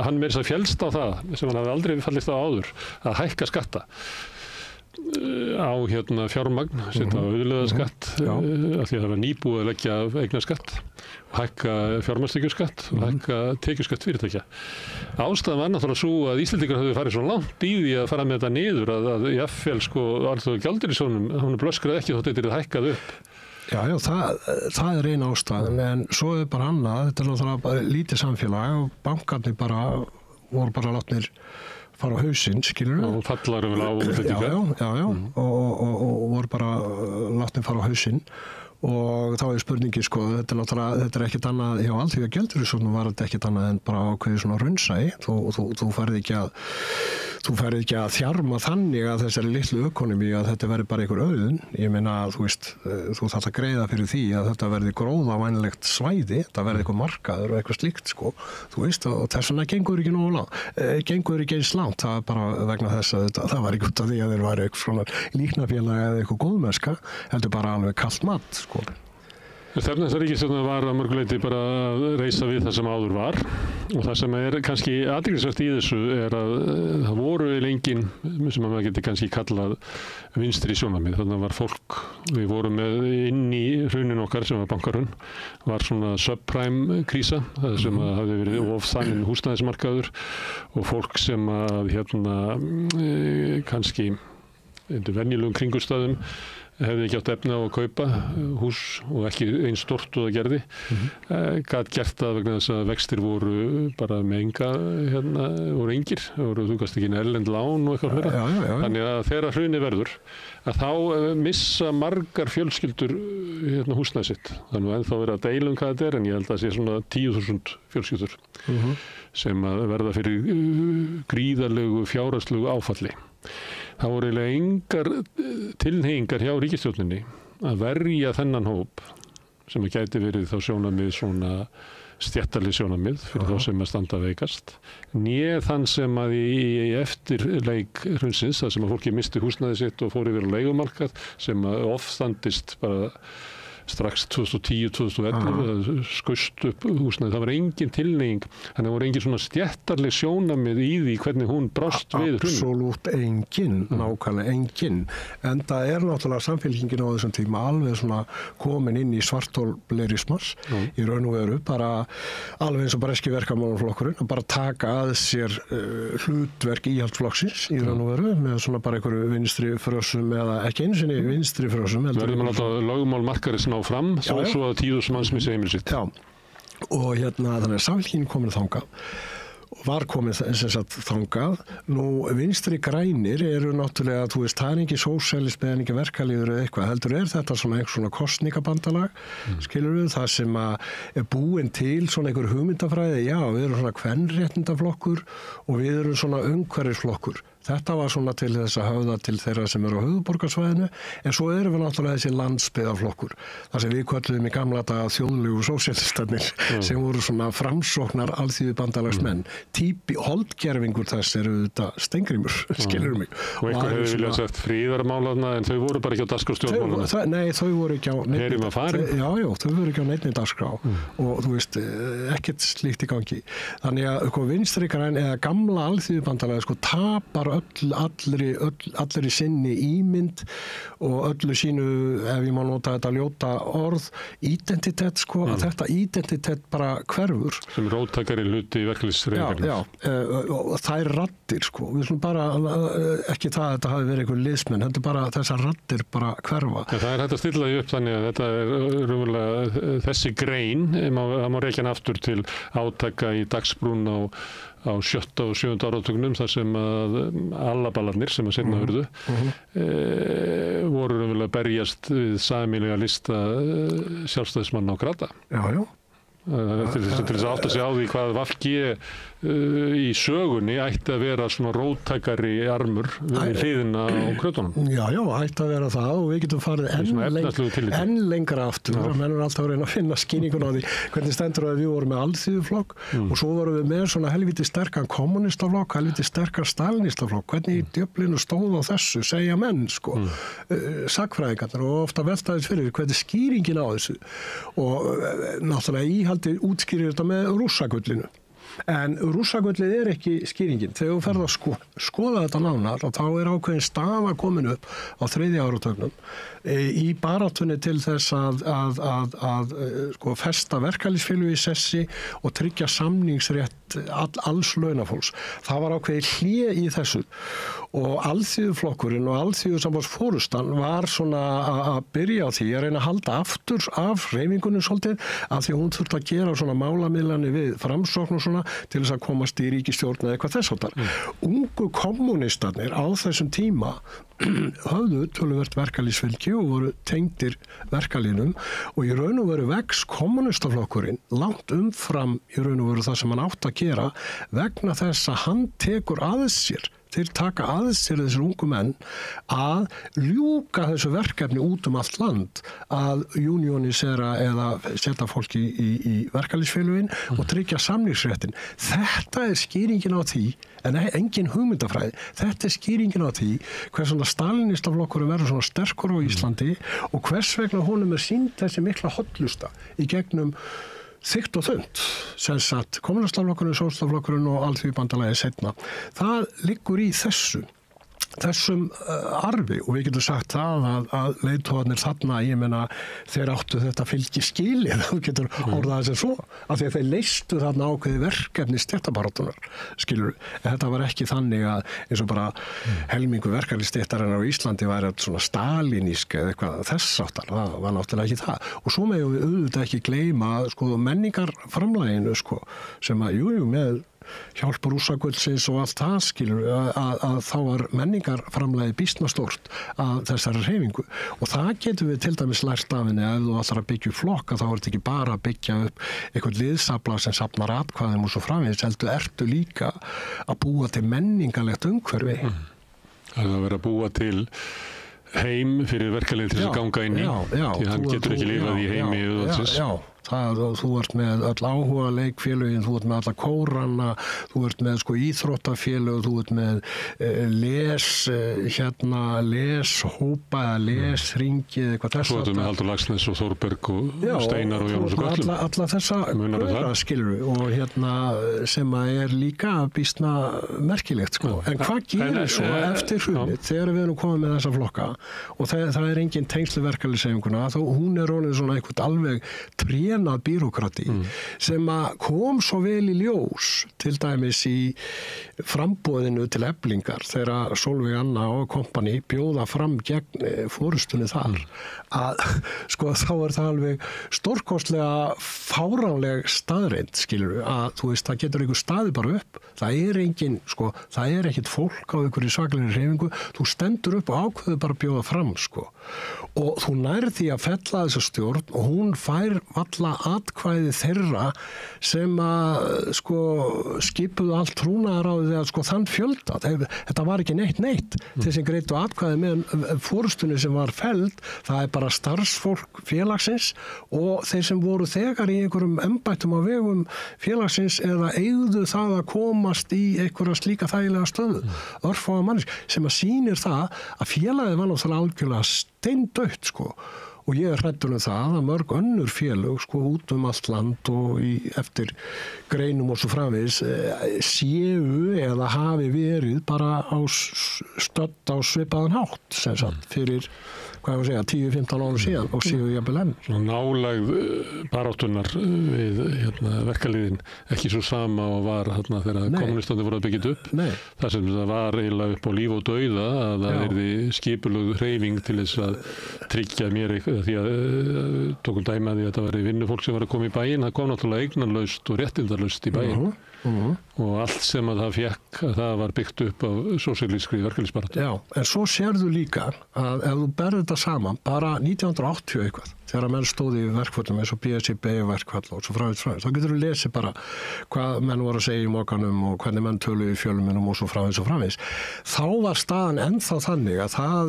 hann meira þess að fjælst á það sem hann hafði aldrei fallist á áður að hækka skatta á fjármagn, setja á auðlegðarskatt af því að það var nýbúið að leggja eignarskatt og hækka fjármagnstekjuskatt og hækka tekjuskatt fyrirtækja. Ástæðan var náttúrulega svo að Íslendingar höfðu farið svo langt í því að fara með þetta niður að jafnvel sko Alþjóðagjaldeyrissjóðnum hún blöskraði ekki þótt þetta er hækkað upp. Já, það er eina ástæðan en svo er bara annað, þetta er náttúrulega bara lítið samfélag og bankarnir voru bara látnir fara á hausinn, skilur við? Og fallar vel á útlendinga. Já, og voru bara látnir fara á hausinn og þá er spurningi, sko, þetta er ekkert annað, hjá Alþjóðagjaldeyrissjóðnum var þetta ekkert annað en bara ákveðið svona raunsæi, þú færði ekki að þjarma þannig að þessari litlu ökonomi að þetta verði bara einhver auðun, ég meina að þú veist, þú þarft að greiða fyrir því að þetta verði gróðavænlegt svæði, þetta verði eitthvað markaður og eitthvað slíkt, sko, þú veist, og þess vegna gengur ekki nógu langt, gengur ekki eins langt, það er bara vegna þess að það var ekki út af því að þeir væri eitthvað svona líknafélag eða eitthvað góðmennska, heldur bara alveg kalt mat, sko. Stefna þessar ríkisstjórnar var að mörgu leyti bara að reisa við það sem áður var og það sem kannski athyglisvert í þessu að það voru engin sem maður geti kannski kallað vinstri sjónarmið. Þannig var fólk, við vorum með inn í hruninu okkar sem var bankahrun, var svona subprime krísa, það sem hafði verið ofþaninn húsnæðismarkaður og fólk sem kannski undir venjulegum kringumstæðum hefði ekki átt efni á að kaupa hús og ekki eins stórt og það gerði. Gat gert það vegna þess að vextir voru bara með enga, voru engir, þú gast ekki erlend lán og eitthvað fleira. Þannig að þegar hrunið verður, að þá missa margar fjölskyldur húsnæði sitt. Þannig að ennþá verið að deila hvað þetta en ég held að það sé svona 10.000 fjölskyldur sem að verða fyrir gríðarlegu fjárhagslegu áfalli. Það voru eiginlega engar tilhneigingar hjá ríkisstjórninni að verja þennan hóp sem að gæti verið þá sjónarmið svona stéttarleg sjónarmið fyrir þá sem að standa veikast. Né þann sem að í eftirleik hrunsins, það sem að fólki misti húsnæði sitt og fór yfir á leigumarkað sem að ofstandist bara strax 2010-2011 skust upp húsnæði. Það var engin tilneiging, þannig að það voru engin svona stjættarleg sjónarmið í því hvernig hún brást við hruninu. Absolutt engin, nákvæmlega engin. En það náttúrulega samfélkingin á þessum tíma alveg svona komin inn í svartholblerismas í raun og veru, bara alveg eins og breski verkamannaflokkurinn, að bara taka að sér hlutverk íhaldsflokksins í raun og veru með svona bara einhverju vinstri frösum eða ekki einu sinni vinstri frösum. Verður maður alltaf lögmál markaris ná fram, svo að 10.000 manns missi heimili sitt. Já, og þannig að samfélkingin komin þangað og var komin þangað. Nú, vinstri grænir eru náttúrulega, þú veist, það ekki sósíalismi eða ekki verkalýður eða eitthvað, heldur þetta svona kosningabandalag, skilur við, það sem að búin til svona einhver hugmyndafræði, já, við erum svona kvenréttindaflokkur og við erum svona umhverfisflokkur. Þetta var svona til þess að höfða til þeirra sem eru á höfuðborgarsvæðinu, en svo erum við náttúrulega þessi landsbyggðarflokkur, þar sem við kölluðum í gamla daga þjóðlegu sósíalistarnir sem voru svona framsóknar alþýðubandalagsmenn. Holdgerfingur þess eru þetta Steingrímur, skilur mig. Og einhver hefur viljað sagt fríðarmálaðna, en þau voru bara ekki á dagskrá stjórnmálanna. Nei, þau voru ekki á neinni. Já, þau voru ekki á neinni dagskrá og þú veist, ekkert slíkt í gangi. Þannig að vinstri græn eða gamla alþýðubandalagi tapar allri sinni ímynd og öllu sínu, ef ég má nota þetta ljóta orð, identitet að þetta identitet bara hverfur. Sem róttakari hluti í verkefnisreifingarnar. Já, og það raddir við slum bara, ekki það að þetta hafi verið einhver liðsmenn, þetta bara þessar raddir bara hverfa. Það hægt að stilla því upp þannig að þetta raunverulega þessi grein, það má rekja hann aftur til átaka í Dagsbrún á 7. og 7. áratugnum þar sem að allaballarnir sem að seinna hurðu voru raunverulega berjast við sameiginlega lista sjálfstæðismanna á Grata. Já. Til þess að átta sig á því hvað VG í sögunni ætti að vera svona róttækari armur við hliðina á krötunum. Já, ætti að vera það og við getum farið enn lengra aftur og menn er alltaf að reyna að finna skýningun á því hvernig stendur að við vorum með alþýðuflokk og svo vorum við með svona helviti sterkan kommunistaflokk, helviti sterkan stalinistaflokk, hvernig í djöflinu stóð á þessu, segja menn sagfræðingarnir og ofta veltaðis fyrir hvernig skýringin á þessu og náttúrulega íhaldi útskýrir þetta með rússagullinu. En rússagullið ekki skýringin. Þegar þú ferð að skoða þetta nánar og þá ákveðin staða komin upp á 3. áratugnum í baráttunni til þess að festa verkalýðsfélög í sessi og tryggja samningsrétt alls launafólks. Það var ákveðið hlé í þessu og alþýðuflokkurinn og alþýðusambandsforustan var svona að byrja á því að reyna að halda aftur af hreyfingunum svolítið af því hún þurfti að gera svona málamiðlanir við framsókn og svona til þess að komast í ríkisstjórn eða eitthvað þess áttar. Ungu kommunistarnir á þessum tíma höfðu töluvert verkalýðsfylgi og voru tengdir verkalýðnum og í raun og veru vex kommunistaflokkurinn langt umfram í raun og veru það sem hann átt að gera vegna þess að hann tekur að sér þeir taka að sér þessir ungu menn að ljúka þessu verkefni út allt land, að unionisera eða setja fólki í verkalýðsfélögin og tryggja samningsréttin. Þetta skýringin á því, en engin hugmyndafræði, þetta skýringin á því hvers svona stalinistaflokkurinn verður svona sterkur á Íslandi og hvers vegna honum sýnd þessi mikla hollusta í gegnum þykkt og þund, sem sagt kommunistaflokkurinn, sósíalistaflokkurinn og Alþýðubandalagið seinna. Það liggur í þessum arfi og við getum sagt það að leiðtogarnir þarna, ég meina þeir áttu þetta fylgi skilið, þú getur orðað þess svo, af því að þeir leystu þarna ákveði verkefni stéttabaráttunar, skilur, en þetta var ekki þannig að eins og bara helmingu verkalýðsstéttarinnar á Íslandi væri svona stalinísk eða eitthvað þess áttar, það var náttúrulega ekki það. Og svo megum við auðvitað ekki gleyma menningarframlaginu sem að með hjálp rússaguldsins og allt það, skilur, að þá var menningarframlagið býsna stórt að þessari hreyfingu og það getum við til dæmis lært af henni ef þú ætlar að byggja upp flokka, þá er þetta ekki bara að byggja upp eitthvað liðsafla sem safnar atkvæðum og svo framvegis, heldur ertu líka að búa til menningarlegt umhverfi. Það er að búa til heim fyrir verkalýð til að ganga inn í, því hann getur ekki lifað í heimi auðvöldsins. Þú ert með öll áhuga leikfélögin, þú ert með alla kórana, þú ert með íþróttafélög, þú ert með leshópa eða lesringi eða eitthvað þess. Svo ertu með Halldór Laxness og Þórberg og Steinar og Jónas og Göllum. Alla þessa skilur og sem er líka býsna merkilegt En hvað gerir svo eftir hrunið þegar við erum komið með þessa flokka og það er engin tengslu verkalýðshreyfinguna, þó hún er orðin svona eitthvað alveg trénað bírókrati sem að kom svo vel í ljós til dæmis í framboðinu til Eflingar þegar Sólveig Anna og kompani bjóða fram gegn forystunni þar að þá er það alveg stórkostlega fáránleg staðreind, skilur að þú veist, það getur einhver staði bara upp, það er engin, það er ekkit fólk á einhverju svakalegri hreyfingu, þú stendur upp og ákveður bara að bjóða fram, og þú nærð því að fella þessa stjórn og hún fær alla atkvæði þeirra sem að skipuðu allt trúnaðaráðið að þann fjölda, þetta var ekki neitt þeir sem greiddu atkvæði með forystunni sem var felld, það er bara starfsfólk félagsins og þeir sem voru þegar í einhverjum embættum á vegum félagsins eða eigðu það að komast í einhverja slíka þægilega stöðu, örfáa mannis sem að sýnir það að félagið var náttúrulega algjörlega steindautt og ég hræddur það að mörg önnur félög út allt land og eftir greinum og svo framvegis séu eða hafi verið bara stödd á svipaðan hátt sem sagt fyrir 10-15 ára síðan og séu jafnvel enn. Nálægð baráttunnar við verkalýðin ekki svo sama og var þegar kommunistandi voru að byggja upp. Það sem það var eiginlega upp á líf og dauða að það yrði skipulögð hreyfing til þess að tryggja mér því að tókum dæmi að því að þetta var vinnufólk sem var að koma í bæinn, það kom náttúrulega eignarlaust og réttindarlaust í bæinn. Og allt sem að það fekk, það var byggt upp af sósíalískri verkalýðsbaráttu. Já, en svo sérðu líka að ef þú berður þetta saman, bara 1980 eitthvað, þegar menn stóði í verkföllum eins og BSIB verkfall og svo framvegis, þá getur þú lesið bara hvað menn voru að segja í mokanum og hvernig menn töluðu í fjölumennum og svo framvegis. Þá var staðan ennþá þannig að það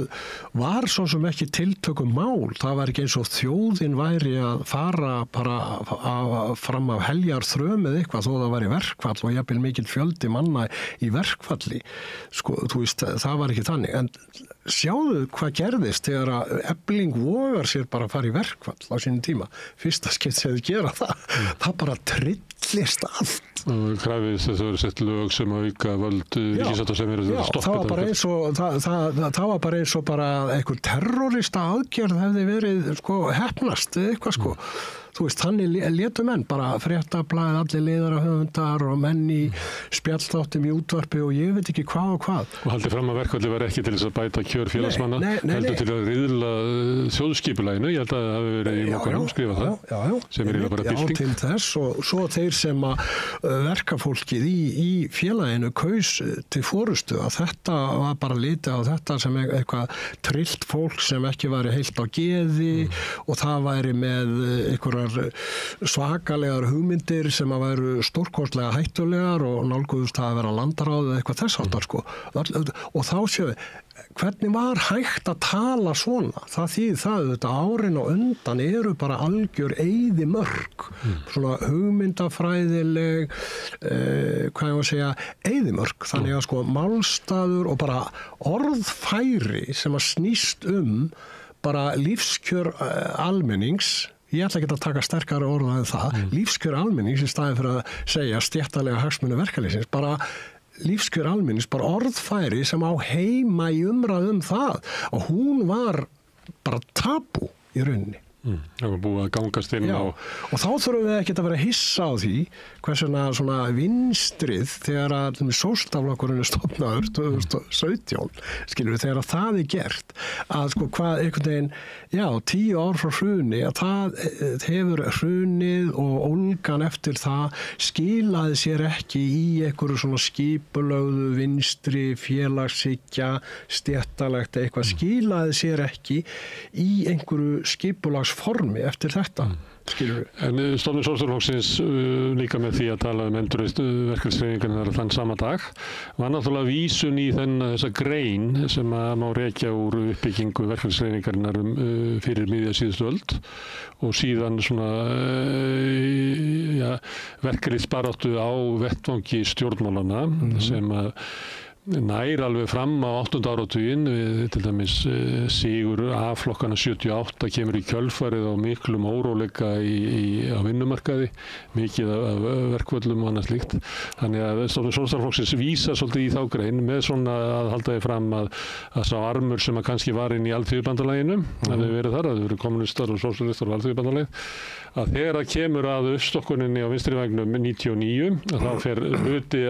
var svo sem ekki tiltökum mál, það var ekki eins og þjóðin væri að fara bara fram af heljar þrömið eitthvað þó það var í verkfall og jafnvel mikill fjöldi manna í verkfalli. Þú veist, það var ekki þannig. En sjáðu hvað gerðist þegar að Efling vogar sér bara að fara í verkfall á sínum tíma. Fyrsta skipt sem þau gera það bara trillist allt. Og krafist þess að það eru sett lög sem auka völd ríkissáttasemjara til að stoppa þetta. Það var bara eins og bara einhver terrorista aðgerð hefði verið heppnast eitthvað Þú veist, þannig létu menn bara fréttablaðið, allir leiðarahöfundar og menn í spjallþáttum í útvarpi og ég veit ekki hvað og hvað. Og haldið fram að verkfalli var ekki til þess að bæta kjör félagsmanna, heldur til að riðla þjóðskipulaginu, ég held að það hafi verið í mokkanum skrifað það, sem er bara bylting. Já, til þess og svo þeir sem að verkafólkið í félaginu kaus til forystu að þetta var bara litið á þetta sem eitthvað trillt fólk sem ekki væri heilt á geði og það væri með einhverja einhverjar svakalegar hugmyndir sem að væru stórkostlega hættulegar og nálguðust að vera landaráð eða eitthvað þess áttar sko. Og þá séu hvernig var hægt að tala svona? Það þýðir það, þetta árin og undan eru bara algjör eyðimörk, svona hugmyndafræðileg, hvað ég var að segja, eyðimörk. Þannig að sko málstaður og bara orðfæri sem að snýst bara lífskjör almennings. Ég ætla ekki að taka sterkari orða en það. Lífskjör almennings í staðin fyrir að segja stéttalega hagsmuni verkalýðsins, bara lífskjör almennings, bara orðfæri sem á heima í umræðu það og hún var bara tabú í rauninni. Það var búið að gangast inn á. Og þá þurfum við ekki að vera hissa á því hversuna svona vinstrið þegar að sósíalistaflokkurinn er stofnaður 2017, skilur við, þegar það er gert að sko hvað einhvern veginn 10 ár frá hruni að það hefur hrunið og ólgan eftir það skilaði sér ekki í einhverju svona skipulögðu vinstri félagshyggja stéttalegt eitthvað skilaði sér ekki í einhverju skipulagsformi eftir þetta. En stofnun Sósíalistaflokksins líka með því að tala endurreist verkalýðshreyfingarinnar þann sama dag var náttúrulega vísun í þessa grein sem að má rekja úr uppbyggingu verkalýðshreyfingarinnar fyrir miðja síðustu öld og síðan svona verkalýðsbaráttu á vettvangi stjórnmálanna sem að nær alveg fram á 8. áratuginn til dæmis sigur A-flokkana 78 kemur í kjölfarið á miklum óróleika á vinnumarkaði, mikið af verkvöllum og annað slíkt. Þannig að stofnun Sósíalistaflokksins vísa svolítið í þá grein með svona að halda því fram að sá armur sem að kannski var inn í Alþýðubandalaginu, það hefur verið þar, það hefur verið kommunistar og sósíalistar og Alþýðubandalagið, að þegar það kemur að uppstokkuninni á vinstri vægnum 99, þá fer hluti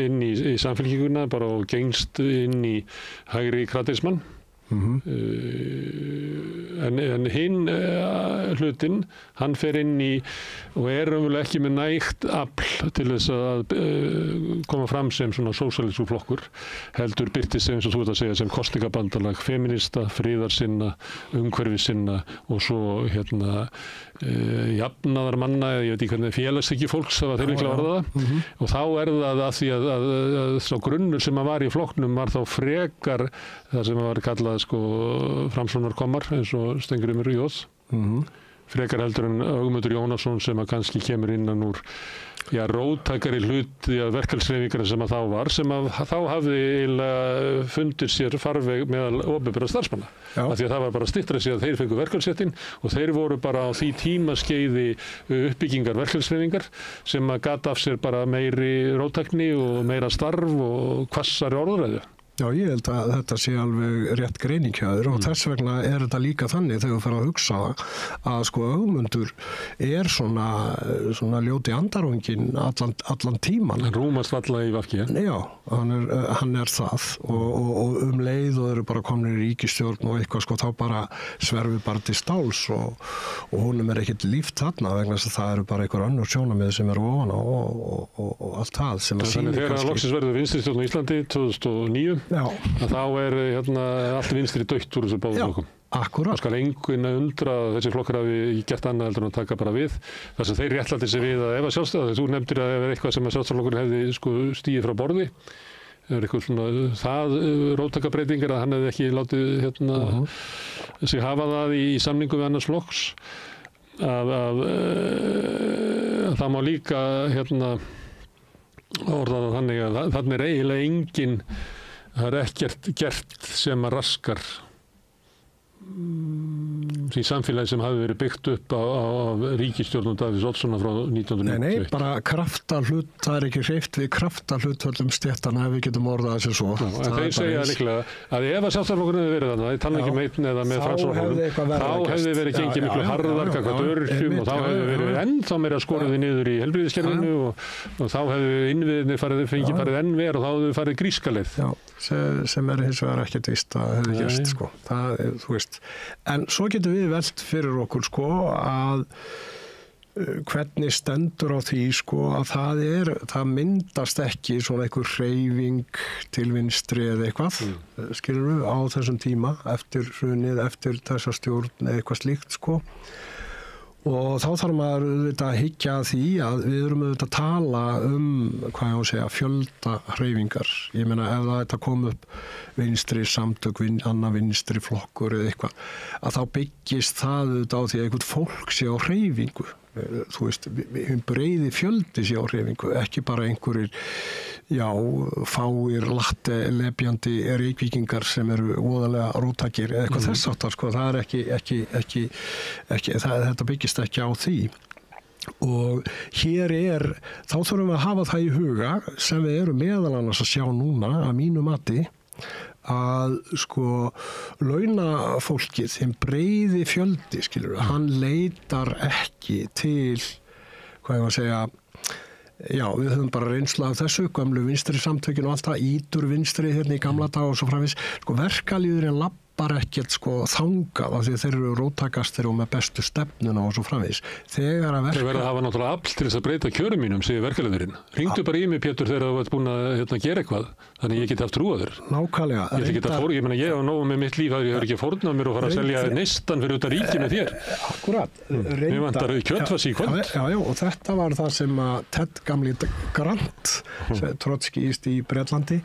inn í samfélkinguna bara og gengst inn í hægri kratismann. En hinn hlutinn, hann fer inn í og er raunverulega ekki með nægt afl til þess að koma fram sem svona sósíalískur flokkur, heldur birtist eins og þú ert að segja sem kosningabandalag feminista, friðarsinna, umhverfissinna og svo jafnaðarmanna eða ég veit ekki hvernig félagshyggju fólks það var þeir líklega orða það og þá er það að því að sá grunnur sem að var í flokknum var þá frekar það sem að var kallað framsóknarkommar eins og Steingrímur Jóð frekar heldur en Ögmundur Jónasson sem að kannski kemur innan úr róttækari hluti af verkalýðshreyfingarinnar sem að þá var sem að þá hafði eiginlega fundið sér farveg meðal opinberra starfsmanna af því að það var bara styttra sig að þeir fengu verkfallsréttinn og þeir voru bara á því tímaskeiði uppbyggingar verkalýðshreyfingar sem að gat af sér bara meiri róttækni og meira starf og hvassari orðræðu. Já, ég held að þetta sé alveg rétt greiningjaður og þess vegna er þetta líka þannig þegar við fyrir að hugsa að sko Ögmundur er svona ljóti andarungin allan tíman. Hann rúmast alla í VG. Já, hann er það og leið og eru bara komin í ríkisstjórn og eitthvað sko þá bara sverfi bara til stáls og honum er ekkert líft þarna vegna þess að það eru bara einhver önnur sjónarmið sem eru ofan og allt það sem að sýnir kannski. Þegar að loksins verður vinstristjórn á Íslandi 2009 að þá er allt vinstri dögt úr þessu báðum flokkum. Akkúrat. Það skal enginn undra að þessi flokkar hafi gert annað heldur en að taka bara við. Þar sem þeir réttlæti sig við að ef að sjálfstæða, þú nefndir að ef eitthvað sem að sjálfstæðarflokkurinn hefði stigið frá borði, er eitthvað svona það róttækabreitingar að hann hefði ekki látið sig hafa það í samningu við annars flokks að það má líka orða það þannig að þannig er eiginlega enginn það er ekkert gert sem að raskar því samfélagi sem hafi verið byggt upp á ríkisstjórnum Davíðs Oddssonar frá 1991. Nei, bara kraftahlutföll, það er ekki hreyft við kraftahlutföllum stéttana ef við getum orðað þessu svo. En þeir segja líklega að ef að sjálfstæðisflokkurinn hefði verið þannig, ég tala ekki einn eða með Framsóknarflokknum, þá hefði verið gengið miklu harðar gagnvart öryrkjum og þá hefði verið ennþá meira skorið niður í heilbrigðiskerfinu og þá hefði innviðinni farið enn verið og þá hefði farið grískaleið. Sem er hins vegar ekkert víst að hefði gerst sko. Það, þú veist. En svo getum við velt fyrir okkur sko að hvernig stendur á því sko að það myndast ekki svona einhver hreyfing til vinstri eða eitthvað skilur við á þessum tíma eftir hrunið, eftir þessa stjórn eða eitthvað slíkt sko Og þá þarf maður auðvitað að hyggja að því að við erum auðvitað að tala hvað ég á að segja, fjölda hreyfingar. Ég meina ef þetta kom upp vinstri samtök, annar vinstri flokkur eða eitthvað, að þá byggist það auðvitað á því að einhvern fólk sé á hreyfingu. Þú veist, breiði fjöldi sé á hreyfingu, ekki bara einhverjir, fáir, lepjandi reykvíkingar sem eru voðalega róttakir eða eitthvað þess áttar, sko, það er ekki þetta byggist ekki á því. Og hér þá þurfum við að hafa það í huga sem við erum meðal annars að sjá núna að mínu mati, að sko launafólkið, þeim breiði fjöldi, skilur, hann leitar ekki til, hvað ég var að segja, við höfum bara reynslu af þessu, gömlu vinstri samtökin og allt það, ítur vinstri hérna í gamla dag og svo framvegis, sko verkalýðurinn lappar ekkert sko þangað af því þeir eru róttakastir og með bestu stefnuna og svo framvegis. Þeir verða að hafa náttúrulega afl til þess að breyta kjörum mínum, segir verkalýðurinn. Hringdu bara í mig, Pétur, þegar þú ert búin að gera eitthvað, þannig ég geti haft trú á þér. Nákvæmlega. Ég hef nógu með mitt líf að ég hefur ekki fórnað mér og fara að selja neistan fyrir út að ríki með þér. Akkurat. Mér vantar kjötfars í kvöld. Já, og þetta var það sem að Ted gamli Grant, trotskíist í Bretlandi,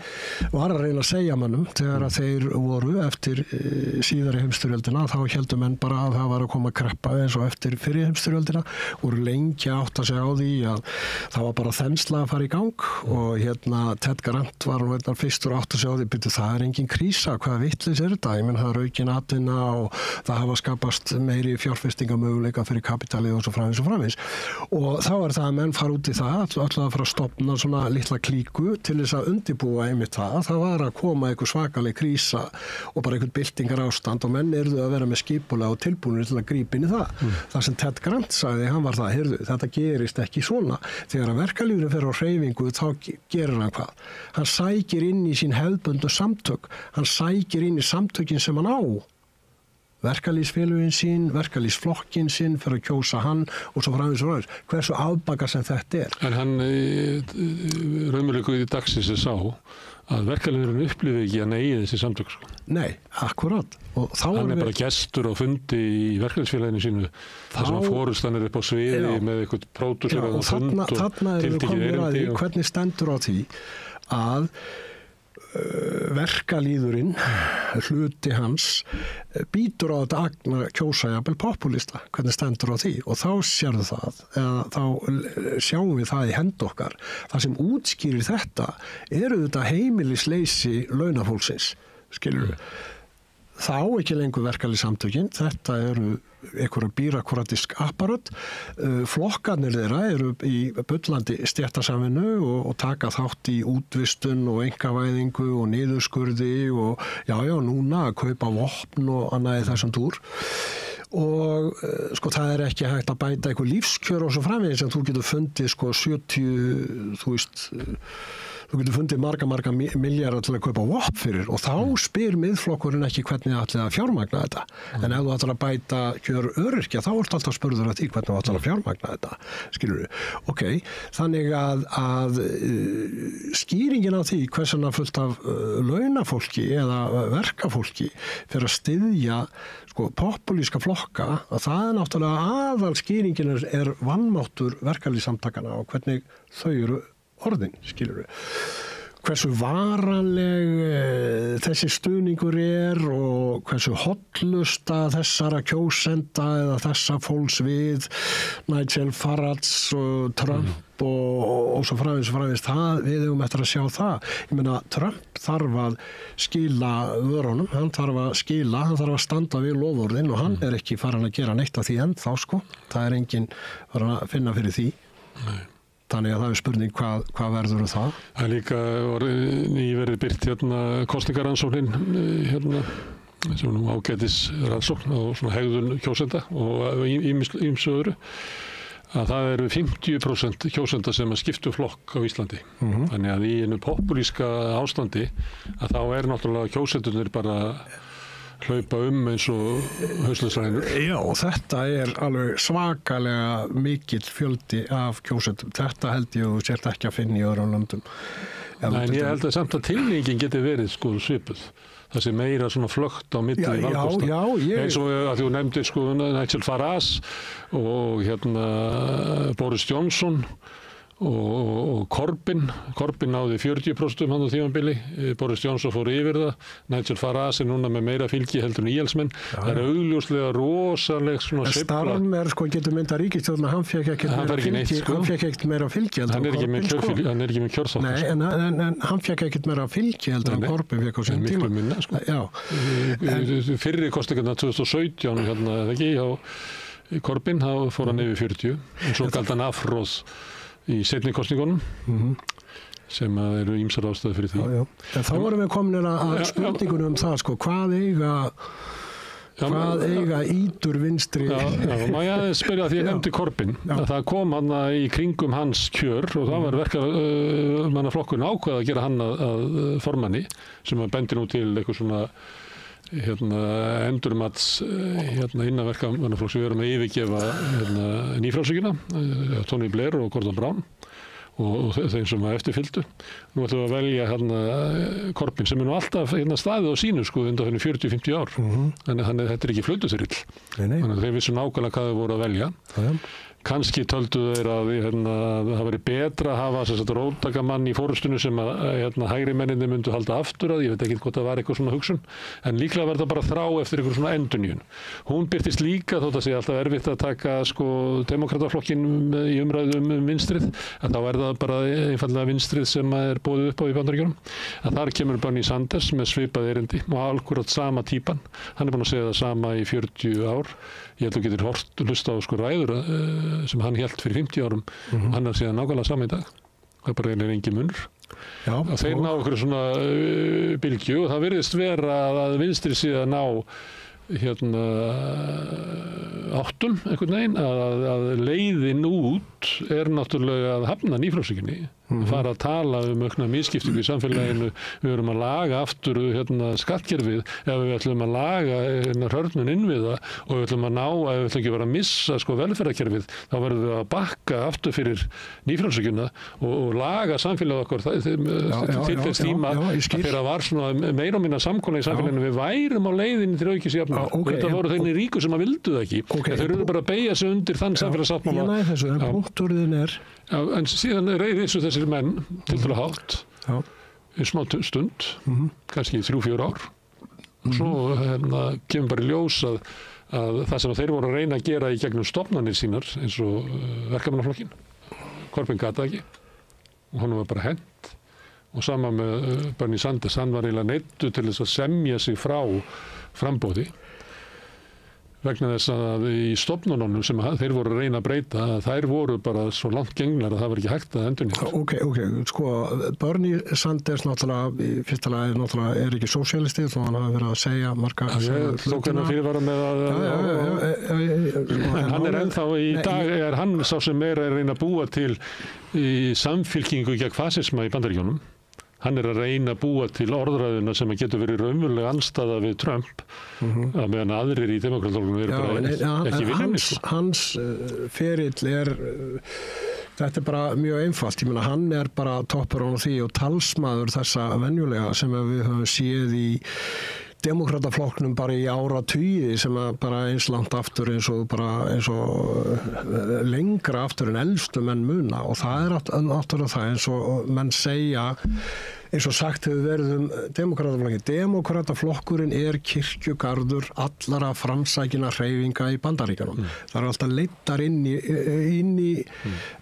var að reyna að segja mönnum þegar þeir voru eftir síðari heimsstyrjöldina, þá heldur menn bara að það var að koma að kreppa eins og eftir fyrri heimsstyrjöldina, voru lengi átt að segja á því að það var bara þensla að fara í gang og Ted Grant var fyrstur átt að segja á því, byrju, það er engin krísa, hvaða vitleys er þetta? Ég menn það er aukin atvinna og það hafa skapast meiri fjárfestingamöguleika fyrir kapitalið og svo framvegis og þá er það að menn fara út í það, alltaf að fara að stofna svona litla klíku til þess að undibúa einmitt það var að koma einhver svakaleg krísa og bara einhvern byltingar ástand og menn eruðu að vera með skipulega og tilbúinir til að grípa inn í það. Það sem Ted Grant sagði, hann var það, heyrðu, þetta gerist ekki svona. Þegar að verkalýðurinn fer á hreyfingu, þá gerir hann hvað? Hann sækir inn í sín hefðbundnu samtök, hann sækir inn í samtökin sem hann á. Verkalýðsfélögin sín, verkalýðsflokkin sín fyrir að kjósa hann og svo framvegis. Hversu afbakað sem þetta er. En hann raunverulega í dagsins sá að verkalýðurinn upplifir ekki að neyja þessi samtök. Nei, akkurat. Og þá hann er bara gestur og fundi í verkalýðsfélaginu sínu þar sem að fórustan upp á sviði með eitthvað pródúsur og fund og tiltekið erindi. Hvernig stendur á því að verkalýðurinn, hluti hans, býtur á þetta agna kjósa jafnvel popúlista, hvernig stendur á því og þá sérðu það, þá sjáum við það í hend okkar. Það sem útskýrir þetta eru þetta heimilisleysi launafólksins, skilur við. Þá ekki lengur verkalýðssamtökin, þetta eru einhverja bírakuratísk apparat. Flokkarnir þeirra eru í bullandi stéttasamvinnu og taka þátt í útvistun og einkavæðingu og niðurskurði og núna að kaupa vopn og annað í þessum túr. Og sko það er ekki hægt að bæta einhver lífskjör og svo framvegis en þú getur fundið sko 70, þú getur fundið marga milljarðar til að kaupa vopn fyrir og þá spyr miðflokkurinn ekki hvernig það ætli að fjármagna þetta. En ef þú ætlar að bæta kjör öryrkja þá ertu alltaf spurður að því hvernig þú ætlar að fjármagna þetta. Skilur við? Ok, þannig að skýringin á því hversuna fullt af launafólki eða verkafólki fyrir að styðja sko populíska flokka að það er náttúrulega aðal skýringin er vanmáttur verkalýðssamtakana og hvernig þau eru orðin, skilur við. Hversu varanleg þessi stuðningur er og hversu hollusta þessara kjósenda eða þessa fólks við Nigel Farage og Trump og svo framvegis það, við eigum eftir að sjá það. Ég meina, Trump þarf að skila vörunum, hann þarf að standa við loforðin og hann er ekki farin að gera neitt af því ennþá, sko. Það er enginn farin að finna fyrir því. Nei. Þannig að það er spurning hvað verður það? Það er líka nýverið byrt kosningarannsóknin sem nú ágætis rannsókn á svona hegðun kjósenda og ýmsu öðru að það eru 50% kjósenda sem að skiptu flokk á Íslandi. Þannig að í einu populíska ástandi að þá er náttúrulega kjósendurnir bara hlaupa eins og hausleysrænur. Já, þetta er alveg svakalega mikill fjöldi af kjósendum. Þetta held ég og sért ekki að finna í öðrum löndum. En ég held að samt að tilnýgin geti verið sko svipuð. það sé meira svona flögt á milli valkosta. Eins og að þú nefndir sko Nigel Farage og Boris Johnson og Corbyn náði 40% hann á tímabili, Boris Johnson fór yfir það, Nigel Farage núna með meira fylgi heldur en íhaldsmenn. Það er augljóslega rosaleg svona sveifla. Starmer sko getur mynda ríkisstjórn, hann fekk ekkert meira fylgi hann er ekki með kjörþátt. Nei, en hann fekk ekkert meira fylgi heldur en Corbyn fekk á sín tíma. Miklu minna sko. Fyrri kosningarna 2017 eða ekki, hjá Corbyn, þá fór hann yfir 40 og svo galt hann afróð í seinni kosningunum sem eru ýmsar ástæður fyrir því. En þá vorum við komin að spurningunum það sko, hvað eiga ítur vinstri? Má ég spyrja því ég nefndi Corbyn, að það kom hann í kringum hans kjör og það var verkamannaflokkurinn ákvað að gera hann að formanni sem bendi nú til eitthvað svona endurmats innan verkamannaflokks sem við erum að yfirgefa nýfrjálshyggjuna, Tony Blair og Gordon Brown og þeim sem eftirfylgdu. Nú ætlum við að velja Corbyn sem nú alltaf staðið á sínu sko undan 40-50 ár. Þannig þetta er ekki flautuþyrill. Þannig að þeir vissu nákvæmlega hvað þau voru að velja. Kannski töldu þeir að það væri betra að hafa róttakamann í fórustunni sem hægri menninni myndu halda aftur að, ég veit ekki hvort það var eitthvað svona hugsun, en líklega var það bara þrá eftir eitthvað svona endurnýjun. Hún birtist líka, þótt að sé alltaf erfitt að taka sko demokrataflokkin í umræðu vinstrið, að þá er það bara einfallega vinstrið sem er boðið upp á í Bandaríkjunum. Að þar kemur Bernie Sanders með svipað erindi og alkurat sama típan. Hann er búinn að segja það sama í 40 ár. Ég held að þú getur hlusta á sko ræður sem hann hélt fyrir 50 árum. Hann er síðan nákvæmlega sama í dag. Það er bara engin munur. Þeir ná okkur svona bylgju og það virðist vera að vinstri síðan ná áttum einhvern veginn að leiðin út er náttúrulega að hafna nýfrjálshyggjunni, fara að tala aukna misskiptingu í samfélaginu. Við erum að laga aftur skattkerfið ef við ætlum að laga hörnun innviða og við ætlum að ná, ef við ætlum ekki að vera að missa sko velferðarkerfið, þá verðum við að bakka aftur fyrir nýfrjálshyggjuna og laga samfélagið okkar til þess tíma þegar það var svona meira og minna samkomulag í samfélaginu. Við værum á leiðinni til aukins jafnvægis. Þetta voru þeirni ríku sem að vildu það ekki. Þeir eru bara að beygja sig undir þann samfélagssáttmála. Ég næði þessu, en punkturinn er en síðan reyði þessu þessir menn tiltölulega hátt í smá stund, kannski 3-4 ár og svo kemur bara í ljós að það sem þeir voru að reyna að gera í gegnum stofnanir sínar eins og verkamannaflokkin, Corbyn gat það ekki og hann var bara hent og sama með Bernie Sanders, hann var eiginlega neyddur til þess að semja sig frá framboði vegna þess að í stofnununum sem þeir voru að reyna að breyta, þær voru bara svo langt genglar að það var ekki hægt að endurnýta. Ok, sko, Bernie Sanders náttúrulega, í fyrsta lagi náttúrulega er ekki sósíalisti, þó hann hafi verið að segja marga hlutina. Fyrirvara með að en hann er ennþá í dag, er hann sá sem er að reyna að búa til í samfylkingu gegn fasisma í Bandaríkjunum. Hann er að reyna að búa til orðræðuna sem getur verið raunverulega andstaða við Trump að meðan aðrir í demokrataflokknum eru bara ekki viljandi. Hans ferill er, þetta er bara mjög einfalt. Ég meina, hann er bara toppur á því og talsmaður þessa venjulega sem við höfum séð í demokrataflokknum bara í áratugi sem bara eins langt aftur eins og lengra aftur en elstu menn muna og það er náttúrulega það eins og menn segja eins og sagt hefur verið demokrataflokkin. Demokrataflokkurinn er kirkjugarður allara framsækina hreyfinga í Bandaríkjunum. Það er alltaf leiddar inn í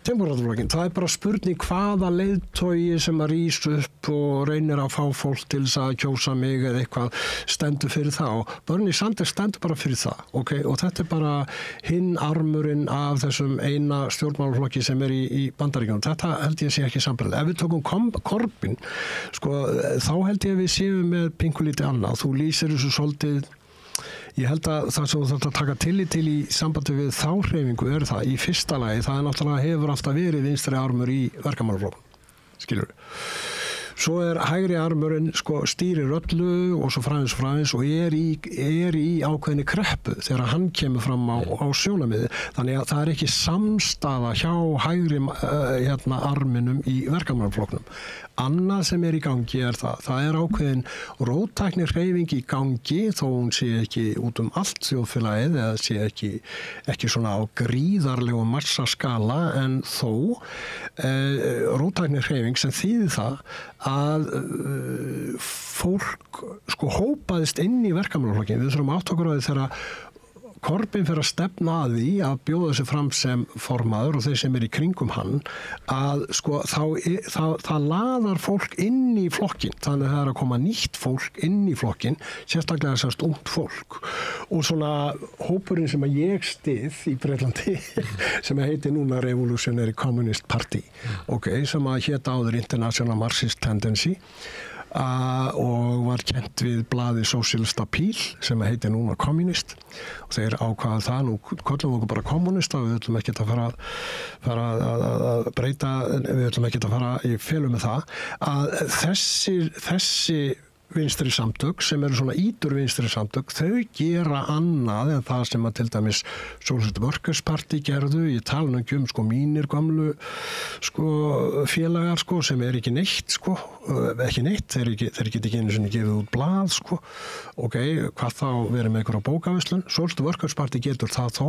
demokrataflokkin. Það er bara spurning hvaða leiðtogi sem að rís upp og reynir að fá fólk til þess að kjósa mig eða eitthvað stendur fyrir það og Bernie Sanders stendur bara fyrir það. Okay? Og þetta er bara hinn armurinn af þessum eina stjórnmálaflokki sem er í Bandaríkjunum. Þetta held ég sé ekki sambarlegt. Ef við tókum Corbyn sko, þá held ég að við séum með pinkulítið annað. Þú lýsir þessu svolítið, ég held að það sem þú þarft að taka tillit til í sambandi við þá hreyfingu er það, í fyrsta lagi, það er náttúrulega hefur alltaf verið vinstri armur í verkamannaflokknum, skilur við. Svo hægri armurinn sko stýrir öllu og svo fræðins og er í ákveðinni kreppu þegar hann kemur fram á sjónarmiði. Þannig að það er ekki samstaða hjá hægri arminum í verkamannaflokknum. Annað sem er í gangi er það er ákveðin róttækni hreyfing í gangi þó hún sé ekki út allt þjóðfélagið eða sé ekki svona á gríðarlegu massaskala en þó róttækni hreyfing sem þýðir það að fólk sko hópaðist inn í verkamannaflokkinn. Við þurfum átt okkur á því þegar Corbyn fyrir að stefna að því að bjóða sig fram sem formaður og þeir sem í kringum hann að sko það laðar fólk inn í flokkin, þannig að það að koma nýtt fólk inn í flokkin, sérstaklega þessast ungt fólk og svona hópurinn sem að ég styð í Bretlandi sem heiti núna Revolutionary Communist Party sem að héta áður International Marxist Tendency og var kent við blaðið Socialist Appeal sem heitir núna Communist og þeir ákvaða það, nú köllum við bara kommunista, við ætlum ekki að fara að breyta, við ætlum ekki að fara í felum með það að þessi vinstri samtök sem eru svona ítur vinstri samtök, þau gera annað en það sem að til dæmis Socialist Workers Party gerðu, ég tala nú ekki sko mínir gamlu sko félagar sko sem er ekki neitt sko, ekki neitt, þeir geta ekki einu sinni gefið út blað sko, hvað þá verið með ykkur á bókavislun, Socialist Workers Party getur það þó,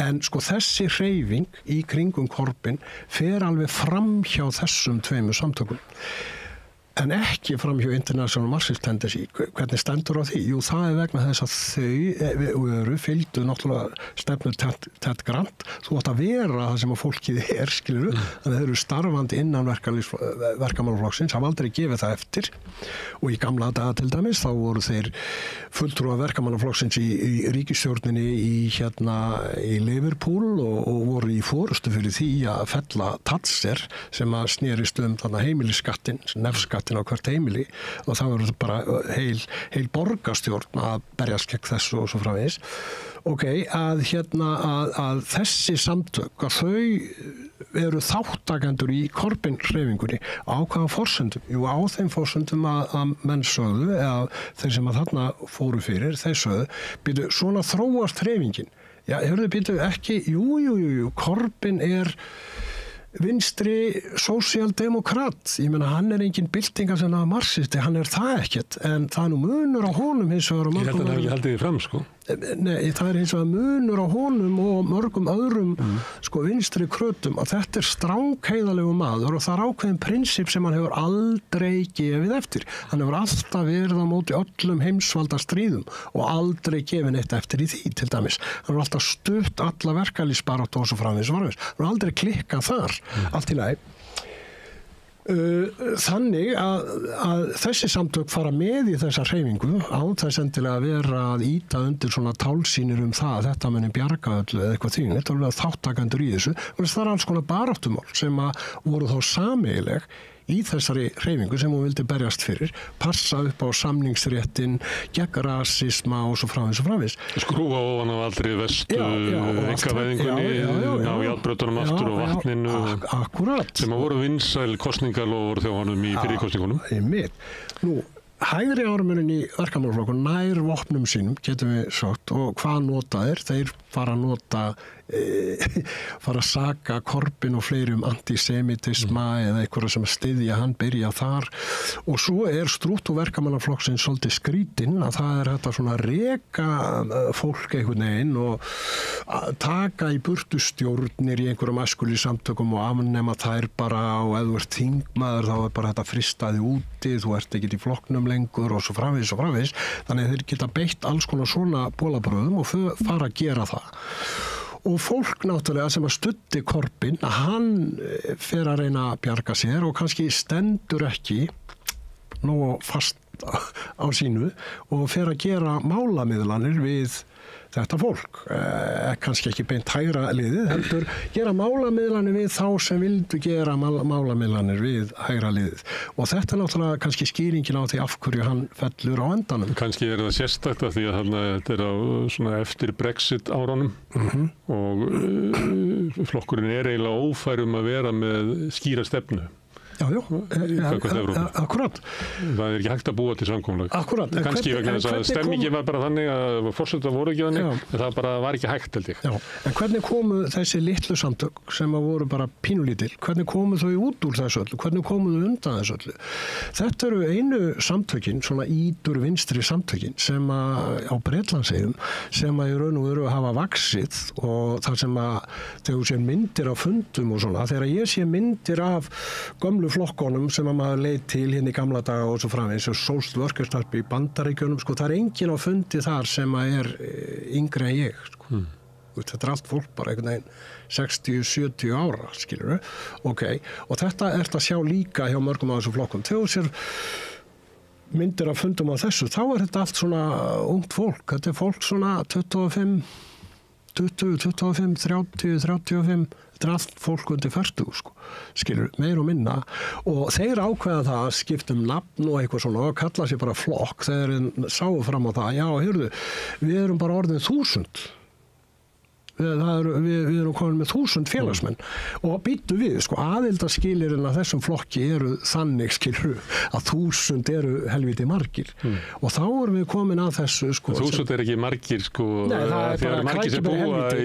en sko þessi hreyfing í kringum Corbyn fer alveg fram hjá þessum tveimur samtökum. En ekki fram hjá International Marxist Tendency. Hvernig stendur á því? Jú, það vegna þess að þau fylgdu náttúrulega stefnu Ted Grant. Þú átt að vera það sem að fólkið skilurðu. Þannig að þau eru starfandi innan verkamannaflokksins, hafa aldrei gefið það eftir. Og í gamla daga til dæmis, þá voru þeir fulltrúar verkamannaflokksins í ríkisstjórninni í Liverpool og voru í forystu fyrir því að fella Thatcher sem að snerist þarna heimilisskattinn, nefskattinn á hvert heimili og það verður bara heil borgarstjórn að berjast gegn þessu og svo framvegis. Að þessi samtök, að þau eru þáttakendur í Corbyn-hreyfingunni á hvaða forsendum? Jú, á þeim forsendum að menn sögðu, eða þeir sem að þarna fóru fyrir, þeir sögðu, býtu, svona þróast hreyfingin. Já, býtu ekki, jú, Corbyn vinstri sósíaldemokrat, ég meina hann engin byltingasinnaður marxisti, hann það ekkert, en það nú munur á honum hins vegar og Ég held að það ekki haldið því fram, sko. Nei, það hins vegar munur á honum og mörgum öðrum sko vinstri krötum að þetta strákheiðalegu maður og það ákveðin prinsip sem hann hefur aldrei gefið eftir. Hann hefur alltaf verið á móti öllum heimsvalda stríðum og aldrei gefið neitt eftir í því, til dæmis. Hann hefur alltaf stutt alla verkalýðsbaráttu og svo framvegis. Hann hefur aldrei klikkað þar, allt í lagi. Þannig að þessi samtök fara með í þessa hreyfingu án þess endilega að vera að ýta undir svona tálsýnir það að þetta muni bjarga öllu eða eitthvað því. Þetta er alveg þáttakendur í þessu. Það er alls konar baráttumál sem að voru þá sameiginleg í þessari hreyfingu sem hún vildi berjast fyrir, passa upp á samningsréttin, gegn rasisma og svo framvegis. Skrúfa ofan af aldrei vestu einkavæðingunni, ná járnbrautunum aftur og vatninu. Akkurat. Sem að voru vinsæl kosningalofur þjóðanum í fyrirkosningunum. Nú, hægri ármuninn í verkamannaflokkun nær vopnum sínum, getum við sagt, og hvað nota þeir fara að nota fara að saka Corbyn og fleiri antisemitisma eða einhverja sem styðja hann byrja þar og svo strúktúr verkamannaflokksins svolítið skrítinn að það þetta svona reka fólk einhvern veginn og taka í burtu stjórnir í einhverjum æskulýðssamtökum og afnema þær bara og ef þú þingmaður þá bara þetta fristaði úti, þú ekki í flokknum lengur og svo framvegis þannig að þeir geta beitt alls konar svona bolabröðum og fara að gera það. Og fólk náttúrulega sem að studdi Corbyn, hann fer að reyna að bjarga sér og kannski stendur ekki nógu fast á sínu og fer að gera málamiðlanir við þetta fólk. Kannski ekki beint hægra liðið, heldur gera málamiðlanir við þá sem vildu gera málamiðlanir við hægra liðið. Og þetta náttúrulega kannski skýringin á því af hverju hann fellur á endanum. Kannski það sérstakt af því að þetta á svona eftir Brexit árunum og flokkurinn eiginlega ófær að vera með skýra stefnu. Akkurat. Það ekki hægt að búa til samkomulag. Akkurat. Kannski vegna þess að stemmingin var bara þannig að forsetar voru ekki þannig, en það bara var ekki hægt, held ég. Já, en hvernig komu þessi litlu samtök sem voru bara pínulítil, hvernig komu þau út úr þessu öllu, hvernig komu þau undan þessu öllu? Þetta eru einu samtökin, svona ídur vinstri samtökin, sem á Bretlandseyjum, sem í raun og veru hafa vaxið, og það sem þegar sé myndir af fundum og svona, þegar ég sé myndir af gömlu flokkonum sem maður leit til hérna í gamla daga og svo framvegis, Social Workers Club í Bandaríkjunum, sko, það enginn á fundi þar sem yngri en ég, sko. Þetta allt fólk bara einhvern veginn 60-70 ára, skilurðu, og þetta að sjá líka hjá mörgum af þessum flokkum. Þegar sér myndir af fundum á þessu, þá þetta allt svona ungt fólk, þetta fólk svona 25, 30, 35, þetta allt fólk undir 40, sko, skilur, meir og minna, og þeir ákveða það að skipta nafn og eitthvað svona og kalla sér bara flokk þegar sáu fram á það, já, heyrðu, við erum bara orðin 1000. Við erum komin með 1000 félagsmenn og býttu við, sko, aðildarskilirinn að þessum flokki eru þannig, skilur, að 1000 eru helviti margir og þá erum við komin að þessu, sko. 1000 ekki margir, sko, það bara krækiberi helviti.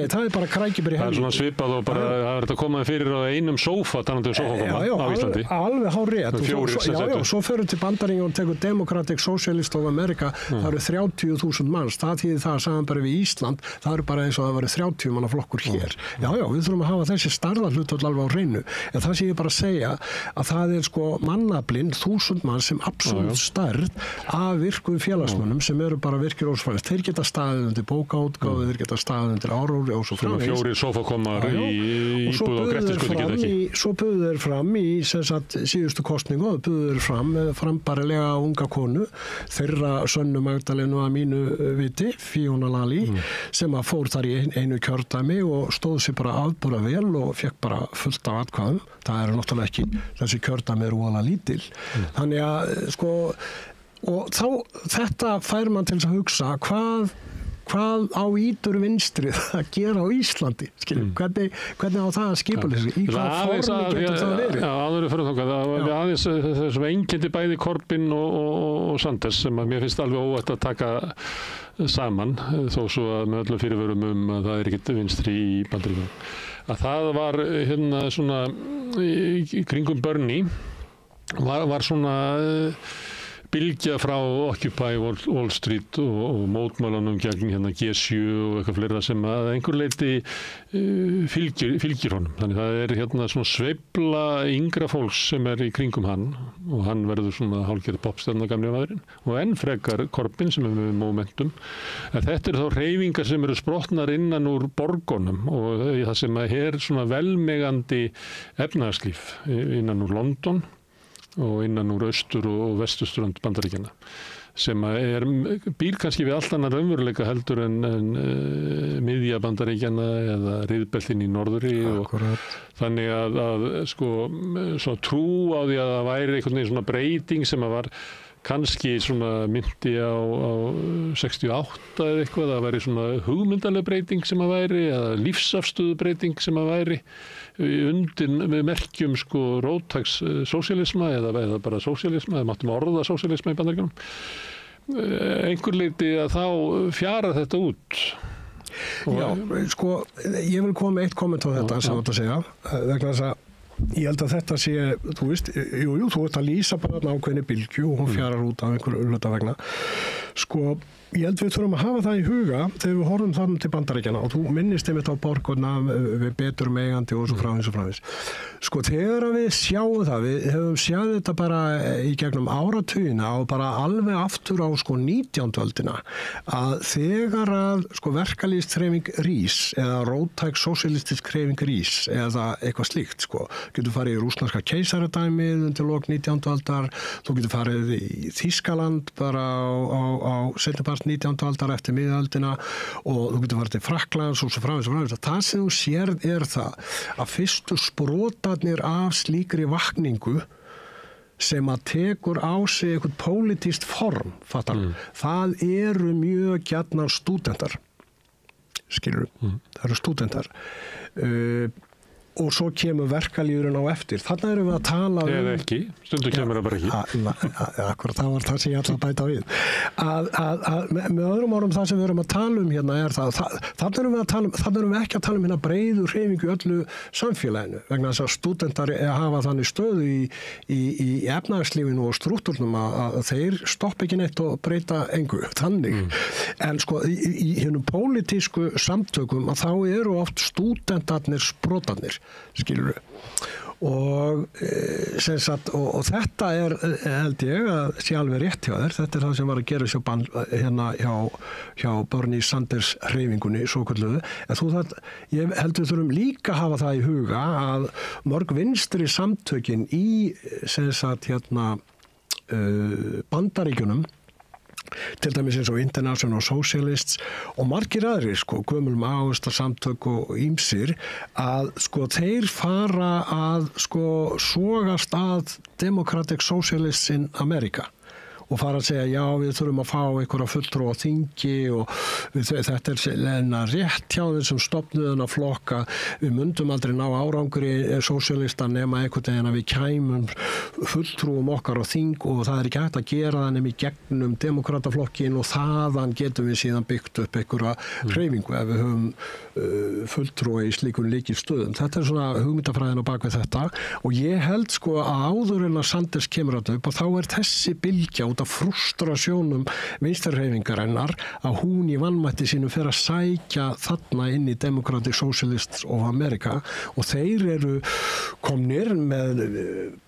Nei, það bara krækiberi helviti. Það svona svipað og bara, það þetta komað fyrir á einum sófa, talandi sófakoma á Íslandi. Alveg hárrétt. Já, svo förum til Bandaríkjanna og tekur Democratic Socialist of America, það eru 30.000 manns, það þýðir það samanbæri við Ísland, það eru bara eins og það var 30 manna flokkur hér. Já, við þurfum að hafa þessi stærðarhlutvöld alveg á hreinu. En það sem ég bara að segja að það sko mannablind 1000 mann sem absolutt stærð af virkum félagsmönnum sem eru bara virkir ósfæðist. Þeir geta staðið undir bókaútgáfu, þeir geta staðið undir áróri og svo framvegis. 4 sófakomar í íbúð og Grettisgötu geta ekki. Svo buðu þeir fram í síðustu kosningu og buðu þeir frambærilega unga konu, þeirra Sönnu Magdalenu að mínu viti, Fiona Lali, sem að fór þar í einu kjördæmi og stóð sér bara afbúra vel og fekk bara fullt af atkvæðum. Það náttúrulega ekki, þessi kjördæmi voðalega lítil. Þannig að, sko, og þá þetta fær mann til að hugsa hvað á ídur vinstrið að gera á Íslandi, skiljum, hvernig á það að skipulega sig, í hvað formi getur það verið? Já, áður fyrir þangað, það var aðeins þessum einkendi bæði Corbyn og Sanders sem að mér finnst alveg óætt að taka saman, þó svo að með öllum fyrirvörum að það ekkert vinstri í Bandaríkjunum. Að það var hérna svona í kringum Bernie var svona bylgja frá Occupy Wall Street og mótmælanum gegn hérna G7 og eitthvað fleira sem að einhver leiti fylgir honum. Þannig það hérna svona sveifla yngra fólks sem í kringum hann og hann verður svona hálfgerð popstjarna gamli maðurinn og enn frekar Corbyn sem með momentum. En þetta þá hreyfingar sem eru sprottnar innan úr borgunum og það sem svona velmegandi efnahagslíf innan úr London og innan úr austur og vesturströnd Bandaríkjanna sem býr kannski við allt annar raunveruleika heldur en miðja Bandaríkjanna eða riðbeltin í norðri og þannig að sko svo trú á því að það væri einhvern veginn svona breyting sem að var kannski svona myndi á 68 eða eitthvað, það væri svona hugmyndaleg breyting sem að væri eða lífsafstöðu breyting sem að væri undir með merkjum sko róttæks sósíalisma eða bara sósíalisma, eða máttum orða sósíalisma í Bandaríkjunum. Einhver leiti að þá fjara þetta út. Já, sko, ég vil koma með eitt komment á þetta sem átt að segja, vegna þess að ég held að þetta sé, þú veist, þú ert að lýsa bara ákveðinni bylgju og hún fjarar út af einhverju hluta vegna. Sko, ég held við þurfum að hafa það í huga þegar við horfum þannig til Bandaríkjanna og þú minnist einmitt á borgurna við betur megandi og svo framins. Sko, þegar við sjáum það, við hefum sjáð þetta bara í gegnum áratugina og bara alveg aftur á sko 19. öldina að þegar að sko verkalýðshreyfing rís eða róttæk sósíalistisk hreyfing rís eða eitthvað slíkt, sko, getur farið í rússneska keisaradæmið undir lok 19. aldar, þú getur farið í Þýskaland bara á seinni part 19. aldar eftir miðöldina og þú getur farið til Frakklands og svo framins. Það sem þú sérð það að fyrstu sprotarnir af slíkri vakningu sem að tekur á sig eitthvað pólitískt form, fattar. Það eru mjög gjarnan stúdentar. Skilur, það eru stúdentar. og svo kemur verkalýðurinn á eftir. Þarna erum við að tala eða ekki, stundum kemur það bara ekki. Akkurat, það var það sem ég ætla að bæta við. Með öðrum orðum það sem við erum að tala um hérna er þarna erum við ekki að tala um hérna breiðu hreyfingu í öllu samfélaginu, vegna þess að stúdentar hafa þannig stöðu í efnahagslífinu og strúktúrnum að þeir stoppa ekki neitt og breyta engu, þannig. En sko, í hennum pólitísku samtökum að þá eru oft stúdentarnir sprotarnir, skilur við. Og þetta held ég að sé alveg rétt hjá þér. Þetta það sem var að gera hjá Bernie Sanders hreyfingunni, svokölluðu. En ég held við þurfum líka að hafa það í huga að mörg vinstri samtökin í Bandaríkjunum, til dæmis eins og International Socialists og margir aðrir, gömul maóistasamtök og ýmsir, að þeir fara að sogast að Democratic Socialists in America og fara að segja, já, við þurfum að fá einhverja fulltrúa á þingi og þetta rétt hjá þeim sem stofnuðu þennan flokka. Við myndum aldrei ná árangri sósíalista nema einhvern veginn að við kæmum fulltrúum okkar á þing og það ekki hægt að gera það nema í gegnum demokrataflokkin og þaðan getum við síðan byggt upp einhverja hreyfingu ef við höfum fulltrúa í slíkum lykilstöðum. Þetta svona hugmyndafræðin á bak við þetta og ég held að áður en að Sanders kemur upp og þá þessi bylgja út af frustrasjónum vinstri-hreyfingarinnar að hún í vanmætti sínum fer að sækja þarna inn í Democratic Socialists of America og þeir eru komnir með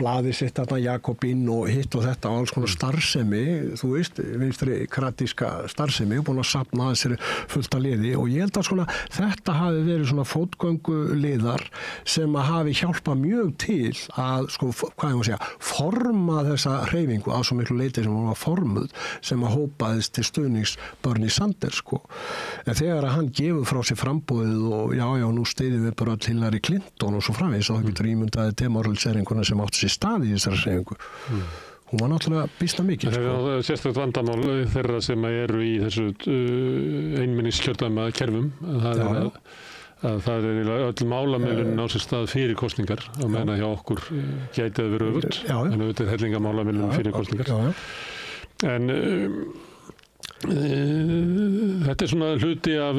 blaðið sitt þarna Jakobín og hitt og þetta og alls konar starfsemi, þú veist, vinstri-kratíska starfsemi og búin að safna þessari fullta liði og ég held að þetta hafi verið svona fótgönguliðar sem að hafi hjálpað mjög til að, forma þessa hreyfingu á svo miklu leyti sem hún var formuð sem að hópaðist til stuðnings Bernie Sanders, En þegar að hann gefur frá sér framboðið og já, nú styðjum við bara Hillary Clinton og svo framvegis og það getur ímyndaði demoraliseringuna sem átti sér stað í þessari hreyfingu. Hún var náttúrulega býsna mikil. Það er sérstakt vandamál þeirra sem eru í þessu einmenningskjördæma kerfum. Það er öll málamiðlun á sér stað fyrir kosningar og meina hjá okkur gæti að vera öfugt. En auðvitað hellingamálamiðlun fyrir kosningar. En þetta svona hluti af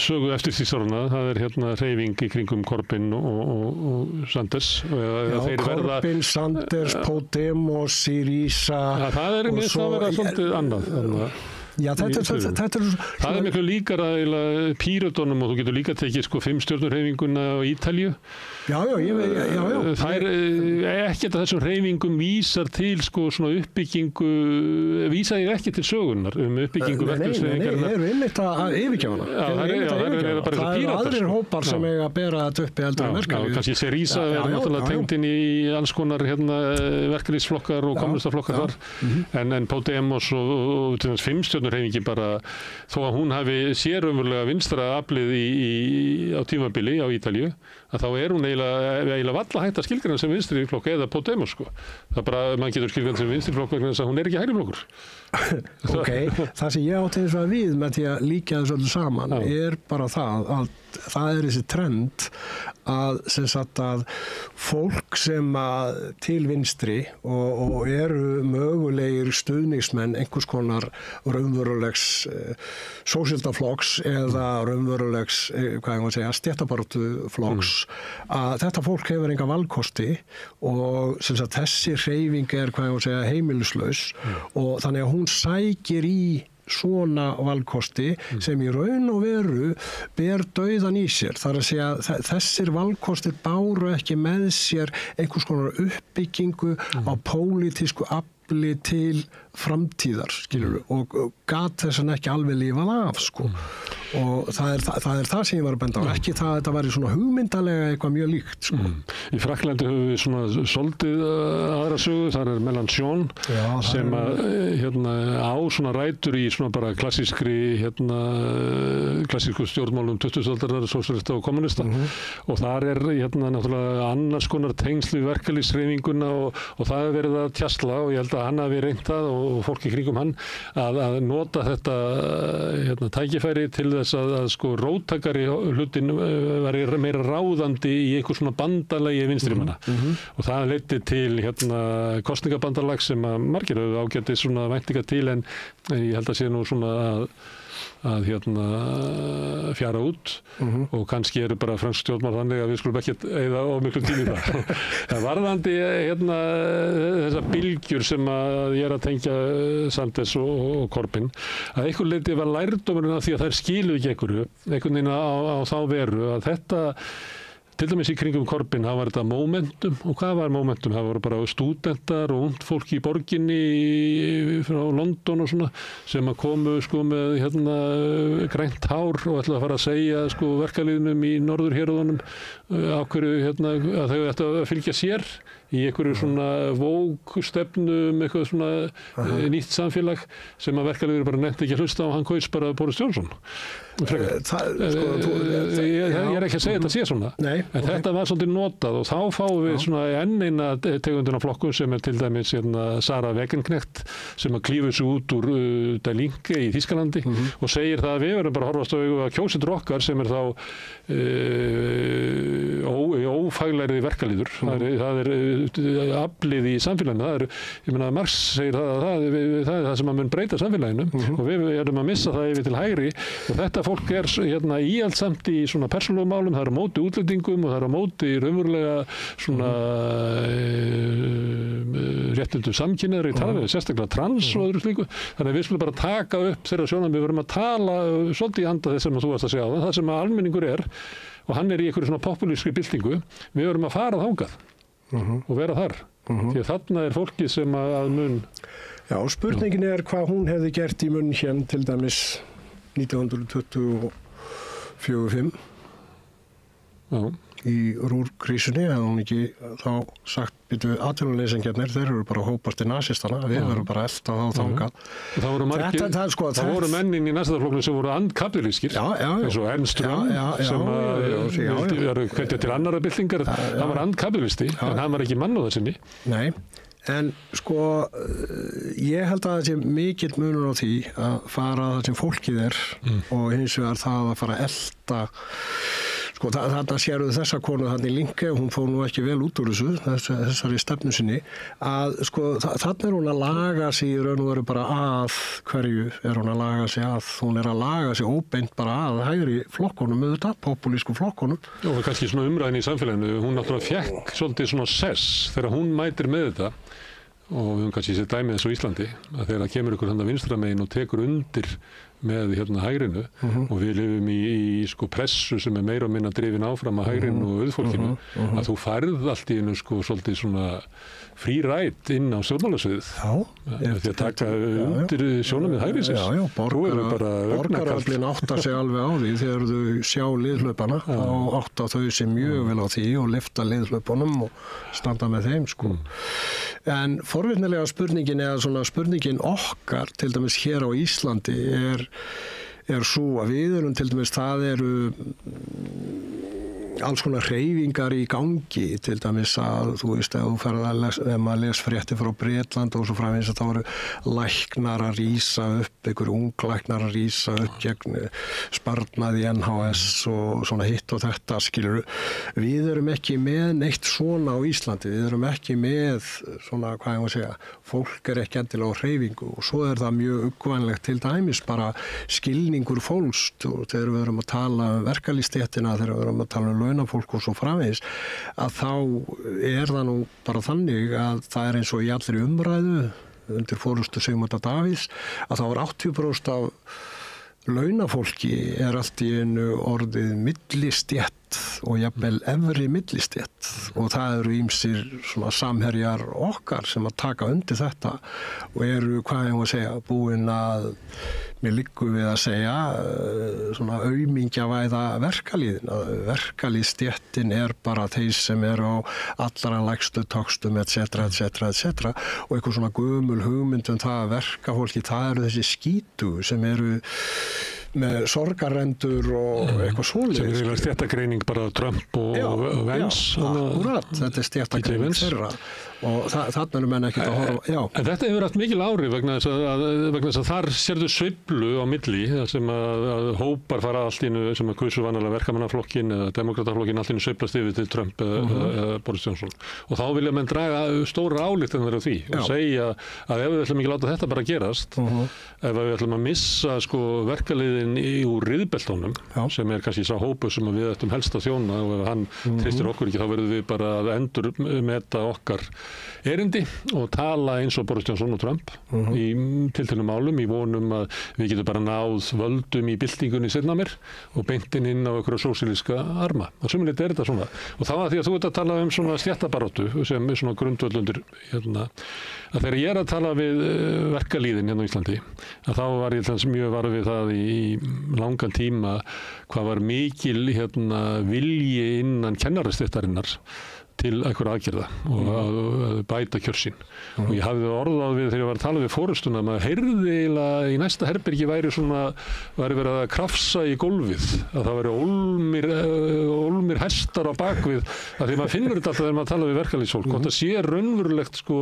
sögu eftirstríðsárana. Það er hreyfing í kringum Corbyn og Sanders. Corbyn, Sanders, Podemos, Syriza. Það er mér það að vera svolítið annað. Já, það er miklu líkara Pírötunum og þú getur líka tekið 5 stjörnurhreyfinguna á Ítalíu. Já. Það er ekkert að þessum hreyfingum vísar til svona uppbyggingu, vísaði ekki til sögunar uppbyggingu verkefnishreyfingarinnar. Nei, eru einmitt að yfirgjána. Það eru aðrir hópar sem eiga að bera þetta uppi heldur en verkefni. Kannski Syriza er náttúrulega tengd inn í alls konar verkefnisflokkar og kommunistaflokkar þar, en Podemos og 5 stjörnurhreyfingin bara, þó að hún hafi sérumverulega vinstra aflið á tímabili á Ítalíu, að þá er hún eiginlega valla hægt að skilgreina sem vinstri flokk eða Podemos. Það er bara, maður getur skilgreina sem vinstri flokk vegna þess að hún er ekki hægri flokkur. Ok, það sem ég átti eins og að við með því að líka þessu öllu saman er bara það að það er þessi trend að fólk sem til vinstri og eru mögulegir stuðningsmenn einhvers konar raunverulegs sósíaldaflokks eða raunverulegs, stéttabarátuflokks, að þetta fólk hefur enga valkosti og þessi hreyfing er heimilislaus og þannig að hún sækir í svona valkosti sem í raun og veru ber dauðan í sér. Það er að segja að þessir valkostir báru ekki með sér einhvers konar uppbyggingu á pólitísku afli til framtíðar, skilur við, og gat þess að ekki alveg lifað af, og það er það sem ég var að benda á, ekki það að þetta væri svona hugmyndalega eitthvað mjög líkt, Í Frakklandi höfum við svona soldið aðra sögu, það er Mélenchon sem á svona rætur í svona bara klassísku stjórnmálum 20. aldarinnar, sósíalista og kommunista og þar er náttúrulega annars konar tengsl við verkalýðshreyfinguna og það er verið að tjasla og ég held að hann hafi reynt það og fólk í kringum hann að nota þetta tækifæri til þess þess að sko róttakari hlutin var meira ráðandi í einhver svona bandalagi vinstrimanna og það leiddi til kostningabandalag sem að margir höfðu ágæti svona væntingar til en ég held að sé nú svona að fjara út og kannski eru bara fransk stjórnmál þannig að við skulum ekki eyða of miklu tími í það. Það varðandi þessar bylgjur sem að ég að tengja Sandes og Corbyn, að einhver leiti var lærdómurinn af því að þær skiluðu ekki einhvern veginn á þá veru að þetta til dæmis í kringum Corbyn, það var þetta momentum og hvað var momentum? Það voru bara stúdentar og ungt fólk í borginni frá London og svona sem að komu sko með grænt hár og ætlaði að fara að segja sko verkalýðnum í norðurhéruðunum á hverju að þau ættu að fylgja sér í einhverju svona vókstefnu eitthvað svona nýtt samfélag sem að verkalýður bara nefndi ekki að hlusta og hann kaus bara Boris Johnson. Ég ekki að segja þetta sé svona en þetta var svolítið notað og þá fáum við svona enn eina tegundina flokkun sem til dæmis Sara Wagenknecht sem að klífu sig út úr Der Linke í Þýskalandi og segir það að við verðum bara að horfast á að kjósendur okkar sem þá ófaglæri verkalýður það er aflið í samfélaginu ég meina Marx segir það er það sem að mun breyta samfélaginu og við erum að missa það yfir til hægri og þetta fólk íhaldsamt í svona persónulegum málum, það er á móti útlendingum og það er á móti raunverulega svona réttindum samkynhneigðra í tala við, sérstaklega trans og öðru slíku, þannig að við skulum bara taka upp þeirra sjónarmið, við verum að tala svolítið í anda þess sem þú varst að segja á það sem að almenningur og hann í einhverju svona populískri byltingu, við verum að fara þangað og vera þar því að þarna fólkið sem að mun Já, spurningin hvað hún hefði gert í München til dæmis 1924-5 í rúrkrísunni hefði hún ekki þá sagt byrju atvinnuleysingjarnir, þeir eru bara hópast í nasistana, við verum bara elta þá þangað. Það voru mennin í nasistaflokknum sem voru andkapitalískir eins og Ernst Röhm sem var hvetja til annara byltingar, hann var andkapitalisti en hann var ekki mannúðar sinni. Nei. En sko, ég held að það sé mikill munur á því að fara það sem fólkið og hins vegar það að fara að elta sko, þarna séru þessa konu þarna í Linke, hún fór nú ekki vel út úr þessari stefnu sinni að sko, þarna hún að laga sig í raun og veru bara að hverju hún að laga sig að, hún að laga sig óbeint bara að hægri flokkunum auðvitað, populísku flokkunum. Og kannski svona umræðin í samfélaginu, hún náttúrulega fékk svolítið svona sess þegar hún mætir með þetta og við höfum kannski sér dæmið eins og Íslandi að þegar það kemur ykkur vinstramegin og tekur undir með hægrinu og við lifum í sko pressu sem meira og minna drifin áfram að hægrinu og auðfólkinu að þú færð allt í einu sko svolítið svona frí rætt inn á stjórnmálasviðið því að taka undir sjónarmið hægrisins. Borgaraflin átta sig alveg á því þegar þau sjá liðhlaupana og átta þau sig mjög vel á því og lyfta liðhlaupunum og standa með þeim sko. En forvitnilega spurningin okkar til dæmis hér á Íslandi er svo að við erum til dæmis það eru alls konar hreyfingar í gangi til dæmis að þú veist ef maður les fréttir frá Bretland og svo framvegis að þá eru læknar að rísa upp einhver unglæknar að rísa upp gegn sparnað í NHS og svona hitt og þetta skilur við erum ekki með neitt svona á Íslandi, við erum ekki með svona hvað ég má segja fólk ekki endilega á hreyfingu og svo það mjög uggvænlegt til dæmis bara skilningur fólks og þegar við erum að tala verkalýðsstéttina, þegar við erum að tala launafólk og svo framvegis að þá það nú bara þannig að það eins og í allri umræðu undir forystu Sigmundar Davíðs að þá 80% af launafólki allt í einu orðið millistétt og jafnvel efri millistétt og það eru ýmsir svona samherjar okkar sem að taka undir þetta og eru, hvað ég má segja, búin að mér liggur við að segja svona aumingjavæða verkalýðin að verkalýðsstéttin bara þeir sem eru á allra lægstu töxtum etc. og eitthvað svona gömul hugmyndum það að verkafólki, það eru þessi skítu sem eru með sorgarrendur og eitthvað svoleiðis. Sem stéttagreining bara Trump og Vance. Akkurat, þetta stéttagreining þeirra og þarna eru menn ekkert að horfa, En þetta hefur haft mikil áhrif vegna þess að þar sérðu sveiflu á milli sem að hópar fara allt innu sem að kusu vanalega verkamannaflokkin eða demokrataflokkin allt innu sveiflast yfir til Trump eða Boris Johnson og þá vilja menn draga stóra ályktanir af því og segja að ef við ætlum ekki að láta þetta bara gerast ef við ætlum að missa sko verkaliðin úr riðbeltunum sem kannski sá hópur sem við ættum helst að þjóna og ef hann treystir okkur ekki þá verðum við bara að endur meta okkar erindi og tala eins og Boris Johnson og Trump í tilteknum málum í vonum að við getum bara náð völdum í byltingunni seinna mér og beintin inn á einhverja sósíalíska arma. Og sumuleitt þetta svona. Og það var því að þú ert að tala svona stéttabaráttu sem svona grundvöllundir að þegar ég að tala við verkalýðin hérna á Íslandi að þá var ég þess mjög var við það í langan tíma hvað var mikil vilji innan kennarastéttarinnar til einhverja aðgerða og að bæta kjör sín. Og ég hafði orðað við þegar ég var að tala við forystuna maður heyrði eiginlega í næsta herbergi væri verið að krafsa í gólfið að það væri ólmir hestar á bakvið að því maður finnur þetta alltaf þegar maður tala við verkalýðsfólk hvort það sé raunverulegt sko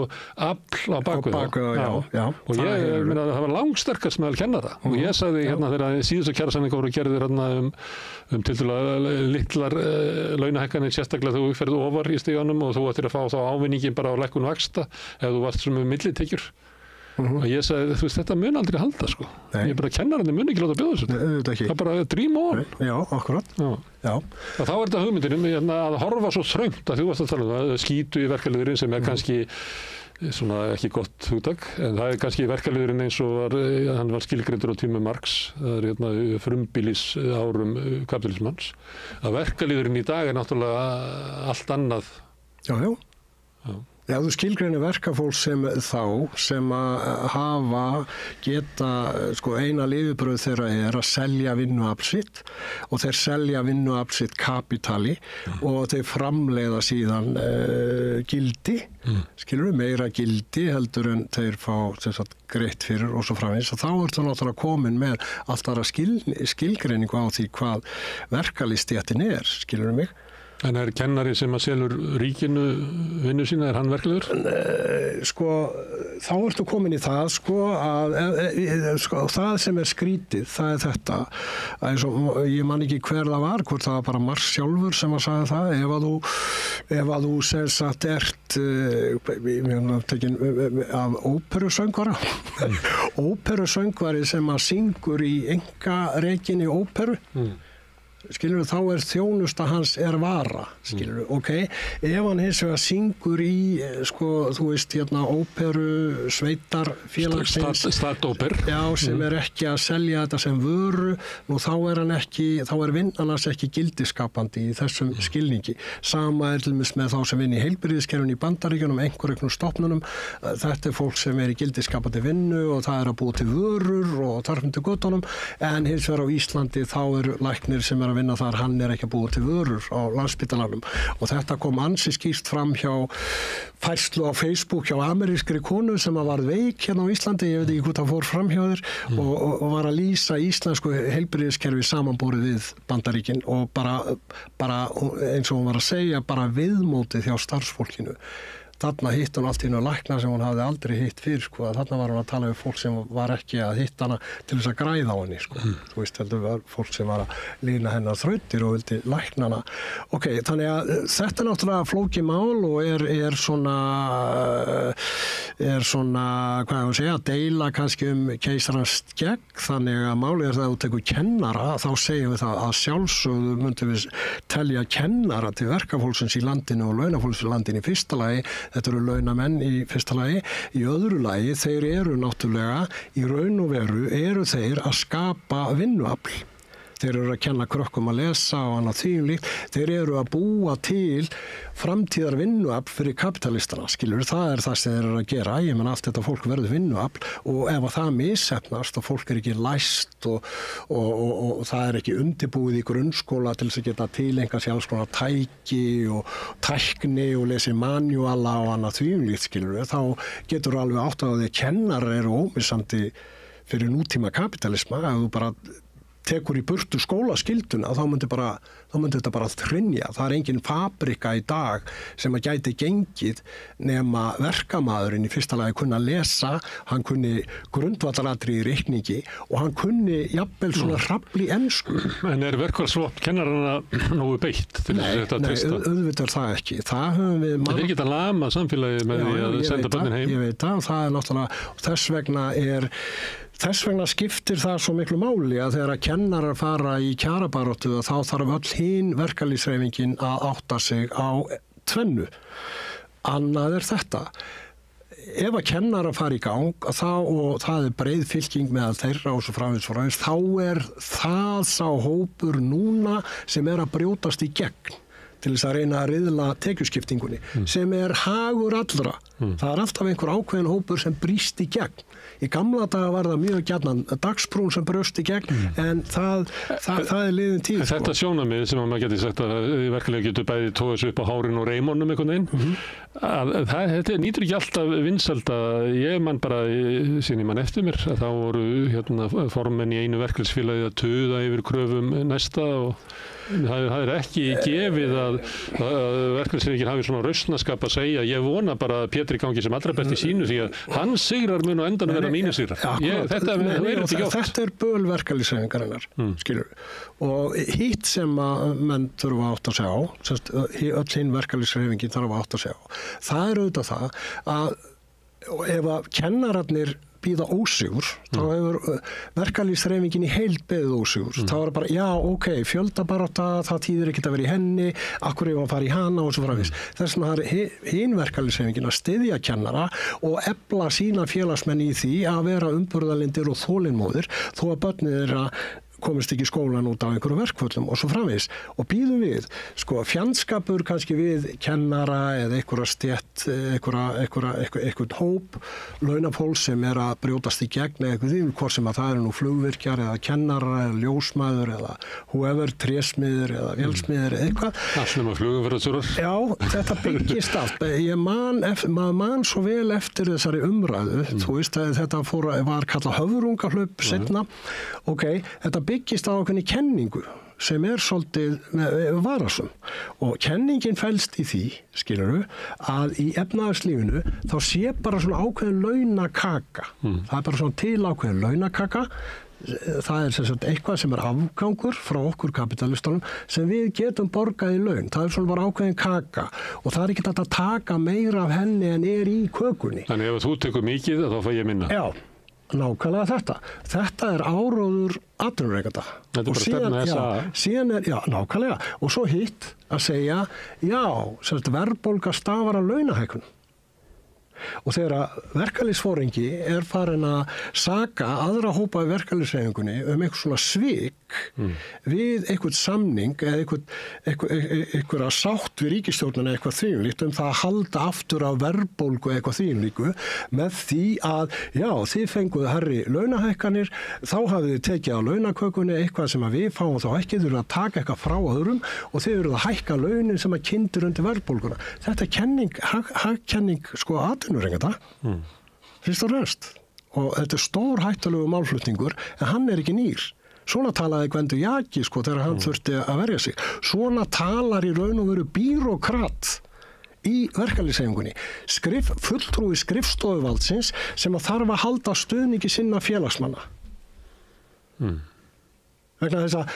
afl á bakvið og ég meina það var langsterkast meðal kennara og ég sagði þegar síðustu kjarasamningar voru gerðir tiltölulega litlar launahækkanir sérstaklega þú ferð ofar í stíganum og þú ættir að fá þá ávinningin bara á lækkun vaxta ef þú varst sem millitekjur og ég sagði þú veist þetta mun aldrei halda sko ég bara kennararnir mun ekki láta bjóða þessu það bara dream on Já, akkurat og þá þetta hugmyndin að horfa svo þröngt að þú varst að tala að skítu í verkaliðurinn sem kannski svona ekki gott hugtak en það kannski verkaliðurinn eins og hann var skilgreindur á tíma Marx það frumbýlis árum kapitalismans að verkaliðurinn í dag náttúrulega allt annað Já, þú skilgreinir verkafólk sem að geta, sko eina lifibrauð þeirra að selja vinnuafl sitt og þeir selja vinnuafl sitt kapítali og þeir framleiða síðan gildi, skilur við meira gildi heldur en þeir fá greitt fyrir og svo framvegis og þá ertu náttúrulega komin með allt aðra skilgreiningu á því hvað verkalýðsstéttin skilur við mig. En kennari sem að selur ríkinu vinnu sína, hann verklegur? Sko, þá ertu komin í það, að það sem skrítið, það þetta. Ég man ekki hver það var, hvort það var bara Marx sjálfur sem að sagði það. Ef að þú sem sagt tekin af óperusöngvara. Óperusöngvari sem að syngur í engarekinni óperu. Skilur þá þjónusta hans vara, skilur ef hann hins vegar syngur í, þú veist, óperu, sveitar, félagsins, Stadóper, sem ekki að selja þetta sem vöru, nú þá hann ekki, þá vinnan hans ekki gildiskapandi í þessum skilningi. Sama til dæmis með þá sem vinna í heilbrigðiskerfinu í Bandaríkjunum, einhverjum stofnunum, þetta fólk sem í gildiskapandi vinnu og það að búa til vörur og þarfum til göttunum, en hins vegar á Íslandi þá læknir sem að vinna þar, hann ekki að búa til vörur á Landspítalanum og þetta kom ansi skýrt fram hjá færslu á Facebook hjá amerískri konu sem að var veik hérna á Íslandi, ég veit ekki hvort það fór fram hjá þér og var að lýsa íslensku heilbrigðiskerfi samanborið við Bandaríkin og bara eins og hún var að segja, bara viðmótið hjá starfsfólkinu. Þarna hitt hún allt í einu lækna sem hún hafði aldrei hitt fyrir, þarna var hún að tala við fólk sem var ekki að hitta hana til þess að græða á henni, Þú veist, heldur var fólk sem var að lína hennar þrautir og vildi lækna hana. Þannig að þetta náttúrulega flókið mál og er svona, hvað ég að segja, að deila kannski keisarans gegn, þannig að málið það að þú tekur kennara, þá segjum við það að sjálfsögðu myndum við telja kennara til verkafólksins í landinu og launafólksins í landinu í fyrsta lagi. Þetta eru launamenn í fyrsta lagi. Í öðru lagi, þeir eru náttúrulega, í raun og veru, þeir að skapa vinnuafl. Þeir eru að kenna krökkum að lesa og annað þvíumlíkt. Þeir eru að búa til framtíðar vinnuafl fyrir kapitalistana, skilur. Það það sem þeir eru að gera. Ég menn allt þetta fólk verður vinnuafl og ef að það misheppnast og fólk ekki læst og það ekki undirbúið í grunnskóla til þess að geta tileinka sér alls konar tæki og tækni og lesi manjúala og annað þvíumlíkt, skilur. Þá getur alveg átt að því kennarar eru ómissandi fyrir nútíma kapitalisma ef þú bara tekur í burtu skólaskilduna þá myndi bara þá myndi þetta bara allt hrynja. Það engin fabrika í dag sem að gæti gengið nema verkamaðurinn í fyrsta lagi kunna lesa, hann kunni grundvallaratriði í reikningi og hann kunni jafnvel svona hrafli ensku. En verkfallsvopn kennarana nógu beitt til þetta að treysta? Nei, auðvitað það ekki. Það höfum við... Þeir geta lama samfélagið með því að senda börnin heim? Ég veit það náttúrulega, þess vegna skiptir það svo miklu máli að þegar kennarar fara í kjarabaráttu þá þarf öll hin verkalýðshreyfingin að átta sig á tvennu. Annað þetta. Ef að kennarar fara í gang og það breið fylking meðal þeirra og svo framvegis, þá það sá hópur núna sem að brjótast í gegn til þess að reyna að riðla tekjuskiptingunni sem hagur allra. Það alltaf einhver ákveðin hópur sem brýst í gegn. Í gamla daga var það mjög gjarnan dagsbrún sem brjóst í gegn en það liðin tíð. Þetta sjónarmið sem maður geti sagt að verkeflega getur bæði tóðast upp á hárin og reimunum einhvern veginn. Þetta nýtur ekki alltaf vinsælda. Ég man bara, síðan ég man eftir mér, að þá voru formenn í einu verkefnisfélagi að tuða yfir kröfum næsta og það ekki gefið að verkefnisfélagin hafi svona rausnaskap að segja ég vona bara að Pétri gangi sem allra best í sínu því að hans sigrar mun á endanum vera mínu sigrar. Þetta böl verkalýðshreyfingarinnar, skilur. Og hitt sem að menn þurfa átt að segja á, öll hinn verkalýðshreyfingin þarf að átt að segja á, það auðvitað það að ef að kennararnir býða ósigur, þá hefur verkalýðshreyfingin í heild beðið ósigur. Þá bara, já, ok, fjöldabarátta, það þýðir ekkert að vera í henni, akkur ef að fara í hana og svo framvegis. Þess vegna er hinn verkalýðshreyfingin að styðja kennara og efla sína félagsmenn í því að vera umburðarlyndir og þolinmóðir, þó að börnið þeirra komist ekki í skólan út af einhverju verkföllum og svo framvegis. Og býðum við, fjandskapur kannski við kennara eða einhverja stétt, einhvern hóp, launafólks sem að brjótast í gegn eða eitthvað því, hvort sem að það nú flugvirkjar eða kennara eða ljósmæður eða whoever, trésmiður eða vélsmiður eða eitthvað. Allt nema flugumferðarstjórar. Já, þetta byggist allt. Maður man svo vel eftir þessari umræðu, þú veist að þetta var kallað höfrungahlaup seinna. Ok, þetta byggist á ákveðinni kenningu sem svolítið varasum og kenningin felst í því, skilurðu, að í efnahagslífinu þá sé bara svona ákveðin launakaka. Það bara svona til ákveðin launakaka. Það sem sagt eitthvað sem afgangur frá okkur kapitalistunum sem við getum borgað í laun. Það svona bara ákveðin kaka og það ekki hægt að taka meira af henni en í kökunni. Þannig ef þú tekur mikið þá fæ ég minna. Já. Nákvæmlega þetta. Þetta áróður atvinnurekanda. Þetta bara stefna þess að... Síðan já, nákvæmlega. Og svo hitt að segja, já, verðbólga stafar af launahækkun. Og þegar verkalýðsforingi farin að saka aðra hópa í verkalýðshreyfingunni eitthvað svona svik við eitthvað samning eða eitthvað sátt við ríkisstjórnina eitthvað þvíumlíkt það að halda aftur af verðbólgu eitthvað þvíumlíku með því að já, þið fenguðu herri launahækkanir, þá hafið þið tekið á launakökunni eitthvað sem að við fáum þá ekki, þið eru að taka eitthvað frá öðrum og þið eru að hækka launin sem að kyndir undir verðbólguna. Þetta kenning, hagkenning atvinnurekanda, fyrst og fremst. Og þetta stór hættulegu málflutningur, en hann ekki nýr. Svona talaði Gvendur Jaki þegar hann þurfti að verja sig. Svona talar í raun og veru bírókrat í verkalýðshreyfingunni. Fulltrúi skrifstofuvaldsins sem að þarf að halda stuðningi sinna félagsmanna. Vegna þess að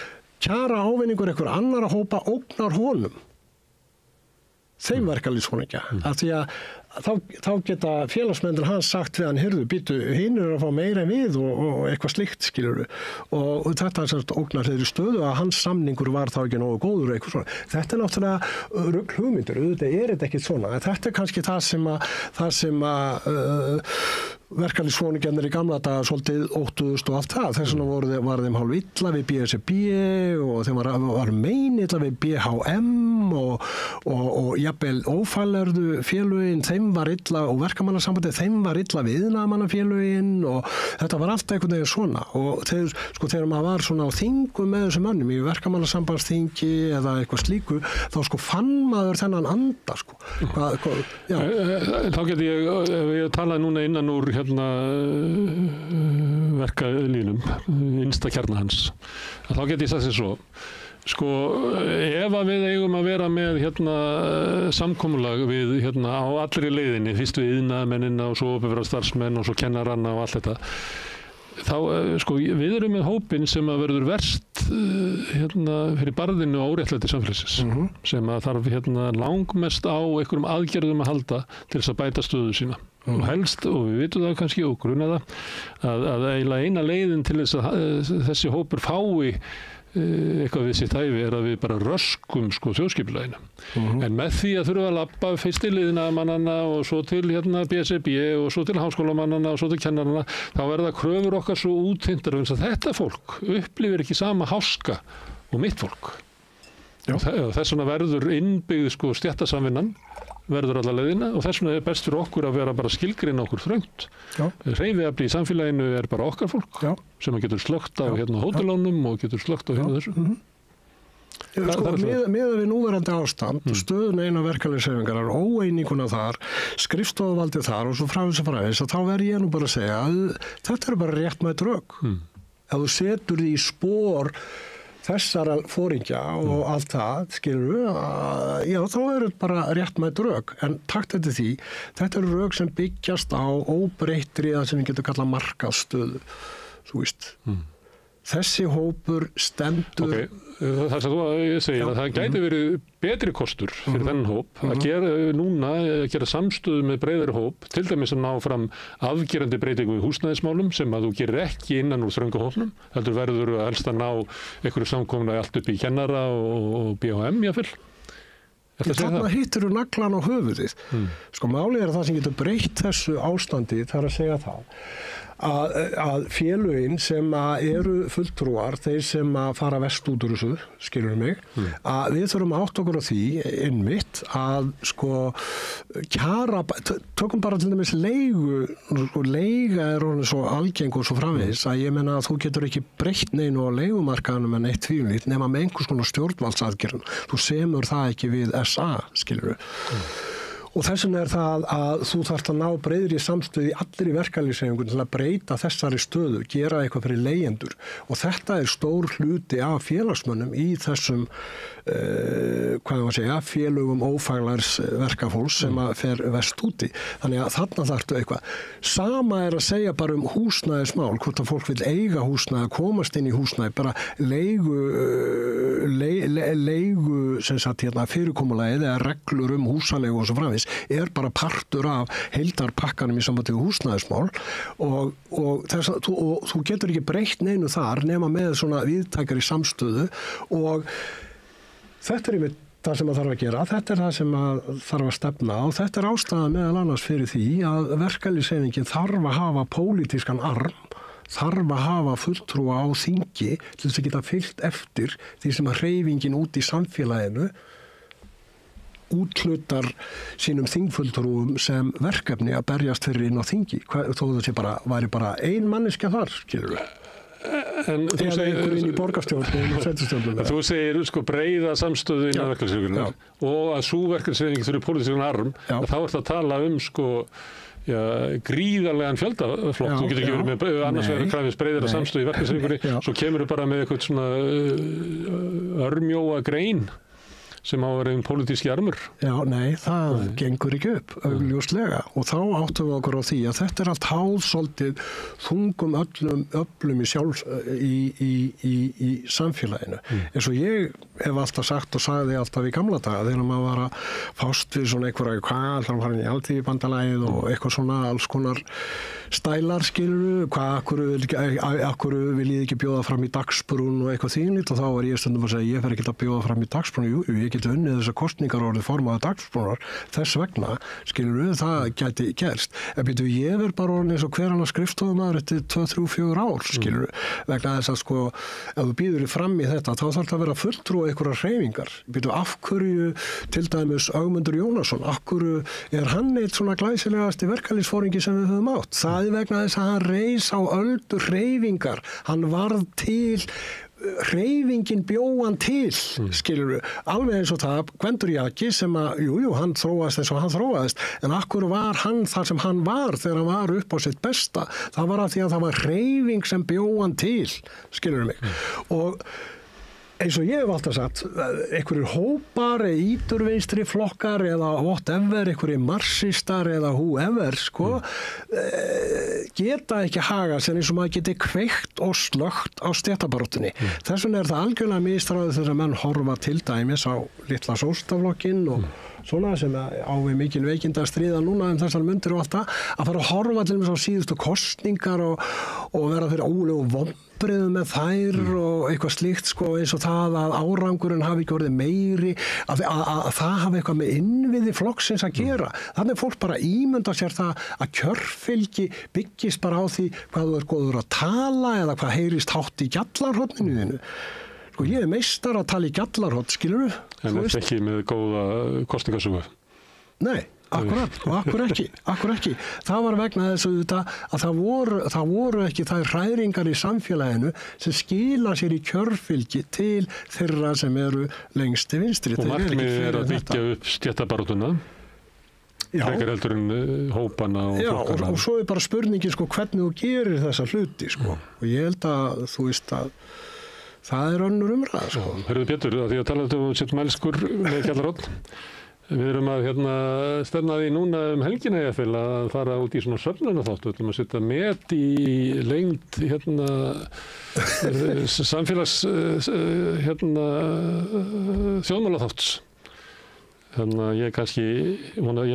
kjara ávinningur einhver annara hópa ógnar honum. Þeim verkalýðsforingja. Af því að þá geta félagsmennir hans sagt við hann, heyrðu, býtu, hinn að fá meira en við og eitthvað slíkt, skilurðu. Og þetta ógnar þeirri stöðu að hans samningur var þá ekki nógu góður eitthvað svona. Þetta náttúrulega rugl hugmyndir, auðvitað þetta ekkert svona. En þetta kannski það sem verkalýðsforingjarnir í gamla daga svolítið óttuðust og allt það. Þess vegna var þeim hálf illa við BSRB og þeim var mein illa við BHM og jafnvel ófælærðu félögin, þeim var illa og verkamannasambandið, þeim var illa við iðnaðarmannafélögin og þetta var allt einhvern veginn svona og þegar maður var svona á þingum með þessum mönnum í verkamannasambandsþingi eða eitthvað slíku, þá fann maður þennan anda Þá geti ég talaði núna innan úr verkalínum, innsta kjarna hans. Þá geti ég sagt sér svo Sko, ef að við eigum að vera með samkomulag við á allri leiðinni, fyrst við iðnaðarmennina og svo opinbera starfsmenn og svo kennaranna og allt þetta, þá, sko, við erum með hópinn sem að verður verst fyrir barðinu á óréttlæti samfélagsins, sem að þarf langmest á einhverjum aðgerðum að halda til þess að bæta stöðu sína. Og helst, og við vitum það kannski og gruna það, að eiginlega eina leiðin til þess að þessi hópur fái eitthvað við sitt hæfi að við bara röskum þjóðskipulaginu. En með því að þurfa að labba fyrst til iðnaðarmannanna og svo til BSRB og svo til háskólamannanna og svo til kennarana, þá verða kröfur okkar svo útþynntar vegna að þetta fólk upplifir ekki sama háska og mitt fólk. Og þess vegna verður innbyggð stéttasamvinnan verður alla leiðina og þess vegna best fyrir okkur að vera bara skilgreina okkur þröngt. Hreyfiafli í samfélaginu bara okkar fólk sem getur slökkt á hótelánum og getur slökkt á þessu. Með við núverandi ástand, stöðun eina verkalýðshreyfingar óeininguna þar, skrifstofuvaldið þar og svo framvegis, þá verð ég nú bara að segja að þetta er bara réttmætt rök. Ef þú setur því í spor þessara foringja og allt það, skilur þá eru bara réttmætt rök. En takt eftir því, þetta eru rök sem byggjast á óbreyttri það sem við getum kallað markaðsstöðu, þú veist. Þessi hópur stendur... Það sem þú segir að það gæti verið betri kostur fyrir þennan hóp að gera samstöðu með breiðari hóp, til dæmis að ná fram afgerandi breytingu í húsnæðismálum sem að þú gerir ekki innan úr þröngu hópnum, heldur verður helst að ná einhverju samkomuna allt upp í kennara og BHM jáfnvel. Þarna hittir þú naglan á höfuðið. Sko málið það sem getur breytt þessu ástandi, það að segja það að félögin sem eru fulltrúar, þeir sem fara vest út úr þessu, skilur mig, að við þurfum að átta okkur á því einmitt að kjara, tökum bara til dæmis leiga orðin svo algeng og svo framvegis að ég menna að þú getur ekki breytt neinu á leigumarkaðanum en eitt tvílít nema með einhvers konar stjórnvaldsaðgerðum. Þú semur það ekki við SA, skilur við. Og þess vegna það að þú þarft að ná breiðri samstöðu í allir í verkalýðshreyfingunni til að breyta þessari stöðu, gera eitthvað fyrir leigjendur. Og þetta er stór hluti af félagsmönnum í þessum, félögum ófaglærs verkafólks sem fer vest úti. Þannig að þarna þarftu eitthvað. Sama að segja bara húsnæðismál, hvort að fólk vil eiga húsnæði, komast inn í húsnæði, bara leigu fyrirkomulagið eða reglur húsaleigu og svo framvegis bara partur af heildarpakkanum í sambandi við húsnæðismál og þú getur ekki breytt neinu þar nema með svona víðtækari samstöðu og þetta er einmitt það sem þarf að gera, þetta er það sem þarf að stefna og þetta er ástæða meðal annars fyrir því að verkalýðshreyfingin þarf að hafa pólitískan arm, þarf að hafa fulltrúa á þingi til þess að geta fylgt eftir því sem að hreyfingin út í samfélaginu útlutar sínum þingfulltrúum sem verkefni að berjast fyrir inn á þingi, þó það væri bara ein manneskja þar, skilur við. En þú segir inn í borgarstjórn og sveitarstjórnum. Þú segir breiða samstöðu innan verkalýðshreyfingarinnar og að sú verkalýðshreyfing þurfi pólitískan arm, þá ertu að tala gríðarlegan fjöldaflokk. Þú getur ekki verið með annars verið krafist breiðara samstöðu í verkalýðshreyfingunni, svo kemur þú bara með eitthvað svona örmjóa grein sem á að vera pólitíski armur. Já, nei, það gengur ekki upp, augljóslega. Og þá áttum við okkur á því að þetta er allt háðsóldið þungum öflum í samfélaginu. Eins og ég hef alltaf sagt og sagði alltaf í gamla daga þegar maður var að fást við svona einhverja hvað, þá var hann í Alþýðubandalagið og eitthvað svona alls konar stælar, skilur, akkur viljið ekki bjóða fram í dagsbrún og eitthvað þínlít og þá var ég stundum að segja ég fer ekki að bjóða fram í dagsbrún, ég geti unnið þessar kosningar orðið formaða dagsbrúnar þess vegna, skilur það gæti gerst. En býtu ég verð bara orðin eins og hver annar skrifstofumæður eftir 2-3-4 ár, skilur vegna þess að ef þú býður fram í þetta, þá þarf það að vera fulltrúa einhverjar hreyfingar. Býtu af hverju til dæmis Ögmundur Jónasson, af hverju hann eitt svona glæsilegasti verkalýðsforingi sem við höfum átt? Það er vegna þess að hann reis á öldur hreyfingar, hann varð til hreyfingin bjóðan til, skilur við, alveg eins og það Gvendur Jaki sem að, hann þróaðist eins og hann þróaðist, en akkur var hann þar sem hann var þegar hann var upp á sitt besta, það var af því að það var hreyfing sem bjóðan til, skilur við mig, og eins og ég hef alltaf sagt, einhverjir hópar, íturvinstri flokkar eða whatever, einhverjir marxistar eða whoever, sko, geta ekki haga sem eins og maður geti kveikt og slögt á stéttabaráttunni. Þess vegna það algjörlega mistráðið þegar menn horfa til dæmis á litla sósítaflokkinn og svona sem á við mikil veikinda að stríða núna þessar mundir og allt það, að fara að horfa til þess á síðustu kosningar og vera fyrir ólegum vonbrigðum með þær og eitthvað slíkt, sko, eins og það að árangurinn hafi ekki orðið meiri, að það hafi eitthvað með innviði flokksins að gera. Þannig er fólk bara ímynda sér það að kjörfylgi byggist bara á því hvað þú góður að tala eða hvað heyrist hátt í gjallarhorninu þínu. Sko, ég meistar að tala í gjallarhorn, skilurðu? En þetta ekki með góða kosningasögu? Nei, akkurat, og akkur ekki. Það var vegna þess að það voru ekki þær hræringar í samfélaginu sem skila sér í kjörfylgi til þeirra sem eru lengst til vinstri. Og markmiðið að byggja upp stéttabaráttuna, frekar heldur en hópana og flokkana. Og svo bara spurningin, sko, hvernig þú gerir þessa hluti, sko. Og ég held að, þú veist að það önnur umræða, sko. Hörðu Pétur, því að tala um sitt mælskur með gjallarhorn. Við erum að stefna því núna helgina að fara út í svona söfnunarþátt. Við ætlum að setja met í lengd samfélags þjóðmálaþátts. Þannig að ég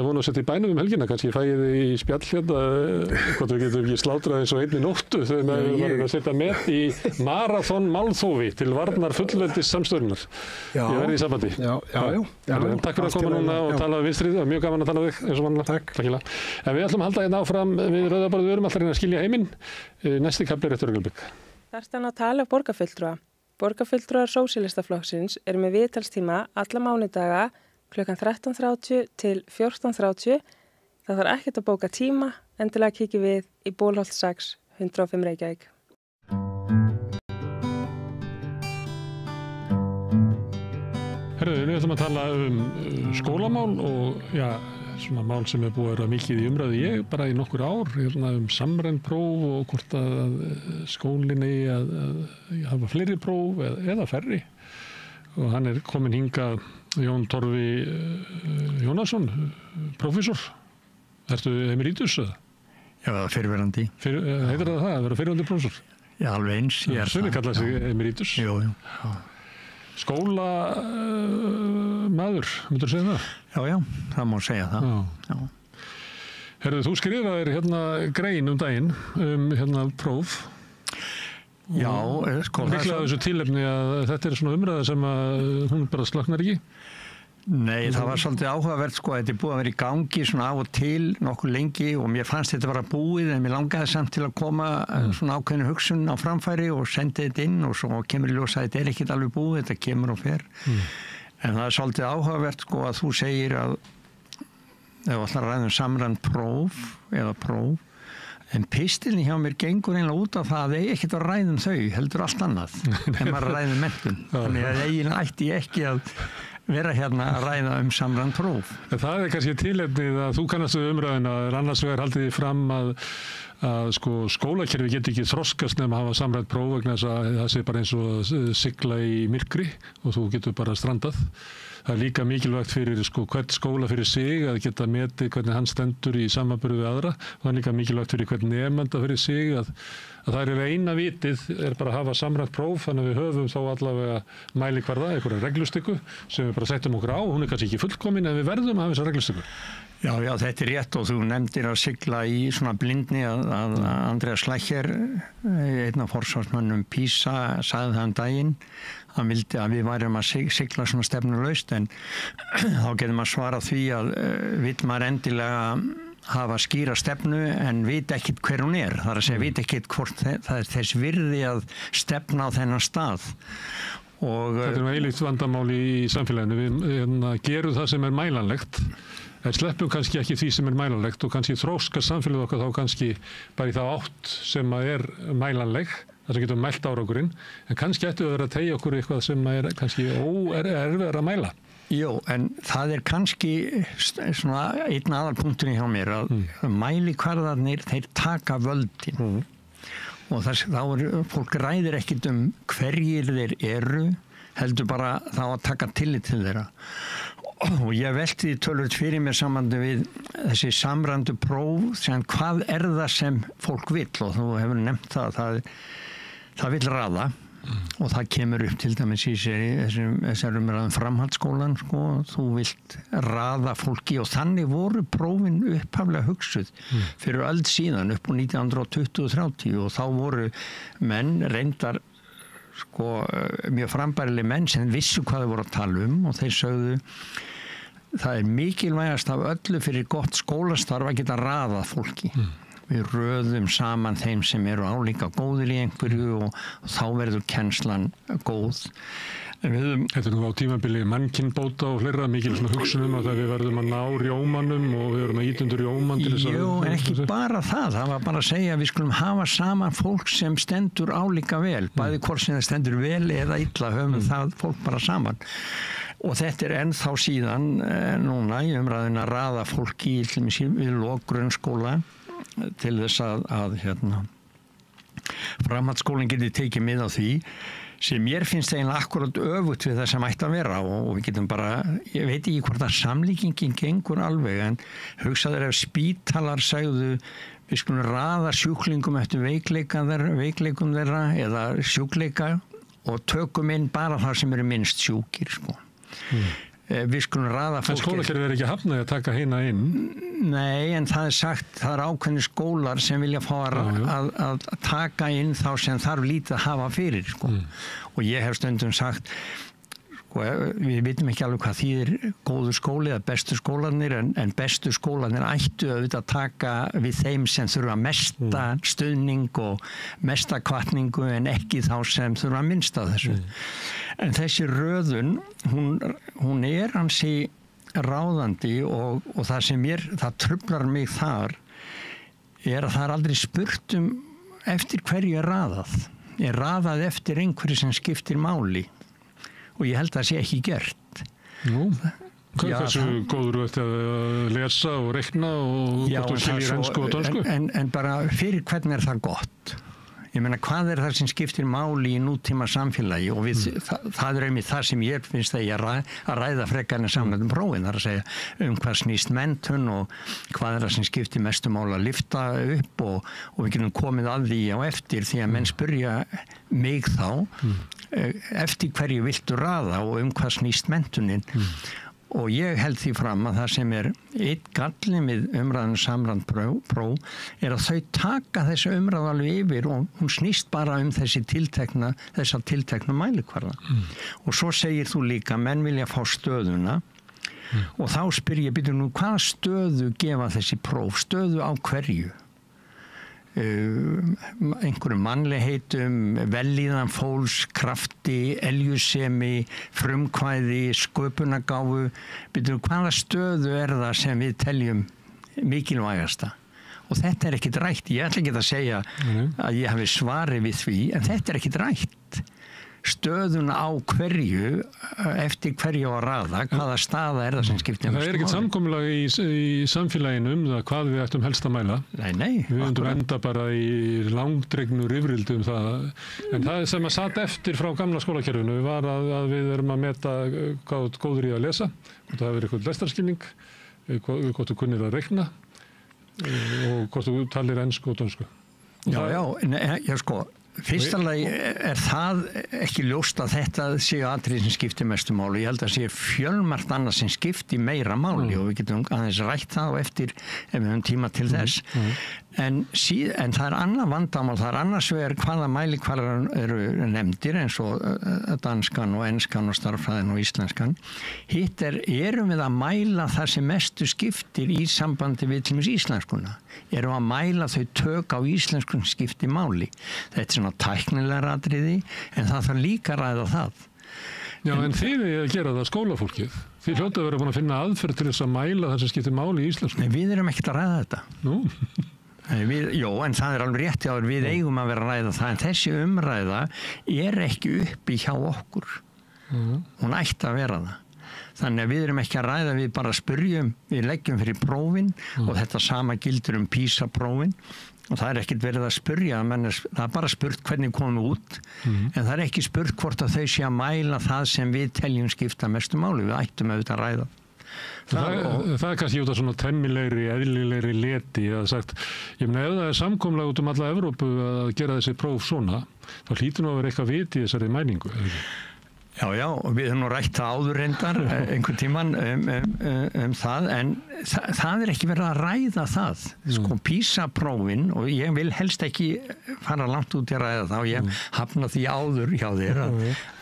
vona að setja í bænum helgina, kannski fæ ég þið í spjall hvort við getum ekki slátrað eins og einni nóttu þegar við varum að setja met í marathon málþófi til varnar fullveldis samstöðunar. Ég verði í sambandi. Já. Takk fyrir að koma núna og tala við vinstrið, það var mjög gaman að tala við eins og vanlega. Takk. En við ætlum að halda hérna áfram við Rauðaborðið, við erum alltaf að skilja heiminn. Næsti kafli eftir augnablik. Þarftu að tala um borgarfulltrúa. Borgarfulltrúar Sósíalistaflokksins eru með viðtalstíma alla mánudaga klukkan 13:30 til 14:30. Það þarf ekkert að bóka tíma, endilega kíkjum við í Bólholt 6, 105 Reykjavík. Herðu, við ætlum að tala skólamál og svona mál sem er búið að vera mikið í umræðu. Ég bara í nokkur ár samræmd próf og hvort að skólinn eigi að hafa fleiri próf eða færri. Og hann er komin hingað Jón Torfi Jónasson, prófessor. Ertu emeritus? Já, fyrrverandi. Heitir það að vera fyrrverandi prófessor? Já, alveg eins. Sumir kalla sig emeritus. Jú. Skólamaður, myndur þú segja það? Já, það má segja það. Já. Herðu, þú skrifaðir grein daginn próf. Já, sko. Líklega þessu tilefni að þetta er svona umræða sem að hún bara slaknar ekki? Nei, það var svolítið áhugavert, sko. Þetta er búið að vera í gangi svona af og til nokkuð lengi og mér fannst þetta bara búið en mér langaði samt til að koma svona ákveðinu hugsun á framfæri og sendi þetta inn og svo kemur í ljós að þetta er ekkert alveg búið, þetta kemur og fer. En það er svolítið áhugavert, sko, að þú segir að ef þú ætlar að ræða samræmd próf eða próf, en pistilin hjá mér gengur einlega út á það að ég ekkert að ræða þau, heldur allt annað en maður ræði menntun. Þannig að eiginlega ætti ég ekki að vera hérna að ræða samræmd próf. Það er kannski tilefnið að þú kannast við umræðina, annars vegar haldið þið fram að sko, skólakerfi geti ekki þroskast nema að hafa samræmd próf vegna þess að það sé bara eins og að sigla í myrkri og þú getur bara strandað. Það er líka mikilvægt fyrir hvern skóla fyrir sig að geta metið hvernig hann stendur í samanburði við aðra og það er líka mikilvægt fyrir hvern nemanda fyrir sig að það er eina vitið er bara að hafa samræmt próf þannig að við höfum þá allavega mælikvarða, einhverja reglustykku sem við bara setjum okkur á, hún er kannski ekki fullkomin en við verðum að hafa þessa reglustykku. Já, þetta er rétt og þú nefndir að sigla í svona blindni að Andreas Schleicher, einn af forsvarsmönnum PISA, sagði það daginn. Hann vildi að við værum að sigla svona stefnulaust en þá getur maður svarað því að vill maður endilega hafa skýra stefnu en vita ekkert hver hún er. Það er að segja, vita ekkert hvort það er þess virði að stefna á þennan stað. Þetta er eilíkt vandamál í samfélaginu. Við gerum það sem er mælanlegt. En sleppum kannski ekki því sem er mælanlegt og kannski þróska samfélagið okkar þá kannski bara í þá átt sem er mælanleg, þar sem getum mælt árangurinn, en kannski ættu að vera að tegja okkur eitthvað sem er kannski erfiðar að mæla. Jú, en það er kannski svona einn aðalpunkturinn hjá mér að mælikvarðarnir, þeir taka völdin og þá fólk ræðir ekkit hverjir þeir eru, heldur bara þá að taka tillit til þeirra. Og ég velti tölvöld fyrir mér samandi við þessi samræmdu próf, sem hvað það sem fólk vill, og þú hefur nefnt það vill raða. Og það kemur upp til dæmis í þessar umræðum framhaldsskólan, sko, þú vilt raða fólki og þannig voru prófin upphaflega hugsuð fyrir öld síðan upp á 1920-30 og þá voru menn reyndar sko mjög frambærileg menn sem vissu hvað þau voru að tala og þeir sögðu það mikilvægast af öllu fyrir gott skólastarf að geta raðað fólki. Við röðum saman þeim sem eru álíka góðir í einhverju og þá verður kennslan góð. Þetta nú á tímabili mannkynbóta og fleira, mikil svona hugsunum að við verðum að ná rjómanum og við verðum að ýta undir rjóman til þess að... Jú, en ekki bara það var bara að segja að við skulum hafa saman fólk sem stendur álíka vel, bæði hvort sem það stendur vel eða illa, höfum það fólk bara saman. Og þetta ennþá síðan núna í umræðin að raða fólki við lok grunnskóla til þess að framhaldsskólinn geti tekið mið á því sem mér finnst eiginlega akkurat öfugt við það sem ætti að vera og við getum bara, ég veit ekki hvort að samlíkingin gengur alveg en hugsaður ef spítalar segðu við skulum raða sjúklingum eftir veikleikum þeirra eða sjúkleika og tökum inn bara það sem eru minnst sjúkir sko. Við skulum raða fólki. En skólakerfið ekki hafnaði að taka hina inn? Nei, en það sagt, það ákveðnir skólar sem vilja fá að taka inn þá sem þarf lítið að hafa fyrir, sko. Og ég hef stundum sagt, sko, við vitum ekki alveg hvað þýðir góður skóli eða bestu skólanir, en bestu skólanir ættu auðvitað að taka við þeim sem þurfa mesta stuðning og mesta hvatningu en ekki þá sem þurfa minnst af þessu. En þessi röðun, hún ansi ráðandi og það sem það truflar mig þar að það aldrei spurt eftir hverju raðað. Raðað eftir einhverju sem skiptir máli og ég held að það sé ekki gert. Nú, hversu góður þú ert að lesa og reikna og hvort þú skiljir ensku og dönsku? En bara fyrir hvernig það gott? Ég meina, hvað það sem skiptir máli í nútíma samfélagi og það einmitt það sem ég finnst að ég að ræða frekar en samræmdum prófin, það að segja hvað snýst menntun og hvað það sem skiptir mestu máli að lyfta upp og við getum komið að því á eftir því að menn spyrja mig þá eftir hverju viltu raða og hvað snýst menntunin og ég held því fram að það sem einn galli með umræðan samræmd próf að þau taka þessu umræðu alveg yfir og hún snýst bara þessa tiltekna mælikvarða. Og svo segir þú líka, menn vilja fá stöðuna og þá spyr ég, hvaða stöðu gefa þessi próf? Stöðu á hverju? Einhverjum mannlegheitum, vellíðan fólks, krafti, eljusemi, frumkvæði, sköpunargáfu. Hvaða stöðu það sem við teljum mikilvægasta? Og þetta ekkert rætt. Ég ætla ekki að segja að ég hafi svari við því, en þetta ekkert rætt. Stöðuna á hverju, eftir hverju að raða, hvaða staða það sem skiptir máli. Það ekkert samkomulag í samfélaginu það hvað við ættum helst að mæla. Nei. Við ættum enda bara í langdregnu rifrildi það. En það sem að satt eftir frá gamla skólakerfinu var að við erum að meta hvað góður í að lesa, hvort það hefur eitthvað lestarskilning, hvort þú kunnir að reikna og hvort þú talir ensku og dönsku. Já, sko. Fyrsta lagi það ekki ljóst að þetta séu atriði sem skiptir mestu máli. Ég held að séu fjölmargt annað sem skiptir meira máli og við getum aðeins rætt það og eftir ef við höfum tíma til þess. En það annað vandamál, það annars vegar hvaða mælikvarðar eru nefndir eins og danskan og enskan og stærðfræðin og íslenskan. Hitt erum við að mæla það sem mestu skiptir í sambandi við til dæmis íslenskuna. Erum að mæla þau tök á íslenskun skiptir máli. Þetta svona tæknilega atriði en það þarf líka að ræða það. Já, en þið að gera það skólafólkið. Þið hljóta að vera búin að finna aðferð til þess að mæla það sem skiptir máli í íslensku. Nei, við erum ekkert að ræða þetta. Nú? Jó, en það alveg rétt hjá við eigum að vera að ræða það, en þessi umræða ekki uppi hjá okkur. Hún ætti að vera það. Þannig að við erum ekki að ræða, við bara spyrjum, við leggjum fyrir prófin og þetta sama gildur PISA-prófin og það ekkert verið að spyrja, það bara spurt hvernig komum við út, en það ekki spurt hvort að þau sé að mæla það sem við teljum skipta mestu máli, við ættum auðvitað að ræða. Það kannski út af svona temmilegri, eðlilegri leti að sagt, ég meina ef það samkomlega út alla Evrópu að gera þessi próf svona, þá hlýtur nú að vera eitthvað vit í þessari mælingu. Já, og við höfum nú rætt það áður reyndar einhvern tíman það, en það ekki verið að ræða það. Sko PISA-prófin, og ég vil helst ekki fara langt út í að ræða það og ég hafna því áður hjá þér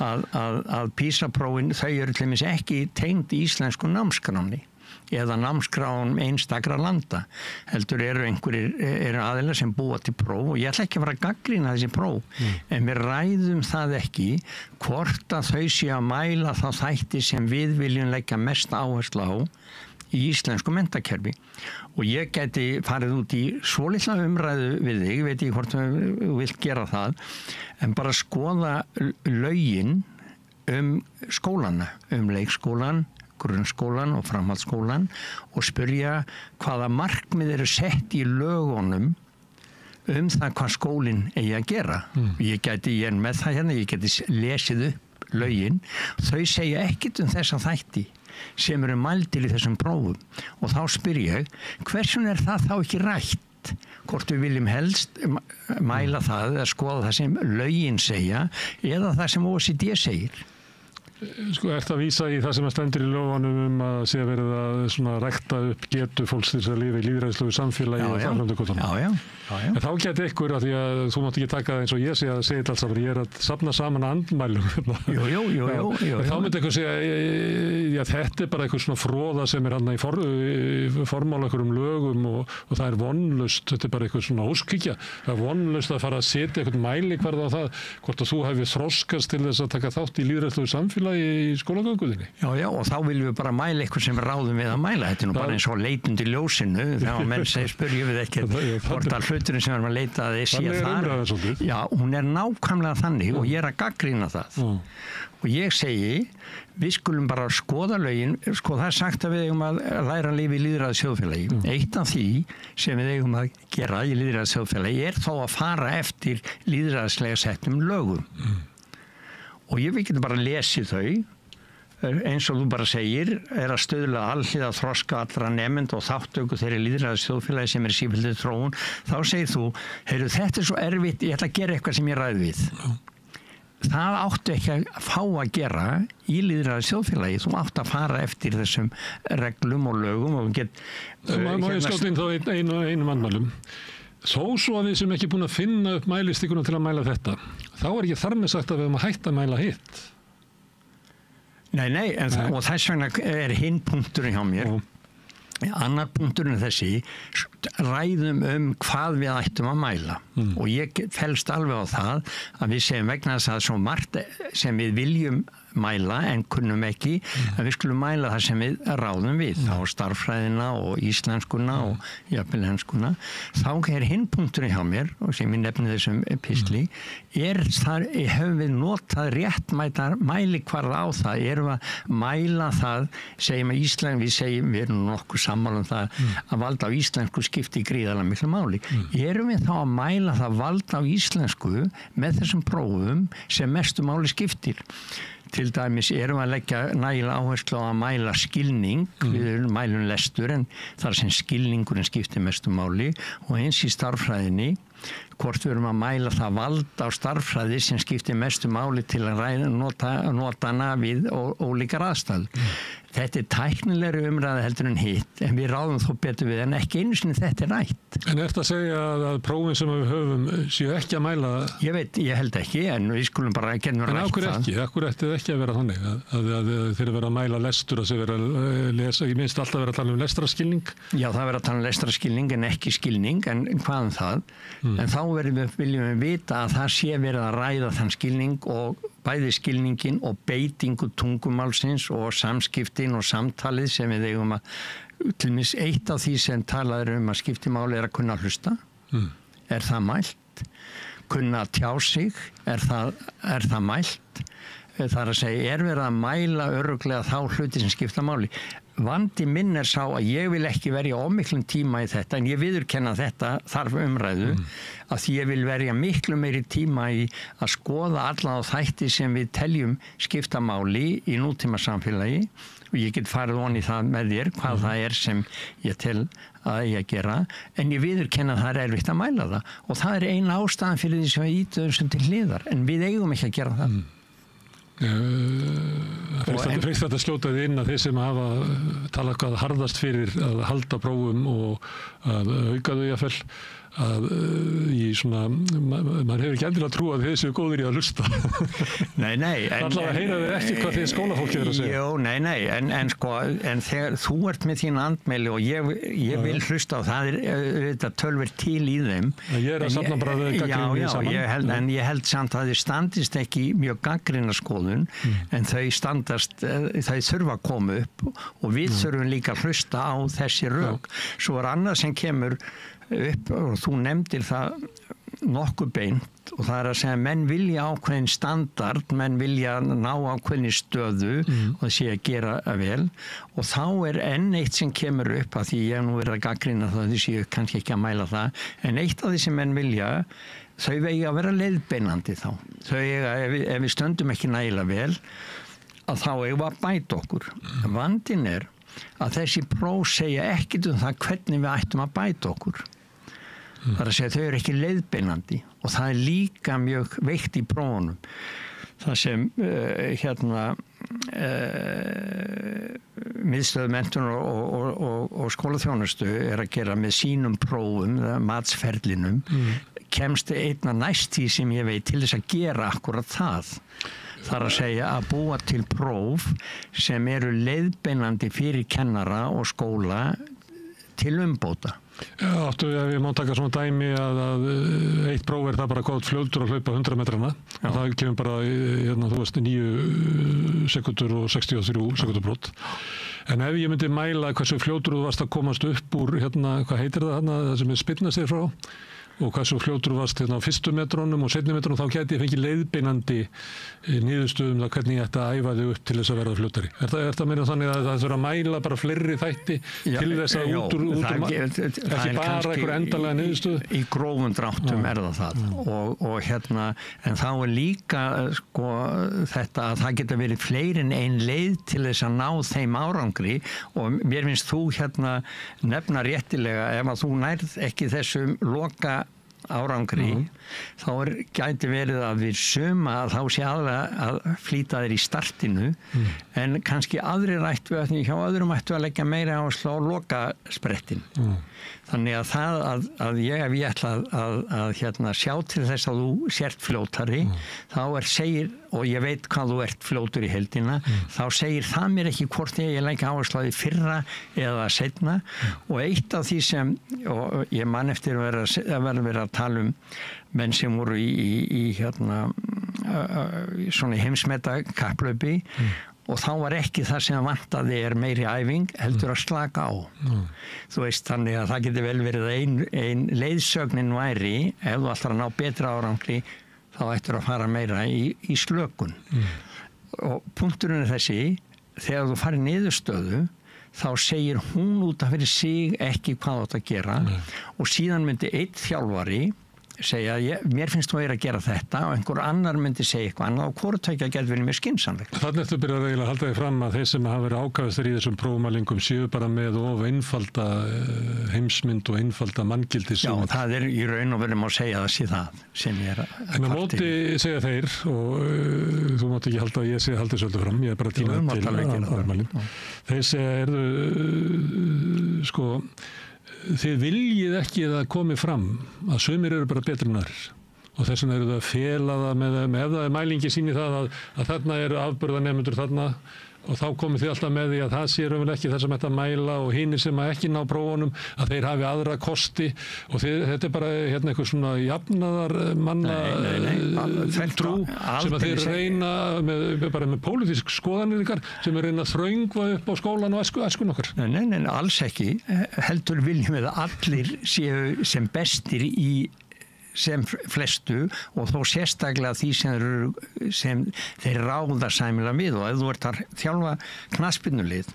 að PISA-prófin, þau eru til dæmis ekki tengd íslensku námskráni eða námskrán einstakra landa. Heldur eru aðilar sem búa til próf og ég ætla ekki að fara að gagnrýna þessi próf, en við ræðum það ekki hvort að þau séu að mæla þá þætti sem við viljum leggja mest áherslu á í íslensku menntakerfi. Og ég geti farið út í svolítla umræðu við þig, veit ég hvort þú vilt gera það, en bara skoða lögin skólana, leikskólan, grunnskólan og framhaldsskólan og spyrja hvaða markmið eru sett í lögunum það hvað skólinn eigi að gera. Ég er með það hérna, ég geti lesið upp lögin, þau segja ekkert þessa þætti sem eru mældir í þessum prófum og þá spyr ég, hversun það þá ekki rætt? Hvort við viljum helst mæla það eða skoða það sem lögin segja eða það sem OECD segir. Sko, ert að vísa í það sem stendur í lögunum að sé verið að svona rækta upp getu fólks til þess að lifa í lýðræðislegu samfélagi og þarframdökutunum. En þá geti ykkur, af því að þú mátt ekki taka það eins og ég sé að segja þetta alls saman, ég að safna saman andmælum. Þá myndi ykkur segja, já, þetta bara eitthvað svona fróða sem hann í formála ykkur lögum og það vonlaust, þetta bara eitthvað svona óskikja. Það vonlaust að fara að setja eitthvað mælikvarða á það, hvort að þú hefði þroskast til þess að taka þátt í lýðræðislegu samfélagi í skólagönguðinni. Já, og þá viljum við bara mæla eitthvað sem við ráðum við að mæla. Þetta nú bara eins og leitund í ljósinu, þegar menn spyrjum við ekkert hvort að hluturinn sem við erum að leita að þið sé þar. Já, hún nákvæmlega þannig og ég að gaggrýna það. Og ég segi, við skulum bara skoða lögin, sko það sagt að við eigum að læra að lifa í lýðræðisþjóðfélagi. Eitt af því sem við eigum að gera í lýðræðisþjóðfélagi þó að fara eftir lýðræðislega settum lögum. Og við getum bara lesið þau, eins og þú bara segir, að stöðla alhliða þroska allra nemenda og þáttöku þeirri lýðræðisþjóðfélagi sem sífelldri þróun, þá segir þú, heyrðu, þetta svo erfitt, ég ætla að gera eitthvað sem ég ræði við. Það áttu ekki að fá að gera í lýðræðisþjóðfélagi, þú áttu að fara eftir þessum reglum og lögum og Má ég skjóta inn þá einum andmælum. Þó svo að við sem ekki búin að finna upp mælistikuna til að mæla þetta, þá ekki þar með sagt að við höfum að hætta að mæla hitt. Nei, og þess vegna hinn punkturinn hjá mér. Annar punkturinn þessi, ræðum hvað við ættum að mæla. Og ég fellst alveg á það að við segjum vegna þess að svo margt sem við viljum mæla en kunnum ekki, að við skulum mæla það sem við ráðum við, þá starffræðina og íslenskuna og jafnvel enskuna. Þá hinn punkturinn hjá mér, og sem ég nefni þessum pistli, þar hefum við notað réttmætar mælikvarða á það, erum að mæla það, segjum að við erum nokkuð sammála það að valda á íslensku skipti gríðarlega miklu máli. Erum við þá að mæla það valda á íslensku með þessum prófum sem mestu máli skiptir? Til dæmis erum við að leggja nægilega áherslu á að mæla skilning, við mælum lestur en þar sem skilningurinn skiptir mestu máli og eins í starffræðinni, hvort við erum að mæla það vald á starffræði sem skiptir mestu máli til að nota hana við ólíkar aðstæður. Þetta tæknilegri umræða heldur en hitt, en við ráðum þó betur við en ekki einu sinni þetta rætt. En ertu að segja að prófin sem við höfum séu ekki að mæla það? Ég held ekki, en við skulum bara gera rætt það. En akkur ætti það ekki að vera þannig? Að þeir vera að mæla lestur, að þeir vera að lesa, ég minnst alltaf vera að tala um lestrarskilning? Já, það vera að tala um lestrarskilning en ekki skilning, en hvað það? En þá viljum við vita að það sé verið að ræða þann skilning og bæði skilningin og beitingu tungumálsins og samskiptin og samtalið sem við eigum að, til dæmis eitt af því sem talaður að skipti máli að kunna hlusta. Er það mælt? Kunna tjá sig? Er það mælt? þar að segja, verið að mæla örugglega þá hluti sem skipta máli. Vandi minn sá að ég vil ekki verja ómiklum tíma í þetta, en ég viðurkenna þetta þarf umræðu, að því ég vil verja miklu meiri tíma í að skoða alla þá þætti sem við teljum skipta máli í nútíma samfélagi, og ég get farið onni það með þér hvað það sem ég tel að ég gera, en ég viðurkenna að það erfitt að mæla það, og það eina ástæðan fyrir því sem við ítöðum sem til hliðar, en við eigum ekki að gera það. Það freyst þetta sljótaði inn að þeir sem hafa talað hvað harðast fyrir að halda prófum og að auka þau jafnvel, að í svona, maður hefur ekki endilega trú að þeir séu góðir í að hlusta. Nei. Allavega heyra þeir ekki hvað þeir skólafólkið að segja. Jó, nei, en þegar þú ert með þín andmeili og ég vil hlusta á það, þetta tölver til í þeim. Ég að safna bara gagnrýni saman. En ég held samt að þið standist ekki mjög gagnrýna skoðun, en þau þurfa að koma upp og við þurfum líka að hlusta á þessi rök. Svo annað sem kemur upp, og þú nefndir það nokkuð beint, og það að segja menn vilja ákveðin standard, menn vilja ná ákveðin stöðu og það sé að gera vel, og þá enn eitt sem kemur upp, að því ég hef nú verið að gagnrýna það, því séu kannski ekki að mæla það, en eitt af því sem menn vilja, þau eiga að vera leiðbeinandi þá. Þau eiga, ef við stöndum ekki nægilega vel, að þá eigum við að bæta okkur. Vandinn að þessi próf segja ekkert það hvernig við ættum að bæta okkur. Það að segja þau eru ekki leiðbeinandi, og það líka mjög veikt í prófunum. Það sem miðstöð menntunar og skólaþjónustu að gera með sínum prófum, matsferlinum, kemst einna næst því sem ég veit til þess að gera akkurat það. Það að segja að búa til próf sem eru leiðbeinandi fyrir kennara og skóla til umbóta. Ef ég má taka svona dæmi að eitt próf það bara gott fljótur að hlaupa 100 metrana, og það kemur bara, þú veist, 9 sekundur og 63 sekundurbrot. En ef ég myndi mæla hversu fljótur þú varst að komast upp úr, hvað heitir það sem spyrna sér frá, og hversu fljótur þú varst á fyrstu metrónum og seinni metrónum, þá gæti ég fengið leiðbeinandi niðurstöðum það hvernig ég ætti að æfa þig upp til þess að verða fljótari. Er það meira þannig að það þurfa að mæla bara fleiri þætti til þess að út úr ekki bara einhver endalega niðurstöð? Í grófum dráttum það. En þá líka þetta að það geta verið fleiri en ein leið til þess að ná þeim árangri, og mér finnst þú nefna réttilega, ef að þú nærð ekki þessum loka árangri, þá gæti verið að við suma að þá sé aðra að flýta þér í startinu, en kannski aðrir ættu hjá öðrum ættu að leggja meira áherslu á lokasprettin. Þannig að það að ef ég ætla að sjá til þess að þú sért fljótari, þá segir, og ég veit hvað þú ert fljótur í heildina, þá segir það mér ekki hvort ég leggja áherslu á því fyrra eða seinna. Og eitt af því sem, og ég man eftir að vera að tala menn sem voru í svona heimsmeta kapplaupi, og þá var ekki það sem vantaði meiri æfing, heldur að slaka á. Þú veist, þannig að það getur vel verið ein leiðsögnin væri, ef þú ætlar að ná betra árangri, þá ættir að fara meira í slökun. Og punkturinn þessi, þegar þú farir niðurstöðu, þá segir hún út af fyrir sig ekki hvað þú átt að gera, og síðan myndi einn þjálfari segja, mér finnst þú að gera þetta, og einhver annar myndi segja eitthvað annað, og hvoru tveggja getur verið mjög skynsamlegt. Þannig ertu byrjað að halda því fram að þeir sem hafa verið ákafastir í þessum prófmælingum séu bara með of einfalda heimsmynd og einfalda manngildi. Já, það í raun og veru má segja það sé það sem ég En á móti segja þeir, og þú mátt ekki halda að ég segja halda þessu öllu fram, ég bara tímað til aðmælin. Þeir segja, þið viljið ekki að það komi fram að sumir eru bara betri en aðrir, og þess vegna eru það að fela það með ef það mælingi sýni það að þarna eru afburðanemendur þarna, og þá komið þið alltaf með því að það sé raunverulega ekki það sem ætti að mæla, og hinir sem ekki ná prófunum að þeir hafi aðra kosti, og þetta bara eitthvað svona jafnaðar manna trú sem að þeir reyna bara með pólitísk skoðanir ykkar sem reyna að þröngva upp á skólan og æskun okkar. Nei, alls ekki. Heldur viljum við að allir séu sem bestir í sem flestu og þó sérstaklega því sem þeir ráða sæmilega við og ef þú ert að þjálfa knattspyrnulið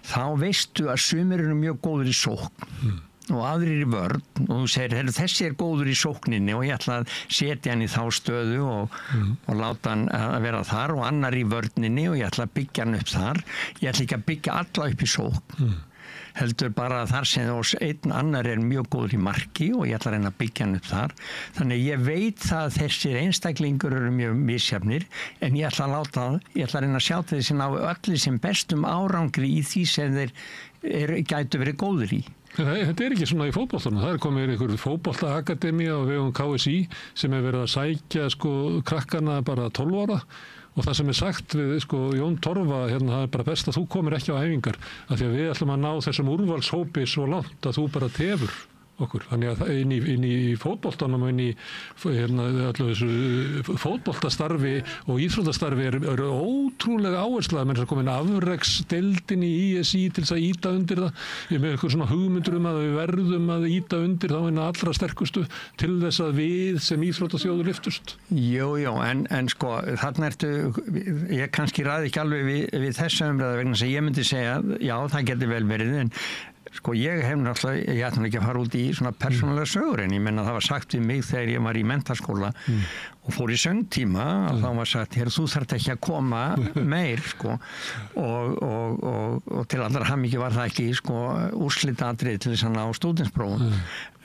þá veistu að sumir eru mjög góður í sókn og aðrir í vörn og þú segir, þessi góður í sókninni og ég ætla að setja hann í þá stöðu og láta hann að vera þar og annar í vörninni og ég ætla að byggja hann upp þar. Ég ætla ekki að byggja alla upp í sókn. Heldur bara að þar sem einn annar er mjög góður í marki og ég ætla að reyna að byggja hann upp þar. Þannig ég veit það að þessir einstaklingur eru mjög misjafnir en ég ætla að reyna að sjá þessi ná öllu sem bestum árangri í því sem þeir gætu verið góður í. Þetta ekki svona í fótboltanum. Það komið einhver fótboltaakademía á vegum KSÍ sem verið að sækja krakkana bara 12 ára og það sem sagt við Jón Torfa það bara best að þú komir ekki á æfingar af því að við ætlum að ná þessum úrvalshópi svo langt að þú bara tefur okkur. Þannig að inn í fótboltanum og inn í allu þessu fótboltastarfi og íþróttastarfi er ótrúlega áhersla að menn er komin afreksdeildin í ISI til þess að íta undir það. Við með eitthvað svona hugmyndur að við verðum að íta undir þá allra sterkustu til þess að við sem íþróttaþjóður lyftust. Jú, en þarna ég kannski ræði ekki alveg við þessa umræðu vegna sem ég myndi segja, já, það getur vel verið en ég hef náttúrulega, ég ætlum ekki að fara út í svona persónulega sögur en ég menna það var sagt við mig þegar ég var í menntaskóla og fór í söngtíma og þá var sagt, þú þarft ekki að koma meir og til allra hamingju var það ekki úrslitaatriði til þess að ná stúdentsprófum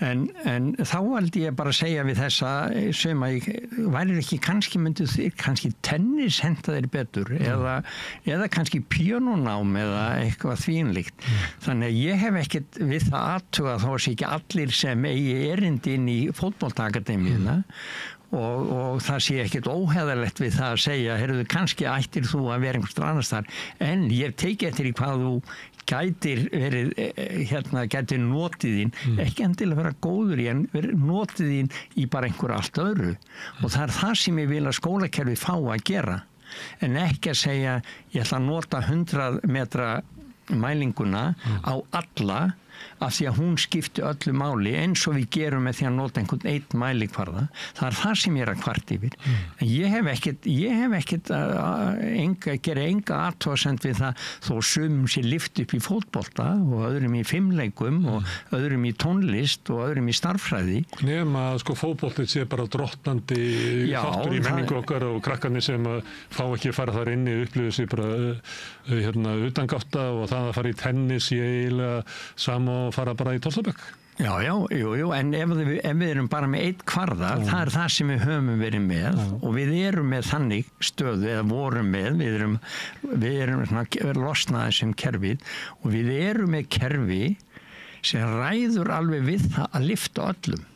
en þá valdi ég bara að segja við þessa sem að væri ekki kannski tennis henta þeir betur eða kannski píanónám eða eitthvað þvínlíkt þannig að ég hef ekkert við það aðtuga þá sé ekki allir sem eigi erindi inn í fótboltaakademíuna og það sé ekkert óheðalegt við það að segja, kannski ættir þú að vera einhvers annars þar, en ég teki eftir í hvað þú gætir verið, gætir notið þín, ekki endilega vera góður í en notið þín í bara einhver allt öðru og það er það sem ég vil að skólakerfið fá að gera, en ekki að segja, ég ætla að nota 100 metra mælinguna á alla af því að hún skipti öllu máli eins og við gerum með því að nota einhvern einn mælikvarða. Það er það sem ég er að kvart yfir. En ég hef ekkert gera enga athugasemd við það þó sumum sé lyft upp í fótbolta og öðrum í fimleikum og öðrum í tónlist og öðrum í starffræði. Nema fótboltið sé bara drottnandi þáttur í menningu okkar og krakkarnir sem fá ekki að fara þar inni upplifðu sig bara utangátta og það að fara í tennis í eiginlega og fara bara í Tórstabekk. Já, en ef við erum bara með einn kvarða, það er það sem við höfum verið með og við erum með þannig stöðu eða vorum með, við erum losnaði sem kerfið og við erum með kerfi sem ræður alveg við það að lyfta öllum.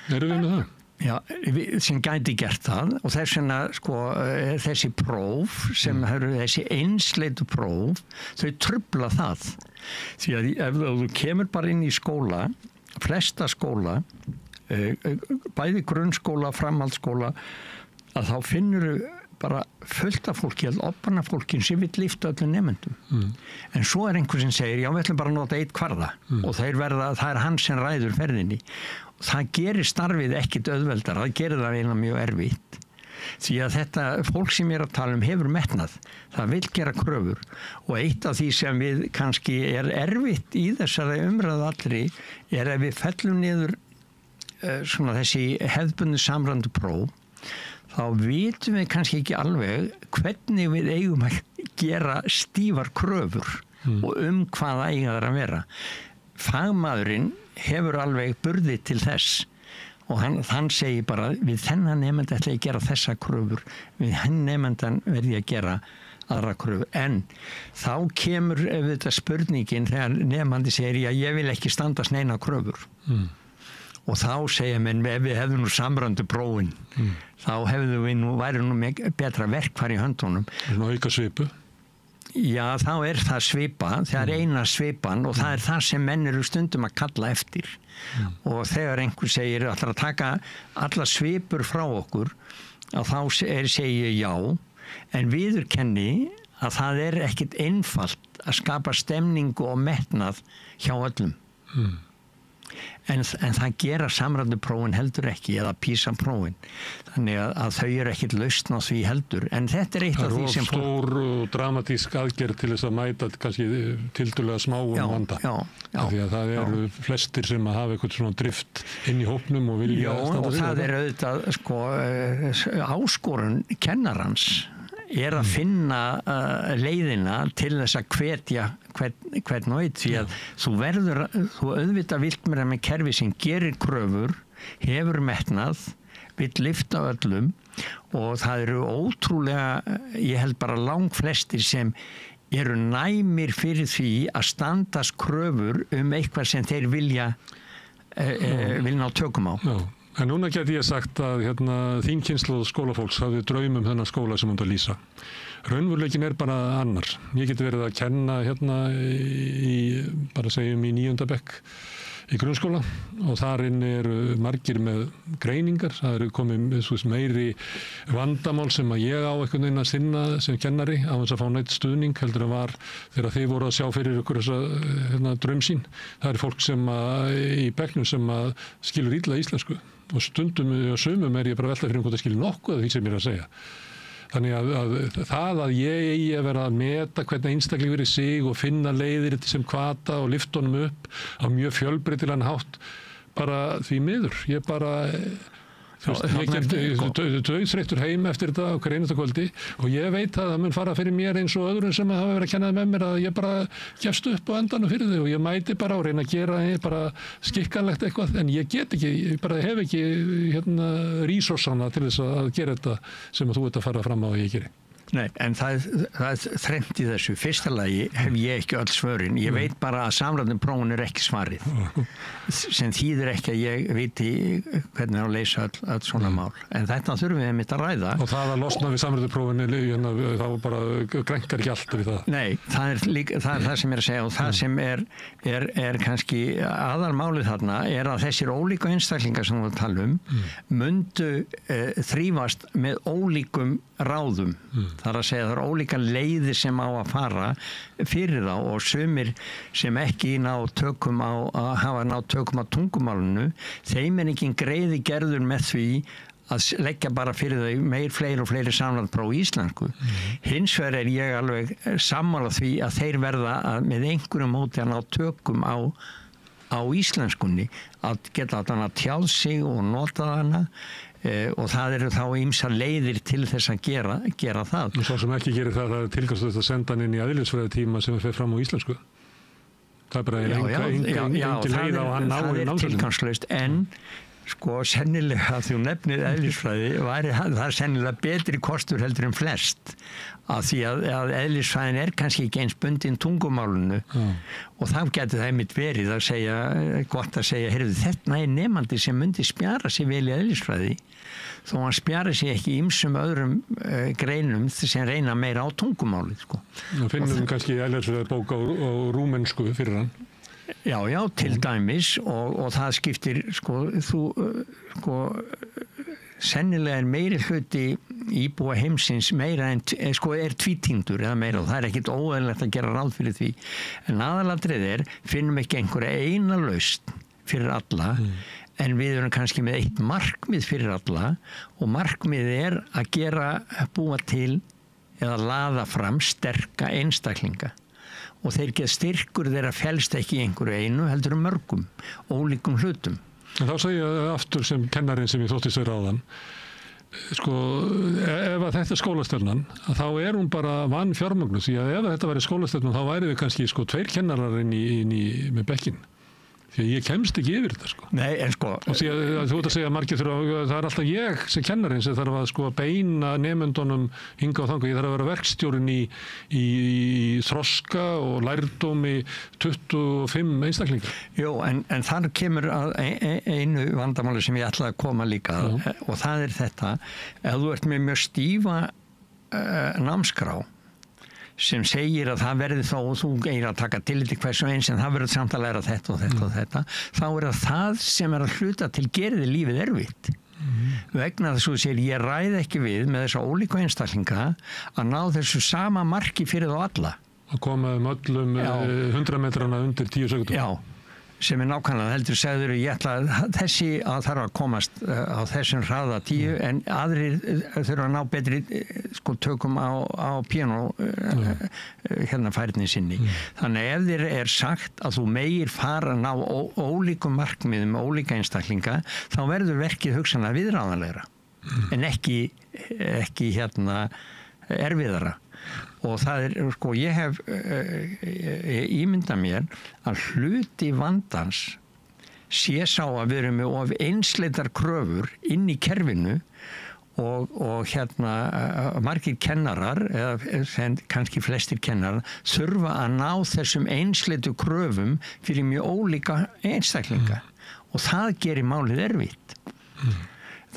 Erum við með það? Já, sem gæti gert það og þess vegna þessi próf sem eru þessi einsleitu próf, þau trufla það því að ef þú kemur bara inn í skóla, flesta skóla bæði grunnskóla, framhaldsskóla að þá finnur bara fullt af fólki, opna fólkin sem vill lyfta öllum nemendum en svo er einhver sem segir, já við ætlum bara að nota eitt kvarða og það er hann sem ræður ferðinni. Það gerir starfið ekkit auðveldar, það gerir það eiginlega mjög erfitt því að þetta fólk sem ég er að tala hefur metnað, það vil gera kröfur og eitt af því sem við kannski er erfitt í þessari umræðu allri er að við fellum niður þessi hefðbundnu samræmdu próf þá vitum við kannski ekki alveg hvernig við eigum að gera stífar kröfur og hvað eiga þær að vera. Fagmaðurinn hefur alveg burði til þess og hann segir bara við þennan nemanda ætla ég að gera þessa kröfur, við henn nemandan verði að gera aðra kröfur en þá kemur auðvitað spurningin þegar nemandi segir ég vil ekki standast neina kröfur og þá segja menn ef við hefðum nú samræmdu prófin þá væri nú betra verkfæri í höndunum. Auka svipu. Já, þá er það svipa, það er eina svipan og það er það sem menn eru stundum að kalla eftir og þegar einhver segir ætlar að taka alla svipur frá okkur og þá segi ég já en viðurkenni að það er ekkit einfalt að skapa stemningu og metnað hjá öllum En það gera samræðuprófin heldur ekki eða PISA-prófin. Þannig að þau eru ekkit lausn á því heldur. En þetta eitt af því sem... Það stór og dramatísk aðgerð til þess að mæta kannski tiltölulega smáum vanda. Já. Því að það eru flestir sem að hafa eitthvað svona drift inn í hópnum og vilja standa og það er auðvitað áskorun kennarans að finna leiðina til þess að hvetja hvern og einn, því að þú auðvitað vilt mér með kerfi sem gerir kröfur, hefur metnað, vill lyfta öllum og það eru ótrúlega, ég held bara langflestir sem eru næmir fyrir því að standast kröfur eitthvað sem þeir vilja ná tökum á. Já. En núna geti ég sagt að þín kynslóð skólafólks hafði draum þennan skóla sem hún að lýsa. Raunveruleikin er bara annar. Ég geti verið að kenna bara segjum í 9. bekk í grunnskóla og þarinn eru margir með greiningar. Það eru komið meiri vandamál sem að ég á einhvern veginn að sinna sem kennari á þess að fá neitt stuðning heldur en var þegar þið voru að sjá fyrir ykkur þessa draumsýn. Það eru fólk sem í bekknum sem skilur illa íslensku og stundum og sumum ég bara velta fyrir hvort það skilur nokkuð af því sem ég er að segja. Þannig að það að ég eigi að vera að meta hvernig einstaklingur í sig og finna leiðir sem hvata og lyfta honum upp á mjög fjölbreytilegan hátt bara því miður. Ég bara ég döðþreyttur heim eftir þetta á hverju einasta kvöldi og ég veit að það mun fara fyrir mér eins og öðrum sem hafa verið að kenna með mér að ég bara gefst upp á endanum fyrir þau og ég mæti bara og reyna að gera bara skikkanlegt eitthvað en ég get ekki, ég bara hef ekki resursana til þess að gera þetta sem að þú ert að fara fram á að ég geri. Nei, en það er þrennt í þessu. Fyrsta lagi hef ég ekki öll svörin. Ég veit bara að samræðuprófin er ekki svarið. Sem þýðir ekki að ég viti hvernig að leysa öll svona mál. En þetta þurfum við einmitt að ræða. Og það að losna við samræðuprófin, þá bara grænkar ekki allt við það. Nei, það er það sem ég er að segja og það sem er kannski aðalmálið þarna er að þessir ólíku einstaklingar sem við talum mundu þrífast með ólíkum ráðum. Það er að segja að það eru ólíka leiðir sem á að fara fyrir þá og sumir sem ekki hafa náð tökum á tungumálinu, þeim er ekki greiði gerður með því að leggja bara fyrir þau fleiri og fleiri samræðupróf í íslensku. Hins vegar er ég alveg sammála því að þeir verða með einhverjum móti að ná tökum á íslenskunni, að geta að tjáð sig og nota hana og það eru þá ýmsar leiðir til þess að gera það. Og svo sem ekki gerir það er tilgangslaust að senda hann inn í eðlisfræðitíma sem fer fram á íslensku. Það er bara engin leið á hann á það er tilgangslaust en sennilega því nefnið eðlisfræði það er sennilega betri kostur heldur en flest af því að eðlisfræðin er kannski ekki eins bundin tungumálunu og þá getur það einmitt verið að segja, gott að segja, heyrðu þetta er nemandi sem myndi spjara sig vel í eðlisfræði þó hann spjara sig ekki í ýmsum öðrum greinum sem reyna meira á tungumálið. Við finnum kannski eðlisfræði bók á rúmensku fyrir hann. Já, til dæmis og það skiptir sennilega er meiri hluti íbúa heimsins meira en er tvítýndur eða meira og það er ekkit óeðlilegt að gera ráð fyrir því en aðalatrið finnum ekki einhverja eina lausn fyrir alla en við erum kannski með eitt markmið fyrir alla og markmið að búa til eða laða fram sterka einstaklinga og þeir geta styrkur þeirra felst ekki í einhverju einu heldur mörgum, ólíkum hlutum. En þá segja ég aftur sem kennarinn sem ég þóttist vera áðan, ef að þetta er skólastefnan, þá er hún bara vanfjármögnuð því að ef þetta væri skólastefnan þá væri við kannski 2 kennarar inn í með bekkinn. Því að ég kemst ekki yfir þetta Nei, en og því að þú ert að segja margir það er alltaf ég sem kennarinn sem þarf að beina nemendunum hinga og þanga, ég þarf að vera verkstjórinn í þroska og lærdómi 25 einstaklingar. Jú, en þar kemur að einu vandamáli sem ég ætla að koma líka og það er þetta, ef þú ert með mjög stífa námskrá sem segir að það verði þó og þú eigir að taka tillit til hversu eins en það verður samt að læra þetta og þetta og þetta þá er það sem að hluta til gerði lífið erfitt vegna þess að þú segir ég ræð ekki við með þessa ólíku einstaklinga að ná þessu sama marki fyrir þá alla að koma öllum 100 metrana undir 10 sekúndur. Já, sem nákvæmlega heldur segður ég ætla þessi að þarf að komast á þessum hraða 10 en aðrir þurfa að ná betri sko tökum á piano hérna færni sinni. Þannig ef þér er sagt að þú megir fara að ná ólíkum markmiðum, ólíka einstaklinga, þá verður verkið hugsanlega viðráðanlegra en ekki hérna erfiðara. Og það sko, ég hef ímyndað mér að hluti vandans sé sá að við erum með of einsleitar kröfur inn í kerfinu og hérna margir kennarar, eða kannski flestir kennarar, þurfa að ná þessum einsleitu kröfum fyrir mjög ólíka einstaklinga og það gerir málið erfitt.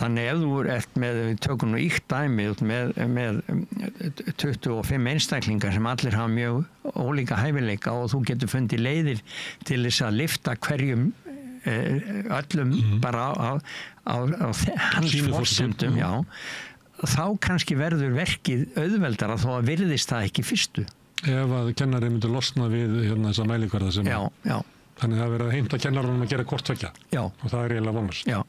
Þannig ef þú ert með, við tökum nú íkt dæmi með 25 einstaklingar sem allir hafa mjög ólíka hæfileika og þú getur fundið leiðir til þess að lyfta hverjum öllum bara á hans forsendum, já, þá kannski verður verkið auðveldara þó að virðist það ekki fyrstu. Ef að kennari myndir losna við hérna þessa mælikvarða sem þannig að vera að heimta kennarunum að gera hvort tveggja og það er eiginlega vonast. Já.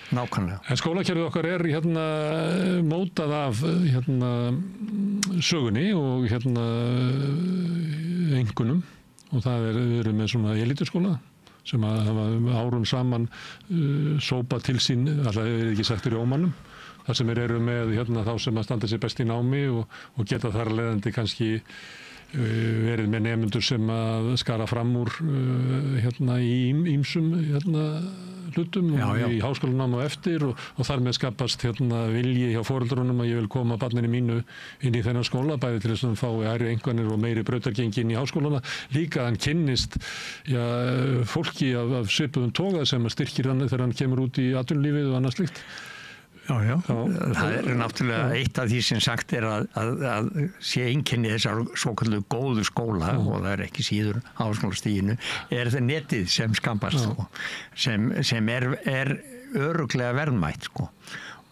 Nákvæmlega. En skólakerfið okkar er hérna mótað af hérna sögunni og hérna einkunnum og það við erum með svona elítuskóla sem að hafa árum saman sópað til sín, alltaf hefur ekki sagt í rjómanum, þar sem eru með hérna þá sem að standa sér best í námi og geta þar leiðandi kannski verið með nemendur sem að skara fram úr hérna í ýmsum hérna hlutum í háskólanám og eftir og þar með skapast hérna vilji hjá foreldrunum að ég vil koma barninu mínu inn í þennan skóla, bæði til þess að hann fái hærri einkunnir og meiri brautargengi inn í háskólana, líka hann kynnist fólki af svipuðum toga sem að styrkir hann þegar hann kemur út í atvinnulífið og annað slíkt. Já. Það er náttúrulega eitt af því sem sagt er að sé einkenni þessar svoköldu góðu skóla og það er ekki síður háskólastiginu, er það netið sem skapast sem er örugglega verðmætt sko.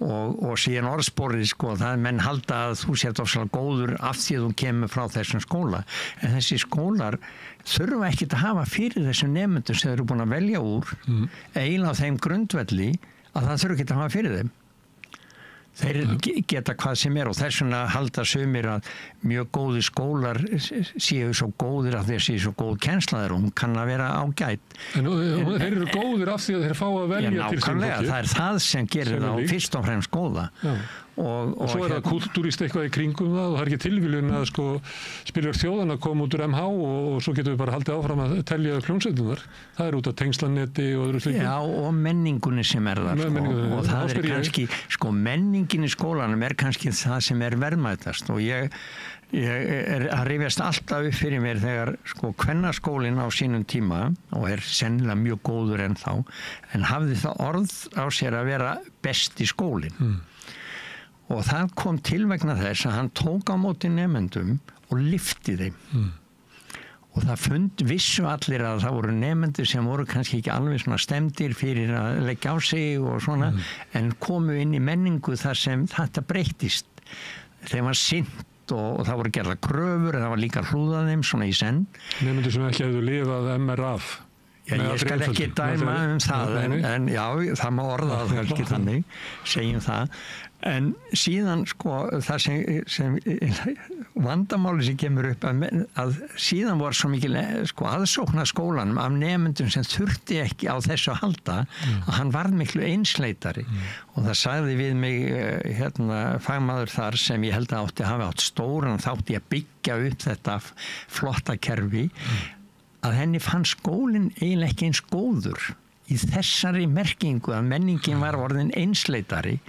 Og síðan orðsporið sko, það menn halda að þú sért ofsalega góður af því að þú kemur frá þessum skóla, en þessi skólar þurfa ekki að hafa fyrir þessum nemendum sem þeir eru búin að velja úr eiginlega á þeim grundvelli að það þurfa ekki að hafa fyrir þeim. Þeir geta hvað sem og þess vegna halda sumir að mjög góði skólar séu svo góðir af því að séu svo góð kennsla og hún kann að vera ágæt. En þeir eru góðir af því að þeir fá að velja til sín fólki. Það er það sem gerir þá fyrst og fremst góða. Og svo er það kultúrist eitthvað í kringum það og það er ekki tilviljun að sko Spiljörg þjóðanna kom út úr MH og svo getum við bara haldið áfram að telja hljómsveitunar. Það er út af tengslanetti og öðru slíku. Já, og menningunni sem er það sko. Og það er kannski, sko menningin í skólanum er kannski það sem er verðmætast og ég er að rifjast alltaf upp fyrir mér þegar sko kvennaskólinn á sínum tíma og er sennilega mjög góður ennþá en hafði það orð á sér að vera besti skólinn. Og það kom til vegna þess að hann tók á móti nemendum og lyfti þeim. Og það vissu allir að það voru nemendur sem voru kannski ekki alveg svona stemdir fyrir að leggja á sig og svona, en komu inn í menningu þar sem þetta breyttist. Þeim var sinnt og það voru gerða kröfur, það var líka hlúðað þeim svona í senn. Nemendur sem ekki hefðu lifað MRAF. Já, ég skal ekki dæma það, en já, það má orða það kannski þannig, segjum það. En síðan, sko, það sem vandamáli sem kemur upp að síðan var svo mikil sko, aðsókn að skólanum af nemendum sem þurfti ekki á þessu að halda, að hann varð miklu einsleitari. Og það sagði við mig, fagmaður þar sem ég held að hafi átt stóran þátt í að byggja upp þetta flotta kerfi, að henni fann skólinn eiginlega ekki eins góður í þessari merkingu að menningin var orðin einsleitari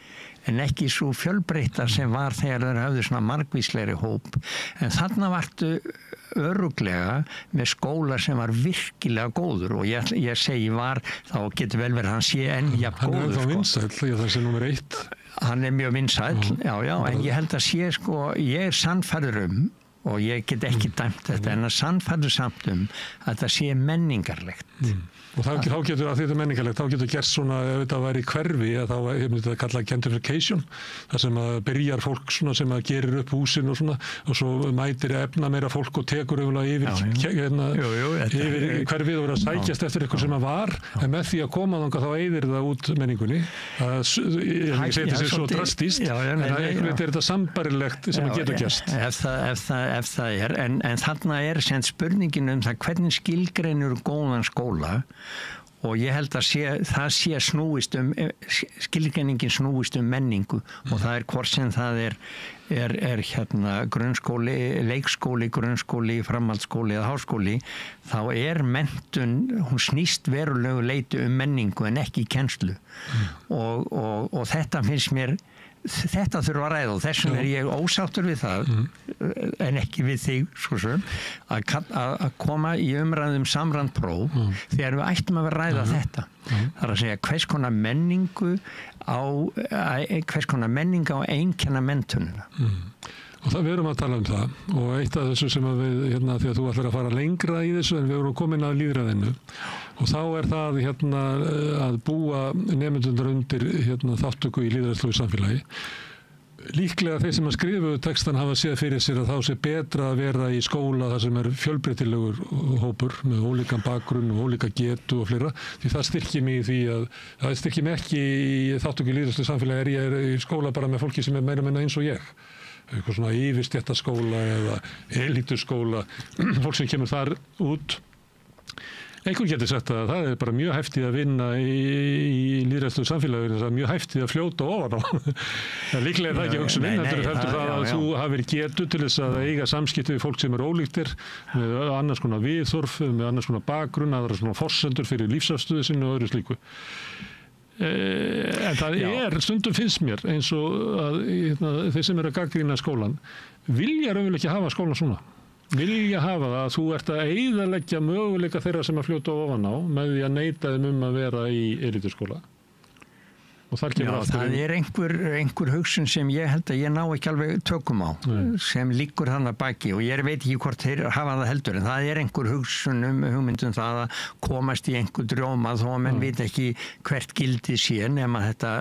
en ekki svo fjölbreytta sem var þegar þeir hafðu svona margvíslegri hóp. En þarna vartu örugglega með skóla sem var virkilega góður og ég segi var, þá getur vel verið að hann sé enn jafn góður. Hann er þá vinsæll, það sé númer 1. Hann er mjög vinsæll, já, en ég held að sé sko, ég er sannfærður og ég get ekki dæmt þetta en að sannfæra samt að þetta sé menningarlegt. Og þá getur að þetta menningarlegt, þá getur gerst svona, ef þetta væri í hverfi, þá hefur þetta kallað gentrification, þar sem að byrjar fólk svona sem að gerir upp húsin og svona, og svo mætir efna meira fólk og tekur yfir hverfið og verður að sækjast eftir eitthvað sem að var, en með því að koma þangað þá eyðir það út menningunni. Ég vil ekki segja þetta sé svo drastíst, en einhvern veginn er þetta sambarilegt sem að getur gerst. Ef það er, en þarna er sem spurningin það hvernig skilgreinur góðan skóla, og ég held að það sé skilgreiningin snúist menningu og það er hvort sem það er grunnskóli, leikskóli, grunnskóli, framhaldsskóli eða háskóli, þá er menntun, hún snýst verulegu leyti menningu en ekki kennslu og þetta finnst mér þetta þurfa að ræða og þessum ég ósáttur við það en ekki við þig svo sem að koma í umræðum samrænt próf þegar við ættum að ræða þetta það er að segja hvers konar menning á einkenna menntunina og það við erum að tala það og eitt af þessu sem að við því að þú ætlar að fara lengra í þessu en við erum komin að lýðræðinu og þá er það að búa nemendurnar undir þáttöku í lýðræðslegu samfélagi. Líklega þeir sem að skrifuðu textan hafa séð fyrir sér að þá sé betra að vera í skóla þar sem er fjölbreytilegur hópur með ólíkan bakgrunn og ólíka getu og fleira því það styrkir mig í því að það styrkir mig ekki í þáttöku í lýðræðslegu samfélagi ég er í skóla bara með fólki sem er meira minna eins og ég. Eitthvað svona yfirstéttaskóla eða elítuskóla, fólk sem kemur þar út. Einhver getur sagt að það er bara mjög hæftið að vinna í lýðræðslegu samfélagi, það er mjög hæftið að fljóta ofan á. Líklega er það ekki hugsunin, heldur það að þú hafir getu til þess að eiga samskipti við fólk sem er ólíktir, með annars konar viðhorf, með annars konar bakgrunn, aðra svona forsendur fyrir lífsafstöðu sinni og öðru slíku. En það stundum finnst mér eins og að þeir sem eru að gagnrýna skólan vilja raunverulega ekki hafa skólan svona vilja hafa það að þú ert að eyðileggja möguleika þeirra sem að fljóta ofan á með því að neita þeim að vera í elítuskóla og það er einhver hugsun sem ég held að ég ná ekki alveg tökum á sem liggur þannig að baki og ég veit ekki hvort þeir hafa það heldur en það er einhver hugsun hugmyndum það að komast í einhver dróma þó að menn veit ekki hvert gildi sé nema þetta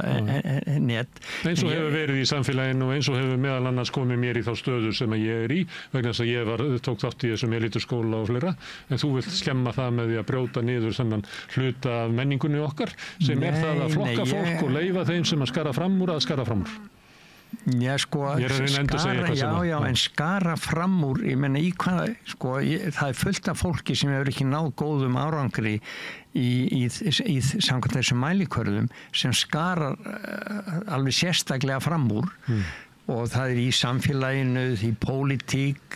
net eins og hefur verið í samfélaginu og eins og hefur meðal annars komið mér í þá stöðu sem ég er í vegna þess að ég tók þátt í þessum elítuskóla og fleira en þú vilt skemma það með því að brjóta niður þennan hluta af menningunni okkar sem er það að flokka fólk og leyfa þeim sem að skara fram úr. Já, sko, en skara fram úr, ég menna í hvað, sko, það er fullt af fólki sem hefur ekki náð góðum árangri í samkvæmt þessum mælikvörðum sem skarar alveg sérstaklega fram úr og það er í samfélaginu, í pólitík,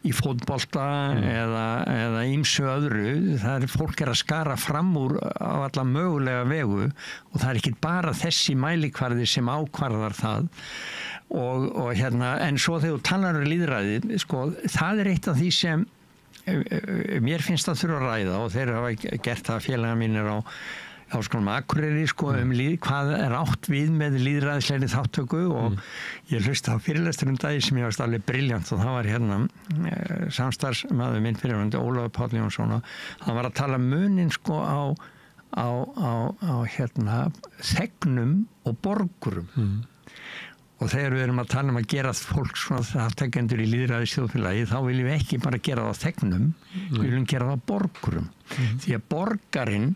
í fótbolta eða ýmsu öðru. Það er fólk að skara fram úr á alla mögulega vegu og það er ekki bara þessi mælikvarði sem ákvarðar það. En svo þegar þú talar lýðræðið, sko, það er eitt af því sem mér finnst að þurfa að ræða og þeir hafa gert það félagar mínir á Háskólanum Akureyri sko hvað er átt við með lýðræðislegri þáttöku og ég hlusta á fyrirlestur dagi sem ég varst alveg brilljant og það var samstarfsmaður minn fyrirvændi Ólafur Páll Jónsson og hann var að tala munin sko á þegnum og borgurum og þegar við erum að tala að gera fólk svona þátttakendur í lýðræðisþjóðfélagi þá viljum við ekki bara gera það á þegnum við viljum gera það á borgurum því að borgarinn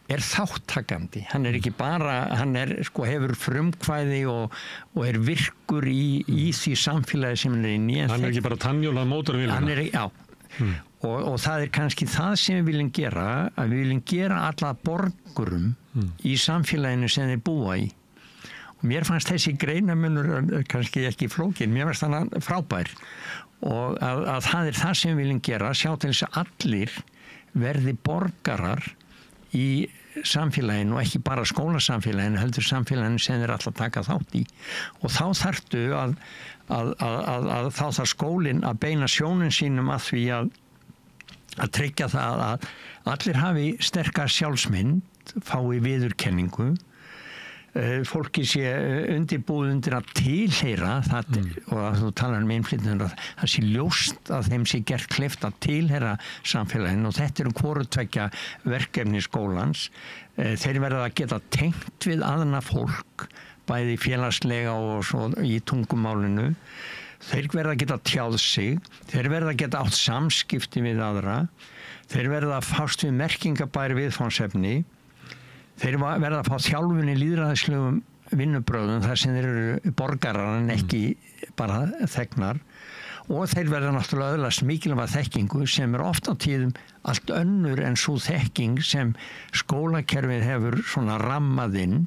er þáttakandi, hann er ekki bara hann er, sko, hefur frumkvæði og er virkur í því samfélagi sem hann er inn í hann er ekki bara tannjólað mótorvélina og það er kannski það sem við viljum gera að við viljum gera alla borgurum í samfélaginu sem þeir búa í og mér fannst þessi greinamunur kannski ekki flókin, mér fannst hann frábær og að það er það sem við viljum gera, sjá til þess að allir verði borgarar í samfélaginu og ekki bara skólasamfélaginu heldur samfélaginu sem þeir alltaf taka þátt í og þá þarftu að þá þarf skólinn að beina sjónum sínum að því að tryggja það að allir hafi sterka sjálfsmynd, fái viðurkenningu fólki sé undirbúið undir að tilheyra það, og að þú talar innflytjendur, það sé ljóst að þeim sé gert kleift að tilheyra samfélaginu, og þetta eru hvorutveggja verkefni skólans. Þeir verða að geta tengt við aðra fólk, bæði félagslega og svo í tungumálinu. Þeir verða að geta tjáð sig, þeir verða að geta átt samskipti við aðra, þeir verða að fást við merkingabæri viðfangsefni, þeir verða að fá þjálfun í lýðræðislegum vinnubröðum þar sem þeir eru borgarar en ekki bara þegnar, og þeir verða náttúrulega öðlast mikilvæga þekkingu sem er oft á tíðum allt önnur en svo þekking sem skólakerfið hefur svona rammað inn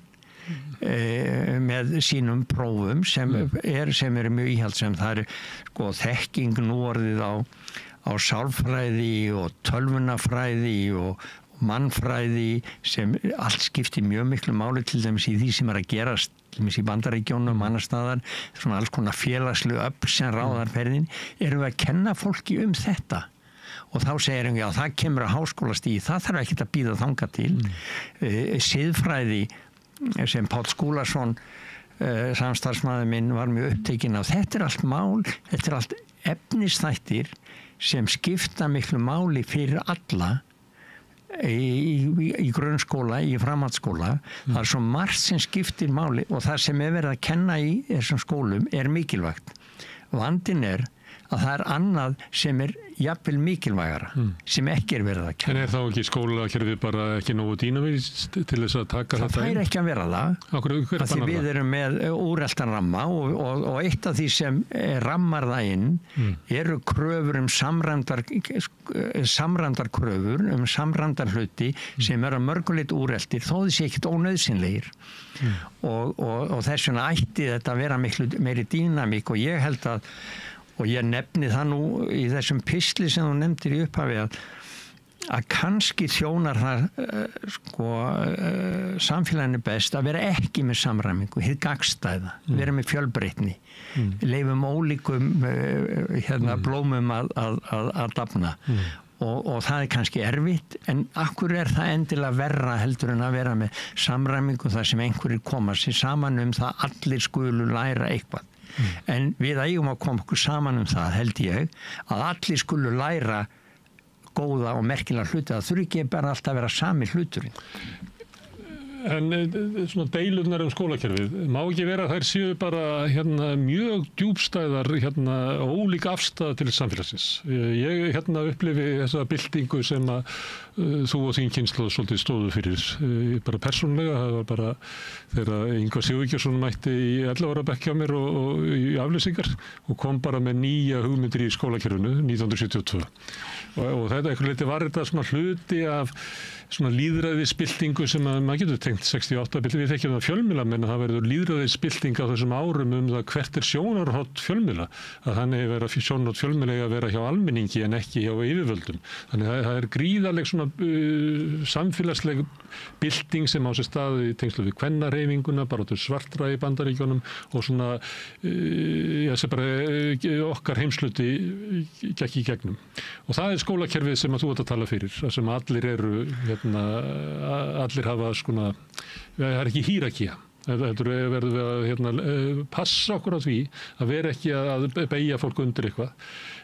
með sínum prófum sem eru mjög íhaldsam. Það sko þekking nú orðið á sálfræði og tölvunafræði og mannfræði sem allt skiptir mjög miklu máli til dæmis í því sem að gerast til dæmis í Bandaríkjónum, annars staðar, svona alls konar félagslu öfl sem ráðar ferðin. Erum við að kenna fólki um þetta? Og þá segir já, það kemur að háskólastigi, það þarf ekki að bíða þangað til. Siðfræði sem Páll Skúlason, samstarfsmaður minn, var mjög upptekinn af. Þetta er allt mál, þetta er allt efnisþættir sem skipta miklu máli fyrir alla í grunnskóla, í framhaldsskóla. Það er svo margt sem skiptir máli og það sem er verið að kenna í þessum skólum er mikilvægt. Vandinn er að það er annað sem er jafnvel mikilvægara, sem ekki er verið að kenna. En þá ekki skólakerfið bara ekki nógu dýnamist til þess að taka þetta inn? Það fær ekki að vera það. Því við erum með úreltan ramma og eitt af því sem rammar það inn eru kröfur samræmdar kröfur, samræmdar hluti sem eru að mörguleit úreltir, þó þessi ekkert ónauðsynlegir. Og þess vegna ætti þetta að vera miklu meiri dýnamík, og ég held og ég nefni það nú í þessum pistli sem þú nefndir í upphafi að kannski þjónar það samfélaginu best að vera ekki með samræmingu, hið gagnstæða, vera með fjölbreytni, leifum ólíkum blómum að dafna. Og það er kannski erfitt, en akkur er það endilega verra heldur en að vera með samræmingu þar sem einhverjir koma sér saman það allir skulu læra eitthvað. En við eigum að koma okkur saman það, held ég, að allir skulu læra góða og merkilega hluti. Það þurfi ekki bara alltaf að vera sami hluturinn. En svona deilurnar skólakerfið, má ekki vera að þær séu bara mjög djúpstæðar ólík afstæða til samfélagsins. Ég upplifi þessa byltingu sem að þú og þín kynslóð svolítið stóðu fyrir. Bara persónulega, það var bara þegar Ingvar Sigurgeirsson mætti í 11 ára bekk hjá mér og í aflýsingar og kom bara með nýja hugmyndir í skólakerfinu 1972. Og þetta eitthvað leiti var þetta svona hluti af svona lýðræðisbyltingu sem að maður getur tengt 68 byltingu. Við þekkjum það fjölmiðlamenn að það verður lýðræðisbylting á þessum árum það hvert er sjónarhorn fjölmiðla. Að þannig vera sjónarhorn fjölmiðla að vera hjá almenningi en ekki hjá yfirvöldum. Þannig að það er gríðarleg svona samfélagsleg bylting sem á sér stað í tengslu við kvennahreyfinguna, bara svartra í Bandaríkjónum og svona sem bara okkar heimsluti gekk í gegnum. Og það er skólakerfið sem að þú ert að tala fyrir, sem allir eru allir hafa það er ekki hierarkía. Þetta verður við að passa okkur á því að vera ekki að beygja fólk undir eitthvað.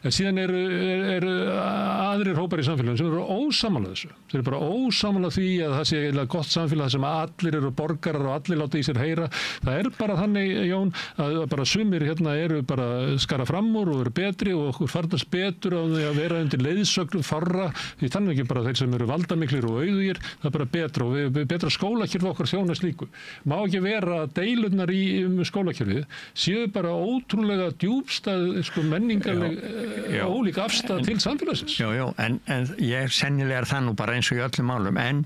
En síðan eru aðrir hópar í samfélaginu sem eru ósammála þessu. Þeir eru bara ósammála því að það sé gott samfélag sem allir eru borgarar og allir láta í sér heyra. Það er bara þannig, Jón, að bara sumir eru bara skara fram úr og eru betri og okkur farnast betur á því að vera undir leiðsögn fárra. Því þannig ekki bara þeir sem eru valdamiklir og auðugir, það er bara betra og betra skólakerfi okkar þjónast líku. Má ekki vera að deilurnar í skólakerfið séu bara ótrúlega djúpstæð menningarleg ólík afstæð til samfélagsins. Já, en ég sennilega er það nú bara eins og í öllum málum, en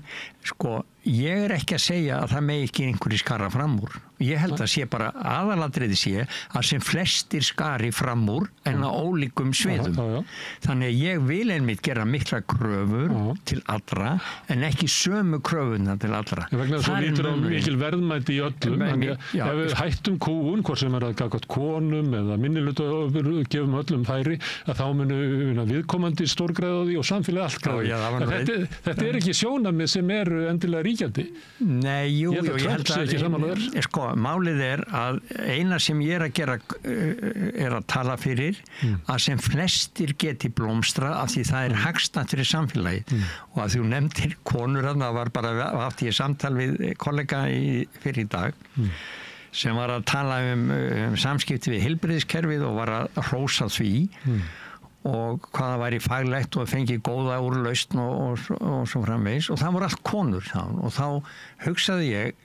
ég er ekki að segja að það megi ekki einhverju skara fram úr. Ég held að sé bara aðalatriði sé að sem flestir skari fram úr en á ólíkum sviðum. Þannig að ég vil einmitt gera mikla kröfur til allra en ekki sömu kröfuna til allra. Vegna þess að lítur á mikil verðmæti í öllum. Ef við hættum kúgun, hvort sem að gagnvart konum eða minnihluta gefum öllum færi, að þá munu viðkomandi stórgræða því og samfélagi allt græði. Þetta ekki sjónarmið sem eru endilega ríkjandi. Nei, jú, ég held að sko, málið að eina sem ég að gera að tala fyrir að sem flestir geti blómstra af því það hagstætt fyrir samfélagið og að þú nefndir konur það var bara haft ég samtal við kollega fyrir í dag sem var að tala samskipti við heilbrigðiskerfið og var að hrósa því og hvaða væri faglegt og fengi góða úrlausn og svo framvegis og það voru allt konur og þá hugsaði ég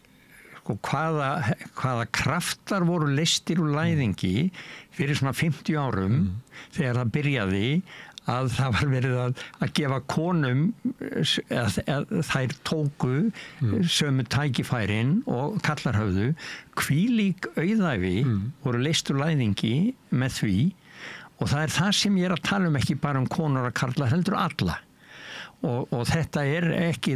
hvaða kraftar voru leystir úr læðingi fyrir svona 50 árum þegar það byrjaði að það var verið að gefa konum að þær tóku sömu tækifærin og kallar höfðu hvílík auðæfi voru leyst úr læðingi með því og það það sem ég að tala ekki bara konur og karlar heldur alla og þetta ekki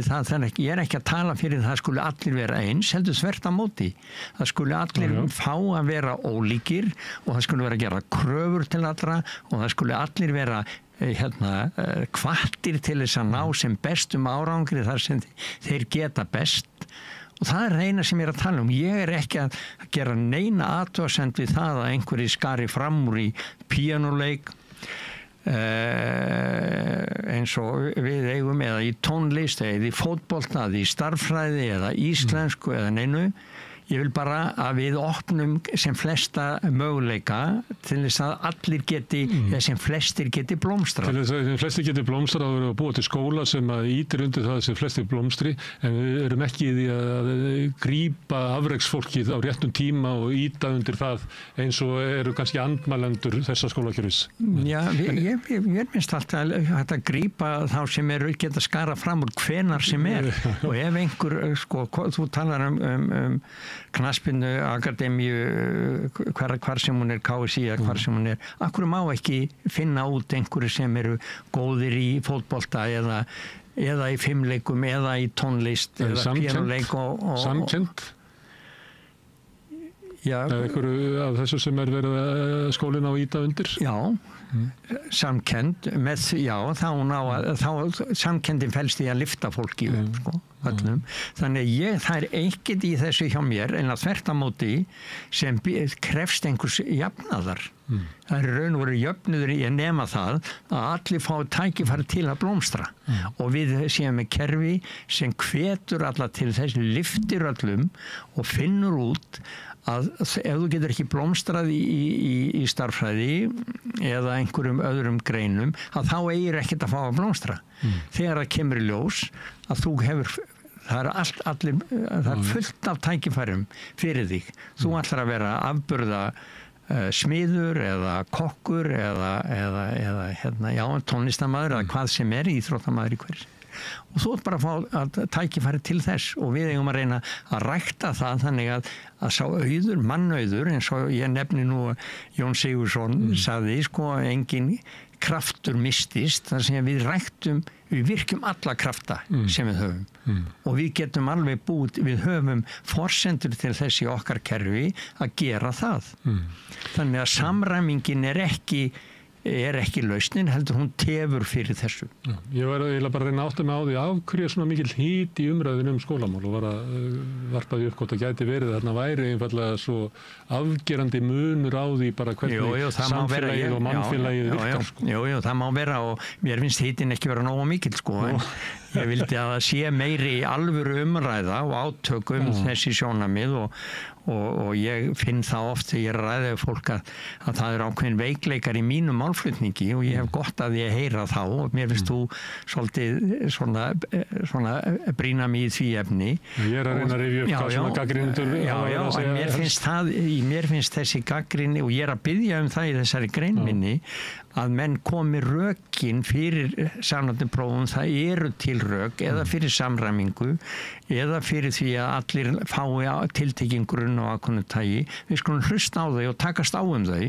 ég ekki að tala fyrir það skuli allir vera eins heldur þvert á móti það skuli allir fá að vera ólíkir og það skuli vera að gera kröfur til allra og það skuli allir vera hvattir til þess að ná sem bestum árangri þar sem þeir geta best og það eina sem ég að tala ég ekki að gera neina athugasemd við það að einhverjir skari fram úr í píanóleik eins og við eigum eða í tónlist eða í fótbolta eða í starffræði eða íslensku eða neinu ég vil bara að við opnum sem flesta möguleika til þess að allir geti eða sem flestir geti blómstra til þess að sem flestir geti blómstra þá verðum við að búa til skóla sem að ítir undir það sem flestir blómstri en við erum ekki í því að grípa afreksfólkið á réttum tíma og íta undir það eins og eru kannski andmælendur þessa skólakerfis Já, mér finnst alltaf að grípa þá sem geta skara fram úr hvenar sem og ef einhver, þú talar knattspyrnu akademíu hvar sem hún KSÍ hvar sem hún akkur má ekki finna út einhverju sem eru góðir í fótbolta eða í fimleikum eða í tónlist eða píanóleik og samkennd eða einhverju af þessu sem verið skólinn á íta undir Já samkennd með þá samkendin felst í að lyfta fólki upp öllum. Þannig að það ekkert í þessu hjá mér en að þvert á móti sem krefst einhvers jafnaðar það raun og veru jöfnuður í að nema það að allir fá tækifæri til að blómstra og við séum með kerfi sem hvetur alla til þess lyftir öllum og finnur út að ef þú getur ekki blómstrað í starffræði eða einhverjum öðrum greinum að þá eigir ekkert að fá að blómstra þegar það kemur í ljós að þú hefur það er fullt af tækifærum fyrir þig þú ætlar að vera afburða smiður eða kokkur eða tónlistarmaður eða hvað sem íþróttamaður í hverju og þú ert bara að fá að tækifæri til þess og við eigum að reyna að rækta það þannig að sá mannauður eins og ég nefni nú Jón Sigurðsson sagði engin kraftur mistist þar sem við virkjum alla krafta sem við höfum og við getum alveg við höfum forsendur til þess í okkar kerfi að gera það þannig að samræmingin er ekki lausnin, heldur hún tefur fyrir þessu. Ég var eiginlega bara að reyna átta mig á því af hverju svona mikil hít í umræðinu skólamál og var að varpa því upp hvort það gæti verið þarna væri einfallega svo afgerandi munur á því bara hvernig samfélagið og mannfélagið virkar. Jú, það má vera og mér finnst hitin ekki vera nógu mikil en ég vildi að það sé meiri alvöru umræða og átök þessi sjónarmið og ég finn það oft þegar ég ræði við fólk að það ákveðin veikleikar í mínum málflutningi og ég hef gott að ég heyra þá og mér finnst þú svolítið svona brýna mig í því efni. Ég er að reyna að rifja upp hvað svona gagnrýnendur mér finnst þessi gagnrýni og ég er að biðja það í þessari grein minni að menn komi rökin fyrir samnöndum prófum það eru til rök eða fyrir samræmingu eða fyrir því að allir fái tiltekinn grunn og ákveðnu tagi. Við skulum hlusta á þau og takast á þau.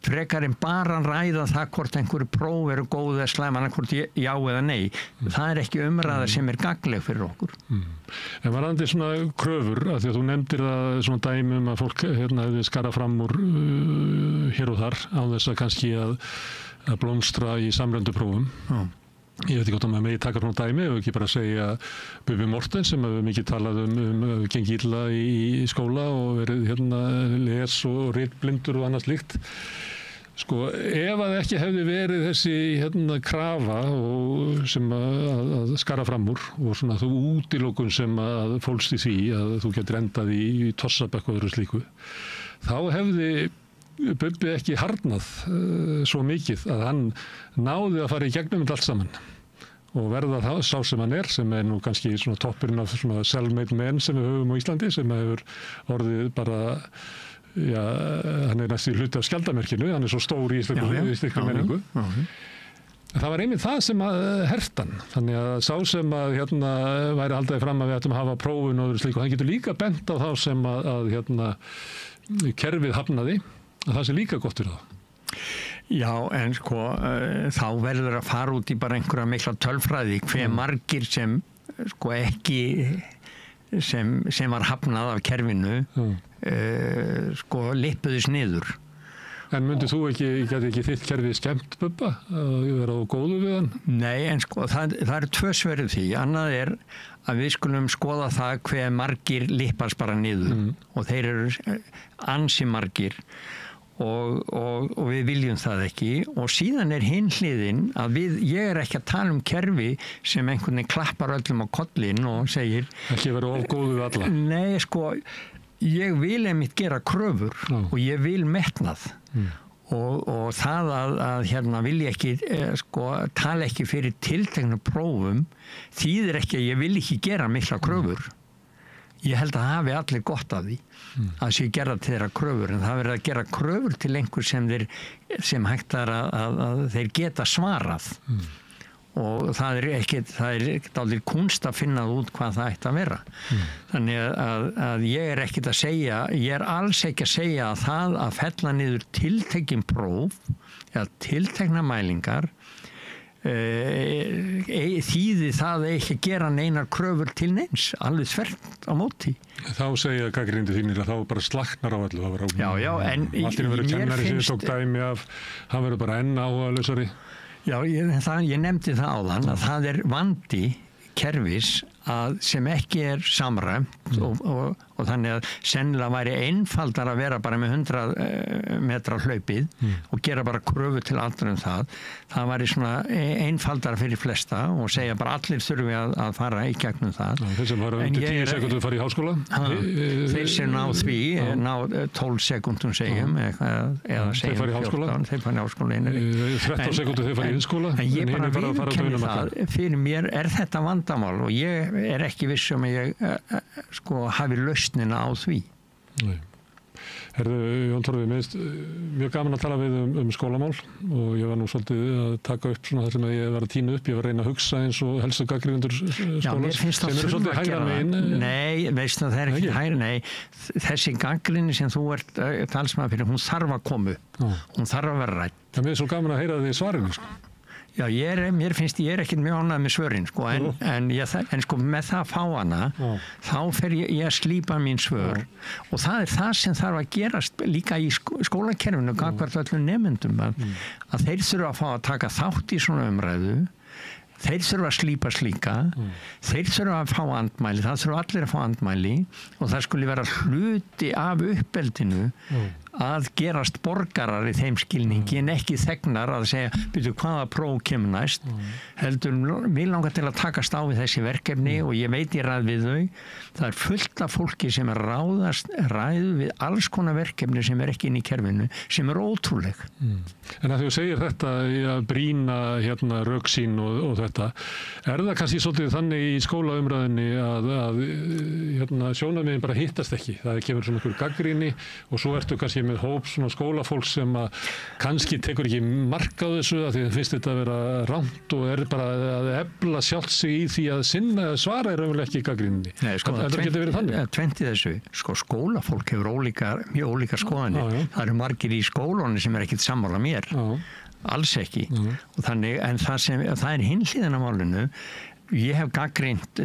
Frekar en bara ræða það hvort einhverju próf eru góð eða slæm, hvort já eða nei. Það ekki umræða sem gagnleg fyrir okkur. En varðandi svona kröfur, af því að þú nefndir það svona dæmi að fólk hefði skarað fram úr hér og þar á þess að kannski að blómstra í samrönduprófum. Ég veit ekki hvort að maður megi taka svona dæmi, ef ekki bara segja Bubi Mortens sem hefur mikið talað um gengi illa í skóla og verið les og ritblindur og annað slíkt. Sko, ef að ekki hefði verið þessi krafa sem að skara fram úr og svona þú útilokun sem að fólst í því að þú getur endað í tossabekk og öðru slíku, þá hefði Bubbi ekki harnað svo mikið að hann náði að fara í gegnum allt saman og verða það sá sem hann sem nú kannski svona toppurinn af svona self-made man sem við höfum á Íslandi, sem hefur orðið bara, hann næstu hluti af skjaldarmerkinu, hann svo stór í íslenskri menningu. Það var einmitt það sem að hertan, þannig að sá sem að væri haldaði fram að við ættum að hafa prófun og öðru slíku, hann getur líka bent á þá sem að kerfið hafnaði, að það sé líka gott fyrir það. Já, en sko, þá verður að fara út í bara einhverja mikla tölfræði, hver margir sem sko ekki, sem var hafnað af kerfinu, sko lippuðis niður. En myndið þú geti ekki þitt kerfið skemmt, Bubba, að vera á góðu við hann? Nei, en sko, það eru tvö svör því. Annað að við skulum skoða það hver margir lippast bara niður og þeir eru ansi margir og við viljum það ekki, og síðan hinn hliðin að ég ekki að tala um kerfi sem einhvern veginn klappar öllum á kollin og segir ekki vera of góðu við alla. Nei, sko, ég vil einmitt gera kröfur og ég vil metnað og það að vil ég ekki tala ekki fyrir tiltekna prófum þýðir ekki að ég vil ekki gera mikla kröfur. Ég held að hafi allir gott af því að sé gera til þeirra kröfur, en það verður að gera kröfur til einhver sem hægt að þeir geta svarað og það er aldrei kunst að finna út hvað það ætti að vera. Þannig að ég ekkert að segja, ég alls ekki að segja að það að fella niður tiltekin próf eða tiltekna mælingar þýði það ekki að gera neinar kröfur til neins, alveg þvert á móti. Þá segja gagnrýnendur þínir að þá bara slaknar á öllu. Já, en allt verður kennari sem tók dæmi af, hann verður bara enn áhugalausari. Já, ég nefndi það áðan að það vandi kerfis sem ekki samræmt og þannig að sennilega væri einfaldar að vera bara með 100 metra hlaupið og gera bara kröfu til allra það væri svona einfaldar fyrir flesta og segja bara allir þurfi að fara í gegnum það. Þeir sem fara undir 10 sekúndur fara í háskóla? Þeir sem ná því, ná 12 sekúndum segjum eða segjum 14, þeir fara í háskóla 13 sekúndur þeir fara í innskóla. En ég bara viðurkenni það, fyrir mér þetta vandamál og ég ekki vissum að ég hafi lausnina á því. Nei. Herðu, Jón Torfi, mér finnst mjög gaman að tala við skólamál og ég var nú svolítið að taka upp svona það sem ég var að tína upp, ég var að reyna að hugsa eins og helstu gagnrýnendur skólans. Já, mér finnst það þurfa að gera það. Nei, veistu það er ekki hægri, nei. Þessi gagnrýni sem þú ert talsmaður fyrir, hún þarf að komu, hún þarf að vera rædd. Það er svo gaman að heyra því svarinu, sko. Já, mér finnst ég ekkert mjög ánægð með svörin, sko, en sko með það að fá hana, þá fer ég að slípa mín svör og það það sem þarf að gerast líka í skólakerfinu, gagnvart öllum nemendum, að þeir þurfa að fá að taka þátt í svona umræðu, þeir þurfa að slípa slíka, þeir þurfa að fá andmæli, það þurfa allir að fá andmæli og það skuli vera hluti af uppeldinu að gerast borgarar í þeim skilningi en ekki þegnar að segja, byrju hvaða próf kemur næst, heldur mér langar til að takast á við þessi verkefni og ég veit ég ræð við þau, það er fullt af fólki sem ræðu við alls konar verkefni sem ekki inn í kerfinu, sem ótrúleg. En að þú segir þetta að brýna röksýn og þetta, er það kannski svolítið þannig í skólaumræðinni að sjónarmiðin bara hittast ekki, það kemur svona einhver gagnrýni og svo ertu kannski kannski með hóp svona skólafólk sem að kannski tekur ekki mark á þessu að því að finnst þetta að vera rangt og bara að efla sjálft sig í því að svara raunverulega ekki í gagnrýninni. Nei, sko, það getur verið þannig. Tvennt í þessu, sko, skólafólk hefur mjög ólíkar skoðanir. Það eru margir í skólunni sem ekkert sammála mér. Alls ekki. Og þannig, en það er hinn hliðin á málinu. Ég hef gagnrýnt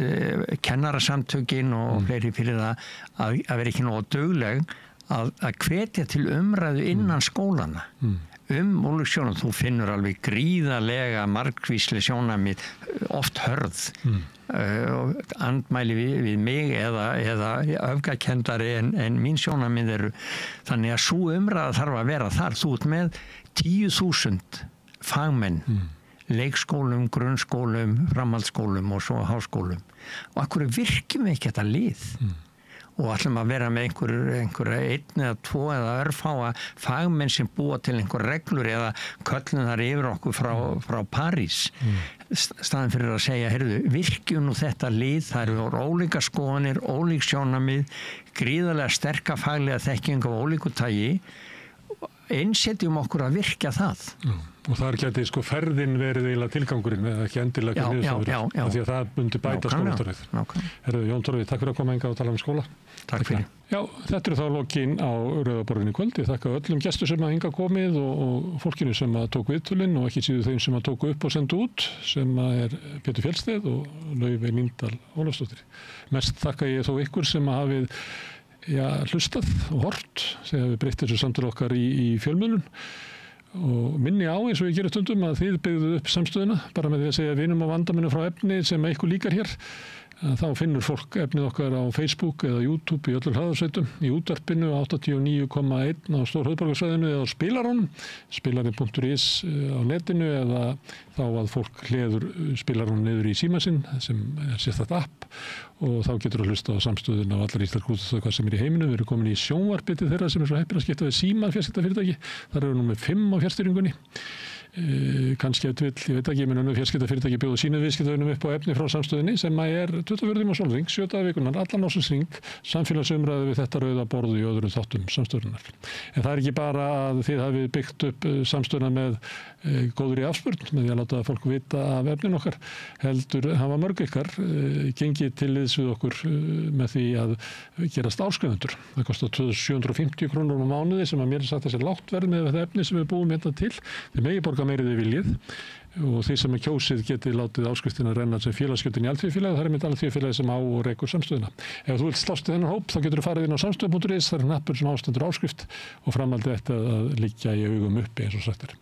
kennarasamtökin og fleiri fyrir það að vera ekki nógu dugleg að hvetja til umræðu innan skólana ólík þú finnur alveg gríðarlega margvísleg sjónarmið oft hörð andmæli við mig eða öfgakendari en mín sjónarmið eru þannig að sú umræða þarf að vera þar þú ert með 10.000 fagmenn leikskólum, grunnskólum, framhaldsskólum og svo háskólum. Og akkur virkjum við ekki þetta lið. Og ætlum að vera með einhverja 1 eða 2 eða örfáa fagmenn sem búa til einhver reglur eða köllum þar yfir okkur frá París. Staðan fyrir að segja, heyrðu, virkjum nú þetta lið, það eru ólíka skoðanir, ólík sjónarmið, gríðarlega sterka faglega þekking af ólíku tagi, einsetjum okkur að virkja það. Og þar geti ferðin verið eiginlega tilgangurinn eða ekki endilega ekki niðurstaður því að það myndi bæta skólatorfið. Herðu, Jón Torfi, takk fyrir að koma hingað og tala um skóla. Takk fyrir. Já, þetta þá lokin á Rauða borginni í kvöld. Ég þakka öllum gestur sem að hingað komið og fólkinu sem að tóku viðtölin og ekki síður þeim sem að tóku upp og sendu út sem að Pétur Fjellsteð og Laufey Líndal Ólafsdóttir. Mest þakka ég þó ykkur sem að hafið hlustað og hort sem hafið breytt þessu samtölu okkar í fjölmiðlun og minni á eins og ég gerir stundum að þið byggðuð upp samstöðuna bara með því að segja vinum á vandaminu frá efni sem eitthvað líkar hér þá finnur fólk efnið okkar á Facebook eða YouTube í öllum hraðarsveitum í útvarpinu 89,1 á Stórhöfðborgarsvæðinu eða á spilaranum spilarinn.is á netinu eða þá að fólk hleður spilaranum niður í síma sinn sem sérstakt app og þá getur að hlusta á samstöðuna á allar íslenskar útvarpsstöðvar sem í heiminum. Við erum komin í sjónvarpið til þeirra sem svo heppin að skipta við síma fjarskiptafyrirtæki. Þar eru númer 5 á fjarstýringunni. Kannski ég veit ekki, menn önnur fjarskiptafyrirtæki bjóða sínu viðskiptavinum upp á efni frá samstöðinni sem er 24 tíma á sólarhring, 7 daga vikunnar, allan ársins hring, samfélagsumræðu við þetta rauða borð í öðrum þáttum samstöðunar. En það er ekki bara að þið hafið byggt upp samstöðuna með góðri afspurn, með því að láta fólk vita af efnin okkar, heldur hafa mörg ykkar gengið til liðs við okkur með því að gerast áskrifundur. Það kostar 750 krónur á mánuði sem að mér er sagt að sé lágt verð með þetta efni sem við búum hérna til. Þið megi borga meiri þið viljið og því sem er kjósið geti látið áskriftina renna sem félagsgjöldin í Alþýðufélagi, það er mitt Alþýðufélagi sem á og rekur samstöðuna. Ef þú vilt slást við þennan hóp þá getur þú farið inn á samstöð.is, það er hnappur sem ástendur áskrift og framhaldið þetta að liggja í augum uppi eins og sagt er.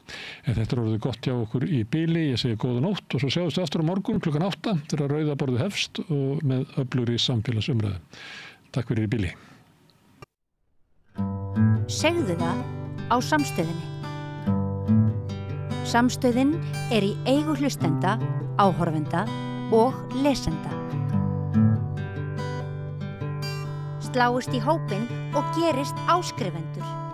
En þetta er orðið gott hjá okkur í bili, ég segi góða nótt og svo sjáumst við aftur á morgun klukkan 8 þegar Rauða borðið hefst og með öflugri samfélagsumræðu. Takk fyrir í bili. Segðu það á Samstöðinni. Samstöðin er í eigu hlustenda, áhorfenda og lesenda. Sláist í hópinn og gerist áskrifendur.